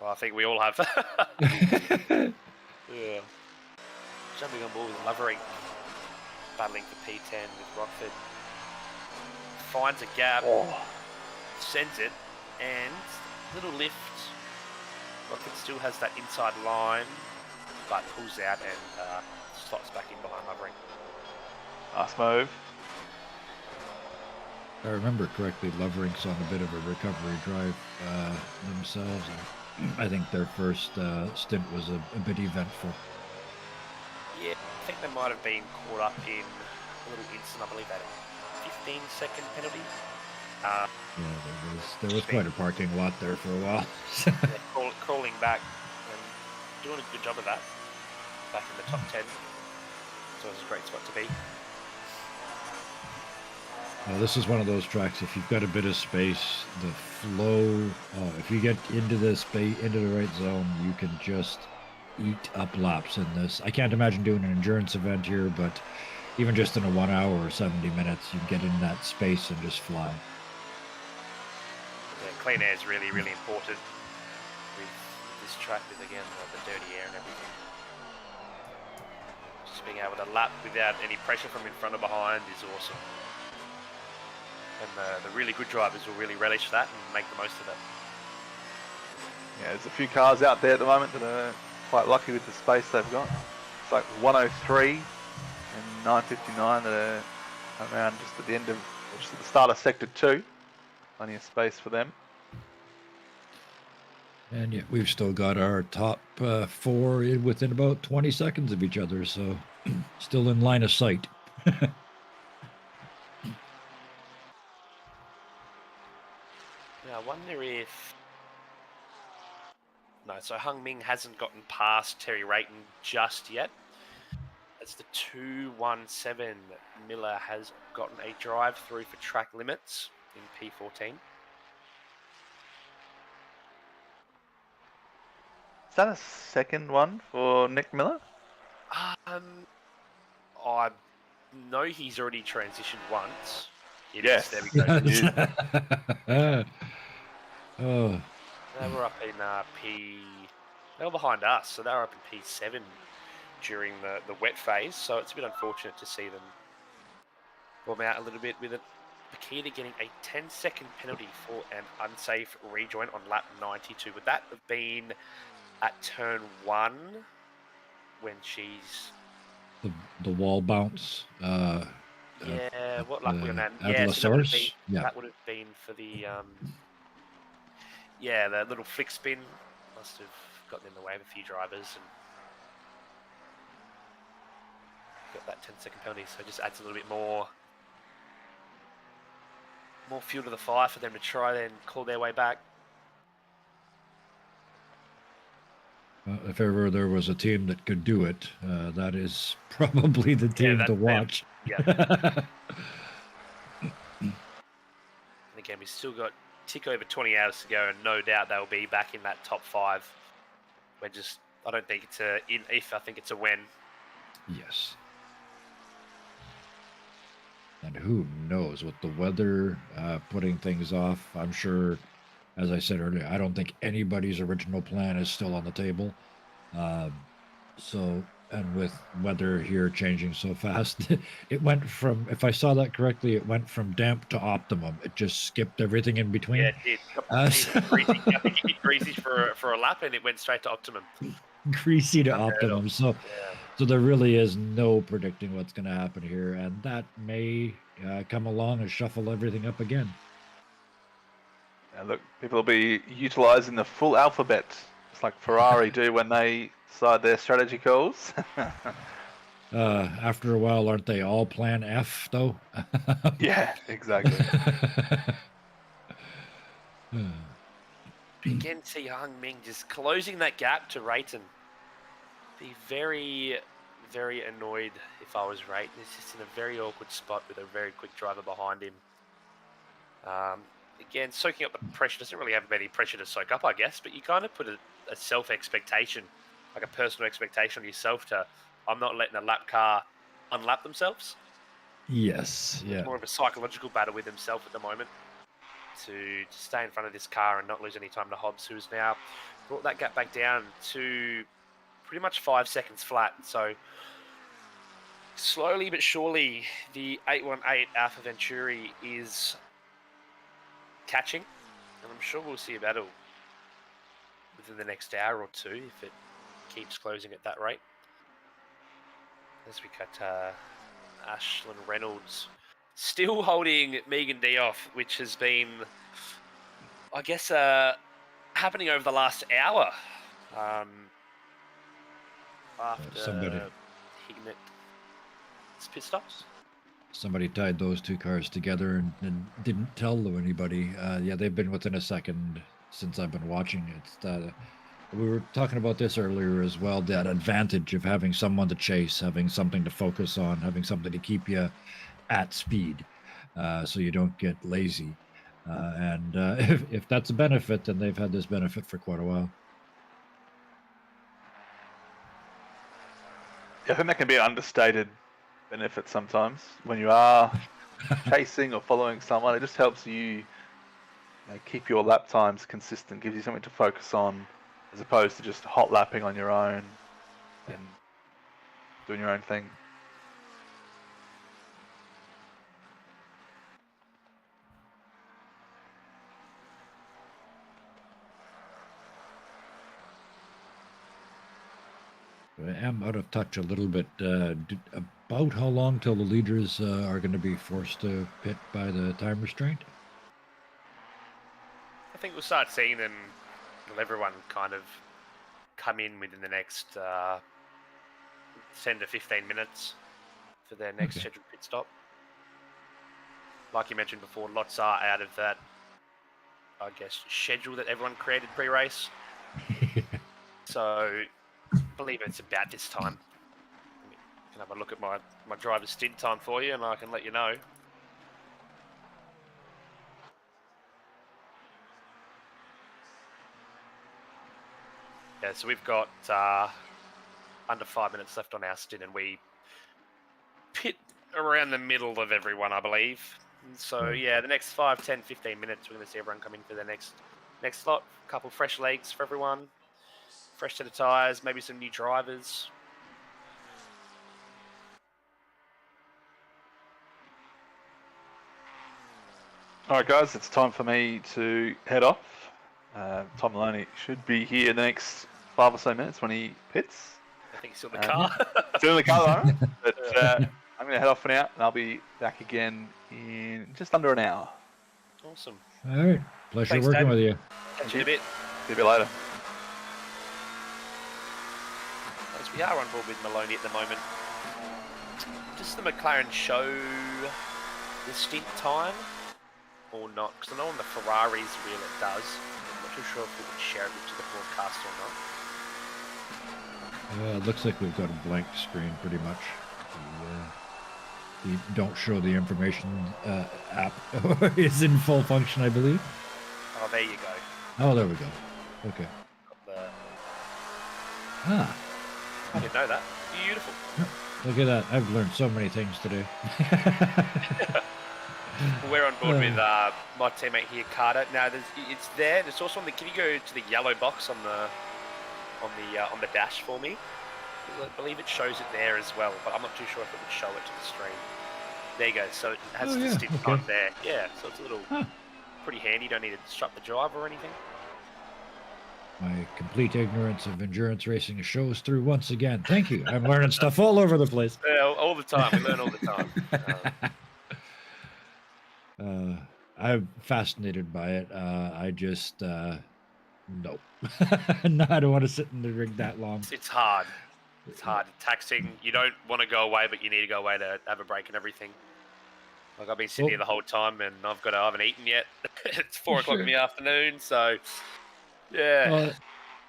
Well, I think we all have. Yeah. Jumping on board with Lovering. Battling for P10 with Rockford. Finds a gap. Oh. sends it, and little lift. Rocket still has that inside line, but pulls out and slots back in behind Lovering. Nice move. If I remember correctly, Loverink's on a bit of a recovery drive themselves. I think their first stint was a bit eventful. Yeah, I think they might have been caught up in a little incident. I believe that 15-second penalty. Yeah, there was quite a parking lot there for a while. Yeah, crawling back and doing a good job of that. Back in the top 10. So it's a great spot to be. This is one of those tracks. If you've got a bit of space, the flow. If you get into the space, into the right zone, you can just eat up laps in this. I can't imagine doing an endurance event here, but even just in a 1 hour or 70 minutes, you get in that space and just fly. Yeah, clean air is really, really important with this track, with again the dirty air and everything. Just being able to lap without any pressure from in front or behind is awesome. And the really good drivers will really relish that and make the most of it. Yeah, there's a few cars out there at the moment that are quite lucky with the space they've got. It's like 103 and 959 that are around just at the end of, just at the start of sector 2. Plenty of space for them. And yet we've still got our top 4 within about 20 seconds of each other, so still in line of sight. Now, I wonder if... No, so Hung Ming hasn't gotten past Terry Rayton just yet. As the 217, Miller has gotten a drive-through for track limits in P14. Is that a second one for Nick Miller? I know he's already transitioned once. Yes. There we go. Oh. They were up in They were behind us, so they were up in P7 during the wet phase. So it's a bit unfortunate to see them bomb out a little bit with it. Pakita getting a 10-second penalty for an unsafe rejoin on lap 92. Would that have been at turn 1 when she's... The wall bounce. Yeah, what luck we on that? Yeah, so that would have been for the the little flick spin. Must have gotten in the way of a few drivers and got that 10-second penalty. So it just adds a little bit more fuel to the fire for them to try and call their way back. If ever there was a team that could do it, that is probably the team to watch. Yeah. And again, we've still got tick over 20 hours to go, and no doubt they'll be back in that top 5. I don't think it's a if, I think it's a when. Yes. And who knows, with the weather putting things off, I'm sure, as I said earlier, I don't think anybody's original plan is still on the table. And with weather here changing so fast, it went from, if I saw that correctly, it went from damp to optimum. It just skipped everything in between. Yeah, it did. I think it hit greasy for a lap, and it went straight to optimum. Greasy to optimum. So there really is no predicting what's going to happen here, and that may come along and shuffle everything up again. And look, people will be utilising the full alphabet. It's like Ferrari do when they decide their strategy calls. After a while, aren't they all plan F, though? Yeah, exactly. Again, see Hung Ming just closing that gap to Rayton. Be very, very annoyed if I was Rayton. He's just in a very awkward spot with a very quick driver behind him. Again, soaking up the pressure doesn't really have any pressure to soak up, I guess, but you kind of put a self-expectation, like a personal expectation on yourself to, I'm not letting a lap car unlap themselves. Yes, yeah. It's more of a psychological battle with himself at the moment to stay in front of this car and not lose any time to Hobbs, who's now brought that gap back down to pretty much 5 seconds flat. So slowly but surely, the 818 Alpha Venturi is catching, and I'm sure we'll see a battle within the next hour or two if it keeps closing at that rate. As we got Ashlyn Reynolds still holding Megan D off, which has been, I guess, happening over the last hour. After Hignett pit stops. Somebody tied those two cars together and didn't tell anybody. Yeah, they've been within a second since I've been watching it. We were talking about this earlier as well, that advantage of having someone to chase, having something to focus on, having something to keep you at speed so you don't get lazy. And if that's a benefit, then they've had this benefit for quite a while. Yeah, I think that can be an understated benefit sometimes when you are chasing or following someone. It just helps you, keep your lap times consistent, gives you something to focus on, as opposed to just hot lapping on your own and doing your own thing. I am out of touch a little bit. About how long till the leaders are going to be forced to pit by the time restraint? I think we'll start seeing them, everyone kind of come in within the next 10 to 15 minutes for their next scheduled pit stop. Like you mentioned before, lots are out of that, I guess, schedule that everyone created pre-race. So I believe it's about this time. I can have a look at my driver's stint time for you and I can let you know. Yeah, so we've got under 5 minutes left on our stint and we pit around the middle of everyone, I believe. So yeah, the next 5, 10, 15 minutes, we're going to see everyone come in for their next slot. A couple fresh legs for everyone. Fresh set of tyres, maybe some new drivers. All right, guys, it's time for me to head off. Tom Maloney should be here in the next 5 or so minutes when he pits. I think he's still in the car. Still in the car, though. But I'm going to head off for now, and I'll be back again in just under an hour. Awesome. All right. Pleasure Thanks, working Dave. with you. Catch you in a bit. See you a bit later. As we are on board with Maloney at the moment, does the McLaren show the stint time or not? Because I know on the Ferraris reel it does. I'm not too sure if we can share it to the broadcast or not. It looks like we've got a blank screen pretty much. The don't show the information app is in full function, I believe. Oh, there you go. Oh, there we go. Okay. I didn't know that. Beautiful. Look at that. I've learned so many things today. We're on board with my teammate here, Carter. Now, it's there. There's also on the. Can you go to the yellow box on the dash for me? I believe it shows it there as well, but I'm not too sure if it would show it to the stream. There you go. So it has the stint time there. Yeah. So it's a little pretty handy. You don't need to disrupt the driver or anything. My complete ignorance of endurance racing shows through once again. Thank you. I'm learning stuff all over the place. Yeah, all the time. We learn all the time. I'm fascinated by it. I just no. No, I don't want to sit in the rig that long. It's hard. It's hard. Taxing. You don't want to go away, but you need to go away to have a break and everything. Like I've been sitting here the whole time, and I haven't eaten yet. It's 4 o'clock in the afternoon, so yeah.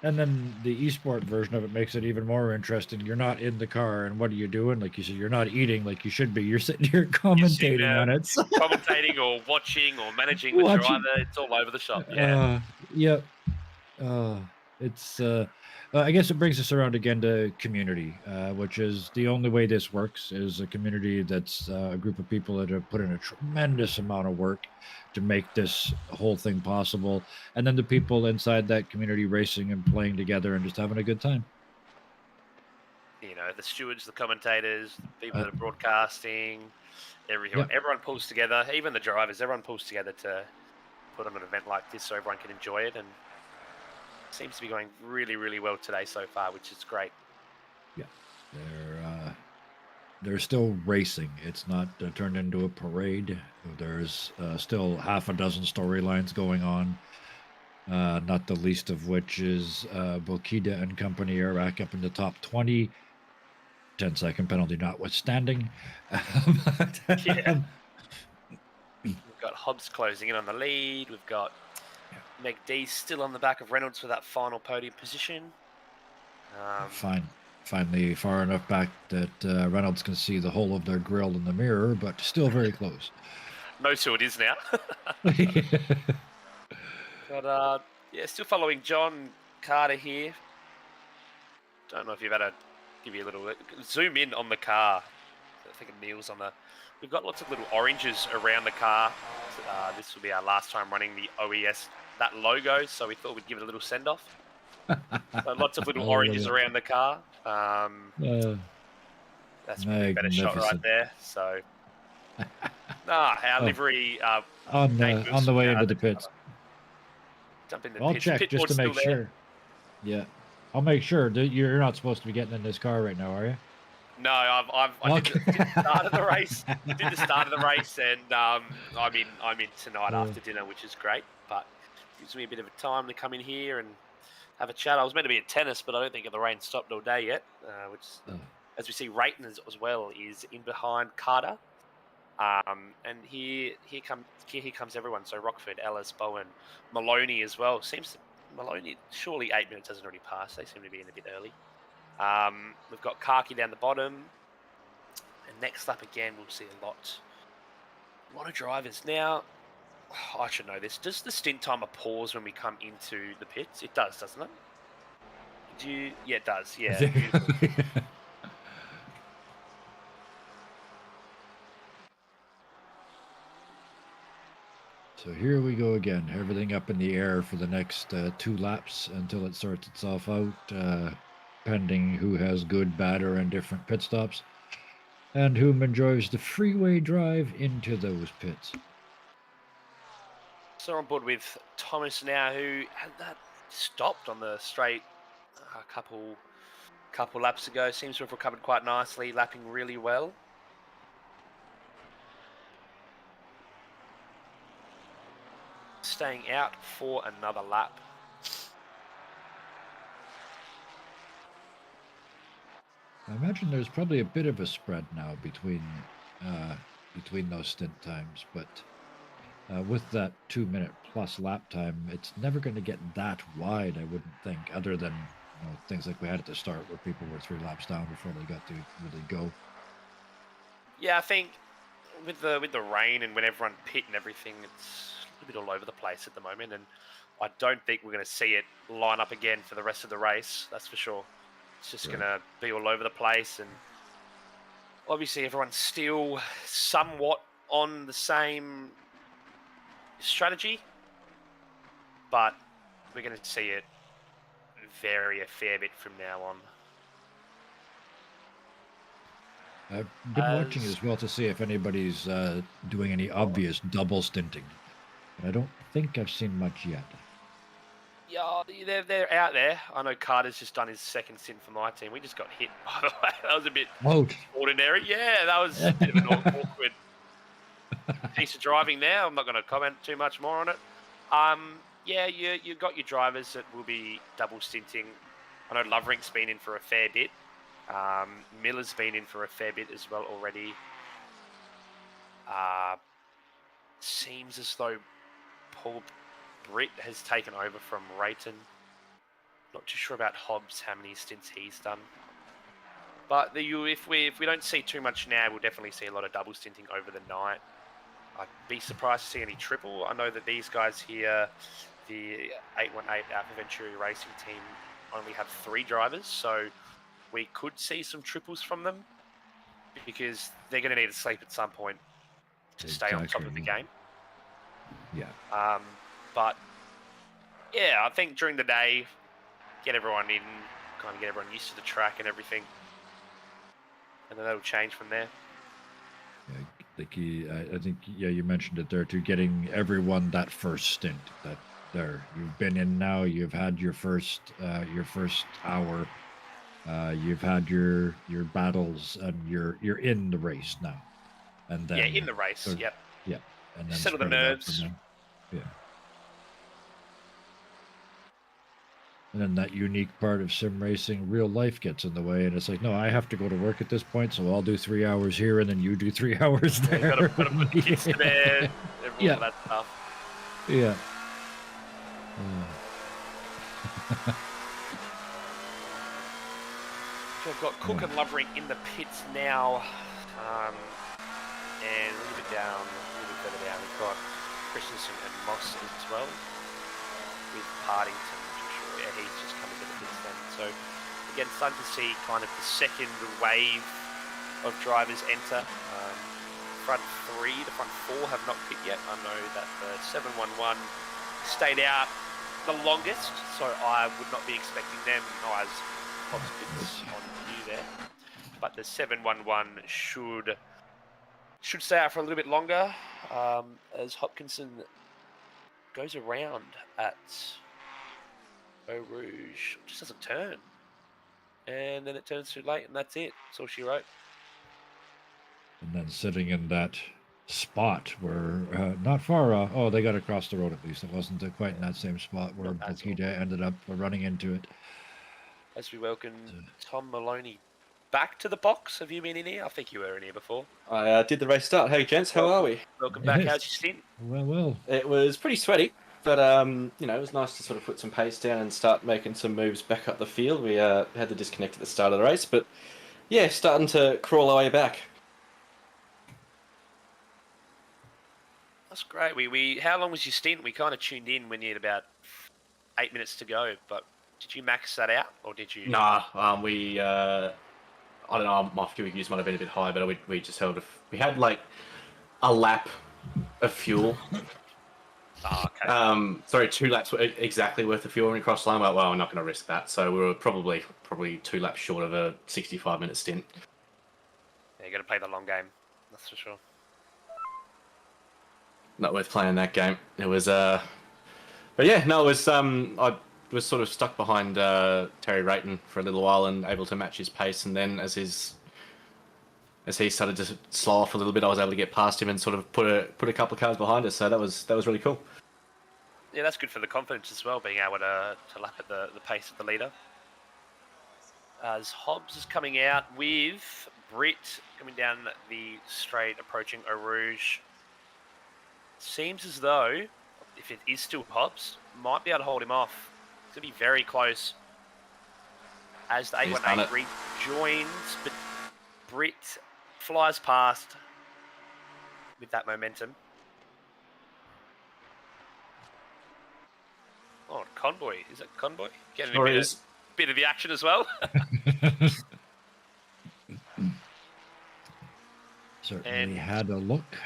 And then the esport version of it makes it even more interesting. You're not in the car, and what are you doing? Like you said, you're not eating like you should be. You're sitting here commentating on it. Commentating or watching or managing the driver. It's all over the shop. Yeah. Yep. It's I guess it brings us around again to community, which is the only way this works is a community that's a group of people that have put in a tremendous amount of work to make this whole thing possible. And then the people inside that community racing and playing together and just having a good time. You know, the stewards, the commentators, the people that are broadcasting, everyone pulls together, even the drivers, everyone pulls together to put on an event like this so everyone can enjoy it, and it seems to be going really, really well today so far, which is great. Yeah, they're still racing. It's not turned into a parade. There's still half a dozen storylines going on. Not the least of which is Bokida and company are back up in the top 20. 10-second penalty notwithstanding. Yeah. We've got Hobbs closing in on the lead. We've got Meg D still on the back of Reynolds for that final podium position. Finally far enough back that Reynolds can see the whole of their grill in the mirror, but still very close. Knows who it is now. But yeah, still following John Carter here. Don't know if you've had to give you a little zoom in on the car. I think Neil's on the. We've got lots of little oranges around the car. This will be our last time running the OES, that logo, so we thought we'd give it a little send off. So lots of little oranges around the car. That's probably a better shot right there. So, our livery on the way into the pits. Jump in the I'll pits. check just to make sure. Yeah, I'll make sure. You're not supposed to be getting in this car right now, are you? No, I did the start of the race. Did the start of the race, and I'm in tonight after dinner, which is great. But it gives me a bit of a time to come in here and have a chat. I was meant to be at tennis, but I don't think the rain stopped all day yet. Which, as we see, Rayton as well is in behind Carter. And here comes everyone. So Rockford, Ellis, Bowen, Maloney as well. Maloney, surely 8 minutes hasn't already passed. They seem to be in a bit early. We've got Karki down the bottom, and next up again we'll see a lot of drivers. Now, I should know this. Does the stint timer pause when we come into the pits? It does, doesn't it? Yeah, it does. Yeah. So here we go again. Everything up in the air for the next 2 laps until it sorts itself out. Pending who has good, bad, or indifferent pit stops, and whom enjoys the freeway drive into those pits. So on board with Thomas now, who had that stopped on the straight a couple laps ago. Seems to have recovered quite nicely, lapping really well. Staying out for another lap. I imagine there's probably a bit of a spread now between those stint times, but with that 2-minute plus lap time, it's never going to get that wide, I wouldn't think, other than things like we had at the start where people were 3 laps down before they got to really go. Yeah, I think with the rain and when everyone pit and everything, it's a bit all over the place at the moment, and I don't think we're going to see it line up again for the rest of the race. That's for sure. It's just going to be all over the place, and obviously everyone's still somewhat on the same strategy, but we're going to see it vary a fair bit from now on. I've been watching as well to see if anybody's doing any obvious double stinting. I don't think I've seen much yet. Yeah, they're out there. I know Carter's just done his second stint for my team. We just got hit, by the way. That was a bit ordinary. Yeah, that was a bit of an awkward piece of driving there. I'm not going to comment too much more on it. Yeah, you got your drivers that will be double stinting. I know Loverink's been in for a fair bit. Miller's been in for a fair bit as well already. Seems as though Paul Britt has taken over from Rayton. Not too sure about Hobbs, how many stints he's done. But if we don't see too much now, we'll definitely see a lot of double stinting over the night. I'd be surprised to see any triple. I know that these guys here, the 818 Alpha Venturi Racing team, only have 3 drivers, so we could see some triples from them because they're going to need to sleep at some point to stay on top of the game. Yeah. But yeah, I think during the day, get everyone in, kind of get everyone used to the track and everything, and then that'll change from there. the key. I think, yeah, you mentioned it there too. Getting everyone that first stint. That there, you've been in now. You've had your first hour. You've had your battles, and you're in the race now. And then Yeah, in the race. sort of- Yep. yeah, and then Settle the spread it out nerves. from there. Yeah. And then that unique part of sim racing, real life gets in the way, and it's like, no, I have to go to work at this point, so I'll do 3 hours here, and then you do 3 hours there. Got to put the kids to bed. Yeah. All that stuff. Yeah. So I've got Cook and Lovering in the pits now, and a little bit further down, we've got Christensen and Moss as well, with Partington, which I'm sure, yeah, he's just coming to the pits then. So again, starting to see kind of the second wave of drivers enter. Front three, the front four have not pit yet. I know that the 711 stayed out the longest, so I would not be expecting them, as Hobbs pits on you there. But the 711 should stay out for a little bit longer, as Hopkinson goes around at Eau Rouge. Just doesn't turn. And then it turns too late, and that's it. That's all she wrote. And then sitting in that spot where, not far off, oh, they got across the road at least. It wasn't quite in that same spot where Bokita ended up running into it. As we welcome Tom Maloney back to the box. Have you been in here? I think you were in here before. I did the race start. Hey, gents, how are we? Welcome back. Yes. How's your stint? Well. It was pretty sweaty, but it was nice to sort of put some pace down and start making some moves back up the field. We had to disconnect at the start of the race, but yeah, starting to crawl our way back. That's great. We how long was your stint? We kind of tuned in when you had about 8 minutes to go, but did you max that out, or did you? Nah, I don't know, my fuel use might have been a bit high, but we just we had like a lap of fuel. Oh, okay. Sorry, 2 laps exactly worth of fuel when we crossed the line. Well, we're not going to risk that, so we were probably 2 laps short of a 65-minute stint. Yeah, you got to play the long game. That's for sure. Not worth playing that game. It was, but yeah, no, it was. I was sort of stuck behind Terry Rayton for a little while and able to match his pace, and then as he started to slow off a little bit, I was able to get past him and sort of put a couple of cars behind us. So that was really cool. Yeah, that's good for the confidence as well, being able to lap at the pace of the leader. As Hobbs is coming out with Britt coming down the straight, approaching Eau Rouge. Seems as though, if it is still Hobbs, might be able to hold him off. It's going to be very close. As the 818 rejoins, but Britt flies past with that momentum. Oh, Convoy. Is it Convoy? Getting Sure a bit of the action as well. Certainly had a look.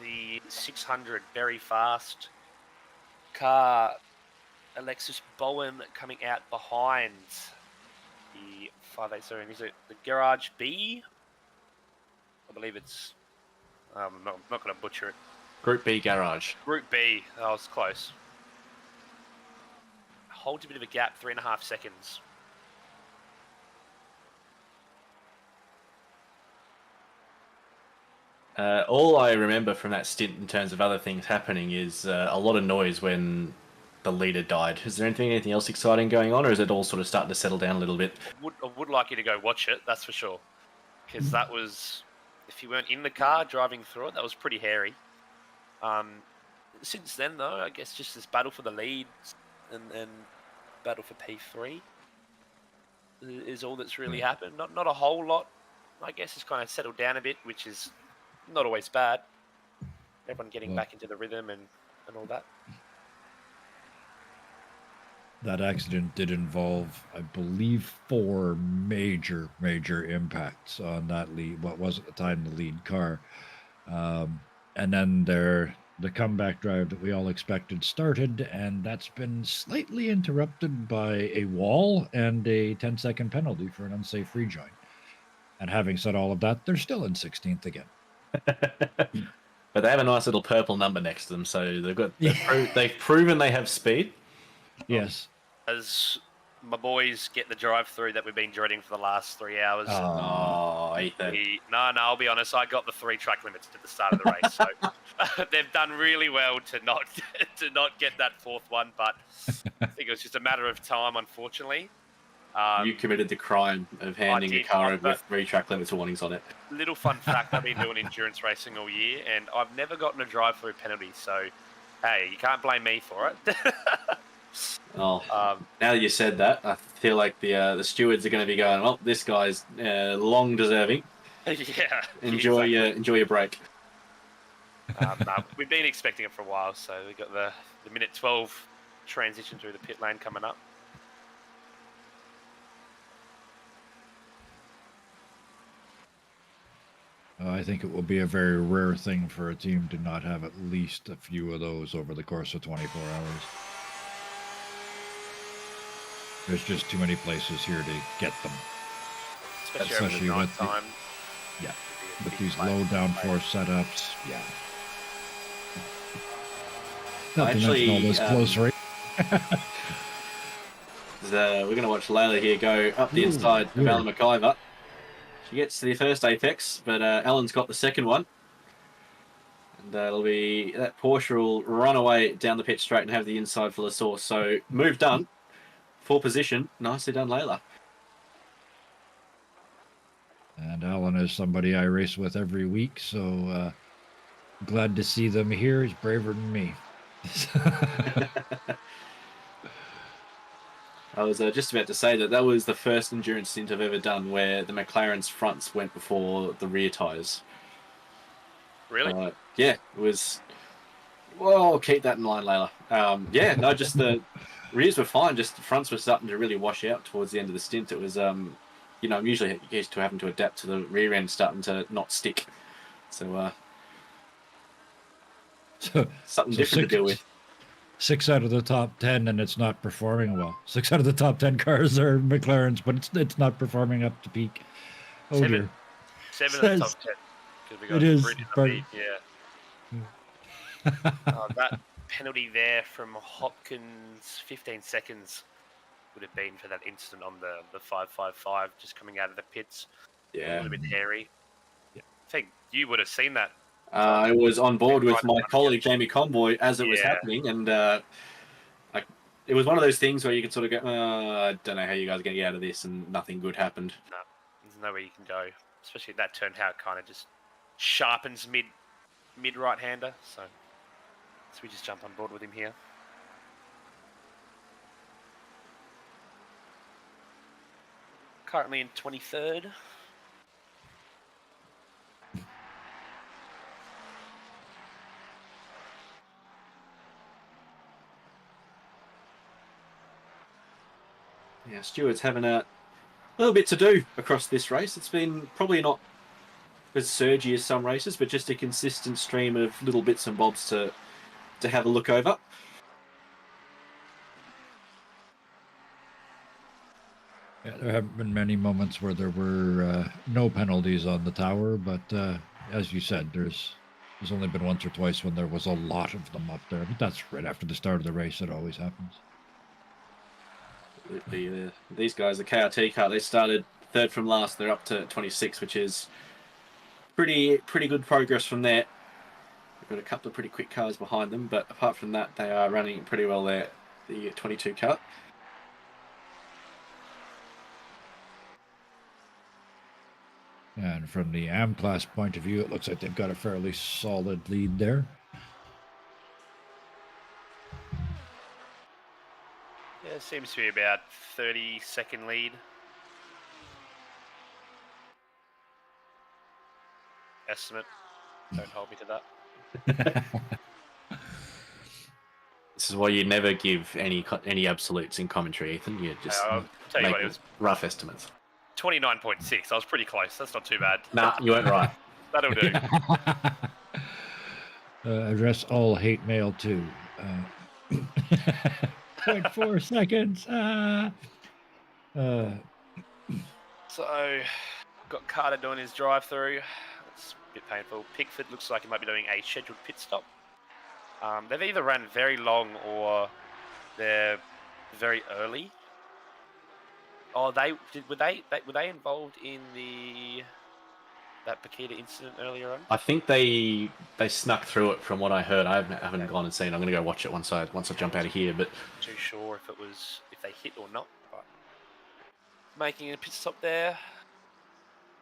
The 600 very fast car, Alexis Bowen coming out behind the 580. Is it the Garage B? I believe it's. I'm not going to butcher it. Group B Garage. Group B. That was close. Holds a bit of a gap, 3.5 seconds. All I remember from that stint in terms of other things happening is a lot of noise when the leader died. Is there anything else exciting going on, or is it all sort of starting to settle down a little bit? I would like you to go watch it, that's for sure. Because that was, if you weren't in the car driving through it, that was pretty hairy. Since then, though, I guess just this battle for the lead and battle for P3 is all that's really happened. Not a whole lot. I guess it's kind of settled down a bit, which is not always bad. Everyone getting back into the rhythm and all that. That accident did involve, I believe, 4 major impacts on that lead. What was at the time the lead car, and then the comeback drive that we all expected started, and that's been slightly interrupted by a wall and a 10-second penalty for an unsafe rejoin. And having said all of that, they're still in 16th again. But they have a nice little purple number next to them, so they've Yeah. they've proven they have speed. Yes. As my boys get the drive-through that we've been dreading for the last 3 hours. Oh, Ethan. No, I'll be honest. I got the 3 track limits at the start of the race, so they've done really well to not get that 4th one. But I think it was just a matter of time, unfortunately. You committed the crime of handing a car with 3 track limits warnings on it. Little fun fact: I've been doing endurance racing all year, and I've never gotten a drive-through penalty. So, hey, you can't blame me for it. Oh, now that you said that, I feel like the stewards are going to be going, well, this guy's long deserving. Yeah. Enjoy your break. No, we've been expecting it for a while, so we got the minute 12 transition through the pit lane coming up. I think it will be a very rare thing for a team to not have at least a few of those over the course of 24 hours. There's just too many places here to get them. Especially over the night time. Yeah, with these low downforce setups. Yeah. Not Actually, to mention all this close race. We're going to watch Layla here go up the inside of Alan McIver. She gets to the first apex, but Alan's got the second one. And it'll be that Porsche will run away down the pit straight and have the inside full of sauce. So move done. For position. Nicely done, Layla. And Alan is somebody I race with every week, so glad to see them here. He's braver than me. I was just about to say that was the first endurance stint I've ever done where the McLaren's fronts went before the rear tyres. Really? Yeah, it was... Well, keep that in line, Layla. No, just the rears were fine, just the fronts were starting to really wash out towards the end of the stint. It was, I'm usually used to having to adapt to the rear end starting to not stick. So, something different to deal with. 6 out of the top 10, and it's not performing well. 6 out of the top 10 cars are McLarens, but it's not performing up to peak. Oh, 7 dear. 7 of the top 10. We got It is. That penalty there from Hopkins, 15 seconds would have been for that incident on the 555 just coming out of the pits. Yeah. A little bit hairy. Yeah. I think you would have seen that. I was on board with my colleague Jamie Conboy as it was happening, and it was one of those things where you could sort of go, I don't know how you guys are going to get out of this, and nothing good happened. No, there's nowhere you can go, especially at that turn, how it kind of just sharpens mid right-hander. So we just jump on board with him here. Currently in 23rd. Yeah, Steward's having a little bit to do across this race. It's been probably not as surgy as some races, but just a consistent stream of little bits and bobs to have a look over. Yeah, there haven't been many moments where there were no penalties on the tower, but as you said, there's only been once or twice when there was a lot of them up there. But that's right after the start of the race. It always happens. These guys, the KRT car, they started third from last. They're up to 26, which is pretty good progress from there. We've got a couple of pretty quick cars behind them, but apart from that, they are running pretty well there. The 22 car. And from the AM class point of view, it looks like they've got a fairly solid lead there. Yeah, it seems to be about 30-second lead. Estimate. Don't hold me to that. This is why you never give any absolutes in commentary, Ethan. You just I'll tell you make what, it was rough estimates. 29.6. I was pretty close. That's not too bad. Nah, you weren't right. That'll do. Address all hate mail too. 0.4 seconds. So, got Carter doing his drive-through. It's a bit painful. Pickford looks like he might be doing a scheduled pit stop. They've either run very long or they're very early. Oh, were they involved in that Paquita incident earlier on? I think they snuck through it from what I heard. I haven't gone and seen. I'm going to go watch it once I jump out of here. But Not too sure if they hit or not. But making a pit stop there.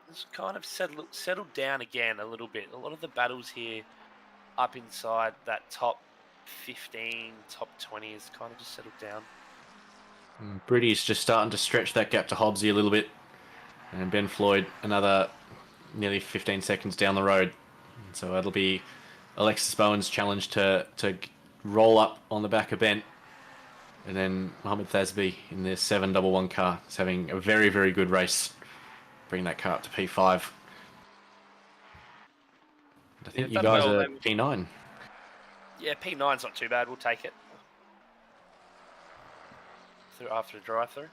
It's kind of settled down again a little bit. A lot of the battles here up inside that top 15, top 20 has kind of just settled down. Britty's just starting to stretch that gap to Hobbsy a little bit. And Ben Floyd, another nearly 15 seconds down the road. So it'll be Alexis Bowen's challenge to roll up on the back of Ben. And then Mohammed Thasby in their 711 car is having a very, very good race. Bring that car up to P5. I think you guys are P9. Yeah, P9's not too bad. We'll take it. After the drive-through.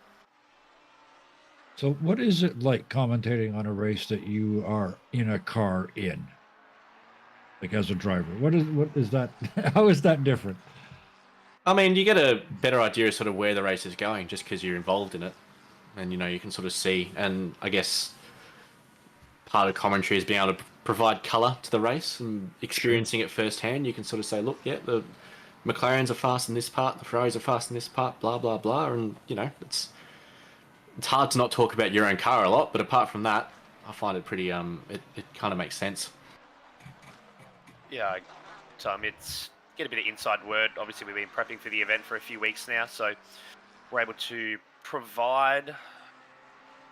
So what is it like commentating on a race that you are in a car in? Like as a driver? What is that? How is that different? I mean, you get a better idea of sort of where the race is going just because you're involved in it. And, you can sort of see. And I guess part of commentary is being able to provide colour to the race and experiencing it firsthand. You can sort of say, look, yeah, the McLarens are fast in this part, the Ferraris are fast in this part, blah, blah, blah. And, it's hard to not talk about your own car a lot. But apart from that, I find it pretty, it kind of makes sense. Yeah, it's get a bit of inside word. Obviously, we've been prepping for the event for a few weeks now, so we're able to provide,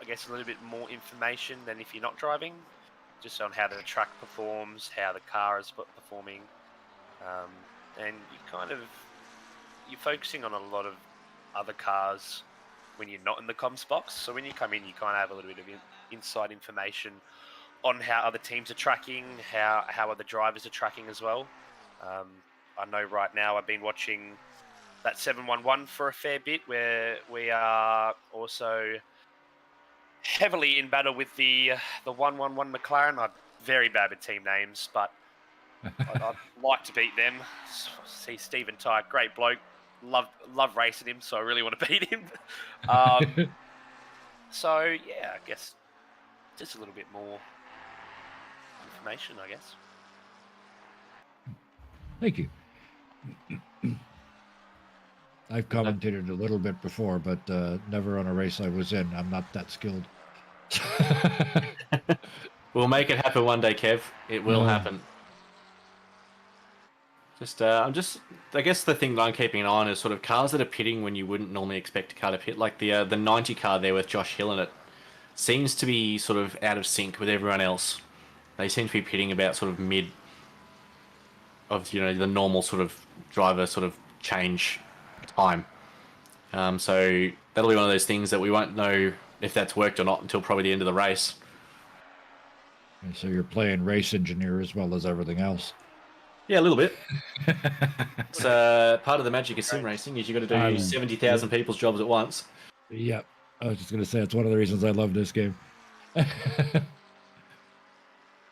I guess, a little bit more information than if you're not driving, just on how the track performs, how the car is performing, and you're focusing on a lot of other cars when you're not in the comms box. So when you come in, you kind of have a little bit of inside information on how other teams are tracking, how other drivers are tracking as well. I know right now I've been watching that 711 for a fair bit, where we are also heavily in battle with the 111 McLaren. I'm very bad with team names, but I'd like to beat them. See Stephen Ty, great bloke. Love racing him, so I really want to beat him. So yeah, I guess just a little bit more information, I guess. Thank you. I've commentated a little bit before, but never on a race I was in. I'm not that skilled. We'll make it happen one day, Kev. It will happen. I guess the thing that I'm keeping an eye on is sort of cars that are pitting when you wouldn't normally expect a car to pit. Like the 90 car there with Josh Hill in it seems to be sort of out of sync with everyone else. They seem to be pitting about sort of mid of, the normal sort of driver sort of change time. So that'll be one of those things that we won't know if that's worked or not until probably the end of the race. And so you're playing race engineer as well as everything else. Yeah, a little bit. It's part of the magic of sim racing is you got to do 70,000 people's jobs at once. Yeah, I was just going to say it's one of the reasons I love this game.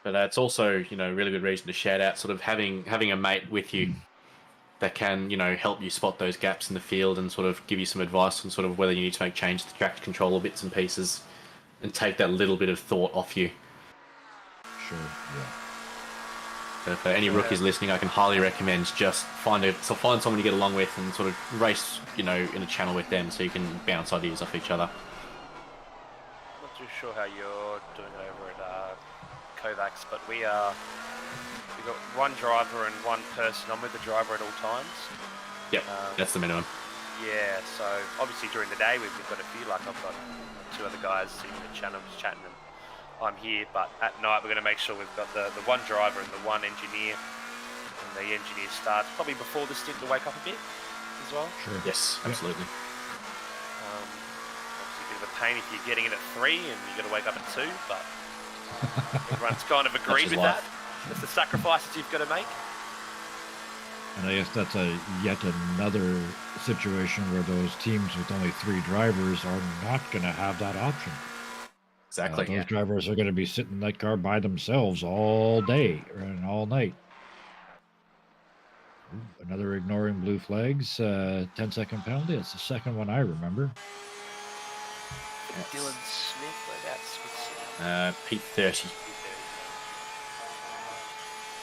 But it's also, really good reason to shout out sort of having a mate with you that can, help you spot those gaps in the field and sort of give you some advice on sort of whether you need to make changes to track control or bits and pieces and take that little bit of thought off you. Sure, yeah. So for any rookies listening, I can highly recommend just find someone you get along with and sort of race, in a channel with them so you can bounce ideas off each other. Not too sure how you're doing over at Kovacs, but we've got one driver and one person on with the driver at all times. Yep, that's the minimum. Yeah, so obviously during the day we've got a few, like I've got two other guys sitting in the channel just chatting, and I'm here, but at night we're going to make sure we've got the one driver and the one engineer, and the engineer starts probably before the stint to wake up a bit as well. Sure. Yes, absolutely. Obviously a bit of a pain if you're getting it at 3 and you've got to wake up at 2, but everyone's kind of agreed with that. That's the sacrifices you've got to make. And I guess that's yet another situation where those teams with only 3 drivers are not going to have that option. Exactly. Those drivers are going to be sitting in that car by themselves all day and all night. Ooh, another ignoring blue flags. 10-second penalty. It's the second one I remember. Dylan Smith, whereabouts? P30.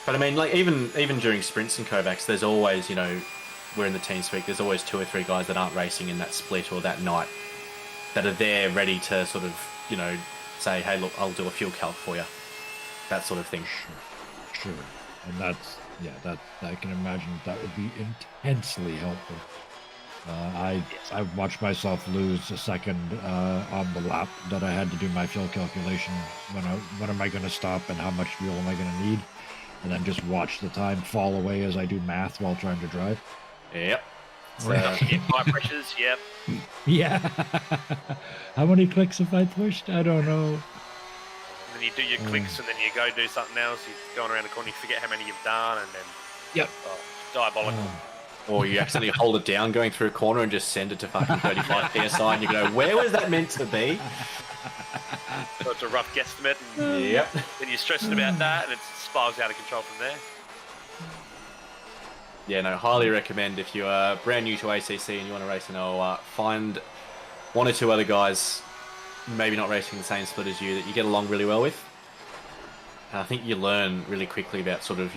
But I mean, like even during sprints and Kovacs, there's always, we're in the team speak. There's always 2 or 3 guys that aren't racing in that split or that night that are there ready to sort of, say, hey, look, I'll do a fuel calc for you. That sort of thing. Sure. And I can imagine that would be intensely helpful. I've watched myself lose a second on the lap that I had to do my fuel calculation. When am I going to stop and how much fuel am I going to need? And then just watch the time fall away as I do math while trying to drive. Yep. High pressures, yep. Yeah. How many clicks have I pushed? I don't know. And then you do your clicks and then you go do something else. You're going around the corner, you forget how many you've done, and then... Yep. Oh, diabolical. Or you accidentally hold it down going through a corner and just send it to fucking 35 PSI and you go, where was that meant to be? So it's a rough guesstimate, and Yep. then you're stressing about that, and it spirals out of control from there. Yeah, no, highly recommend if you are brand new to ACC and you want to race an OR, find 1 or 2 other guys, maybe not racing the same split as you, that you get along really well with. And I think you learn really quickly about sort of,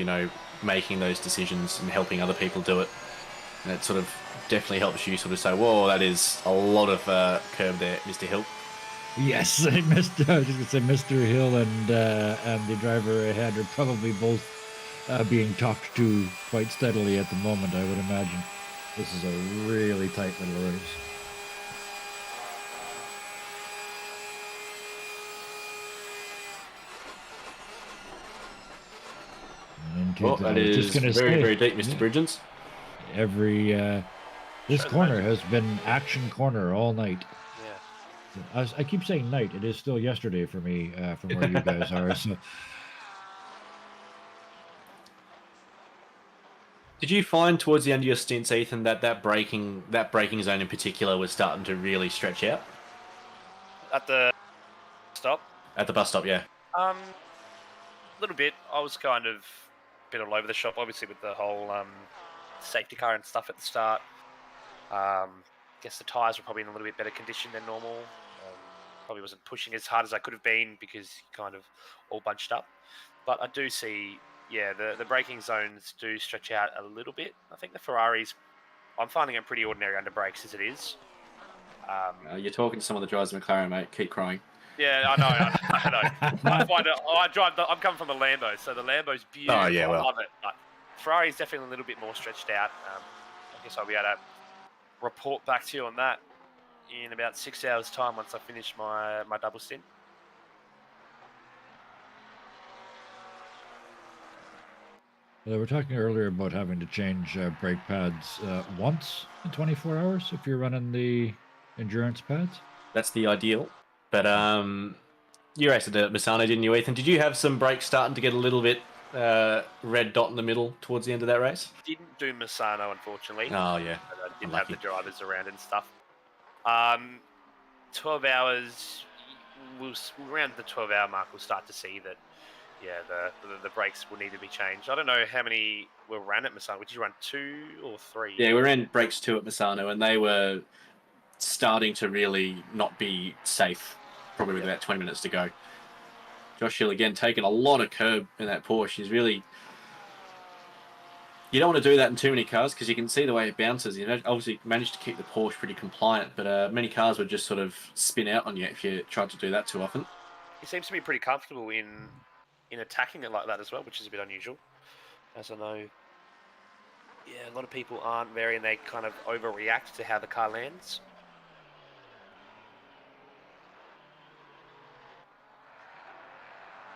making those decisions and helping other people do it. And it sort of definitely helps you sort of say, whoa, that is a lot of curb there, Mr. Hill. Yes, I was just going to say Mr. Hill and the driver ahead are probably both being talked to quite steadily at the moment, I would imagine. This is a really tight little race. Well, that is very deep, Mr. Bridgens. This corner has been action corner all night. Yeah. I keep saying night. It is still yesterday for me from where you guys are. So. Did you find towards the end of your stints, Ethan, that braking zone in particular was starting to really stretch out? At the stop? At the bus stop, yeah. A little bit. I was kind of a bit all over the shop, obviously, with the whole safety car and stuff at the start. Guess the tyres were probably in a little bit better condition than normal. Probably wasn't pushing as hard as I could have been because kind of all bunched up. But I do see, the braking zones do stretch out a little bit. I think the Ferraris, I'm finding it pretty ordinary under brakes as it is. You're talking to some of the drivers of McLaren, mate. Keep crying. Yeah, I know. I'm coming from a Lambo, so the Lambo's beautiful. Oh, yeah, well. I love it. But Ferrari's definitely a little bit more stretched out. I guess I'll be able to report back to you on that in about 6 hours' time once I finish my double stint. We were talking earlier about having to change brake pads once in 24 hours if you're running the endurance pads. That's the ideal. But you raced at Misano, didn't you, Ethan? Did you have some brakes starting to get a little bit red dot in the middle towards the end of that race? Didn't do Misano, unfortunately. Oh, yeah. But I didn't have the drivers around and stuff. 12 hours, around the 12-hour mark, we'll start to see that, the brakes will need to be changed. I don't know how many were ran at Misano. Did you run 2 or 3? Yeah, we ran brakes 2 at Misano, and they were starting to really not be safe, probably with about 20 minutes to go. Josh Hill, again, taking a lot of curb in that Porsche. He's really... You don't want to do that in too many cars because you can see the way it bounces. You obviously managed to keep the Porsche pretty compliant, but many cars would just sort of spin out on you if you tried to do that too often. He seems to be pretty comfortable in attacking it like that as well, which is a bit unusual. As I know, a lot of people aren't very, and they kind of overreact to how the car lands.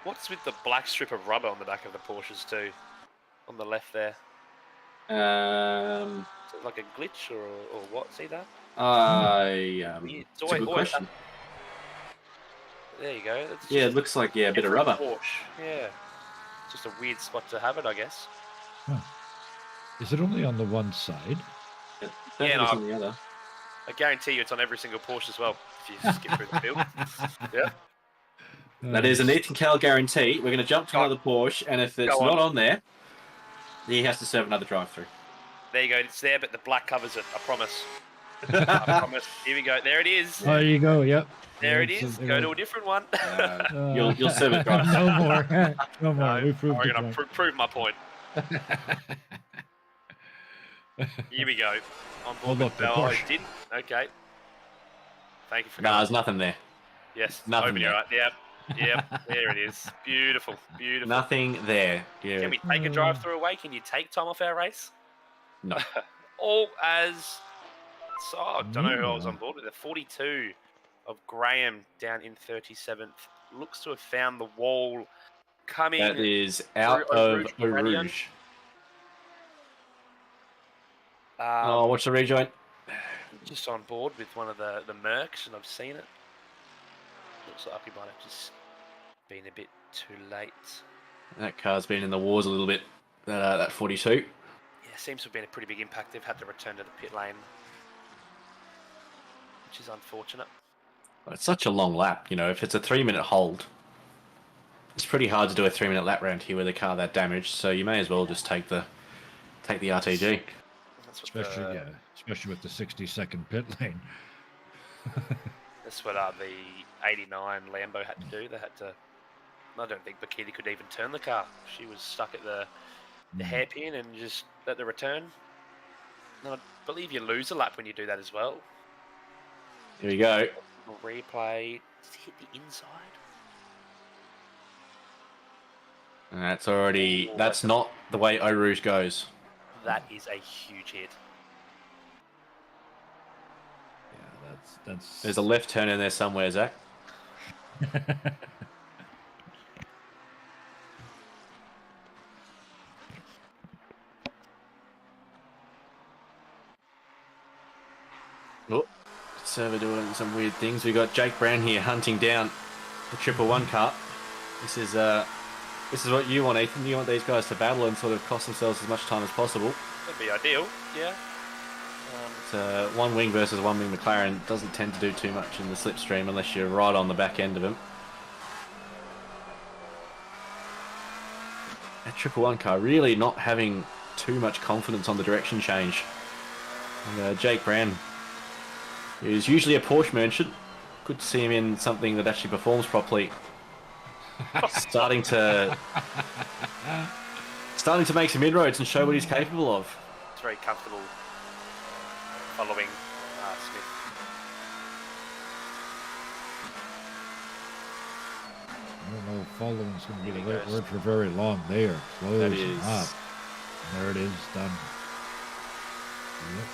What's with the black strip of rubber on the back of the Porsches too? On the left there. Is it like a glitch or what? See that? It's a good question. There you go. It looks like a bit of rubber. Porsche. Yeah. It's just a weird spot to have it, I guess. Huh. Is it only on the one side? On the other. I guarantee you it's on every single Porsche as well, if you skip through the field. Yeah. That is an Ethan Cal guarantee. We're going to jump to another Porsche, and if it's not on there, he has to serve another drive-through. There you go. It's there, but the black covers it. I promise. I promise. Here we go. There it is. There you go. Yep. There it is. Go to a different one. You'll serve it right. No more. No more. We proved I'm the going to point. prove my point. Here we go. On board look, with the I Porsche. didn't. Okay. Thank you for No, coming. there's nothing there. Yes. nothing Open there. your eye. Yep. Yep. There it is. Beautiful. Beautiful. Nothing there. Yeah. Can we take a drive-through away? Can you take time off our race? No. All as... So, I don't know who I was on board with. The 42 of Graham down in 37th. Looks to have found the wall coming. That is out through of Eau Rouge. Rouge. What's the rejoin? Just on board with one of the Mercs, and I've seen it. Looks like he might have just been a bit too late. That car's been in the wars a little bit. That 42. Yeah, seems to have been a pretty big impact. They've had to return to the pit lane, which is unfortunate. It's such a long lap, you know. If it's a 3-minute hold, it's pretty hard to do a 3-minute lap round here with a car that damaged. So you may as well just take the RTG. That's what Especially with the 60-second pit lane. That's what the 89 Lambo had to do. They had to. I don't think Bikini could even turn the car. She was stuck at the hairpin and just at the return. And I believe you lose a lap when you do that as well. Here we go. Replay. Does it hit the inside? And that's not the way Eau Rouge goes. That is a huge hit. Yeah, that's. There's a left turn in there somewhere, Zach. Oh, server doing some weird things. We got Jake Brown here hunting down the 111 car. This is what you want, Ethan. You want these guys to battle and sort of cost themselves as much time as possible. That'd be ideal. Yeah. It's one wing versus one wing McLaren. Doesn't tend to do too much in the slipstream unless you're right on the back end of him. That 111 car really not having too much confidence on the direction change. And, Jake Brown is usually a Porsche merchant. Good to see him in something that actually performs properly. starting to make some inroads and show what he's capable of. It's very comfortable following Smith. I don't know if following's going to be the right word for very long. They are closing up. There it is, done. Yep.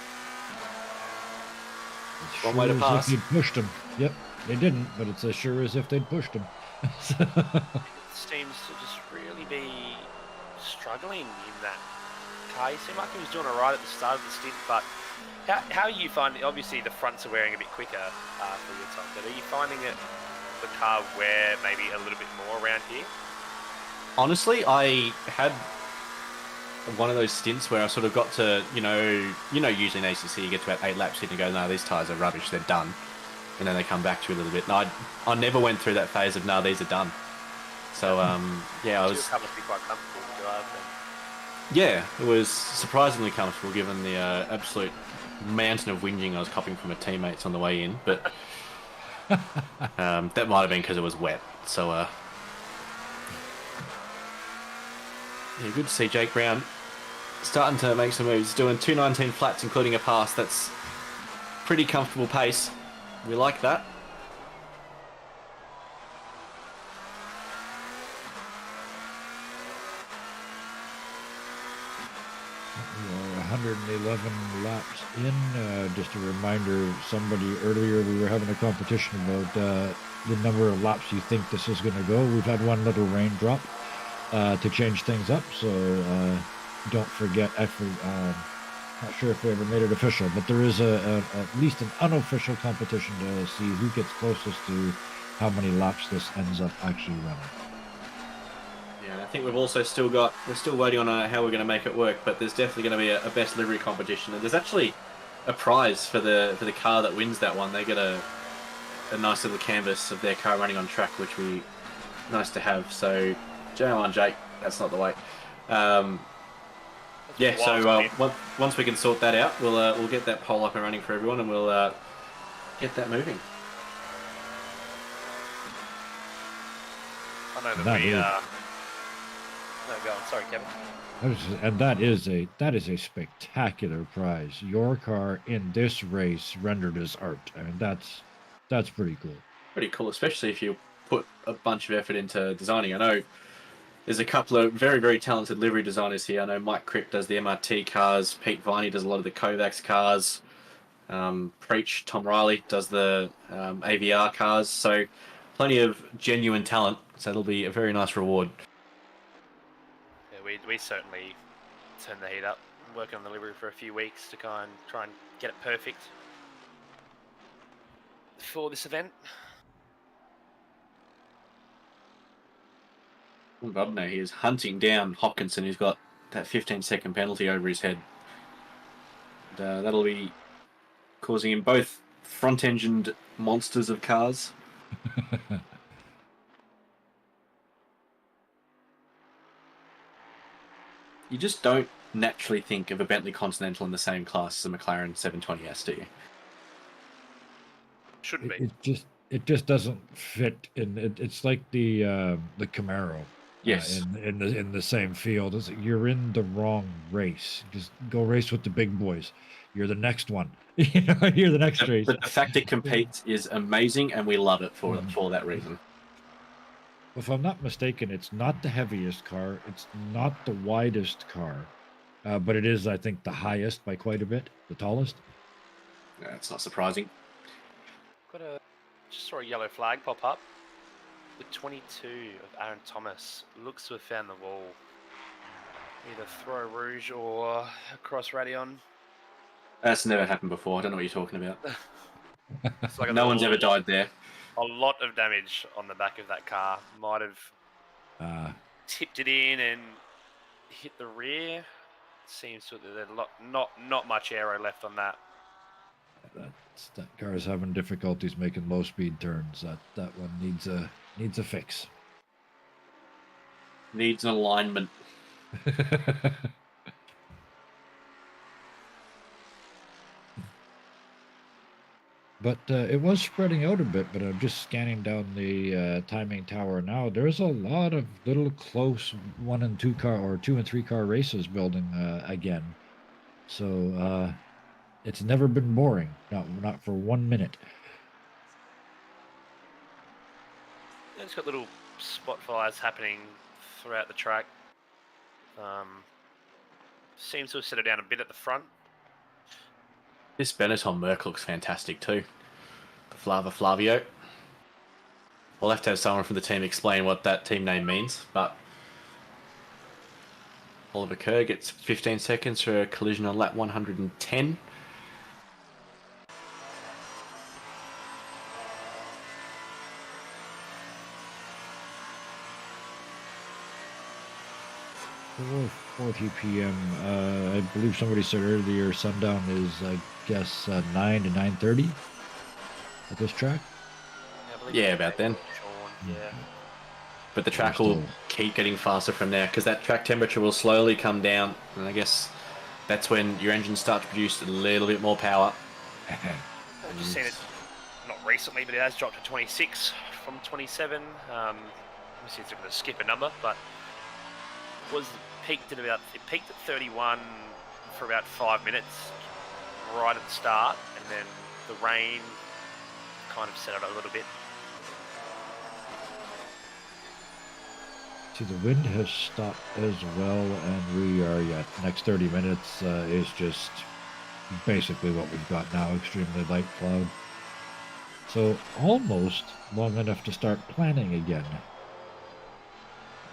It's One way to pass. If you'd pushed him. Yep, they didn't, but it's as sure as if they'd pushed him. Seems to just really be struggling in that car. He seemed like he was doing all right at the start of the stint, but how are you finding? Obviously, the fronts are wearing a bit quicker for your time, but are you finding it the car wear maybe a little bit more around here? Honestly, I had one of those stints where I sort of got to, you know, usually in ACC you get to about 8 laps in and go, no, these tyres are rubbish, they're done. And then they come back to you a little bit. And I never went through that phase of, no, these are done. So, yeah, I was... Your car must be quite comfortable to drive then. Yeah, it was surprisingly comfortable given the absolute mountain of whinging I was copping from my teammates on the way in. But that might have been because it was wet. So, yeah, good to see Jake Brown starting to make some moves. Doing 2:19 flats, including a pass. That's pretty comfortable pace. We like that. We are 111 laps in. Just a reminder, somebody earlier, we were having a competition about the number of laps you think this is going to go. We've had one little raindrop to change things up, so don't forget. Not sure if we ever made it official, but there is at least an unofficial competition to see who gets closest to how many laps this ends up actually running. Yeah, and I think we've also we're still waiting on how we're going to make it work, but there's definitely going to be a best livery competition, and there's actually a prize for the car that wins that one. They get a nice little canvas of their car running on track, which we nice to have. So, J1 Jake, that's not the way. Yeah, so once we can sort that out, we'll get that poll up and running for everyone, and we'll get that moving. I know that we. No, go on. Sorry, Kevin. And that is a spectacular prize. Your car in this race rendered as art. I mean, that's pretty cool. Pretty cool, especially if you put a bunch of effort into designing. I know there's a couple of very, very talented livery designers here. I know Mike Crick does the MRT cars. Pete Viney does a lot of the Kovacs cars. Preach, Tom Riley does the AVR cars. So plenty of genuine talent. So it'll be a very nice reward. Yeah, we certainly turned the heat up. Working on the livery for a few weeks to try and get it perfect for this event. I don't know, he is hunting down Hopkinson, who's got that 15-second penalty over his head. And, that'll be causing him both front-engined monsters of cars. You just don't naturally think of a Bentley Continental in the same class as a McLaren 720S, do you? Shouldn't be. It just doesn't fit in. It's like the Camaro. Yes. In the same field. You're in the wrong race. Just go race with the big boys. You're the next one. You're the next race. But the fact it competes is amazing, and we love it for that reason. If I'm not mistaken, it's not the heaviest car. It's not the widest car, but it is, I think, the highest by quite a bit. The tallest. That's not surprising. Just saw a yellow flag pop up. The 22 of Aaron Thomas looks to have found the wall. Either Throw Rouge or across Radion. That's never happened before. I don't know what you're talking about. It's like No one's ever died there. A lot of damage on the back of that car. Might have tipped it in and hit the rear. Seems to there's not much aero left on that. That car is having difficulties making low speed turns. That one needs a fix. Needs an alignment. But it was spreading out a bit, but I'm just scanning down the timing tower now. There's a lot of little close 1 and 2 car or 2 and 3 car races building again. So it's never been boring, not for 1 minute. It's got little spot fires happening throughout the track. Seems to have settled down a bit at the front. This Benetton Merc looks fantastic too. The Flava Flavio. We'll have to have someone from the team explain what that team name means, but Oliver Kerr gets 15 seconds for a collision on lap 110. Oh, 40 p.m. I believe somebody said earlier sundown is, I guess, 9 to 9:30 at this track. Yeah, about then. Yeah. But the track will keep getting faster from there because that track temperature will slowly come down, and I guess that's when your engines start to produce a little bit more power. I've just seen it, not recently, but it has dropped to 26 from 27. Obviously, it's going to skip a number, but it peaked at 31 for about 5 minutes right at the start, and then the rain kind of set it a little bit. See, the wind has stopped as well, and we are, next 30 minutes is just basically what we've got now, extremely light cloud. So almost long enough to start planning again.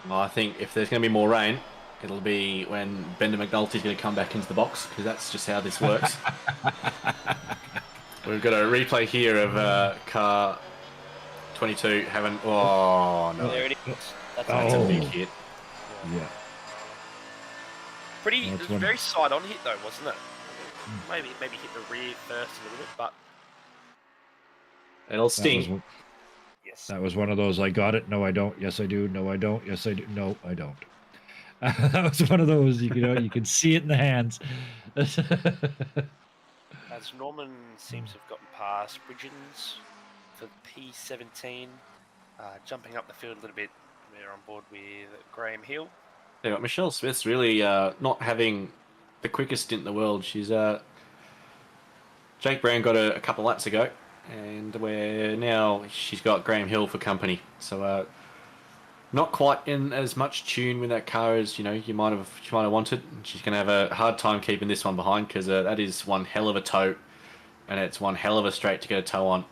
Well, I think if there's going to be more rain, it'll be when Bender McNulty's going to come back into the box, because that's just how this works. We've got a replay here of car 22 having... Oh, no. There it is. That's a big hit. Yeah. It was a very side-on hit, though, wasn't it? Maybe hit the rear first a little bit, but... It'll sting. Yes. That was one of those, I got it, no, I don't, yes, I do, no, I don't, yes, I do, no, I don't. That was one of those, you know, you can see it in the hands. As Norman seems to have gotten past Bridgens for P17, jumping up the field a little bit. We're on board with Graham Hill. Yeah, Michelle Smith's really not having the quickest stint in the world. She's Jake Brown got a couple laps ago, and she's got Graham Hill for company. So not quite in as much tune with that car as she might have wanted. She's going to have a hard time keeping this one behind because that is one hell of a toe, and it's one hell of a straight to get a toe on.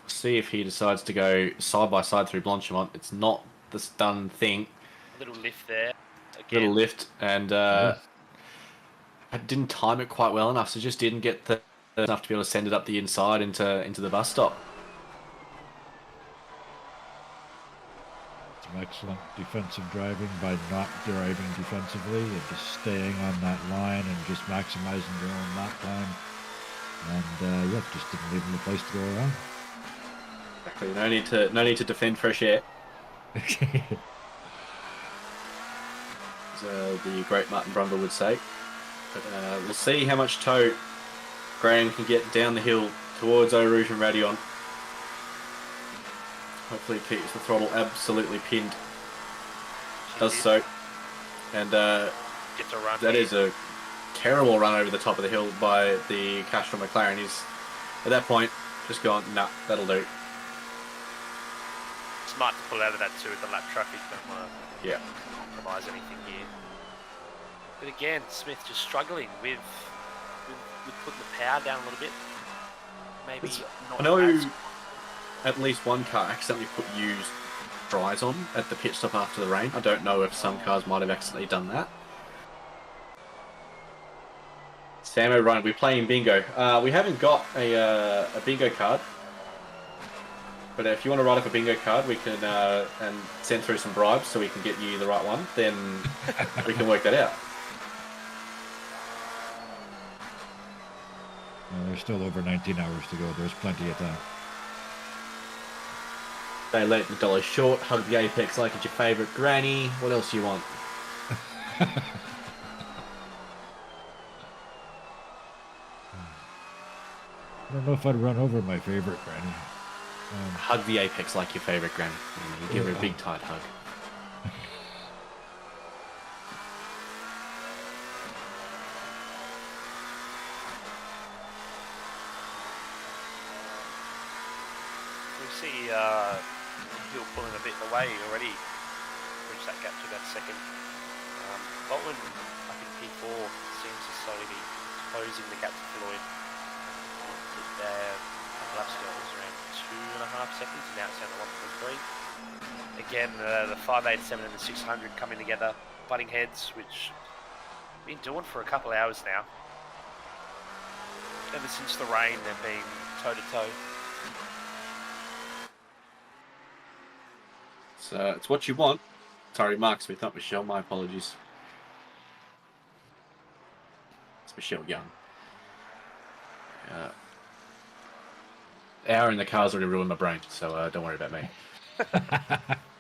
See if he decides to go side by side through Blanchimont. It's not the done thing. A little lift there. Again. Little lift, and I didn't time it quite well enough, so just didn't get enough to be able to send it up the inside into the bus stop. Some excellent defensive driving by not driving defensively and just staying on that line and just maximizing your own lap time. And just didn't leave him a place to go around. Exactly. No need to defend fresh air. The great Martin Brundle would say. But we'll see how much toe Graham can get down the hill towards Eau Rouge and Radion. Hopefully he keeps the throttle absolutely pinned. Does so. And Gets a run that here. is a terrible run over the top of the hill by the Castrol McLaren. He's, at that point, just gone, nah, that'll do. Smart to pull out of that too with the lap traffic. Don't want to compromise anything here. But again, Smith just struggling with putting the power down a little bit. Maybe not. I know at least one car accidentally put used dries on at the pit stop after the rain. I don't know if some cars might have accidentally done that. Samo Ryan, we're playing bingo. We haven't got a bingo card. But if you want to write up a bingo card, we can and send through some bribes so we can get you the right one. Then we can work that out. There's still over 19 hours to go. There's plenty of time. Stay late, the dollar short. Hug the apex like it's your favourite granny. What else do you want? I don't know if I'd run over my favorite granny. Hug the apex like your favourite granny. You give her a big tight hug. We see Hill pulling a bit away already. Reached that gap to about second. Botman up in P4 seems to slowly be closing the gap to Floyd. A couple laps ago it was around 2.5 seconds, and now it's down to 1.3. Again, the 587 and the 600 coming together, butting heads, which we've been doing for a couple hours now. Ever since the rain, they've been toe to toe. So it's what you want. Sorry, Mark Smith, not Michelle. My apologies. It's Michelle Young. Hour in the car's already ruined my brain, so don't worry about me.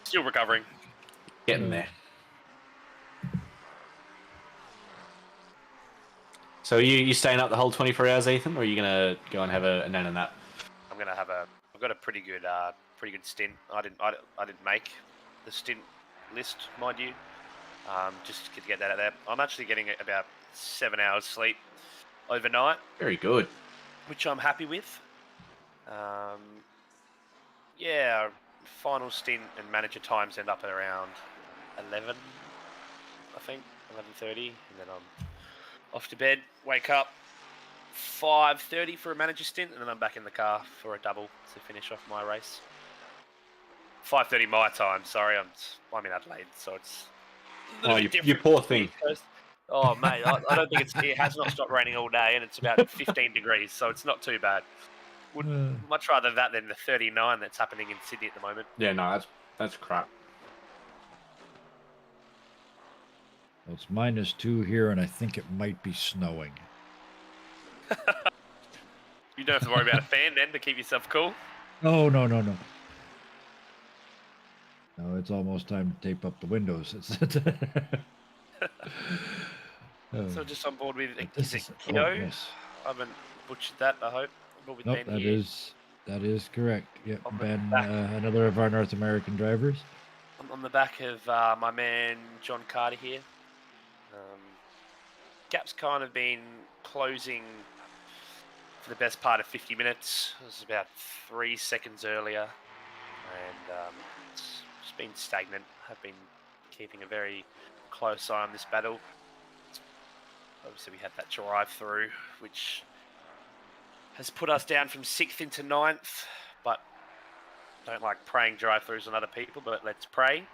Still recovering. Getting there. So you staying up the whole 24 hours, Ethan, or are you gonna go and have a nana nap? I'm gonna have I've got a pretty good stint. I didn't make the stint list, mind you. Just to get that out there. I'm actually getting about 7 hours sleep overnight. Very good. Which I'm happy with. Yeah, final stint and manager times end up at around 11, I think, 11:30, and then I'm off to bed, wake up 5:30 for a manager stint, and then I'm back in the car for a double to finish off my race. 5:30 my time, sorry, I'm in Adelaide, so it's a little bit you poor thing. Oh, mate, I don't think it has not stopped raining all day, and it's about 15 degrees, so it's not too bad. Would much rather that than the 39 that's happening in Sydney at the moment. Yeah, no, that's crap. Well, it's -2 here, and I think it might be snowing. You don't have to worry about a fan then to keep yourself cool. No. No, it's almost time to tape up the windows. So just on board with, But is this it is Kyo? yes. I haven't butchered that, I hope. On board with Nope, Ben here. that is correct. Yep, On the Ben, back. another of our North American drivers. On the back of my man John Carter here. Gap's kind of been closing for the best part of 50 minutes. It was about 3 seconds earlier, and it's just been stagnant. I've been keeping a very close eye on this battle. Obviously, we had that drive through, which has put us down from 6th into 9th, but don't like praying drive-throughs on other people, but let's pray.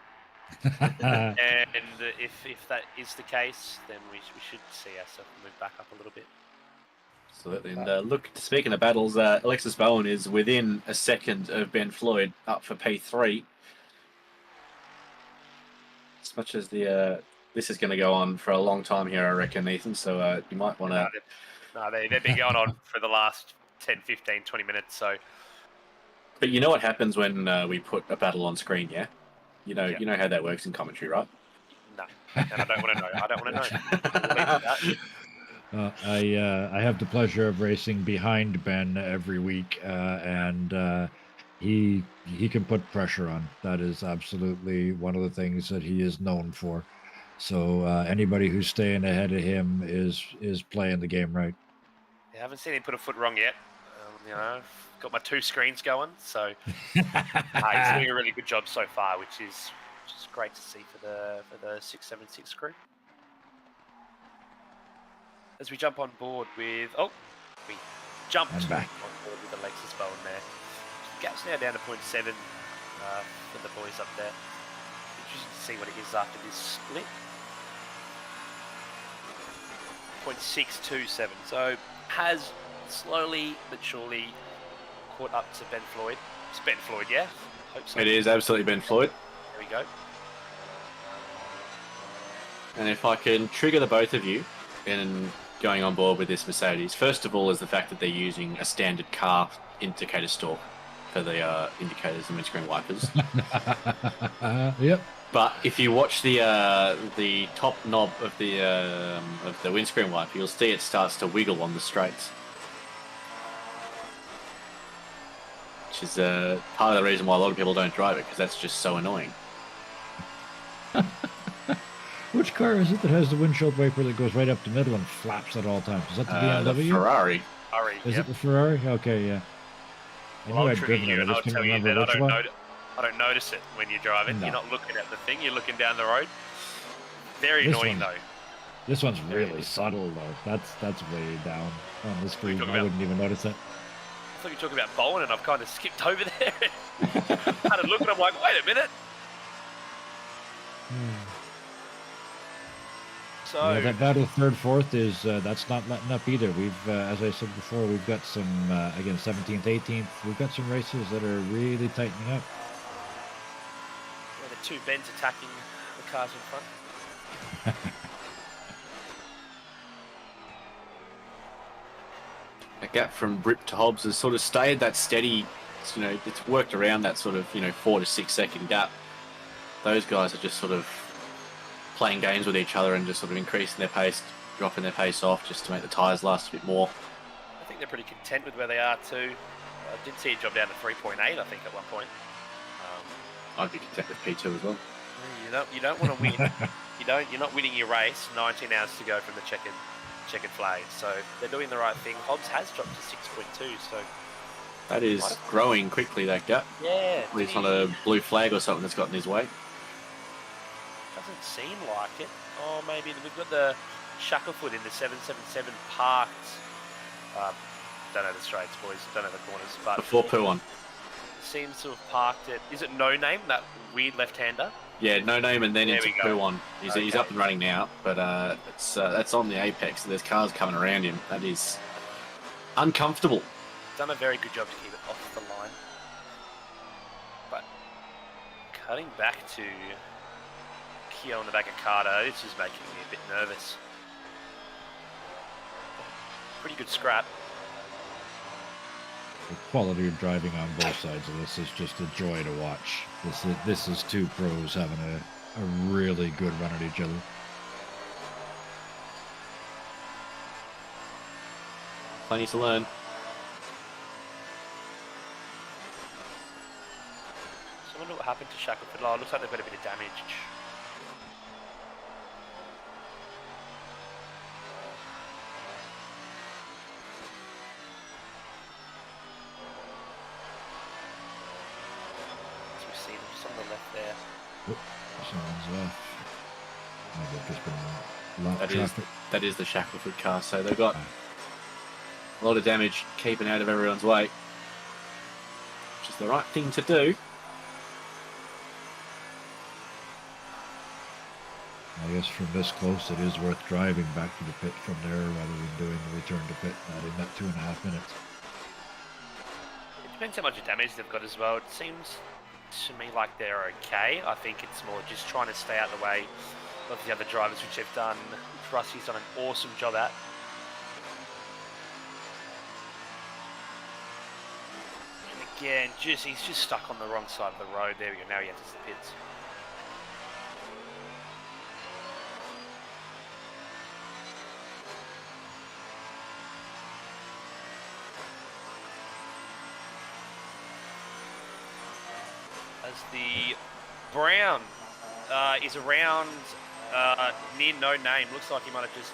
And if that is the case, then we should see ourselves move back up a little bit. Absolutely. And look, speaking of battles, Alexis Bowen is within a second of Ben Floyd, up for P3. As much as this is going to go on for a long time here, I reckon, Ethan. So you might want to. No, they've been going on for the last 10, 15, 20 minutes. So. But you know what happens when we put a battle on screen, yeah? You know how that works in commentary, right? No, and I don't want to know. I don't want to know. I have the pleasure of racing behind Ben every week, and he can put pressure on. That is absolutely one of the things that he is known for. So anybody who's staying ahead of him is playing the game right. I haven't seen him put a foot wrong yet. Got my 2 screens going, so he's doing a really good job so far, which is great to see for the 676 crew. As we jump on board with we jumped on board with Alexis Bowen there. Gap's now down to 0.7 for the boys up there. Interesting to see what it is after this split. 0.627. So has slowly but surely caught up to Ben Floyd. It's Ben Floyd, yeah? Hope so. It is absolutely Ben Floyd. There we go. And if I can trigger the both of you in going on board with this Mercedes, first of all is the fact that they're using a standard car indicator stalk for the indicators and windscreen wipers. Yep. But if you watch the top knob of the windscreen wiper, you'll see it starts to wiggle on the straights. Which is part of the reason why a lot of people don't drive it, because that's just so annoying. Which car is it that has the windshield wiper that goes right up the middle and flaps at all times? Is that the BMW? The Ferrari. Is it the Ferrari? Okay, yeah. I'll trigger you and I'll tell you that I don't notice it when you're driving. No. You're not looking at the thing, you're looking down the road. Very annoying though. This one's really subtle though. That's way down on the screen. I wouldn't even notice it. I thought you were talking about Bowen and I've kind of skipped over there. Had a look and I'm like, wait a minute. So yeah, that battle third, fourth is that's not letting up either. We've, as I said before, we've got some again 17th, 18th. We've got some races that are really tightening up. Yeah, the 2 Bens attacking the cars in front. A gap from Rip to Hobbs has sort of stayed that steady. It's worked around that sort of 4 to 6 second gap. Those guys are just sort of playing games with each other and just sort of increasing their pace, dropping their pace off just to make the tyres last a bit more. I think they're pretty content with where they are too. I did see it drop down to 3.8, I think, at one point. I'd be content with P2 as well. You don't want to win. You're not winning your race. 19 hours to go from the checkered flag. So they're doing the right thing. Hobbs has dropped to 6.2. So that is growing quickly. That gap. Yeah. It's not a blue flag or something that's got in his way. Doesn't seem like it. Oh, maybe we've got the Shacklefoot in the 777 parked. Don't know the straights, boys. Don't know the corners, but the 4-1 seems to have parked it. Is it No Name, that weird left-hander? Yeah, No Name, and then there into P1. He's up and running now, but that's on the apex. So there's cars coming around him. That is uncomfortable. Done a very good job to keep it off the line. But cutting back to Kyo on the back of Carter, this is making me a bit nervous. Pretty good scrap. The quality of driving on both sides of this is just a joy to watch. This is two pros having a really good run at each other. Plenty to learn. So I wonder what happened to Shackelford. Oh, it looks like they've got a bit of damage. So we see them just on the left there. Oop, someone's off. Maybe I've just been a lot of traffic. That is the Shackelford car, so they've got a lot of damage keeping out of everyone's way, which is the right thing to do. I guess from this close, it is worth driving back to the pit from there rather than doing the return to pit, adding that 2.5 minutes. It depends how much damage they've got as well. It seems to me like they're okay. I think it's more just trying to stay out of the way of the other drivers, which they've done. Rusty's done an awesome job at. And again, he's just stuck on the wrong side of the road. There we go. Now he enters the pits. As the Brown is around near no name. Looks like he might have just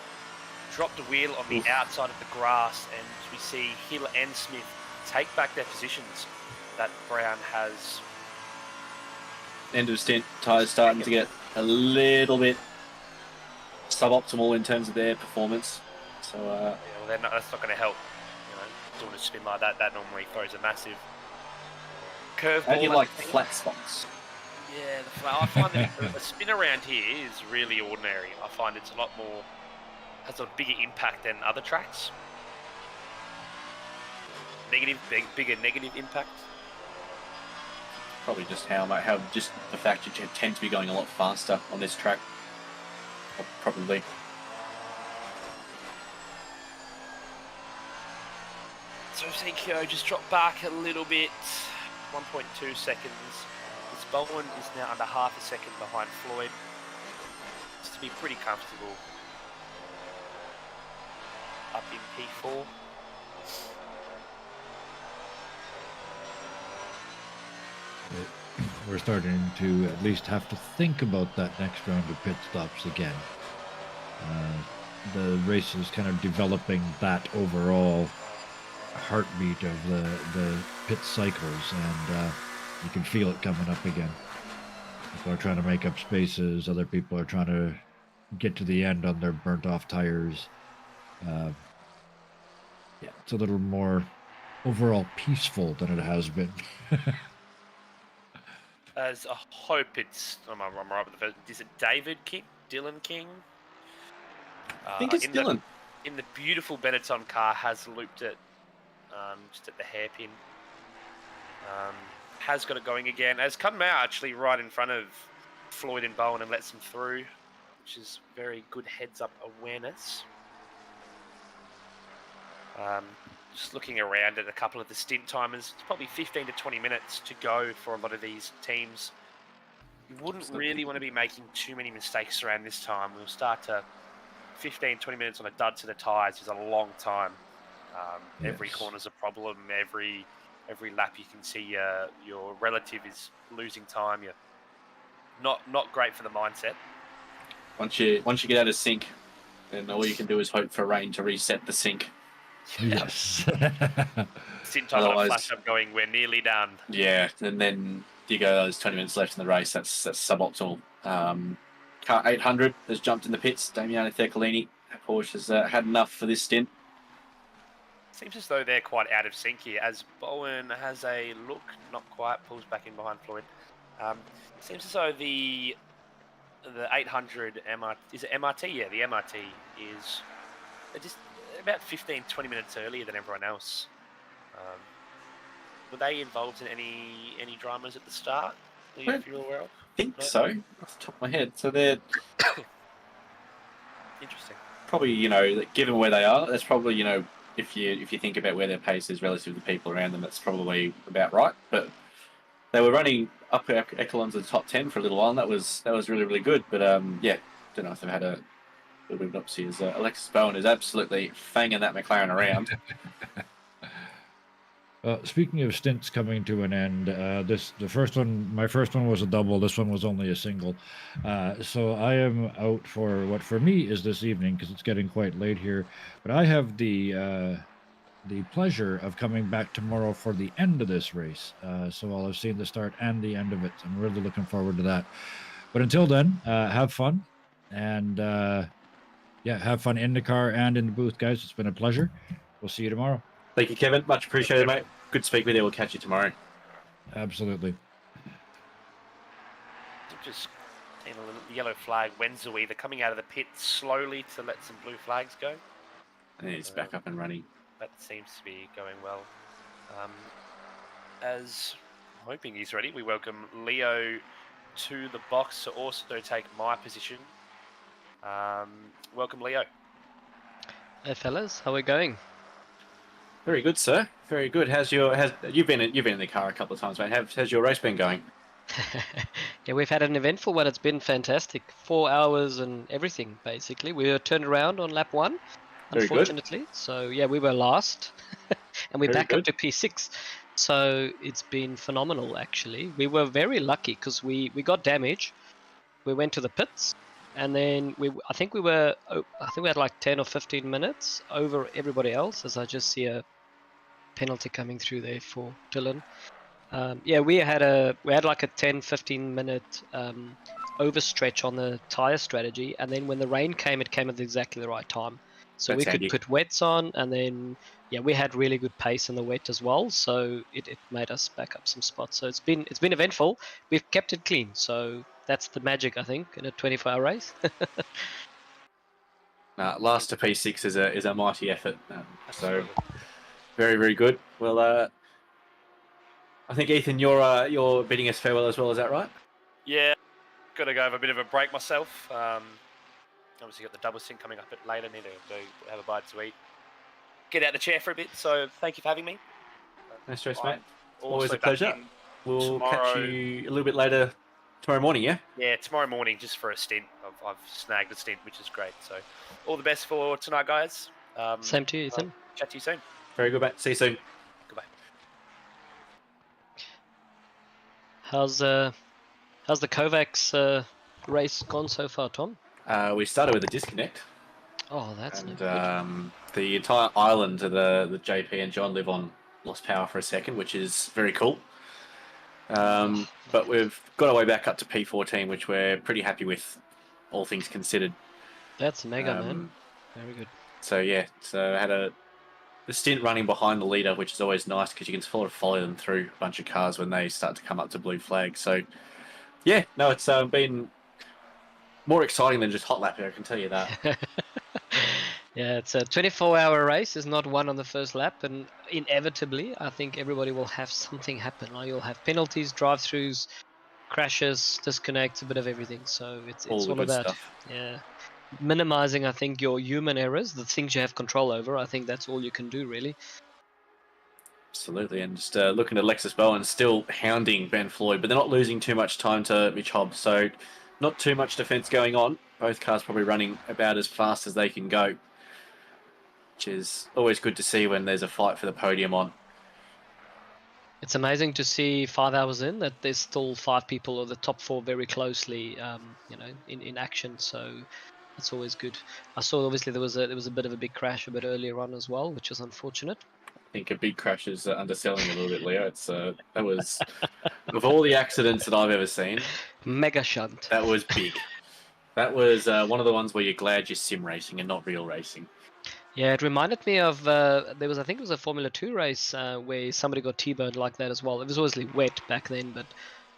dropped a wheel on the outside of the grass, and we see Hill and Smith take back their positions that Brown has. End of stint, tyres starting to get a little bit suboptimal in terms of their performance. So Yeah, well, that's not going to help. You know, doing a spin like that normally throws a massive curveball. how do you like flat spots? Yeah, I find that a spin around here is really ordinary. I find it's a lot more, has a bigger impact than other tracks. Bigger negative impact. Probably just how just the fact that you tend to be going a lot faster on this track. Probably. So Kyo just dropped back a little bit, 1.2 seconds. This Bowen is now under half a second behind Floyd. It's to be pretty comfortable up in P4. We're starting to at least have to think about that next round of pit stops again. The race is kind of developing that overall heartbeat of the pit cycles, and you can feel it coming up again. People are trying to make up spaces. Other people are trying to get to the end on their burnt off tires. Yeah, it's a little more overall peaceful than it has been. As I hope it's, I'm right with the first. Is it David King? Dylan King? I think it's Dylan. In the beautiful Benetton car, has looped it just at the hairpin. Has got it going again. Has come out actually right in front of Floyd and Bowen and lets them through, which is very good heads-up awareness. Just looking around at a couple of the stint timers, it's probably 15 to 20 minutes to go for a lot of these teams. You wouldn't really want to be making too many mistakes around this time. We'll start to 15, 20 minutes on a dud to the tyres is a long time. Every corner's a problem. Every lap you can see your relative is losing time. You're not great for the mindset. Once you get out of sync, then all you can do is hope for rain to reset the sync. Yes. Stint time on a flash up going, we're nearly done. Yeah, and then you go, there's 20 minutes left in the race. That's suboptimal. Car 800 has jumped in the pits. Damiano Theccolini, Porsche has had enough for this stint. Seems as though they're quite out of sync here, as Bowen has a look, not quite, pulls back in behind Floyd. Seems as though the 800 MRT, is it MRT? Yeah, the MRT is just about 15, 20 minutes earlier than everyone else. Were they involved in any dramas at the start? If you're aware of? I think so, off the top of my head. So they're interesting. Probably, given where they are, that's probably, if you think about where their pace is relative to the people around them, that's probably about right. But they were running upper echelons of the top 10 for a little while, and that was really, really good. But yeah, don't know if they've had a little bit of upsy as Alexis Bowen is absolutely fanging that McLaren around. Speaking of stints coming to an end, my first one was a double. This one was only a single. So I am out for what for me is this evening because it's getting quite late here. But I have the pleasure of coming back tomorrow for the end of this race. So I'll have seen the start and the end of it. I'm really looking forward to that. But until then, have fun and have fun in the car and in the booth, guys. It's been a pleasure. We'll see you tomorrow. Thank you, Kevin. Much appreciated, mate. Good to speak with you. We'll catch you tomorrow. Absolutely. Just seeing the yellow flag. Wenzui, they're coming out of the pit slowly to let some blue flags go. And he's back up and running. That seems to be going well. As I'm hoping he's ready, we welcome Leo to the box to also take my position. Welcome, Leo. Hey fellas, how are we going? Very good, sir. Very good. You've been in the car a couple of times, mate? How's your race been going? Yeah, we've had an eventful one. It's been fantastic. 4 hours and everything, basically. We were turned around on lap 1, Very unfortunately. Good. So yeah, we were last, and we're Very back good. up to P6. So it's been phenomenal, actually. We were very lucky because we got damage. We went to the pits. And then I think we had like 10 or 15 minutes over everybody else, as I just see a penalty coming through there for Dylan. We had like a 10-15 minute overstretch on the tire strategy, and then when the rain came, it came at exactly the right time. So That's we handy. could put wets on, and then we had really good pace in the wet as well. So it made us back up some spots. So it's been eventful. We've kept it clean. So that's the magic, I think, in a 24-hour race. Last to P6 is a mighty effort. So very, very good. Well, I think Ethan, you're bidding us farewell as well. Is that right? Yeah, got to go have a bit of a break myself. Obviously got the double sync coming up a bit later. Need to have a bite to eat. Get out the chair for a bit. So thank you for having me. No stress, mate. Always Also a pleasure. back in We'll tomorrow. catch you a little bit later tomorrow morning, yeah? Yeah, tomorrow morning just for a stint. I've snagged a stint, which is great. So all the best for tonight, guys. Same to you, Ethan. Chat to you soon. Very good, mate. See you soon. Goodbye. How's the Kovacs race gone so far, Tom? We started with a disconnect. Oh, that's And no good. the entire island of the JP and John live on lost power for a second, which is very cool. But we've got our way back up to P14, which we're pretty happy with, all things considered. That's mega, man. Very good. So yeah, so I had the stint running behind the leader, which is always nice because you can sort of follow them through a bunch of cars when they start to come up to blue flag. So yeah, no, it's been more exciting than just hot lapping, I can tell you that. Yeah, it's a 24-hour race. Is not won on the first lap, and inevitably, I think everybody will have something happen. Like you'll have penalties, drive-throughs, crashes, disconnects, a bit of everything. So it's all good about stuff. minimizing, I think, your human errors, the things you have control over. I think that's all you can do, really. Absolutely, and just looking at Lexus Bowen still hounding Ben Floyd, but they're not losing too much time to Mitch Hobbs, so not too much defence going on. Both cars probably running about as fast as they can go, which is always good to see when there's a fight for the podium on. It's amazing to see 5 hours in that there's still 5 people or the top 4 very closely, in action. So it's always good. I saw obviously there was a bit of a big crash a bit earlier on as well, which is unfortunate. I think a big crash is underselling a little bit, Leo. It's that was of all the accidents that I've ever seen, Mega shunt. that was big. That was one of the ones where you're glad you're sim racing and not real racing. Yeah, it reminded me of I think it was a Formula 2 race where somebody got T-boned like that as well. It was obviously wet back then, but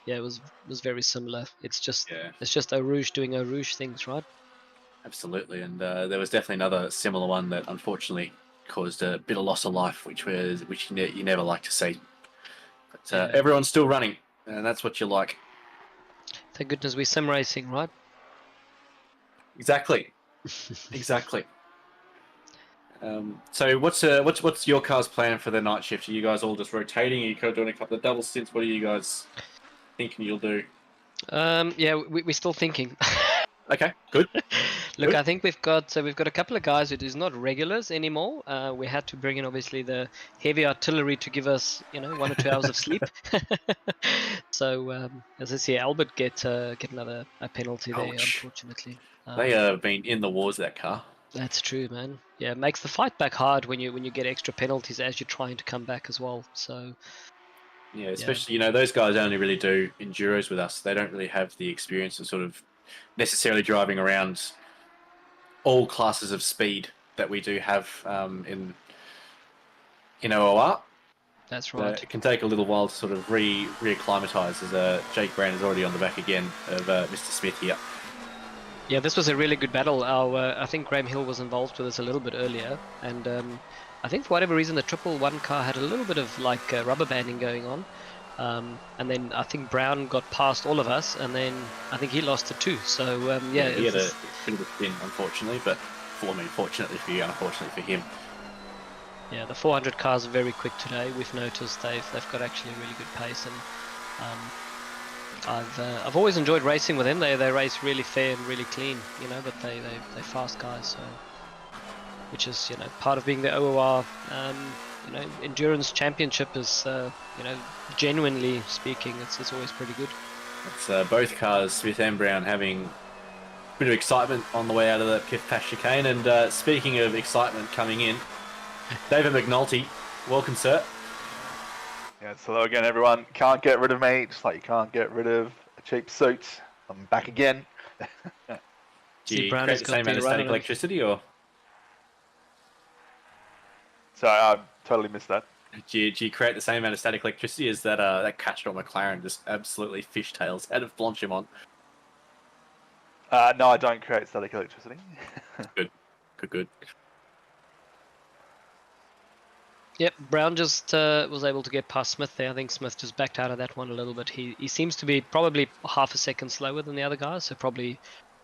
yeah, it was very similar. It's just Eau Rouge doing Eau Rouge things, right? Absolutely, and there was definitely another similar one that unfortunately caused a bit of loss of life, which you never like to see. But everyone's still running, and that's what you like. Thank goodness we're sim racing, right? Exactly. Exactly. So what's your car's plan for the night shift? Are you guys all just rotating? Are you doing a couple of double stints? What are you guys thinking you'll do? Yeah, we're still thinking. Okay, good. Look, Good. I think we've got a couple of guys who is not regulars anymore. We had to bring in obviously the heavy artillery to give us 1 or 2 hours of sleep. So as I see, Albert get another a penalty there, Ouch. unfortunately. They have been in the wars, that car. That's true, man. Yeah, it makes the fight back hard when you get extra penalties as you're trying to come back as well. So Yeah, especially those guys only really do enduros with us. They don't really have the experience of sort of necessarily driving around all classes of speed that we do have in OOR. that's right. It can take a little while to sort of reacclimatise, as Jake Brown is already on the back again of Mr. Smith here. Yeah, this was a really good battle. I think Graham Hill was involved with us a little bit earlier, and I think for whatever reason the 111 car had a little bit of like rubber banding going on, and then I think Brown got past all of us, and then I think he lost it too. So yeah, He had a bit of a spin, unfortunately, but fortunately for you, unfortunately for him. Yeah, the 400 cars are very quick today. We've noticed they've got actually a really good pace, and I've always enjoyed racing with them. They race really fair and really clean, but they're fast guys. So, which is part of being the OOR endurance championship is genuinely speaking, it's always pretty good. It's both cars, Smith and Brown, having a bit of excitement on the way out of the Piff Pash chicane. And speaking of excitement coming in, David McNulty, welcome, sir. Yes, hello again, everyone. Can't get rid of me, just like you can't get rid of a cheap suit. I'm back again. Do you create the same amount of static electricity, or? Sorry, I totally missed that. Do you create the same amount of static electricity as that catch-all McLaren just absolutely fishtails out of Blanchimont? No, I don't create static electricity. Good. Yep, Brown just was able to get past Smith there. I think Smith just backed out of that one a little bit. He seems to be probably half a second slower than the other guys, so probably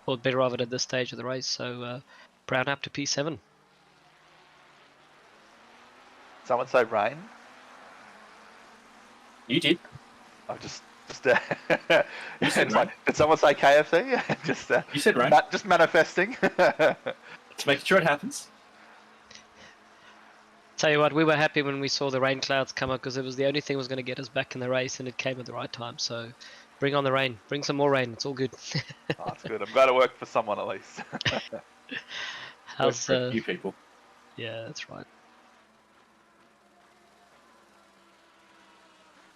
thought better of it at this stage of the race. So Brown up to P7. Someone say rain? You did. I just you said rain. Did someone say KFC? You said rain. Just manifesting. Just making sure it happens. Tell you what, we were happy when we saw the rain clouds come up because it was the only thing that was going to get us back in the race, and it came at the right time. So bring on the rain. Bring some more rain. It's all good. Oh, that's good. I'm glad it worked for someone at least. How's you people? Yeah, that's right.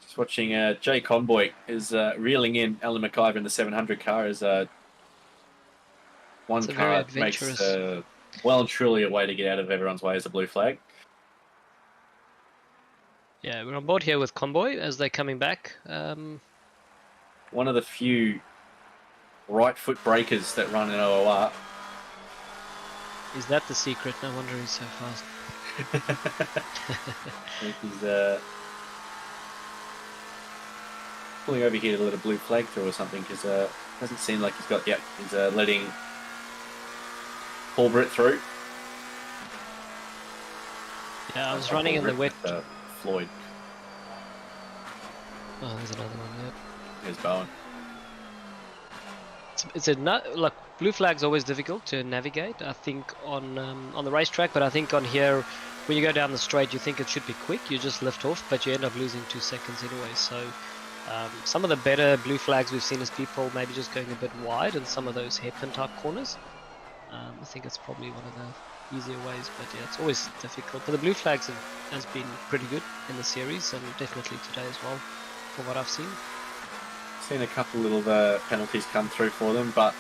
Just watching Jay Conboy is reeling in Alan McIver in the 700 car as one car makes well and truly a way to get out of everyone's way as a blue flag. Yeah, we're on board here with Convoy as they're coming back. One of the few right foot breakers that run in OOR. Is that the secret? No wonder he's so fast. I think he's pulling over here to let a blue flag through or something, because it doesn't seem like he's got. Yep, he's letting Paul Britt through. Yeah, I was running in the wet. Floyd. Oh, there's another one there. There's Bowen. Look, blue flag's always difficult to navigate. I think on the racetrack, but I think on here, when you go down the straight, you think it should be quick. You just lift off, but you end up losing 2 seconds anyway. So some of the better blue flags we've seen is people maybe just going a bit wide in some of those hairpin type corners. I think it's probably one of the easier ways, but yeah, it's always difficult. But the blue flags has been pretty good in the series, and definitely today as well, from what I've seen. Seen a couple little penalties come through for them, but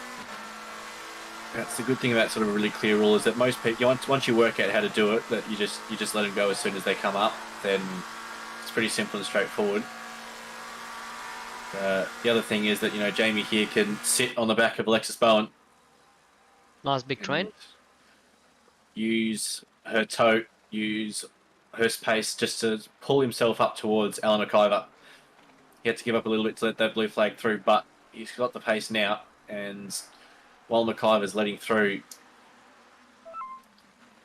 that's the good thing about sort of a really clear rule is that most people, once you work out how to do it, that you just let them go as soon as they come up. Then it's pretty simple and straightforward. The other thing is that Jamie here can sit on the back of Alexis Bowen. Nice big train. Use her tote, use her space just to pull himself up towards Alan McIver. He had to give up a little bit to let that blue flag through, but he's got the pace now, and while McIver's letting through,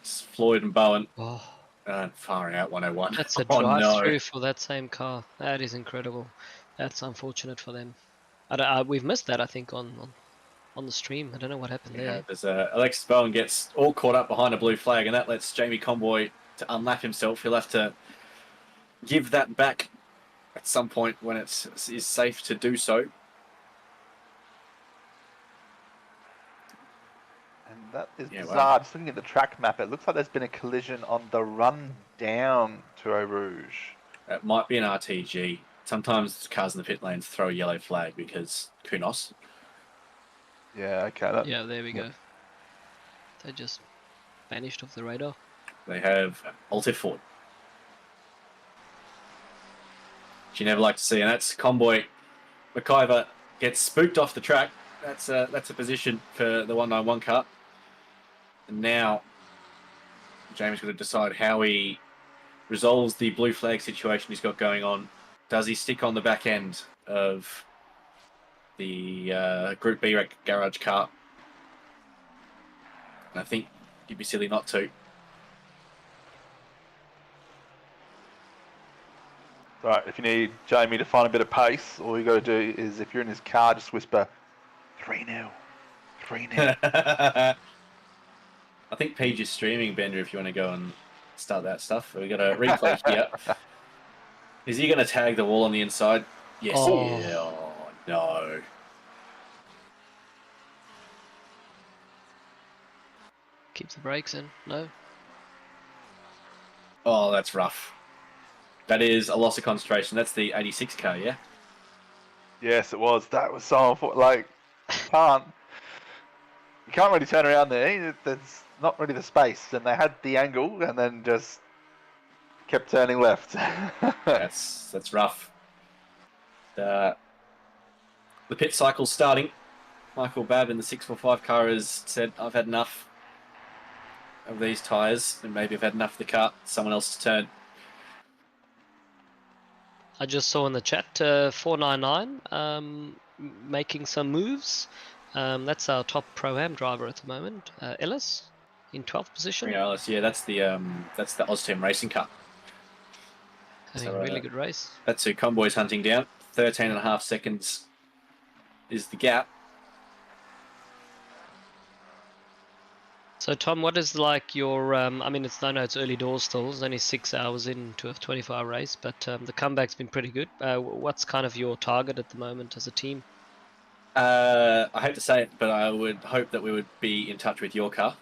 It's Floyd and Bowen. Oh, Far out 101. that's a Oh, drive-through no. for that same car. That is incredible. That's unfortunate for them. We've missed that, I think, on the stream. I don't know what happened Yeah, there. there's Alexis Bowen gets all caught up behind a blue flag, and that lets Jamie Conboy to unlap himself. He'll have to give that back at some point when it is safe to do so. And that is Yeah, bizarre. wow. Just looking at the track map, it looks like there's been a collision on the run down to Eau Rouge. It might be an RTG. Sometimes cars in the pit lanes throw a yellow flag because Kunos. Yeah, okay. Yeah, there we go. They just vanished off the radar. They have Altif Ford. Which you never like to see, and that's Conboy. McIver gets spooked off the track. That's a position for the 191 car. And now James got to decide how he resolves the blue flag situation he's got going on. Does he stick on the back end of the Group B garage car? And I think he'd be silly not to. Right, if you need Jamie to find a bit of pace, all you got to do is, if you're in his car, just whisper 3-0, 3-0. I think Paige is streaming, Bender, if you want to go and start that stuff. We got a replay here. Is he going to tag the wall on the inside? Yes. Oh. Yeah. Oh, no. Keep the brakes in. No. Oh, that's rough. That is a loss of concentration. That's the 86 car, yeah? Yes, it was. That was so like, you can't really turn around there. There's not really the space, and they had the angle, and then just kept turning left. That's rough. The pit cycle's starting. Michael Babb in the 645 car has said, I've had enough of these tyres, and maybe I've had enough of the car. Someone else's turn. I just saw in the chat 499 making some moves. That's our top Pro-Am driver at the moment, Ellis, in 12th position. Yeah, Ellis, yeah, that's the Octane Racing car. Having So, a really good race. That's who Conboy's hunting down. 13.5 seconds is the gap. So Tom, what is like your? I mean, it's early doors still. It's only 6 hours into a 24-hour race, but the comeback's been pretty good. What's kind of your target at the moment as a team? I hate to say it, but I would hope that we would be in touch with your car.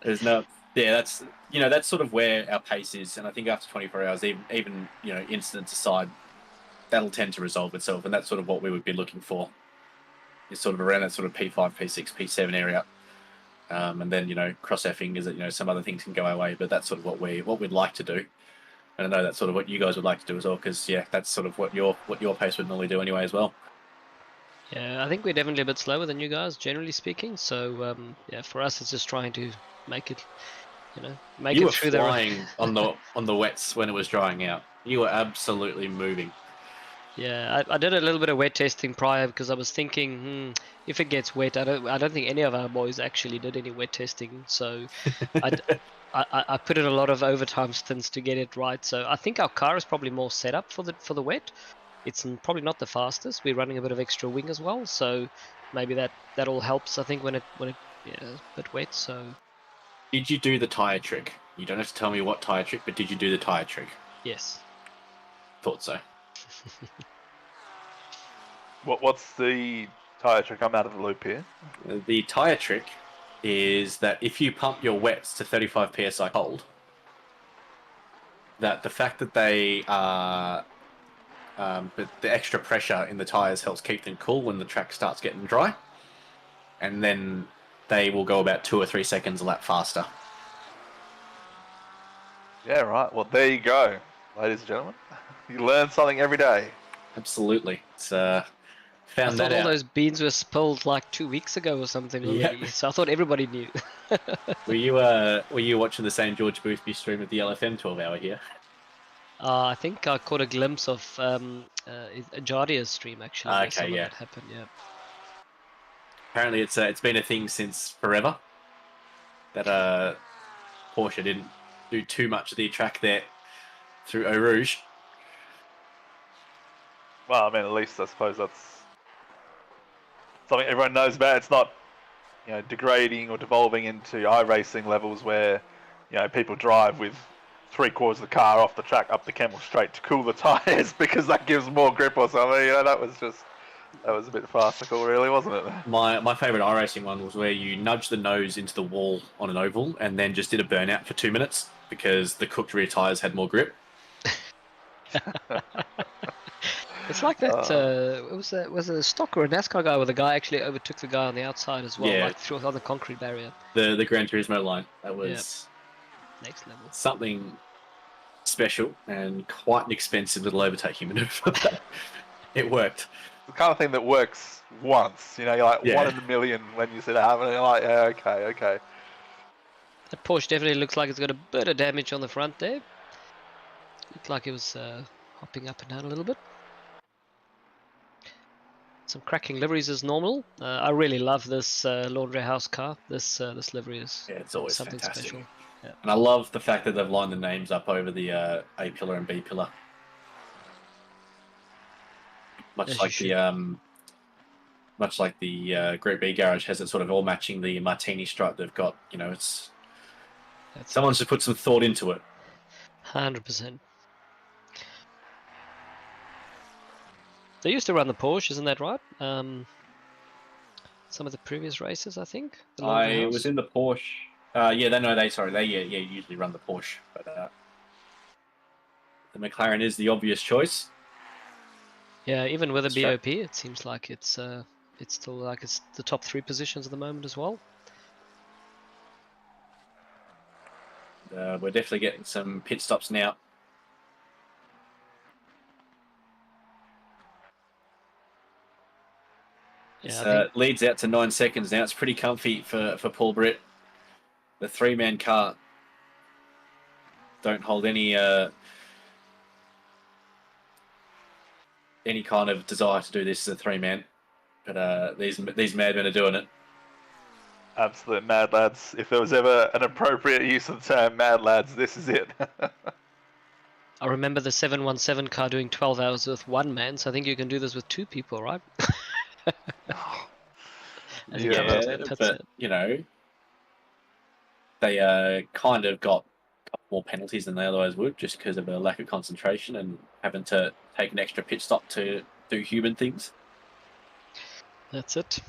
There's no, yeah, that's sort of where our pace is, and I think after 24 hours, even incidents aside, that'll tend to resolve itself, and that's sort of what we would be looking for. Is sort of around that sort of P5, P6, P7 area, and then cross our fingers that some other things can go our way. But that's sort of what we'd like to do, and I know that's sort of what you guys would like to do as well. Because that's sort of what your pace would normally do anyway as well. Yeah, I think we're definitely a bit slower than you guys, generally speaking. So for us, it's just trying to make it, make You it were through flying on the wets when it was drying out. You were absolutely moving. Yeah, I did a little bit of wet testing prior because I was thinking, if it gets wet, I don't think any of our boys actually did any wet testing. So I put in a lot of overtime stints to get it right. So I think our car is probably more set up for the wet. It's probably not the fastest. We're running a bit of extra wing as well, so maybe that all helps. I think when it is a bit wet. So Did you do the tire trick? You don't have to tell me what tire trick, but did you do the tire trick? yes. Thought so. What's the tyre trick? I'm out of the loop here. The tire trick is that if you pump your wets to 35 psi cold, that the fact that they are, but the extra pressure in the tires helps keep them cool when the track starts getting dry, and then they will go about 2 or 3 seconds a lap faster. Yeah, right. Well, there you go, ladies and gentlemen. You learn something every day. Absolutely. It's I found thought that all out. those beans were spilled like 2 weeks ago or something already. Yep. So I thought everybody knew. Were you watching the same George Boothby stream of the LFM 12-hour here? I think I caught a glimpse of Jadia's stream actually. where Okay, some of yeah. that happened. Yeah. Apparently, it's been a thing since forever. that Porsche didn't do too much of the track there through Eau Rouge. Well, I mean, at least I suppose that's something everyone knows about. It's not, degrading or devolving into iRacing levels where, people drive with 3/4 of the car off the track up the Camel Straight to cool the tyres because that gives more grip or something. That was a bit farcical, really, wasn't it? My favourite iRacing one was where you nudged the nose into the wall on an oval and then just did a burnout for 2 minutes because the cooked rear tyres had more grip. It's like that. Was it a stock or a NASCAR guy where the guy actually overtook the guy on the outside as well, Yeah. like through on the concrete barrier. The Gran Turismo line. That was Next level. something special and quite an expensive little overtaking maneuver. It worked. The kind of thing that works once. You're like Yeah. 1 in a million when you see that happen. And you're like, yeah, okay. That Porsche definitely looks like it's got a bit of damage on the front there. Looked like it was hopping up and down a little bit. Some cracking liveries as normal. I really love this laundry house car. This livery is It's always something fantastic. special. Yeah. And I love the fact that they've lined the names up over the A pillar and B pillar. Much like the Group B garage has it sort of all matching the Martini stripe they've got. Someone's just put some thought into it. 100%. They used to run the Porsche, isn't that right? Some of the previous races, I think. I was in the Porsche. They usually run the Porsche, but the McLaren is the obvious choice. Yeah, even with a BOP, it seems like it's still like it's the top 3 positions at the moment as well. We're definitely getting some pit stops now. Yeah, leads out to 9 seconds now. It's pretty comfy for Paul Britt. The 3-man car don't hold any kind of desire to do this as a 3-man, but these madmen are doing it. Absolute mad lads. If there was ever an appropriate use of the term mad lads, this is it. I remember the 717 car doing 12 hours with 1 man, so I think you can do this with 2 people, right? But they kind of got more penalties than they otherwise would just because of a lack of concentration and having to take an extra pit stop to do human things. That's it.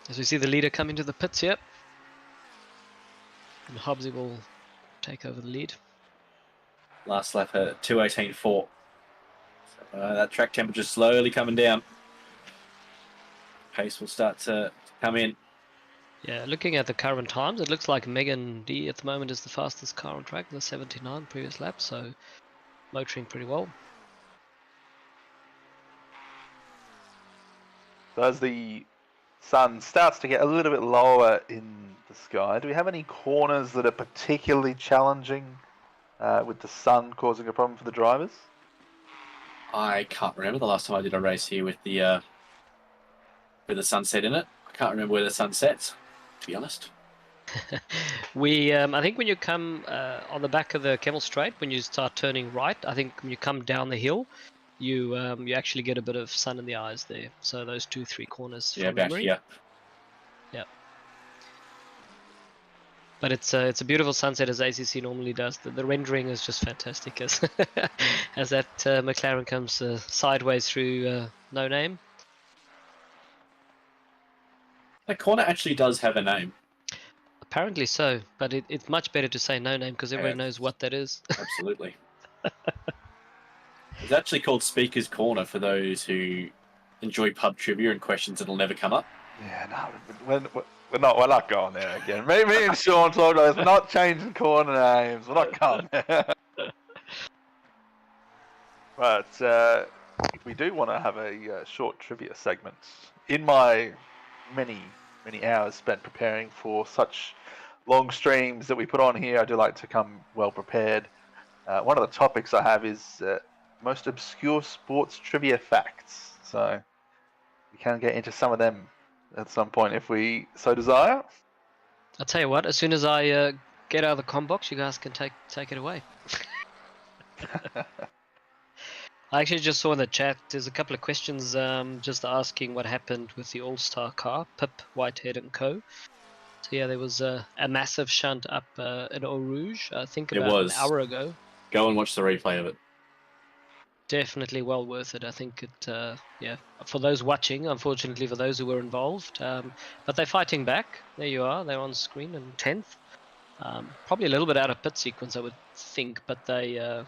As we see the leader come into the pits here, and Hobbsy will take over the lead. Last lap at 2:18.4. So, that track temperature slowly coming down. Pace will start to come in. Yeah, looking at the current times, it looks like Megan D at the moment is the fastest car on track, the 79 previous lap, so motoring pretty well. So as the sun starts to get a little bit lower in the sky, do we have any corners that are particularly challenging with the sun causing a problem for the drivers? I can't remember the last time I did a race here with the sunset in it. I can't remember where the sun sets, to be honest. I think when you come on the back of the Camel Straight, when you start turning right, I think when you come down the hill, you actually get a bit of sun in the eyes there. So those 2-3 corners. Yeah, back here. Yeah. But it's a beautiful sunset as ACC normally does. The rendering is just fantastic as as that McLaren comes sideways through No Name. That corner actually does have a name. Apparently so, but it's much better to say No Name because everyone knows what that is. Absolutely. It's actually called Speaker's Corner for those who enjoy pub trivia and questions that'll never come up. Yeah, no, we're not going there again. Me and Sean talked about this. We're not changing corner names. We're not going there. But we do want to have a short trivia segment. In my many hours spent preparing for such long streams that we put on here, I do like to come well prepared. One of the topics I have is most obscure sports trivia facts. So we can get into some of them at some point if we so desire. I'll tell you what. As soon as I get out of the com box, you guys can take it away. I actually just saw in the chat. There's a couple of questions just asking what happened with the All-Star car, Pip, Whitehead, and Co. So yeah, there was a massive shunt up in Eau Rouge. I think It about an was. hour ago. Go and watch the replay of it. Definitely well worth it. I think it, yeah, for those watching, unfortunately for those who were involved, but they're fighting back. There you are. They're on screen in 10th. Probably a little bit out of pit sequence, I would think, but they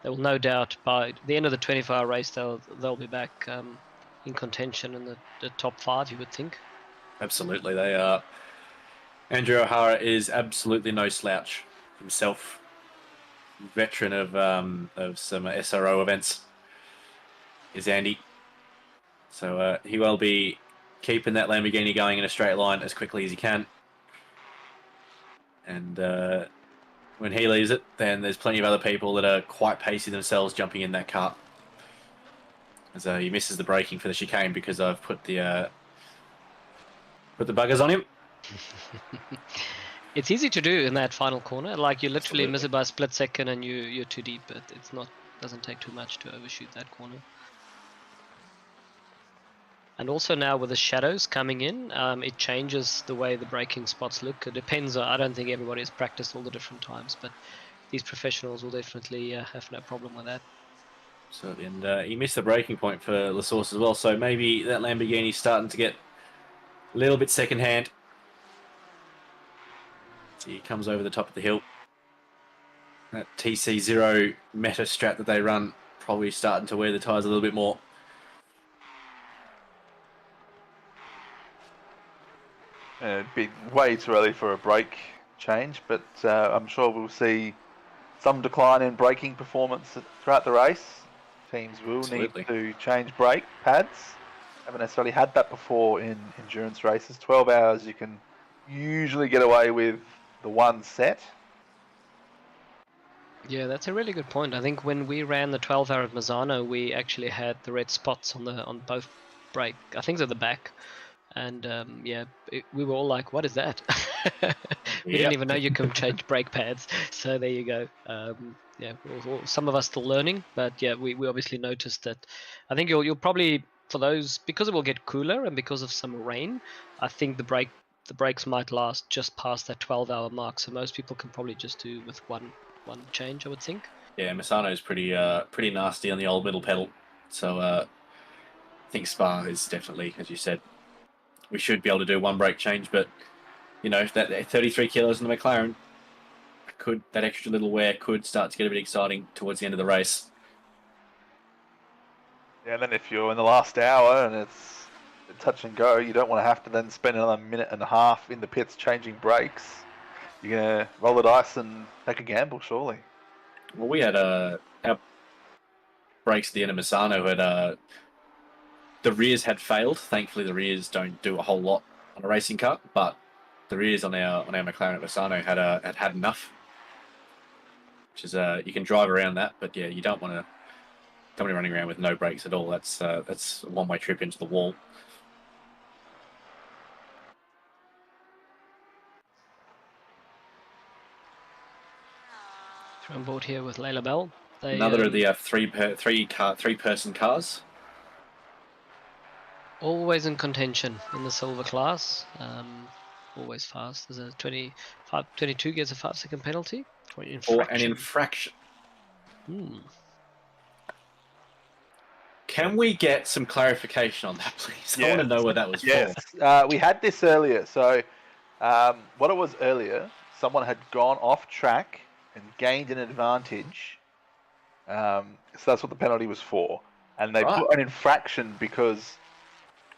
will no doubt by the end of the 24-hour race they'll be back in contention in the top 5. You would think. Absolutely, they are. Andrew O'Hara is absolutely no slouch himself. Veteran of some SRO events is Andy. So he will be keeping that Lamborghini going in a straight line as quickly as he can. And when he leaves it, then there's plenty of other people that are quite pacey themselves jumping in that car. As he misses the braking for the chicane because I've put the buggers on him. It's easy to do in that final corner. Like you literally Absolutely. miss it by a split second and you're too deep. But it's not, doesn't take too much to overshoot that corner. And also now with the shadows coming in, it changes the way the braking spots look. It depends. I don't think everybody has practiced all the different times, but these professionals will definitely have no problem with that. Certainly, and he missed the braking point for Lasource as well. So maybe that Lamborghini's starting to get a little bit second hand. He comes over the top of the hill. That TC0 meta strat that they run probably starting to wear the tyres a little bit more. It'd be way too early for a brake change, but I'm sure we'll see some decline in braking performance throughout the race. Teams will Absolutely. need to change brake pads. Haven't necessarily had that before in endurance races. 12 hours, you can usually get away with the one set. Yeah, that's a really good point. I think when we ran the 12-hour at Mazzano, we actually had the red spots on both brake. I think they're the back, and yeah, we were all like, "What is that?" We didn't even know you can change brake pads. So there you go. Yeah, some of us still learning, but yeah, we obviously noticed that. I think you'll probably, for those, because it will get cooler and because of some rain, I think the brakes might last just past that 12-hour mark. So most people can probably just do with one change, I would think. Yeah, Misano's pretty nasty on the old middle pedal. So I think Spa is definitely, as you said, we should be able to do one brake change, but you know, that 33 kilos in the McLaren, that extra little wear could start to get a bit exciting towards the end of the race. Yeah, and then if you're in the last hour and it's touch and go, you don't want to have to then spend another minute and a half in the pits changing brakes. You're going to roll the dice and take a gamble, surely. Well, we had our brakes at the end of Misano had the rears had failed. Thankfully, the rears don't do a whole lot on a racing car, but the rears on our McLaren at Misano had enough. Which is you can drive around that, but yeah, you don't want to be running around with no brakes at all. That's a one-way trip into the wall. On board here with Layla Bell. Another of the three-person cars. Always in contention in the silver class. Always fast. There's a 22 gets a 5-second penalty for an infraction. Or an infraction. Can we get some clarification on that, please? I want to know what that was for. We had this earlier. So what it was earlier, someone had gone off track and gained an advantage. So that's what the penalty was for. And they put an infraction because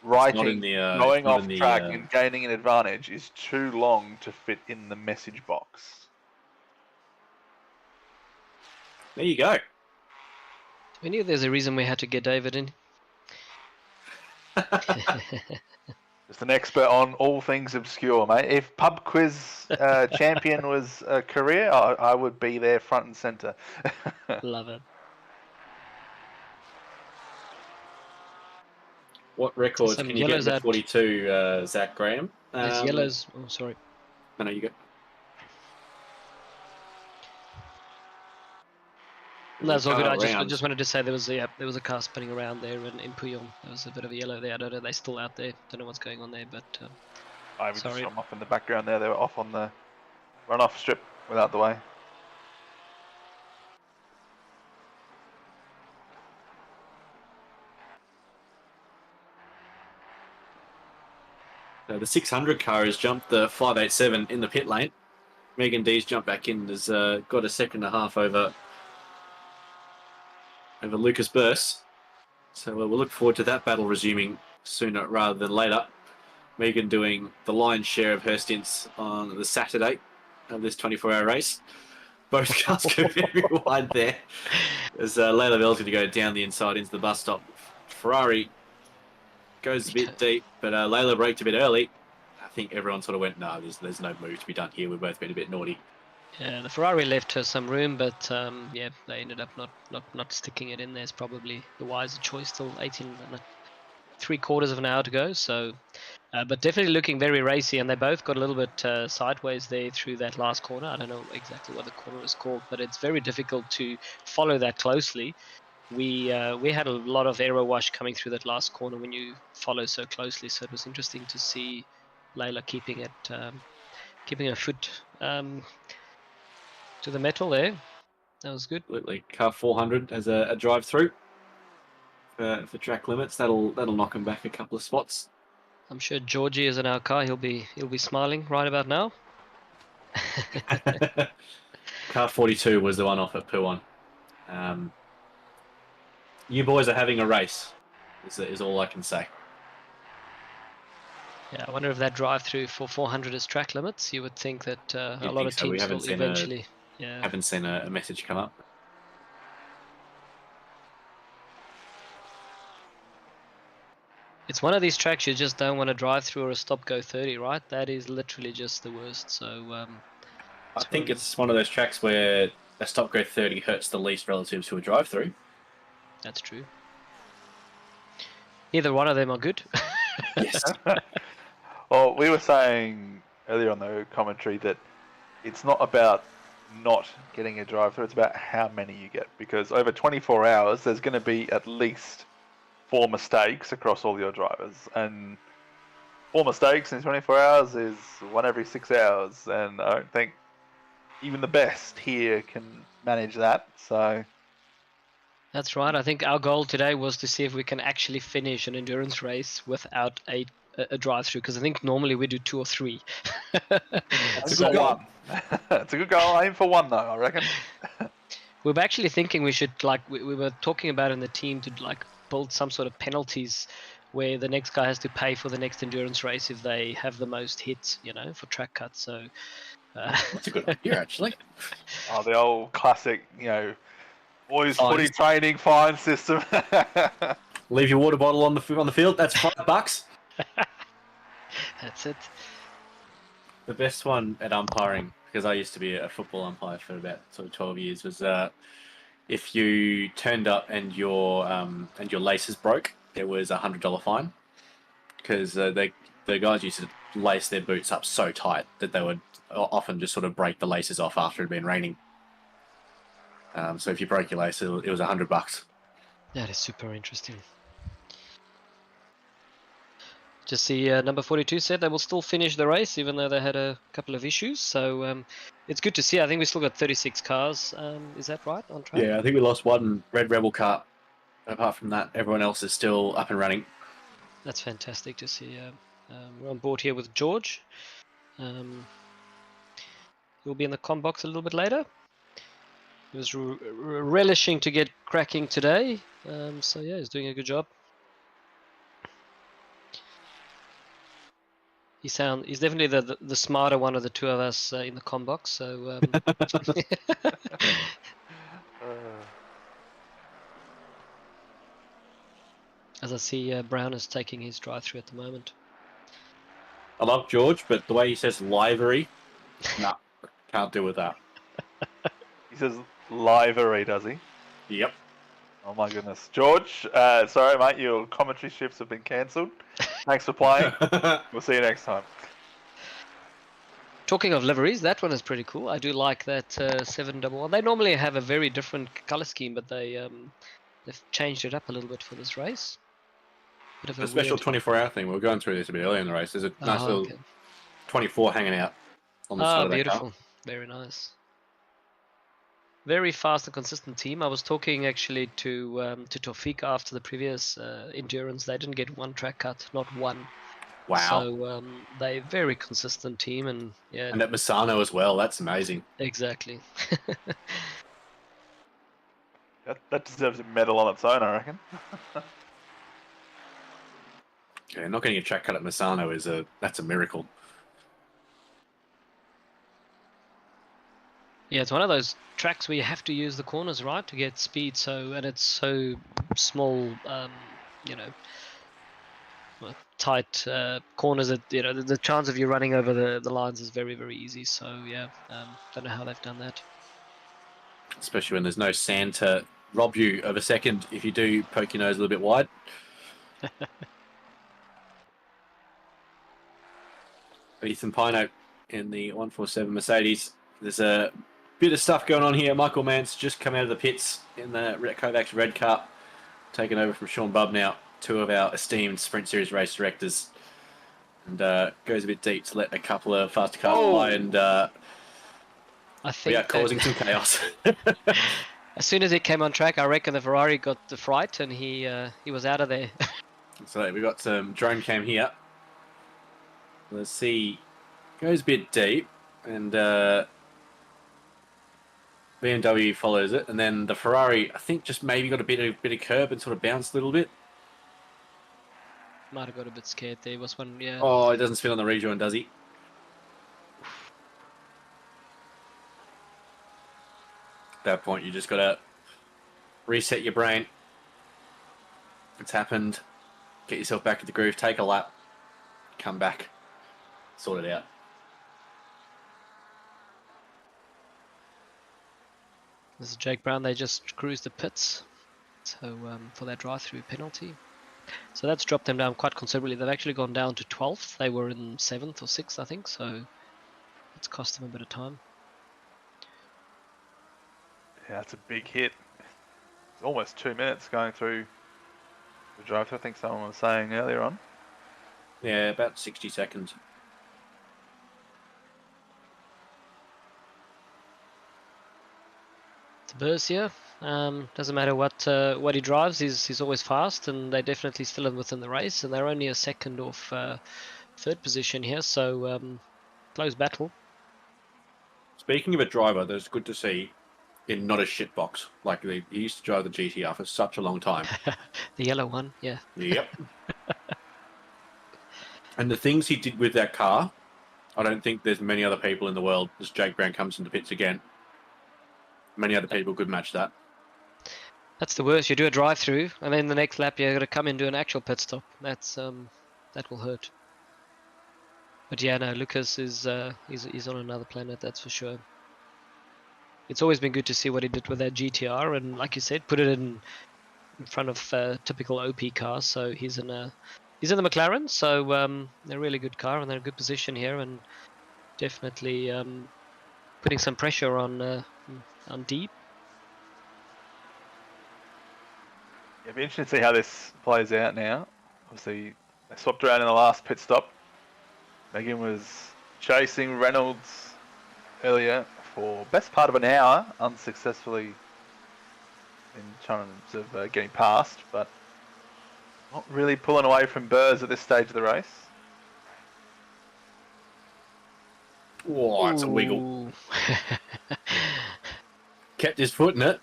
going off track and gaining an advantage is too long to fit in the message box. There you go. We knew there's a reason we had to get David in. Just an expert on all things obscure, mate. If pub quiz champion was a career, I would be there front and center. Love it. What records can you get in the 42, Zach Graham? There's yellows. Oh, sorry. I know you go. That's all good. I Around. just wanted to say there was a car spinning around there in Puyol. There was a bit of a yellow there. I don't know. They're still out there. Don't know what's going on there, but I would just sorry. shot them off in the background there. They were off on the run-off strip without the way. The 600 car has jumped the 587 in the pit lane. Megan D's jumped back in, has got a second and a half over Lucas Burse. So we'll look forward to that battle resuming sooner rather than later. Megan doing the lion's share of her stints on the Saturday of this 24-hour race. Both cars go very wide there. As Layla Bell's going to go down the inside into the bus stop. Ferrari goes a bit deep, but Layla braked a bit early. I think everyone sort of went, no, there's no move to be done here. We've both been a bit naughty. Yeah, the Ferrari left her some room, but yeah, they ended up not sticking it in there. It's probably the wiser choice. Still 18 and 3/4 of an hour to go. So, but definitely looking very racy, and they both got a little bit sideways there through that last corner. I don't know exactly what the corner is called, but it's very difficult to follow that closely. We had a lot of aero wash coming through that last corner when you follow so closely. So it was interesting to see Layla keeping her foot to the metal there. That was good. Absolutely. Car 400 as a drive through for track limits. That'll knock him back a couple of spots. I'm sure Georgie is in our car. He'll be smiling right about now. Car 42 was the one off at P1. You boys are having a race, is all I can say. Yeah, I wonder if that drive-through for 400 is track limits. You would think that a lot of teams will eventually... Yeah. Haven't seen a message come up. It's one of these tracks you just don't want to drive through or a stop-go 30, right? That is literally just the worst. So I think it's one of those tracks where a stop-go 30 hurts the least relative to a drive-through. That's true. Neither one of them are good. Yes. Well, we were saying earlier on the commentary that it's not about not getting a drive-through, it's about how many you get. Because over 24 hours, there's going to be at least 4 mistakes across all your drivers. And 4 mistakes in 24 hours is 1 every 6 hours. And I don't think even the best here can manage that. So... That's right. I think our goal today was to see if we can actually finish an endurance race without a drive-through, because I think normally we do 2 or 3. That's a good goal. It's a good goal. Aim for 1 though, I reckon. We were actually thinking we should, like, we were talking about in the team to like build some sort of penalties where the next guy has to pay for the next endurance race if they have the most hits, for track cuts. So That's a good idea, actually. Oh, the old classic, boys footy training fine system. Leave your water bottle on the field. That's $5. That's it. The best one at umpiring, because I used to be a football umpire for about sort of 12 years, was if you turned up and your laces broke, there was $100 fine, because the guys used to lace their boots up so tight that they would often just sort of break the laces off after it had been raining. So if you broke your lace, it was $100. That is super interesting. Just see, number 42 said they will still finish the race even though they had a couple of issues. So it's good to see. I think we still got 36 cars. Is that right, on track? Yeah, I think we lost 1 Red Rebel car. Apart from that, everyone else is still up and running. That's fantastic to see. We're on board here with George. He'll be in the comm box a little bit later. He was relishing to get cracking today. So yeah, he's doing a good job. He's definitely the smarter one of the two of us in the comm box. So as I see, Brown is taking his drive-through at the moment. I love George, but the way he says livery, nah, can't do with that. He says livery, does he? Yep. Oh my goodness. George, sorry mate, your commentary shifts have been cancelled. Thanks for playing. We'll see you next time. Talking of liveries, that one is pretty cool. I do like that 711. They normally have a very different color scheme, but they've changed it up a little bit for this race. Bit of A special weird... 24-hour thing. We were going through this a bit earlier in the race. There's a nice little okay. 24 hanging out on the side of that beautiful. car. Very nice. Very fast and consistent team. I was talking actually to Tawfiq after the previous endurance. They didn't get one track cut, not one. Wow. So they're very consistent team, and yeah. And at Misano as well. That's amazing. Exactly. That deserves a medal on its own, I reckon. Yeah, not getting a track cut at Misano that's a miracle. Yeah, it's one of those tracks where you have to use the corners, right, to get speed. And it's so small, tight corners that the chance of you running over the lines is very, very easy. So yeah, don't know how they've done that. Especially when there's no sand to rob you of a second if you do poke your nose a little bit wide. Ethan Pino in the 147 Mercedes. There's a bit of stuff going on here. Michael Mance just come out of the pits in the Kovacs Red Cup, taken over from Sean Bubb now, two of our esteemed Sprint Series race directors. And goes a bit deep to let a couple of faster cars fly, and I think we are causing some chaos. As soon as he came on track, I reckon the Ferrari got the fright, and he was out of there. So we got some drone cam here. Let's see, goes a bit deep, and BMW follows it, and then the Ferrari, I think, just maybe got a bit of curb and sort of bounced a little bit. Might have got a bit scared there. Was one, yeah. Oh, it doesn't spin on the rejoin, does he? At that point, you just got to reset your brain. It's happened. Get yourself back in the groove. Take a lap. Come back. Sort it out. This is Jake Brown. They just cruised the pits, so for that drive-through penalty. So that's dropped them down quite considerably. They've actually gone down to 12th. They were in 7th or 6th, I think. So it's cost them a bit of time. Yeah, that's a big hit. It's almost 2 minutes going through the drive-through. I think someone was saying earlier on. Yeah, about 60 seconds. Bercia, doesn't matter what he drives, he's always fast, and they're definitely still within the race, and they're only a second off third position here, so close battle. Speaking of a driver, that's good to see in not a shitbox. Like he used to drive the GTR for such a long time. The yellow one, yeah. Yep. And the things he did with that car, I don't think there's many other people in the world, as Jake Brown comes into pits again, many other people could match that. That's the worst. You do a drive-through, and then the next lap you're going to come and do an actual pit stop. That's that will hurt. But yeah, no, Lucas is he's on another planet, that's for sure. It's always been good to see what he did with that GTR, and like you said, put it in front of typical OP cars. So he's in the McLaren, so they're a really good car, and they're in a good position here, and definitely putting some pressure on Deep. It'll be interesting to see how this plays out now. Obviously, they swapped around in the last pit stop. Megan was chasing Reynolds earlier for best part of an hour, unsuccessfully in terms of getting past, but not really pulling away from Burrs at this stage of the race. Oh, it's a wiggle. Kept his foot in it.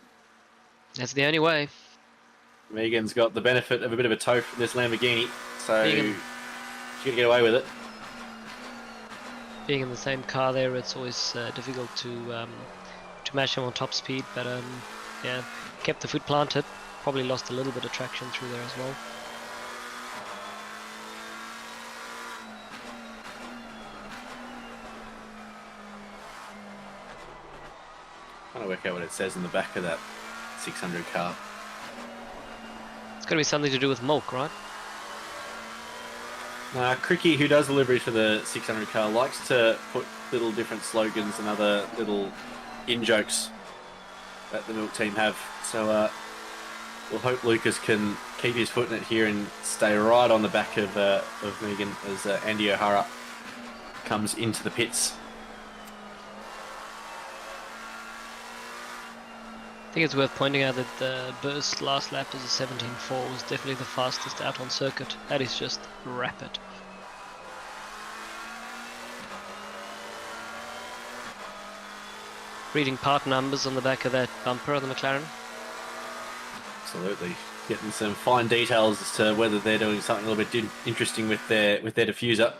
That's the only way. Megan's got the benefit of a bit of a toe from this Lamborghini, so Megan. she's going to get away with it. Being in the same car there, it's always difficult to match him on top speed, but yeah, kept the foot planted. Probably lost a little bit of traction through there as well. Trying to work out what it says in the back of that 600 car. It's got to be something to do with milk, right? Cricky, who does deliveries for the 600 car, likes to put little different slogans and other little in-jokes that the Milk team have. So we'll hope Lucas can keep his foot in it here and stay right on the back of Megan as Andy O'Hara comes into the pits. I think it's worth pointing out that the burst last lap as a 17.4 was definitely the fastest out on circuit. That is just rapid. Reading part numbers on the back of that bumper on the McLaren. Absolutely. Getting some fine details as to whether they're doing something a little bit interesting with their diffuser.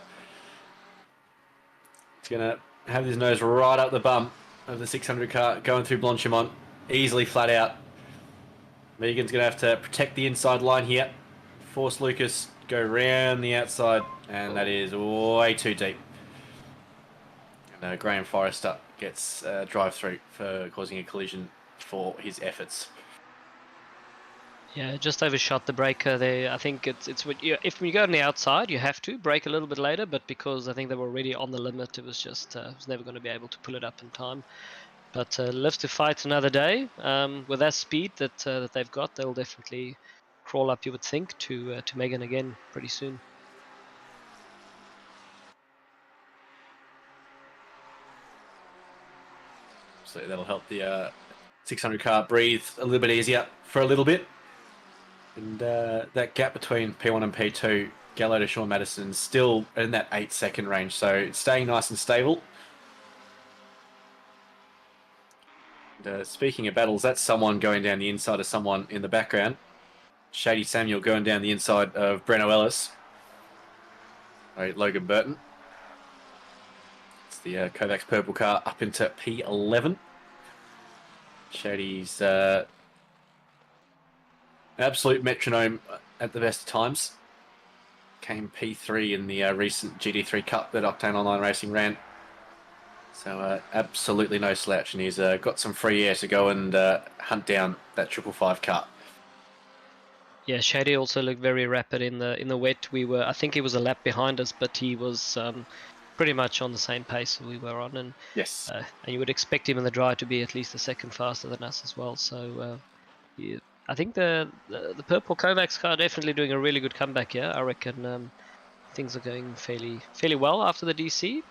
It's going to have his nose right up the bum of the 600 car going through Blanchimont. Easily flat out. Megan's going to have to protect the inside line here. Force Lucas go round the outside, and that is way too deep. And Graham Forrester gets drive through for causing a collision for his efforts. Yeah, just overshot the breaker there. I think it's what if you go on the outside, you have to brake a little bit later, but because I think they were already on the limit, it was just was never going to be able to pull it up in time. But live to fight another day. With that speed that they've got, they'll definitely crawl up, you would think, to Megan again pretty soon. So that'll help the 600 car breathe a little bit easier for a little bit. And that gap between P1 and P2, Gallo to Sean Madison, still in that 8-second range. So it's staying nice and stable. Speaking of battles, that's someone going down the inside of someone in the background. Shady Samuel going down the inside of Breno Ellis. Logan Burton. It's the Kovacs purple car up into P11. Shady's absolute metronome at the best of times. Came P3 in the recent GT3 Cup that Octane Online Racing ran. So absolutely no slouch, and he's got some free air to go and hunt down that 555 car. Yeah, Shady also looked very rapid in the wet. I think he was a lap behind us, but he was pretty much on the same pace we were on, and yes, and you would expect him in the dry to be at least a second faster than us as well. So I think the purple Kovacs car definitely doing a really good comeback here. I reckon things are going fairly well after the DC.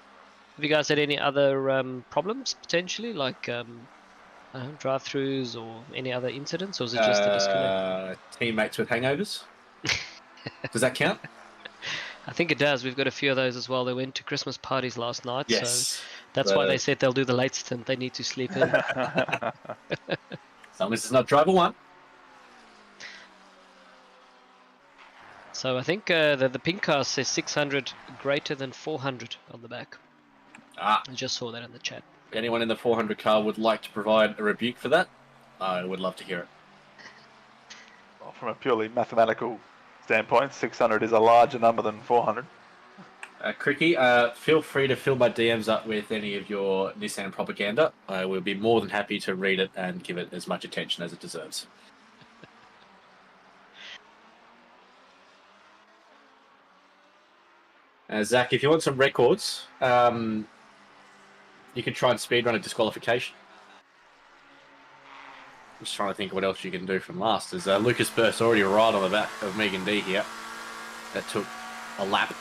Have you guys had any other problems potentially, like drive-throughs or any other incidents, or is it just a disconnect? Teammates with hangovers. Does that count? I think it does. We've got a few of those as well. They went to Christmas parties last night, yes, so that's why they said they'll do the late stint. They need to sleep in. As long as it's not driver one. So I think the pink car says 600 greater than 400 on the back. I just saw that in the chat. If anyone in the 400 car would like to provide a rebuke for that, I would love to hear it. Well, from a purely mathematical standpoint, 600 is a larger number than 400. Cricky, feel free to fill my DMs up with any of your Nissan propaganda. I will be more than happy to read it and give it as much attention as it deserves. Zach, if you want some records, you could try and speedrun a disqualification. Just trying to think what else you can do from last. As Lucas Burst already right on the back of Megan D here. That took a lap.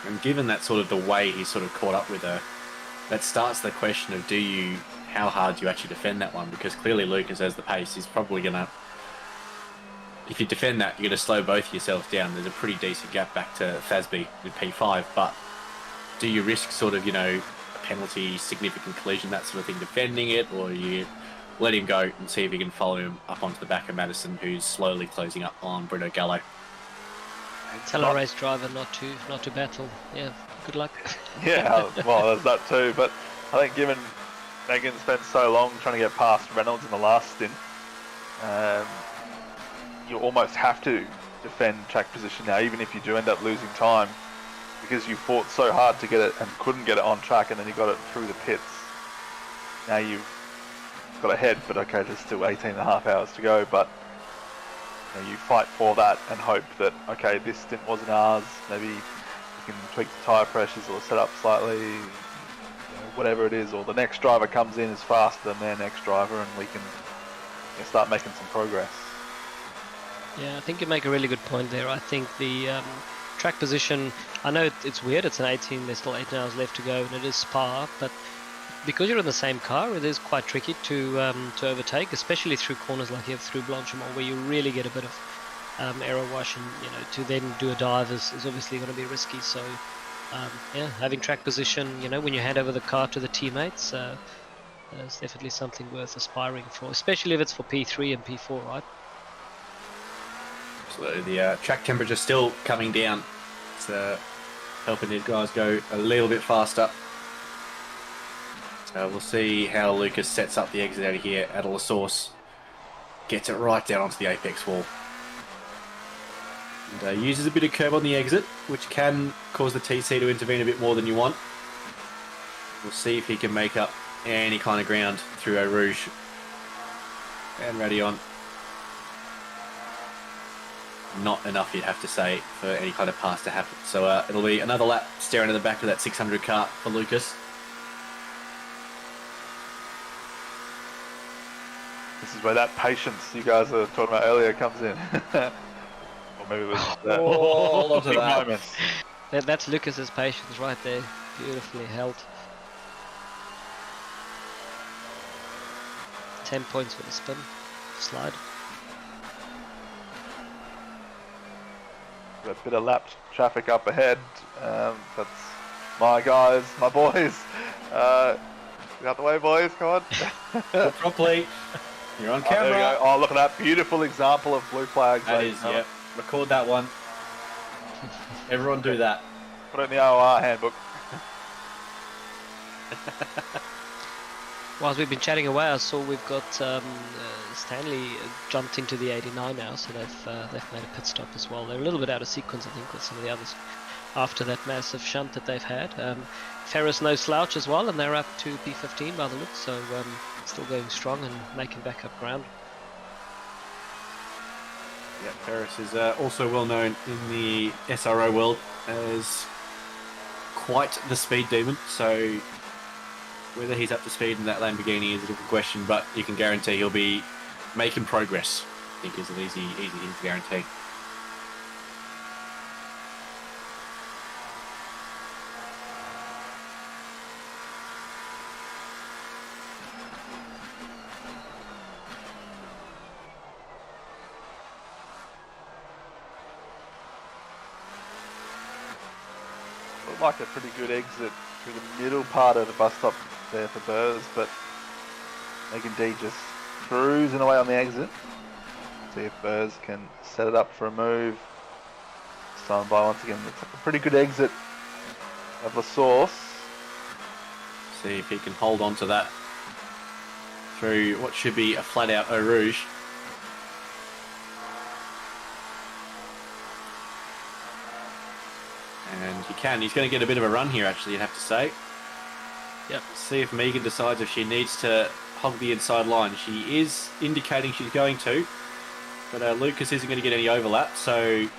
And given that sort of the way he sort of caught up with her, that starts the question of how hard do you actually defend that one? Because clearly Lucas has the pace. He's probably going to, if you defend that, you're going to slow both yourselves down. There's a pretty decent gap back to Fasby with P5, but do you risk sort of, a penalty, significant collision, that sort of thing, defending it, or you let him go and see if you can follow him up onto the back of Madison, who's slowly closing up on Bruno Gallo? Tell a race driver not to battle. Yeah, good luck. Yeah, well, there's that too, but I think given Megan spent so long trying to get past Reynolds in the last stint, you almost have to defend track position now, even if you do end up losing time, because you fought so hard to get it and couldn't get it on track, and then you got it through the pits. Now you've got ahead, but okay, there's still 18.5 hours to go, but you fight for that and hope that, okay, this stint wasn't ours, maybe the can tweak the tyre pressures or set up slightly, whatever it is, or the next driver comes in is faster than their next driver, and we can start making some progress. Yeah, I think you make a really good point there. I think the track position, I know it's weird, it's an 18, there's still 18 hours left to go, and it is Spa, but because you're in the same car, it is quite tricky to overtake, especially through corners like you have through Blanchimont, where you really get a bit of error wash, and to then do a dive is obviously going to be risky. So yeah, having track position, when you hand over the car to the teammates, is definitely something worth aspiring for, especially if it's for P3 and P4, right? So the track temperature still coming down. It's helping these guys go a little bit faster. So we'll see how Lucas sets up the exit out of here. At La Source gets it right down onto the apex wall. And uses a bit of curb on the exit, which can cause the TC to intervene a bit more than you want. We'll see if he can make up any kind of ground through Eau Rouge. And Radion. Not enough, you'd have to say, for any kind of pass to happen. So it'll be another lap staring at the back of that 600 car for Lucas. This is where that patience you guys were talking about earlier comes in. Or maybe it was that. Hold on to that. Moments. That's Lucas's patience right there, beautifully held. 10 points for the spin slide. A bit of lap traffic up ahead. That's my guys, my boys. Get out the way, boys. Come on. Look properly. You're on camera. There we go. Oh, look at that beautiful example of blue flags. That is, yeah. Record that one. Everyone do that. Put it in the OR handbook. Whilst we've been chatting away, I saw we've got Stanley jumped into the 89 now, so they've made a pit stop as well. They're a little bit out of sequence, I think, with some of the others after that massive shunt that they've had. Ferris no slouch as well, and they're up to P15 by the looks, so still going strong and making back up ground. Yeah, Ferris is also well known in the SRO world as quite the speed demon, so whether he's up to speed in that Lamborghini is a different question, but you can guarantee he'll be making progress. I think is an easy thing to guarantee. Looked like a pretty good exit through the middle part of the bus stop there for Burrs, but Megan D just cruising away on the exit. See if Burrs can set it up for a move. Starting by once again. Looks like a pretty good exit of La Source. See if he can hold on to that through what should be a flat out Eau Rouge. And he can. He's going to get a bit of a run here, actually, you'd have to say. Yep. See if Megan decides if she needs to hog the inside line. She is indicating she's going to, but Lucas isn't going to get any overlap, so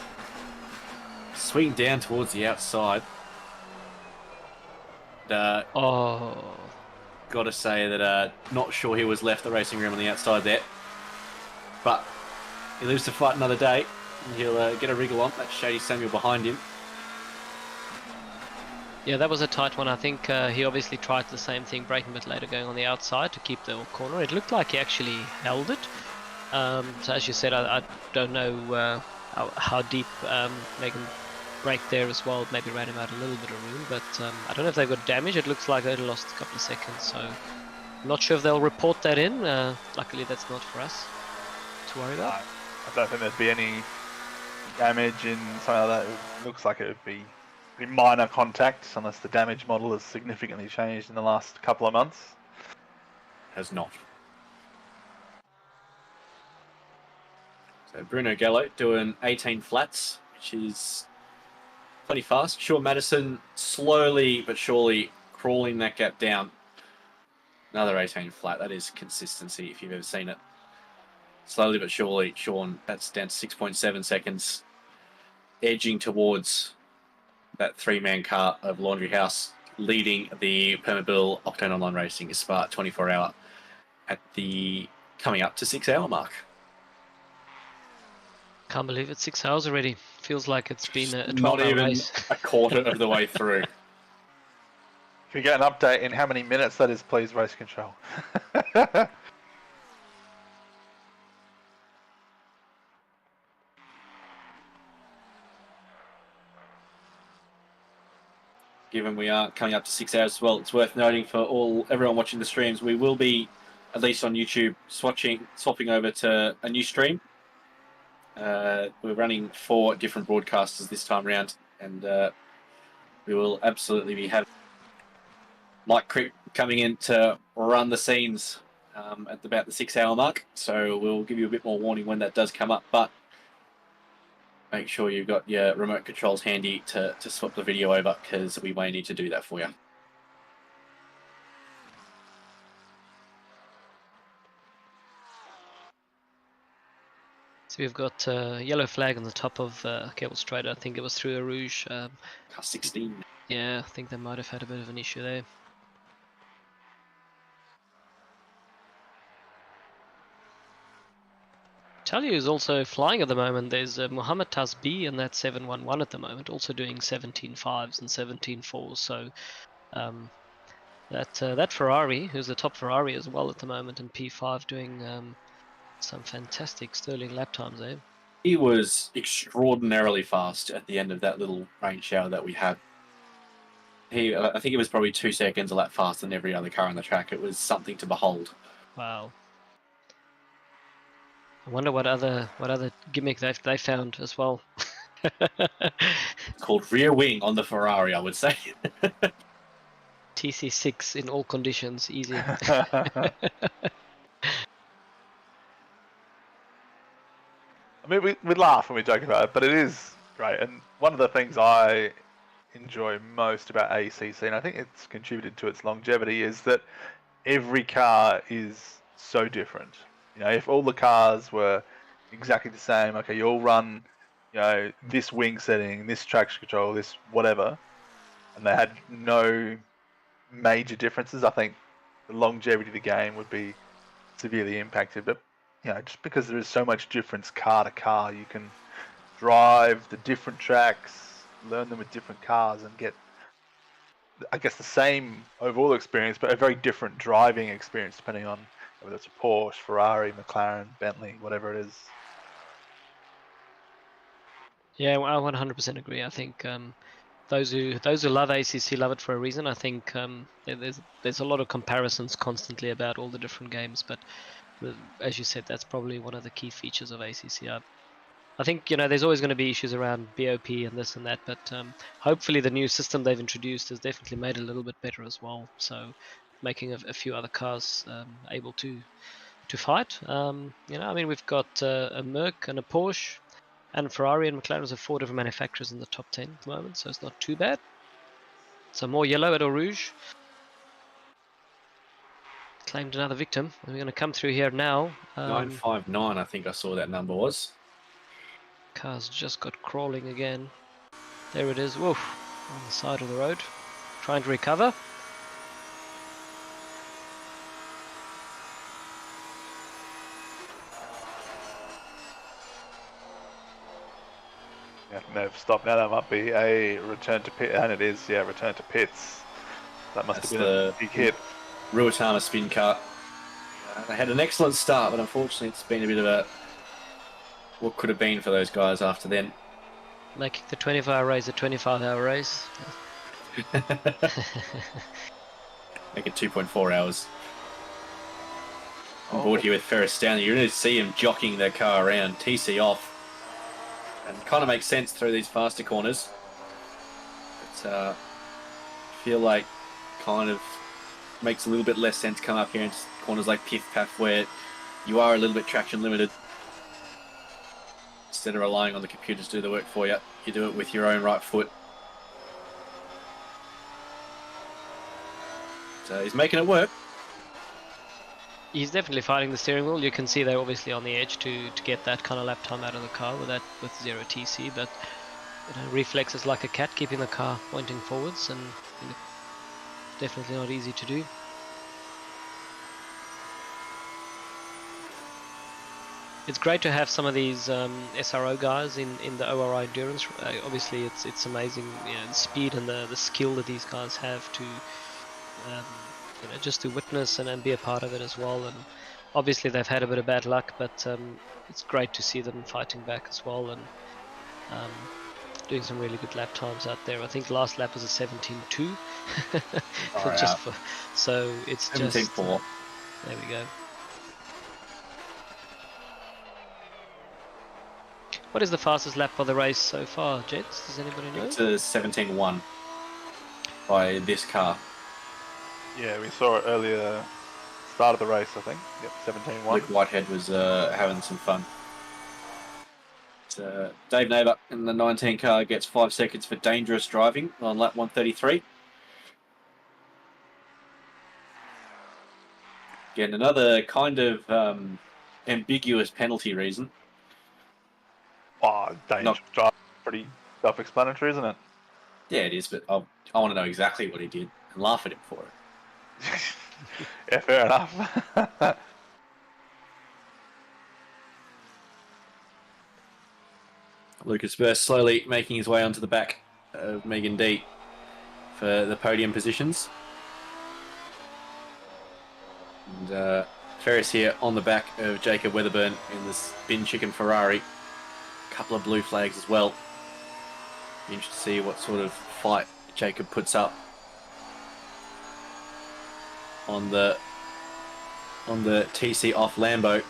swing down towards the outside. Oh, got to say that not sure he was left the racing room on the outside there, but he lives to fight another day. He'll get a wriggle on. That's Shady Samuel behind him. yeah, that was a tight one. I think he obviously tried the same thing, braking a bit later, going on the outside to keep the corner. It looked like he actually held it. So as you said, I don't know how deep Megan braked there as well. Maybe ran him out a little bit of room, but I don't know if they got damage. It looks like they lost a couple of seconds, so I'm not sure if they'll report that in. Luckily, that's not for us to worry about. I don't think there'd be any damage in something like that. It looks like it would be pretty minor contact, unless the damage model has significantly changed in the last couple of months. Has not. So Bruno Gallo doing 18 flats, which is plenty fast. Sean Madison slowly but surely crawling that gap down. Another 18 flat. That is consistency if you've ever seen it. Slowly but surely, Sean, that's down to 6.7 seconds. Edging towards that three-man cart of Laundry House leading the Permobil Octane Online Racing Spa 24-hour at the coming up to 6-hour mark. Can't believe it's 6 hours already. Feels like it's been a 12-hour Not even race. a quarter of the way through. Can we get an update in how many minutes that is, please, Race Control? Given we are coming up to 6 hours as well, it's worth noting for everyone watching the streams, we will be, at least on YouTube, swapping over to a new stream. We're running 4 different broadcasters this time around, and we will absolutely be having Mike Crick coming in to run the scenes at about the 6-hour mark. So we'll give you a bit more warning when that does come up, but make sure you've got your remote controls handy to swap the video over, because we may need to do that for you. So we've got yellow flag on the top of Cable Straight. I think it was through a Rouge. Car 16. Yeah, I think they might have had a bit of an issue there. Italia is also flying at the moment. There's Mohammed Tasbi in that 711 at the moment, also doing 17.5s and 17.4s. So that Ferrari, who's the top Ferrari as well at the moment in P5, doing some fantastic Sterling lap times there. He was extraordinarily fast at the end of that little rain shower that we had. I think it was probably 2 seconds a lap faster than every other car on the track. It was something to behold. Wow. I wonder what other gimmick they found as well. It's called rear wing on the Ferrari, I would say. TC6 in all conditions, easy. I mean, we laugh when we joke about it, but it is great. And one of the things I enjoy most about ACC, and I think it's contributed to its longevity, is that every car is so different. You know, if all the cars were exactly the same, okay, you all run, you know, this wing setting, this traction control, this whatever, and they had no major differences, I think the longevity of the game would be severely impacted. But you know, just because there is so much difference car to car, you can drive the different tracks, learn them with different cars, and get, I guess, the same overall experience, but a very different driving experience depending on whether it's a Porsche, Ferrari, McLaren, Bentley, whatever it is. Yeah, I 100% agree. I think those who love ACC love it for a reason. I think there's a lot of comparisons constantly about all the different games, but as you said, that's probably one of the key features of ACC. I think, you know, there's always going to be issues around BOP and this and that, but hopefully the new system they've introduced has definitely made it a little bit better as well. So making a few other cars able to fight. You know, I mean, we've got a Merc and a Porsche and Ferrari and McLaren are 4 different manufacturers in the top 10 at the moment, so it's not too bad. So more yellow at Eau Rouge. Claimed another victim. And we're going to come through here now. 959, I think I saw that number was. Car's just got crawling again. There it is. Woof. On the side of the road. Trying to recover. Yeah, no, stop now. That might be a return to pit, and it is, yeah, return to pits. That must have been a big hit. Ruatama spin car. They had an excellent start, but unfortunately it's been a bit of a what could have been for those guys after then. Making the 24-hour race a 25-hour race. Make it 2.4 hours. On board here with Ferris Stanley. You're going to see him jockeying their car around, TC off. And kind of makes sense through these faster corners. But feel like kind of makes a little bit less sense come up here in corners like Piff Paff, where you are a little bit traction limited. Instead of relying on the computers to do the work for you, you do it with your own right foot. So he's making it work. He's definitely fighting the steering wheel. You can see they're obviously on the edge to get that kind of lap time out of the car with 0 TC, but reflexes like a cat, keeping the car pointing forwards, and definitely not easy to do. It's great to have some of these SRO guys in the ORI endurance. Obviously, it's amazing, the speed and the skill that these guys have to, just to witness and be a part of it as well. And obviously, they've had a bit of bad luck, but it's great to see them fighting back as well and doing some really good lap times out there. I think last lap was a 17.2. So it's 17.4. just there we go. What is the fastest lap for the race so far, gents? Does anybody know? It's a 17.1 by this car. Yeah, we saw it earlier, start of the race, I think. Yep, 17.1. Luke Whitehead was having some fun. Dave Neighbour in the 19 car gets 5 seconds for dangerous driving on lap 133. Again, another kind of ambiguous penalty reason. Oh, dangerous drive. Pretty self-explanatory, isn't it? Yeah, it is, but I want to know exactly what he did and laugh at him for it. Yeah, fair enough. Lucas Burst slowly making his way onto the back of Megan D for the podium positions. And Ferris here on the back of Jacob Weatherburn in the Spin Chicken Ferrari. Couple of blue flags as well. Be interested to see what sort of fight Jacob puts up on the TC off Lambo.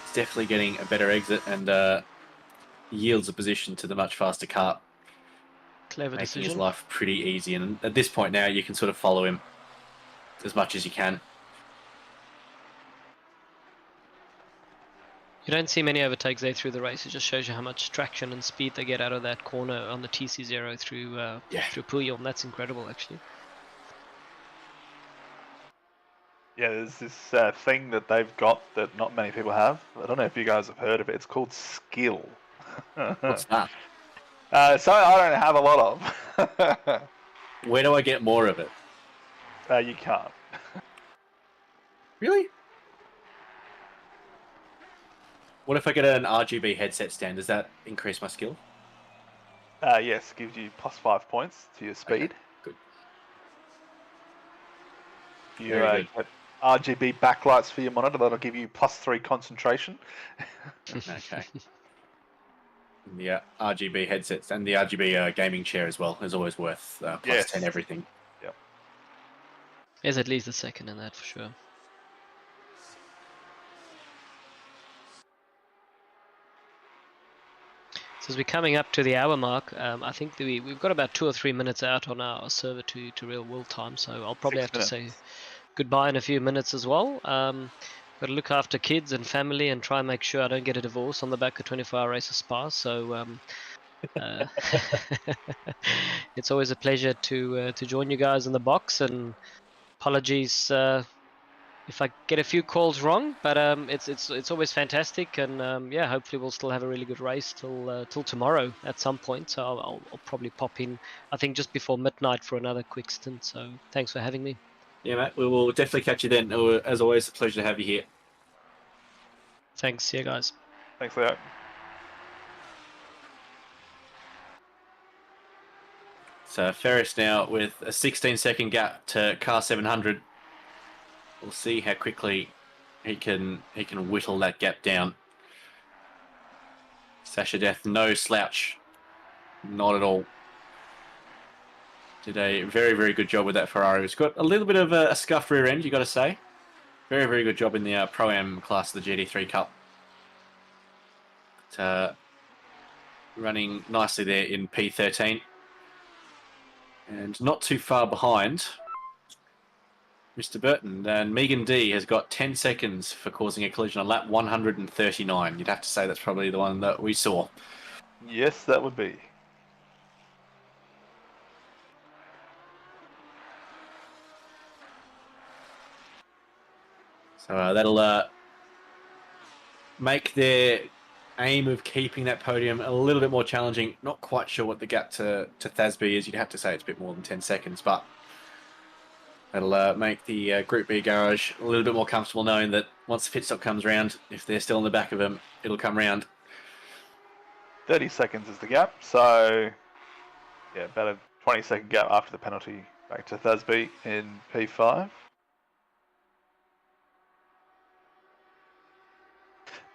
He's definitely getting a better exit and yields a position to the much faster car. Clever making decision. his life pretty easy, and at this point now you can sort of follow him as much as you can. You don't see many overtakes there through the race. It just shows you how much traction and speed they get out of that corner on the TC0 through Puyol. That's incredible, actually. Yeah, there's this thing that they've got that not many people have. I don't know if you guys have heard of it. It's called skill. What's that? Something I don't have a lot of. Where do I get more of it? You can't. Really? What if I get an RGB headset stand? Does that increase my skill? Yes, gives you +5 points to your speed. Okay, good. If you Very good. get RGB backlights for your monitor, that'll give you +3 concentration. Okay. The RGB headsets and the RGB gaming chair as well is always worth +10 Yes. everything. Yep. There's at least a second in that for sure. So as we're coming up to the hour mark, I think we've got about 2 or 3 minutes out on our server to real world time, so I'll probably 6 have to minutes. say goodbye in a few minutes as well. Got to look after kids and family and try and make sure I don't get a divorce on the back of 24-hour race of Spa. So it's always a pleasure to join you guys in the box, and apologies if I get a few calls wrong, but it's always fantastic, and yeah, hopefully we'll still have a really good race till tomorrow at some point. So I'll probably pop in, I think, just before midnight for another quick stint. So thanks for having me. Yeah, mate, we will definitely catch you then. As always, a pleasure to have you here. Thanks, see you guys. Thanks, Leo. So Ferris now with a 16-second gap to car 700. We'll see how quickly he can whittle that gap down. Sasha Death, no slouch, not at all. Did a very, very good job with that Ferrari. It's got a little bit of a scuffed rear end, you got to say. Very, very good job in the Pro-Am class of the GT3 Cup. But, running nicely there in P13. And not too far behind Mr. Burton. And Megan D has got 10 seconds for causing a collision on lap 139. You'd have to say that's probably the one that we saw. Yes, that would be. So that'll make their aim of keeping that podium a little bit more challenging. Not quite sure what the gap to Thasby is. You'd have to say it's a bit more than 10 seconds, but that'll make the Group B garage a little bit more comfortable knowing that once the pit stop comes round, if they're still in the back of them, it'll come round. 30 seconds is the gap, so yeah, about a 20-second gap after the penalty back to Thasby in P5.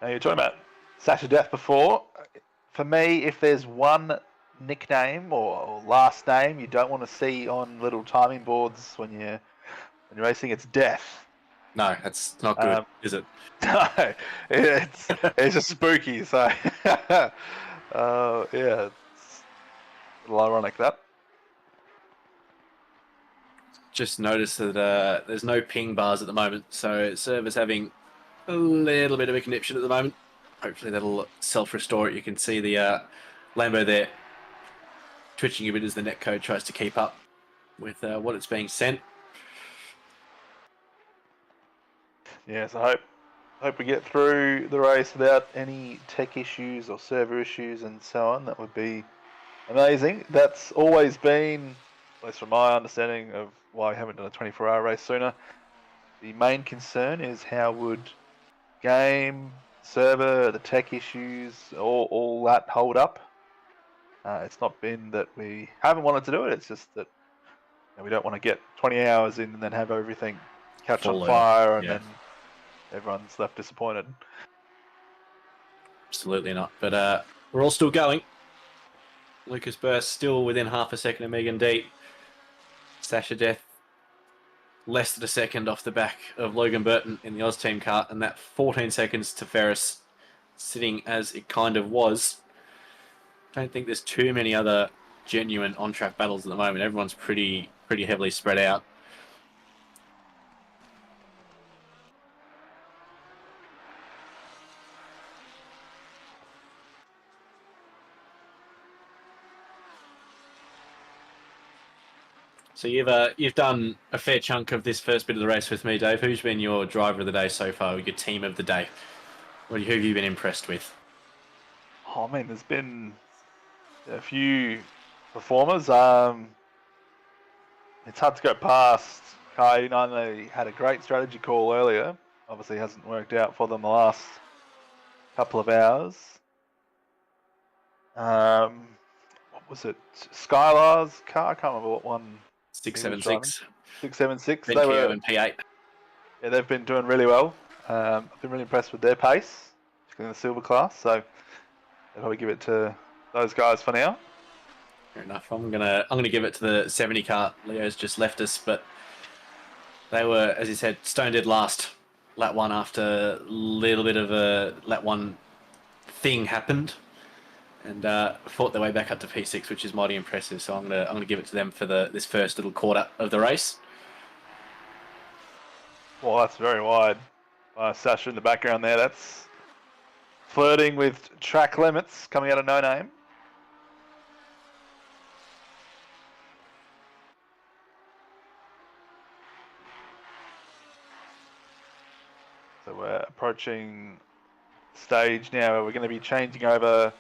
Now you're talking about Sasha Death before. For me, if there's one nickname or last name you don't want to see on little timing boards when you're racing, it's Death. No, that's not good, is it? No, it's just spooky. So yeah, it's a little ironic that. Just noticed that there's no ping bars at the moment, so server's having a little bit of a conniption at the moment. Hopefully that'll self-restore it. You can see the Lambo there twitching a bit as the netcode tries to keep up with what it's being sent. Yes, I hope we get through the race without any tech issues or server issues and so on. That would be amazing. That's always been, at least from my understanding of why we haven't done a 24-hour race sooner, the main concern is how would game, server, the tech issues, all that hold up. It's not been that we haven't wanted to do it, it's just that we don't want to get 20 hours in and then have everything catch on fire and then everyone's left disappointed. Absolutely not. But we're all still going. Lucas Burst still within half a second of Megan D. Sasha Death less than a second off the back of Logan Burton in the Oz Team car, and that 14 seconds to Ferris sitting as it kind of was. Don't think there's too many other genuine on-track battles at the moment. Everyone's pretty heavily spread out. So you've done a fair chunk of this first bit of the race with me, Dave. Who's been your driver of the day so far, your team of the day? Who have you been impressed with? Oh, man, there's been a few performers. It's hard to go past Kai. They had a great strategy call earlier. Obviously hasn't worked out for them the last couple of hours. What was it? Skylar's car? I can't remember what one. 676. 676. They were in P8. Yeah, they've been doing really well. I've been really impressed with their pace, particularly in the silver class. So I'll probably give it to those guys for now. Fair enough. I'm gonna give it to the 70 car. Leo's just left us, but they were, as you said, stone dead last lap one after a little bit of a lap one thing happened, and fought their way back up to P6, which is mighty impressive. So I'm gonna give it to them for this first little quarter of the race. Well, that's very wide. Sasha in the background there. That's flirting with track limits coming out of No Name. So we're approaching stage now where we're going to be changing over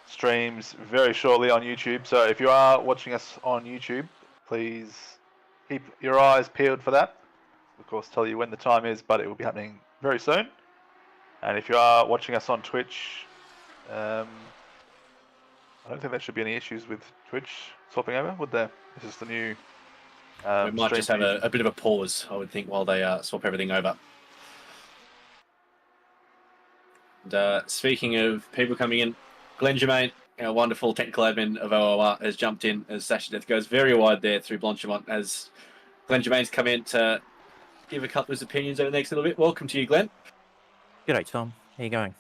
streams very shortly on YouTube. So if you are watching us on YouTube, please keep your eyes peeled for that. Of course, tell you when the time is, but it will be happening very soon. And if you are watching us on Twitch, I don't think there should be any issues with Twitch swapping over, would there? It's just the new. We might just have a bit of a pause, I would think, while they swap everything over. And, speaking of people coming in, Glenn Germain, our wonderful technical admin of OOR, has jumped in as Sasha Death goes very wide there through Blanchimont as Glenn Germain's come in to give a couple of his opinions over the next little bit. Welcome to you, Glenn. G'day, Tom. How you going?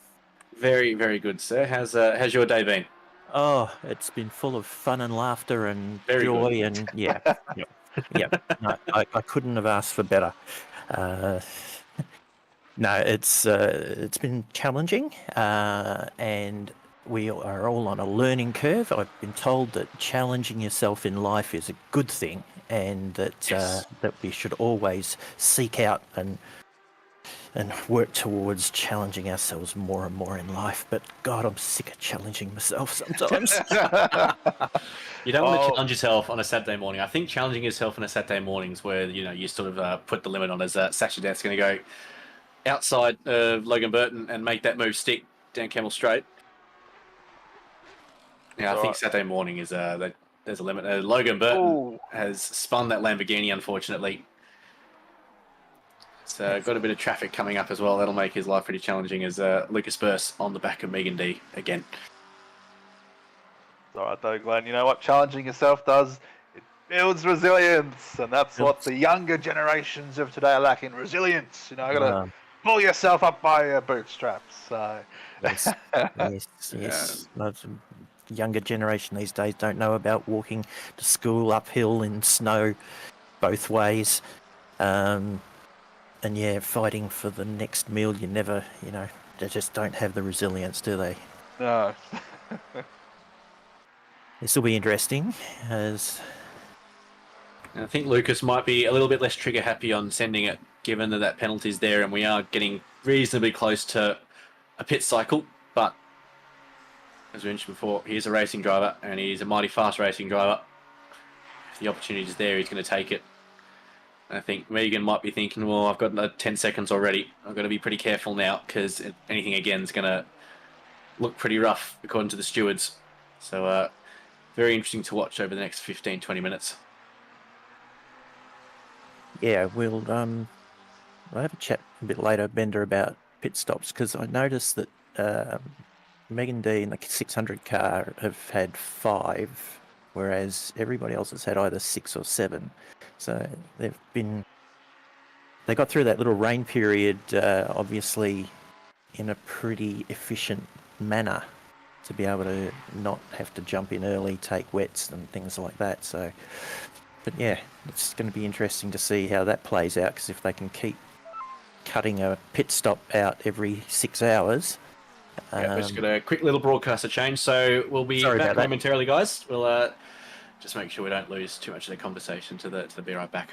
Very, very good, sir. How's your day been? Oh, it's been full of fun and laughter and Very joy good. and yeah, yep. No, I couldn't have asked for better. No, it's been challenging, and we are all on a learning curve. I've been told that challenging yourself in life is a good thing, and that Yes. that we should always seek out and and work towards challenging ourselves more and more in life. But God, I'm sick of challenging myself sometimes. You don't want to challenge yourself on a Saturday morning. I think challenging yourself on a Saturday morning is where you sort of put the limit on. As Sasha Death's going to go outside Logan Burton and make that move stick down Camel Straight. Yeah, I think Saturday morning is there's a limit. Logan Burton has spun that Lamborghini, unfortunately. It's got a bit of traffic coming up as well. That'll make his life pretty challenging as Lucas Burst on the back of Megan D again. All right, though, Glenn. You know what challenging yourself does? It builds resilience, and that's what the younger generations of today are lacking: resilience. You know, got to pull yourself up by your bootstraps. So. Yes. Lots of younger generation these days don't know about walking to school uphill in snow both ways. And yeah, fighting for the next meal. You never, they just don't have the resilience, do they? No. This will be interesting, as I think Lucas might be a little bit less trigger happy on sending it, given that penalty's there, and we are getting reasonably close to a pit cycle. But as we mentioned before, he's a racing driver, and he's a mighty fast racing driver. If the opportunity is there, he's going to take it. And I think Megan might be thinking, well, I've got 10 seconds already. I've got to be pretty careful now, because anything again is going to look pretty rough, according to the stewards. So, very interesting to watch over the next 15, 20 minutes. Yeah, we'll have a chat a bit later, Bender, about pit stops, because I noticed that Megan D in the 600 car have had 5, whereas everybody else has had either 6 or 7. So they got through that little rain period, obviously, in a pretty efficient manner, to be able to not have to jump in early, take wets and things like that. So, but yeah, it's going to be interesting to see how that plays out, because if they can keep cutting a pit stop out every 6 hours. Yeah, we've just got a quick little broadcaster change, so we'll be back momentarily, guys. We'll just make sure we don't lose too much of the conversation to the Be Right Back.